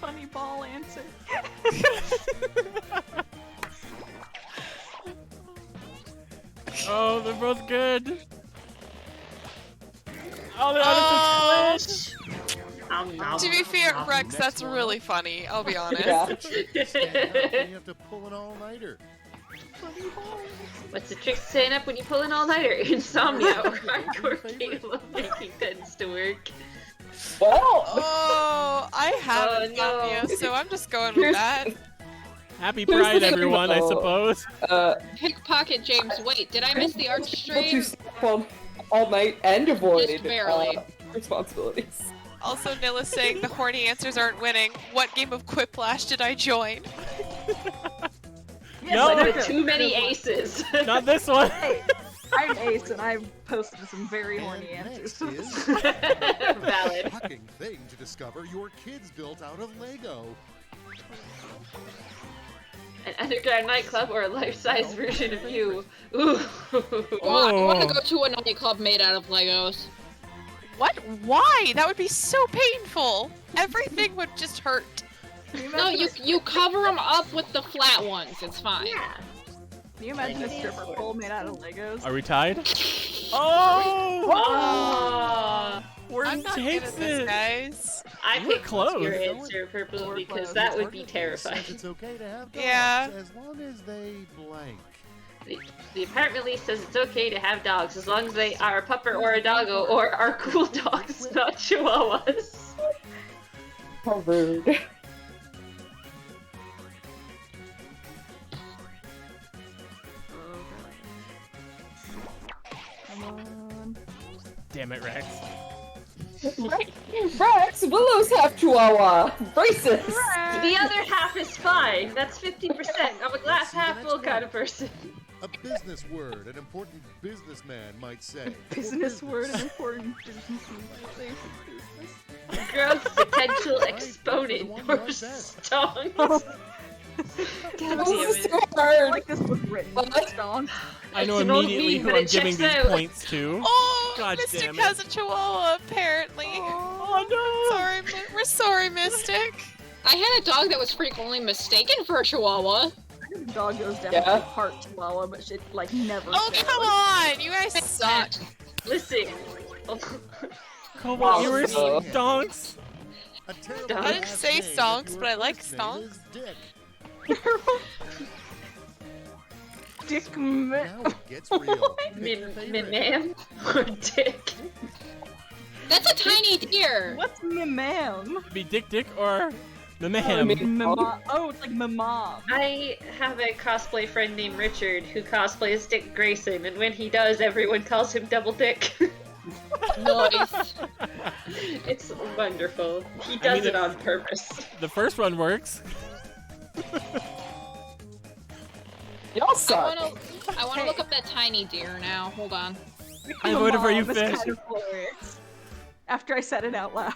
B: Funny ball answer.
A: Oh, they're both good. Oh, the honest
E: To be fair, Rex, that's really funny. I'll be honest.
D: Yeah.
J: You have to pull an all-nighter.
G: What's the trick to staying up when you pull an all-nighter? Insomnia or hardcore cable making tends to work.
D: Well,
E: Oh, I have
G: Oh,
E: insomnia,
G: no.
E: so I'm just going with that.
A: Happy
D: Here's
A: Pride,
D: the thing,
A: everyone, I
D: though.
A: suppose.
C: Pickpocket James, wait, did I miss the art
D: able to
C: stream?
D: stay up all night and avoid
C: Just barely.
D: responsibilities.
E: Also, Nilla's saying the horny answers aren't winning. What game of Quiplash did I join?
A: No.
G: There are too many aces.
A: Not this one.
B: I'm Ace and I've posted some very horny
J: And
B: answers.
J: next is
G: Valid.
J: shocking thing to discover your kids built out of Lego.
G: An underground nightclub or a life-size version of you. Ooh.
C: Well, I want
A: Oh.
C: to go to a nightclub made out of Legos.
E: What? Why? That would be so painful. Everything would just hurt.
C: No, you cover them up with the flat ones. It's fine.
G: Yeah.
B: Can you imagine a stripper pole made out of Legos?
A: Are we tied? Oh!
G: Oh.
A: Warden
E: I'm not good
A: takes
E: at this,
A: it.
E: guys.
G: I
A: We're
G: picked
A: close.
G: your answer, Purple,
B: We're
G: because
B: close.
G: that would be terrifying.
J: Says it's okay to have dogs
E: Yeah.
J: as long as they blank.
G: The apartment lease says it's okay to have dogs as long as they are a pupper or a doggo or are cool dogs, not chihuahuas.
D: How rude.
B: Come on.
A: Damn it, Rex.
D: Rex, Willow's half Chihuahua. Racist.
G: The other half is fine. That's 50%. I'm a glass half full kind of person.
J: A business word an important businessman might say.
B: Business word and important businessman.
G: Growth potential
J: Right,
G: exponent
J: the one
G: or
J: you like best.
G: stonks. God
D: This
G: damn
D: is
G: it.
D: too
B: I
D: hard.
B: like this was written with stonks.
A: I know
G: It's an old
A: immediately
G: meme,
A: who
G: but
A: I'm
G: it
A: giving
G: checks
A: these
G: out.
A: points to.
E: Oh,
A: God
E: Mystic
A: damn it.
E: has a chihuahua, apparently.
A: Oh no!
E: Sorry, we're sorry, Mystic.
C: I had a dog that was frequently mistaken for a Chihuahua.
B: Dog goes down
D: Yeah.
B: to heart swallow, but shit like never.
E: Oh,
B: fails.
E: come on! You guys suck.
G: Listen.
A: Cobalt, you were
D: Oh.
A: stonks.
J: A terrible
G: I
E: didn't
J: last
E: say
J: name if
E: stonks,
J: your
E: but I like
J: first name
E: stonks.
J: is Dick.
B: Dick
J: Now it gets real. Pick your favorite.
G: Ma'am or Dick?
C: That's a tiny deer.
B: What's ma'am?
A: Be Dick or the
B: Oh,
A: Mayhem.
B: it's like mama.
G: I have a cosplay friend named Richard who cosplays Dick Grayson, and when he does, everyone calls him Double Dick.
C: Nice.
G: It's wonderful. He does
A: mean,
G: it on purpose.
A: The first one works.
D: Y'all suck.
C: I wanna look up that tiny deer now. Hold on.
A: I voted for you,
B: Mom is
A: Fish.
B: kind of hilarious. After I said it out loud,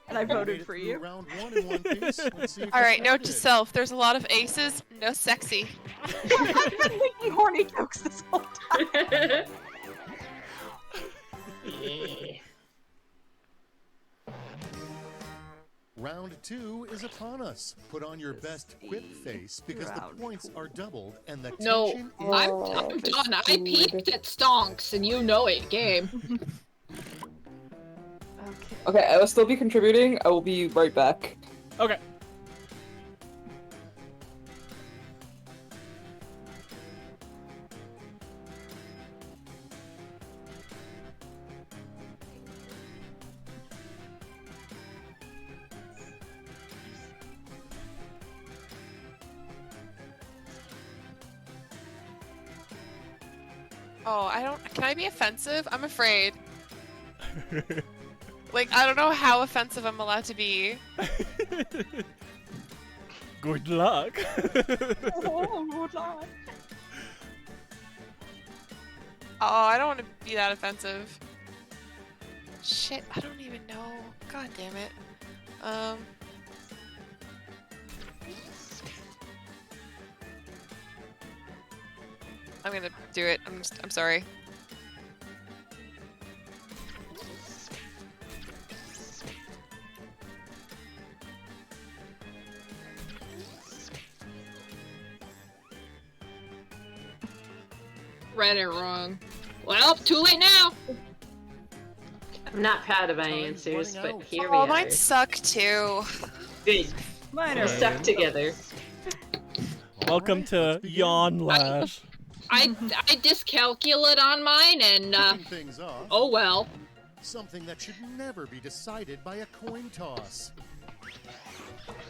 B: and I voted for you.
J: Round one in one piece. Let's see if
E: Alright,
J: it's
E: note to
J: good.
E: self, there's a lot of aces, no sexy.
B: I've been making horny jokes this whole time.
G: Yeah.
J: Round two is upon us. Put on your best quip face because
B: Round
J: the points are doubled and the
C: No,
J: tension is
C: I'm done. I peeked at stonks, and you know it, game.
D: Okay, I will still be contributing. I will be right back.
A: Okay.
E: Oh, I don't. Can I be offensive? I'm afraid. Like, I don't know how offensive I'm allowed to be.
A: Good luck.
E: Oh, I don't want to be that offensive. Shit, I don't even know. God damn it. I'm gonna do it. I'm sorry.
C: Read it wrong. Well, too late now.
G: I'm not proud of my
J: Time's
G: answers,
J: running
G: but
J: out.
G: here we
E: Oh,
G: are.
E: mine suck too.
G: Good.
B: Mine
G: We're
B: are
G: stuck together.
A: Welcome to Yawn Lash.
C: I discalculate on mine, and
J: Kicking things off,
C: oh well.
J: something that should never be decided by a coin toss.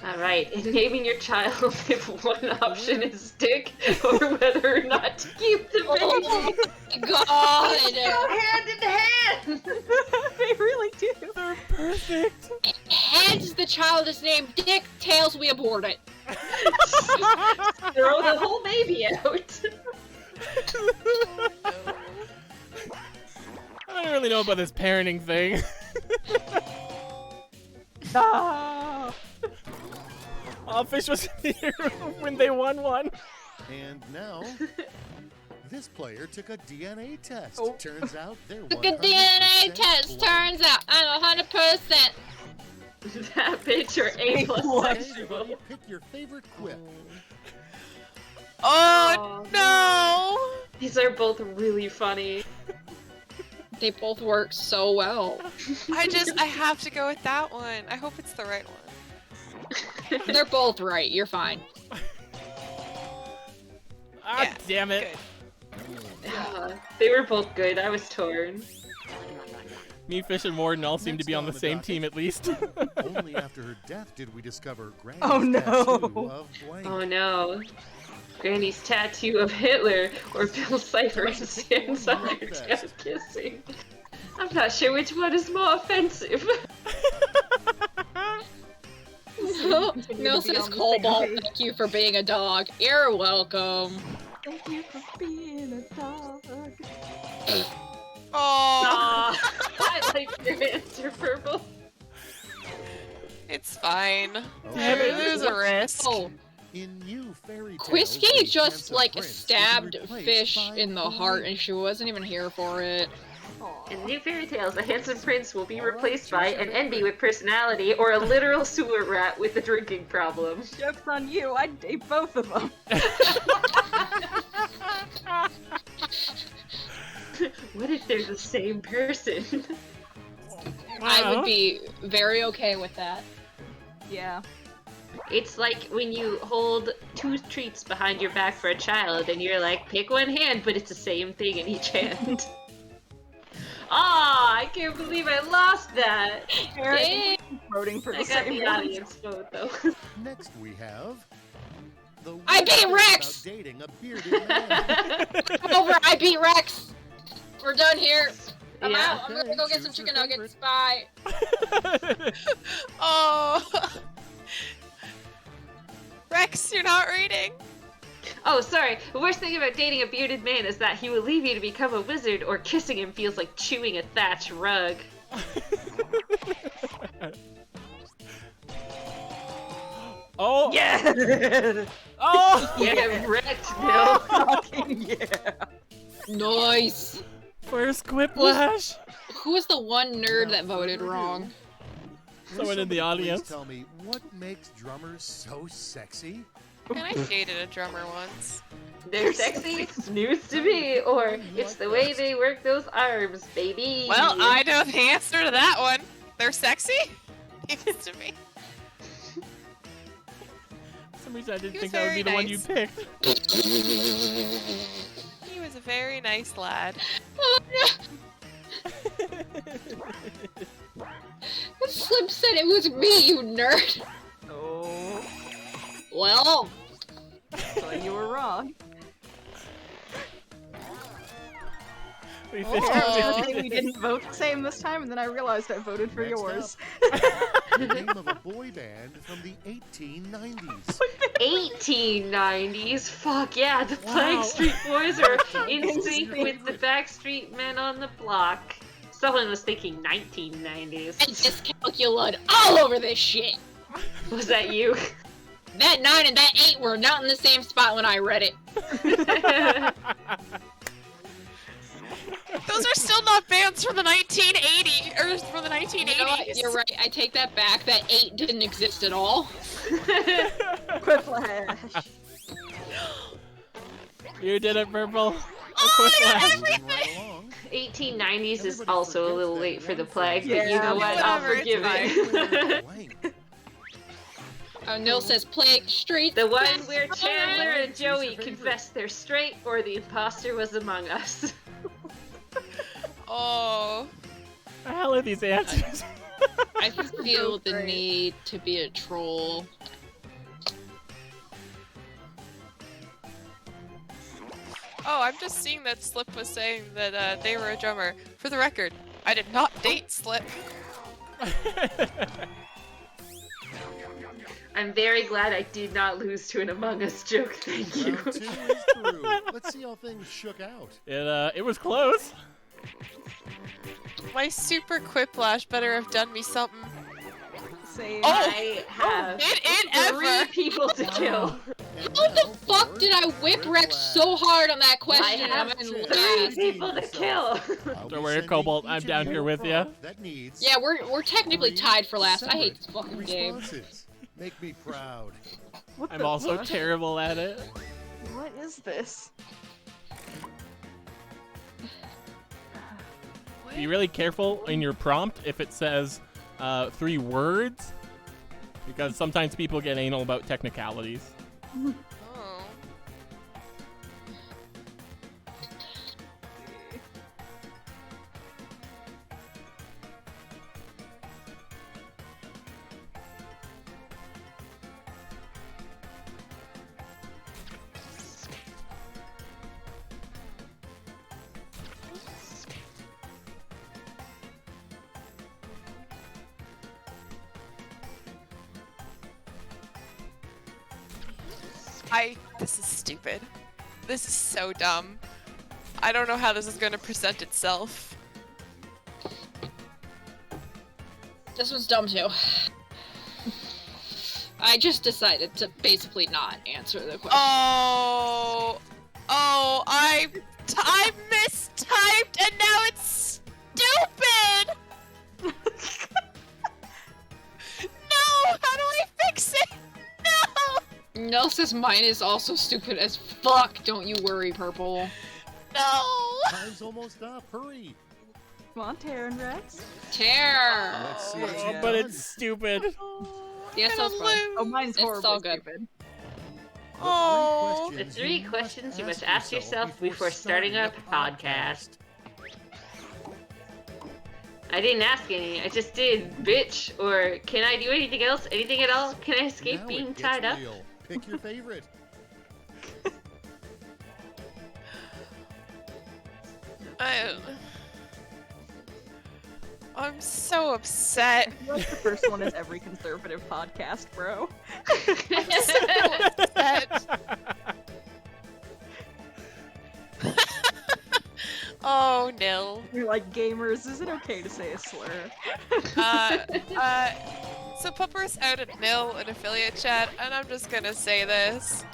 G: Alright, in naming your child, if one option is Dick, or whether or not to keep the baby.
C: God.
G: Go hand in hand!
B: They really do.
A: They're perfect.
C: Heads, the child is named Dick. Tails, we abort it.
G: Throw the whole baby out.
A: I don't really know about this parenting thing.
B: Ah.
A: Oh, Fish was here when they won one.
J: And now, this player took a DNA test.
B: Oh.
J: Turns out they're
C: Took a DNA
J: 100%
C: test.
J: blood.
C: Turns out I'm 100%.
G: That bitch or A plus sexual.
J: Everybody pick your favorite quip.
E: Oh no!
G: These are both really funny.
C: They both work so well.
E: I have to go with that one. I hope it's the right one.
C: They're both right. You're fine.
A: Ah,
E: Yeah,
A: damn it.
E: Good.
G: They were both good. I was torn.
A: Me, Fish, and Warden all seem to be on the same team at least.
J: Only after her death did we discover Granny's
B: Oh, no.
J: tattoo of blank.
G: Oh no. Granny's tattoo of Hitler or Bill Cipher stands on her death kissing. I'm not sure which one is more offensive.
C: Mill says Cobalt, thank you for being a dog. You're welcome.
B: Thank you for being a dog.
E: Oh,
G: I like your answer, Purple.
E: it's fine.
A: Damn it.
E: There's a risk.
C: Oh,
J: In new fairy tales,
C: Whiskey
J: the
C: just
J: handsome
C: like
J: prince is
C: stabbed
J: replaced
C: Fish
J: by
C: in the heart, and she wasn't even here for it.
G: In new fairy tales, a handsome prince will be replaced by an envy with personality or a literal sewer rat with a drinking problem.
B: Joke's on you, I'd date both of them.
G: What if they're the same person?
C: I would be very okay with that.
B: Yeah.
G: It's like when you hold 2 treats behind your back for a child and you're like, pick one hand, but it's the same thing in each hand. Ah, I can't believe I lost that.
B: Dang. Voting for
G: I
B: the
G: got
B: same
G: the
B: one.
G: audience vote though.
J: Next we have the
C: I beat
J: worst
C: Rex!
J: about dating a bearded man.
C: Over, I beat Rex! We're done here. I'm
G: Yeah.
C: out. I'm gonna go get some chicken nuggets. Bye.
H: Oh. Rex, you're not reading.
G: Oh, sorry. The worst thing about dating a bearded man is that he will leave you to become a wizard, or kissing him feels like chewing a thatch rug.
A: Oh!
B: Yeah!
A: Oh!
G: Yeah, wrecked, Bill.
B: Fucking yeah!
C: Nice.
A: Where's Quiplash?
C: Who was the one nerd that voted wrong?
A: Someone in the
J: Please
A: audience.
J: tell me what makes drummers so sexy?
H: And I dated a drummer once.
G: They're sexy? News to me. Or, it's the way they work those arms, baby.
H: Well, I know the answer to that one. They're sexy? Seems to me.
A: For some reason I didn't
H: He
A: think
H: was
A: that would be the
H: very
A: one you
H: nice.
A: picked.
H: He was a very nice lad.
C: Slim said it was me, you nerd.
B: Oh,
C: Well,
B: so you were wrong.
A: We
H: Oh.
B: Apparently we didn't vote the same this time, and then I realized I voted for
J: Next
B: yours.
J: The name of a boy band from the 1890s.
G: 1890s? Fuck yeah, the
A: Wow.
G: Backstreet Boys are in sync with the Backstreet Men on the Block. Someone was thinking 1990s.
C: I discalculated all over this shit.
G: Was that you?
C: That 9 and that 8 were not in the same spot when I read it.
H: Those are still not bands from the 1980s or from the 1980s.
C: You know what? You're right. I take that back. That 8 didn't exist at all.
B: Quiplash.
A: You did it, Purple.
H: Oh, I got
A: Quiplash.
H: everything.
J: Right along.
G: 1890s is also a little late for the plague, but you
B: Yeah,
G: know what? I'll
H: whatever,
G: forgive
H: it's
G: it.
J: Blank.
C: Nil says plague street.
G: The one where Chandler and Joey confessed they're straight, or the imposter was among us.
H: Oh.
A: The hell are these answers?
C: I feel the need to be a troll.
H: Oh, I'm just seeing that Slip was saying that they were a drummer. For the record, I did not date Slip.
G: I'm very glad I did not lose to an Among Us joke, thank you.
J: Round 2 is through. Let's see how things shook out.
A: It was close.
H: My super Quiplash better have done me something.
B: Same.
G: I have
H: Did it
G: 3
H: ever?
G: people to kill.
J: And
C: How the
J: now
C: fuck
J: for
C: did I whip Rex so hard on that
G: I
C: question?
G: have
C: I'm in
G: 3
C: last.
G: people to kill.
J: I'll
A: Don't
J: be
A: worry,
J: sending
A: Cobalt,
J: each
A: I'm
J: of
A: down
J: you
A: here
J: a
A: with ya.
J: prompt that needs
C: Yeah, we're technically
J: 3
C: tied for last. I hate this
J: separate
C: fucking game.
J: responses. Make me proud.
B: What
A: I'm
B: the
A: also
B: fuck?
A: terrible at it.
B: What is this?
A: Be really careful in your prompt if it says 3 words, because sometimes people get anal about technicalities.
H: Oh. This is stupid. This is so dumb. I don't know how this is going to present itself.
C: This one's dumb too. I just decided to basically not answer the question.
H: Oh, I mistyped and now it's
C: Because mine is also stupid as fuck. Don't you worry, Purple.
E: No!
J: Time's almost up. Hurry.
B: Come on, Terran Rex.
C: Tear!
J: Let's see what
A: Oh,
J: you've
A: but
J: done.
A: it's stupid.
C: Yes, that's fine.
B: Oh, mine's
C: It's
B: horribly
C: all good.
B: stupid.
E: Oh.
G: The 3 questions you must ask yourself before starting a podcast. I didn't ask any, I just did, bitch. Or can I do anything else? Anything at all? Can I escape
J: Now
G: being
J: it gets
G: tied up?
J: real. Pick your favorite.
E: I'm so upset.
B: I feel like the first one is every conservative podcast, bro.
E: I'm so upset. Oh, nil.
B: You're like, gamers, is it okay to say a slur?
E: So Pupper's out at nil in affiliate chat, and I'm just gonna say this.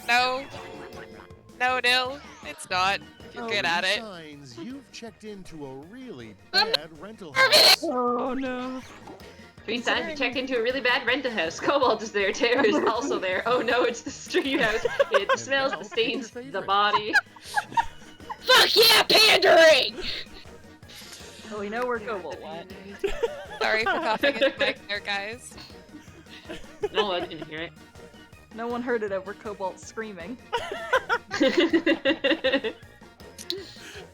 E: No. No, nil. It's not. You're good at it.
J: Signs you've checked into a really bad rental house.
B: Oh no.
G: 3 signs you checked into a really bad rental house. Cobalt is there, Terror is also there. Oh no, it's the street house. It smells, the stains, the body.
C: Fuck yeah, pandering!
B: Well, we know where Cobalt went.
E: Sorry for coughing in the mic there, guys.
G: No one can hear it.
B: No one heard it over Cobalt screaming.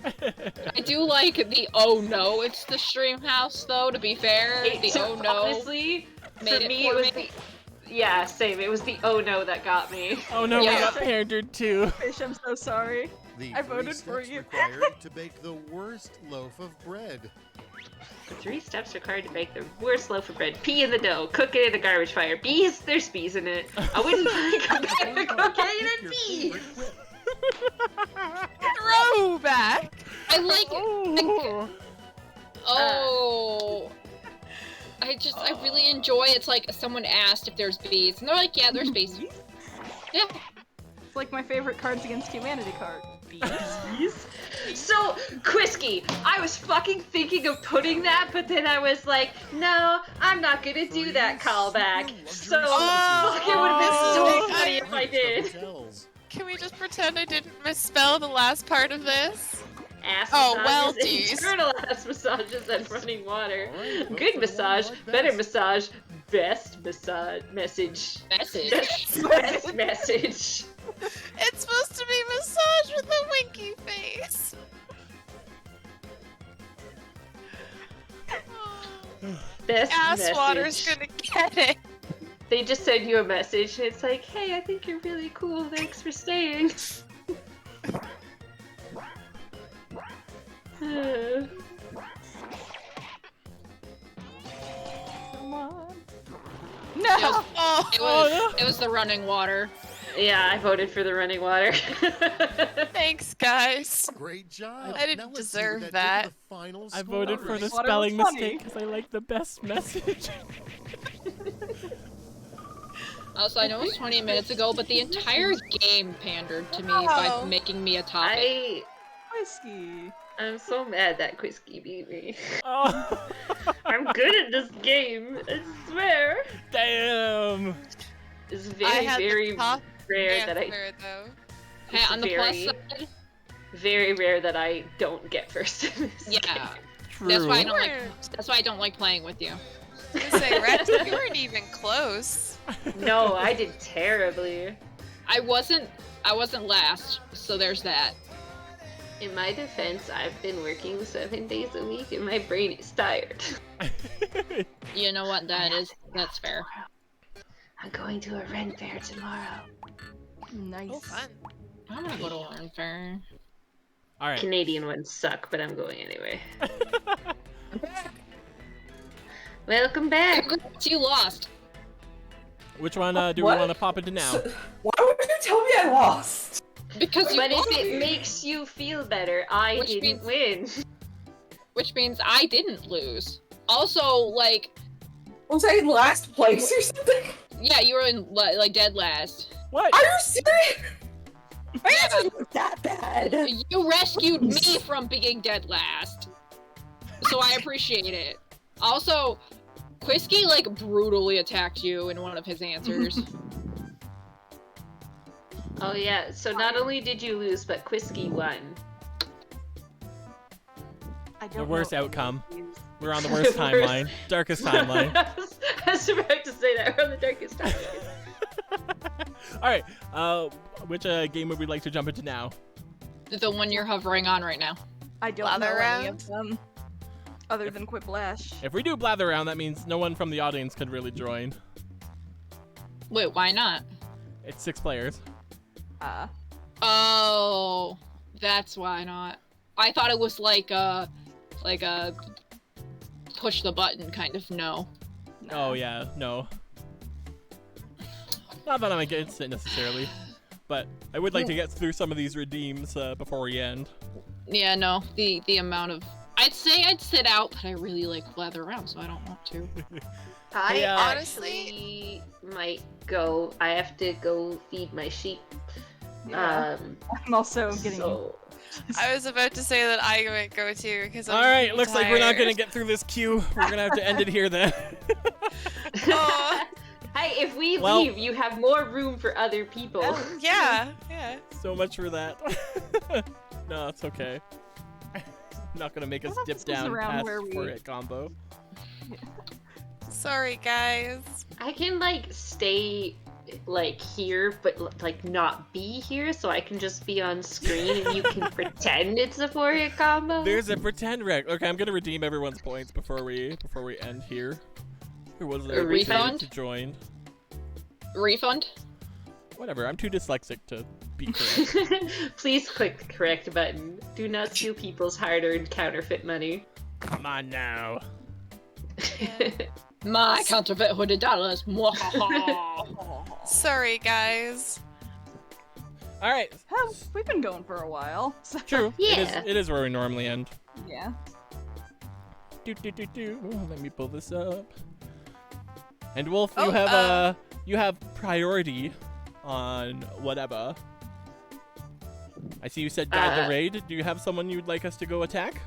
C: I do like the oh no, it's the stream house though, to be fair. The
G: So,
C: oh no.
G: honestly,
C: made
G: for me,
C: for
G: it was the... Yeah, same. It was the oh no that got me.
A: Oh no, we
C: Yeah.
A: got pandered too.
B: Fish, I'm so sorry.
J: The
B: I
J: 3
B: voted for
J: steps
B: you.
J: required to bake the worst loaf of bread.
G: The 3 steps required to bake the worst loaf of bread. Pea in the dough. Cook it in a garbage fire. Bees? There's bees in it. I wouldn't like cocaine and bees!
E: Throwback!
C: I like
A: Oh.
C: I really enjoy it's like someone asked if there's bees, and they're like, yeah, there's bees. Yeah.
B: It's like my favorite Cards Against Humanity card. Bees.
G: So, Quisky, I was fucking thinking of putting that, but then I was like, no, I'm not gonna do that callback. So, fuck, it would've been so funny if I did.
J: Hotels.
E: Can we just pretend I didn't misspell the last part of this?
G: Ass
E: Oh,
G: massages,
E: well, geez.
G: internal ass massages and running water.
J: Alright, look
G: Good
J: for the one
G: massage,
J: you like
G: better
J: best.
G: massage, best massage, message.
C: Message.
G: Best message.
E: It's supposed to be massage with a winky face.
G: Best
E: Ass
G: message.
E: water's gonna get it.
G: They just send you a message and it's like, hey, I think you're really cool, thanks for staying.
B: Come on.
C: It
B: No!
C: was,
E: Oh,
C: it was the running water.
G: Yeah, I voted for the running water.
E: thanks, guys.
J: Great job.
E: I didn't
J: Now let's see what
E: deserve
J: did
E: that.
J: to the final
A: I voted for the
J: scores.
B: Water was
A: spelling
B: funny.
A: mistake because I like the best message.
C: Also, I know it was 20 minutes ago, but the entire game pandered to me by
E: Oh.
C: making me a topic.
B: Whiskey.
G: I'm so mad that Quisky beat me.
A: Oh,
G: I'm good at this game, I swear.
A: damn.
G: It's
E: I
G: very,
E: had the
G: very
E: top
G: rare that I
E: answer, though.
C: Hey, on the plus
G: very-
C: side,
G: very rare that I don't get first in this
C: yeah,
G: game.
A: True.
C: that's why I
E: You
C: don't like.
E: weren't-
C: That's why I don't like playing with you.
E: I was gonna say, Rex, you weren't even close.
G: No, I did terribly.
C: I wasn't last, so there's that.
G: In my defense, I've been working 7 days a week and my brain is tired.
C: You know what that is? That's fair.
G: I'm going to a Ren fair tomorrow.
B: Nice.
E: Oh, fun.
C: I'm gonna go to Learn Fair.
A: All right.
G: Canadian ones suck, but I'm going anyway. Welcome back.
C: You lost.
A: Which one do
D: What?
A: we want to pop into now?
D: So, why would you tell me I lost?
C: Because you
G: But if
C: lost.
G: it makes you feel better, I
C: Which
G: didn't win.
C: Which means I didn't lose. Also, like,
D: Was I in last place or something?
C: yeah, you were in like dead last.
A: What?
D: Are you serious? I didn't look that bad.
C: You rescued me from being dead last, so I appreciate it. Also, Quisky like brutally attacked you in one of his answers.
G: Oh yeah, so not only did you lose, but Quisky won.
B: I
A: The
B: don't
A: worst
B: know
A: outcome.
B: any of these.
A: We're on the worst timeline. Darkest timeline.
G: I was about to say that we're on the darkest timeline.
A: Alright, which game would we like to jump into now?
C: The one you're hovering on right now.
B: I don't
E: Blather
B: know any
E: round?
B: of them. Other than Quiplash.
A: If we do blather around, that means no one from the audience could really join.
C: Wait, why not?
A: It's 6 players.
C: Oh, that's why not. I thought it was like a push the button kind of no.
A: Oh yeah, no. Not that I'm against it necessarily, but I would like to get through some of these redeems before we end.
C: Yeah, no. The amount of I'd say I'd sit out, but I really like blather around, so I don't want to.
G: I
E: honestly-
G: actually might go. I have to go feed my sheep.
B: Yeah. I'm also getting.
G: So...
E: I was about to say that I might go too because I'm
A: Alright, looks like we're not
E: tired.
A: gonna get through this queue. We're gonna have to end it here then.
E: Aw.
G: Hey, if we
A: Well-
G: leave, you have more room for other people.
E: Yeah, yeah.
A: So much for that. No, it's okay. Not gonna make us
B: thought
A: dip
B: this was
A: down
B: around
A: past
B: where we-
A: 4-hit combo.
E: Sorry, guys.
G: I can like stay like here, but like not be here, so I can just be on screen and you can pretend it's a 4-hit combo.
A: There's a pretend wreck. Okay, I'm gonna redeem everyone's points before we end here. Who was there?
C: A refund?
A: To join.
C: Refund?
A: Whatever. I'm too dyslexic to be correct.
G: Please click the correct button. Do not steal people's hard-earned counterfeit money.
A: Come on now.
C: My counterfeit hooded dollars. Mwahaha.
E: Sorry, guys.
A: All right.
B: Hell, we've been going for a while. So.
A: True.
G: Yeah.
A: It is where we normally end.
B: Yeah.
A: Let me pull this up. And Wolf,
E: Oh,
A: you have priority on whatever. I see you said guide the raid. Do you have someone you'd like us to go attack?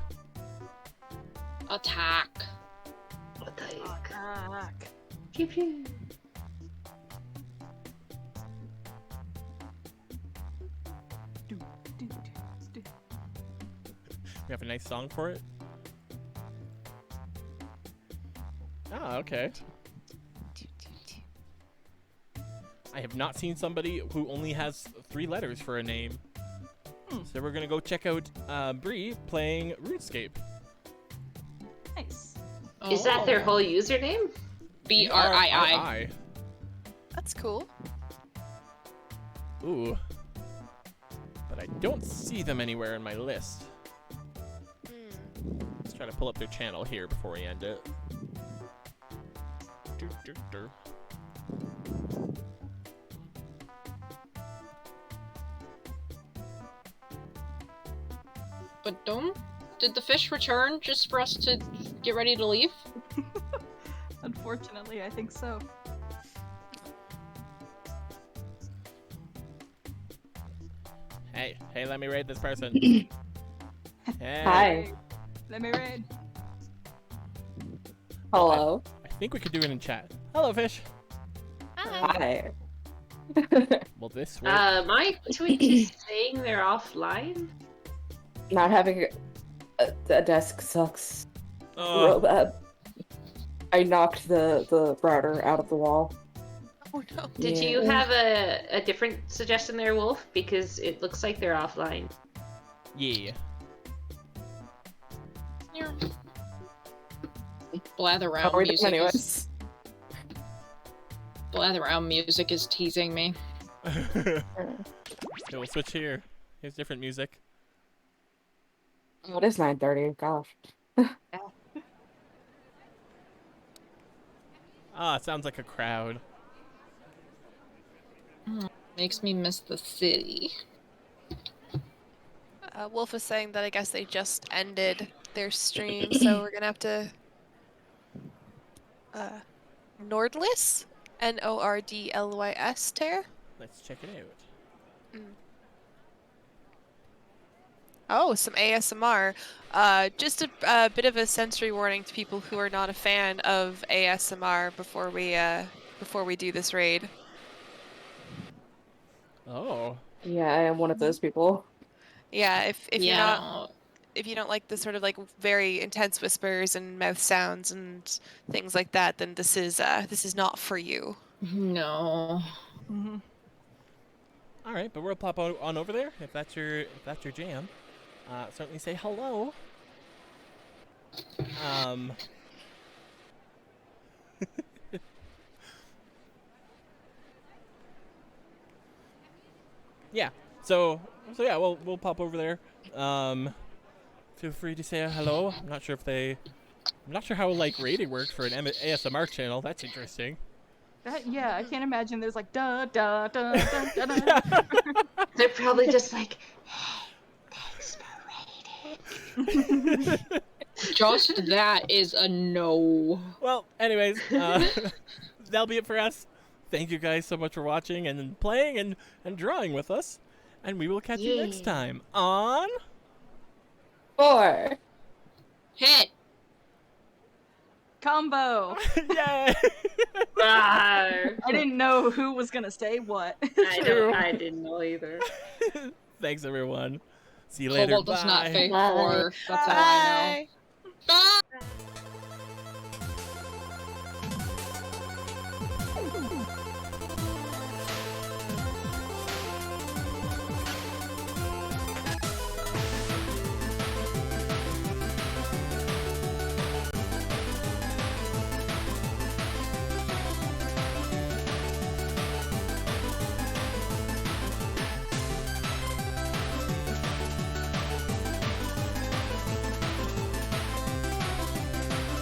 C: Attack.
B: Attack.
G: Pew pew.
A: We have a nice song for it. Ah, okay. I have not seen somebody who only has 3 letters for a name. So we're gonna go check out Bree playing RuneScape.
B: Nice.
G: Is that their whole username?
C: BRII.
E: That's cool.
A: Ooh. But I don't see them anywhere in my list. Let's try to pull up their channel here before we end it.
C: But did the fish return just for us to get ready to leave?
B: Unfortunately, I think so.
A: Hey, let me raid this person. Hey.
D: Hi.
B: Let me raid.
D: Hello.
A: I think we could do it in chat. Hello, fish.
D: Hi.
A: Will this work?
G: My Twitch is saying they're offline.
D: Not having a desk sucks
A: Oh.
D: real bad. I knocked the router out of the wall.
E: Oh no.
G: Did you have a different suggestion there, Wolf? Because it looks like they're offline.
A: Yeah.
C: Blather
D: How
C: around
D: are we doing
C: music
D: anyways?
C: is blather around music is teasing me.
A: Okay, we'll switch here. Here's different music.
D: Oh, it is 9:30. Gosh.
A: Ah, it sounds like a crowd.
C: Makes me miss the city.
E: Wolf is saying that I guess they just ended their stream, so we're gonna have to Nordlys? Nordlys tear?
A: Let's check it out.
E: Oh, some ASMR. Just a bit of a sensory warning to people who are not a fan of ASMR before we do this raid.
A: Oh.
D: Yeah, I am one of those people.
H: Yeah, if you're
C: Yeah,
H: not, if you don't like the sort of like very intense whispers and mouth sounds and things like that, then this is not for you.
C: no.
B: Mm-hmm.
A: All right, but we'll pop on over there if that's your jam. Certainly say hello. Yeah. So yeah, we'll pop over there. Feel free to say hello. I'm not sure how like rating works for an ASMR channel. That's interesting.
B: Yeah, I can't imagine there's like da da da da da da.
G: They're probably just like, hey, thanks for rating.
C: Just that is a no.
A: Well, anyways, that'll be it for us. Thank you guys so much for watching and playing and drawing with us. And we will catch you next time on
D: 4.
C: Hit.
B: Combo.
A: Yay!
G: Rawr.
B: I didn't know who was gonna say what.
G: I didn't know either.
A: Thanks everyone. See you later.
C: Cobalt does not
A: Bye.
C: fake 4. That's all I know.
H: Bye.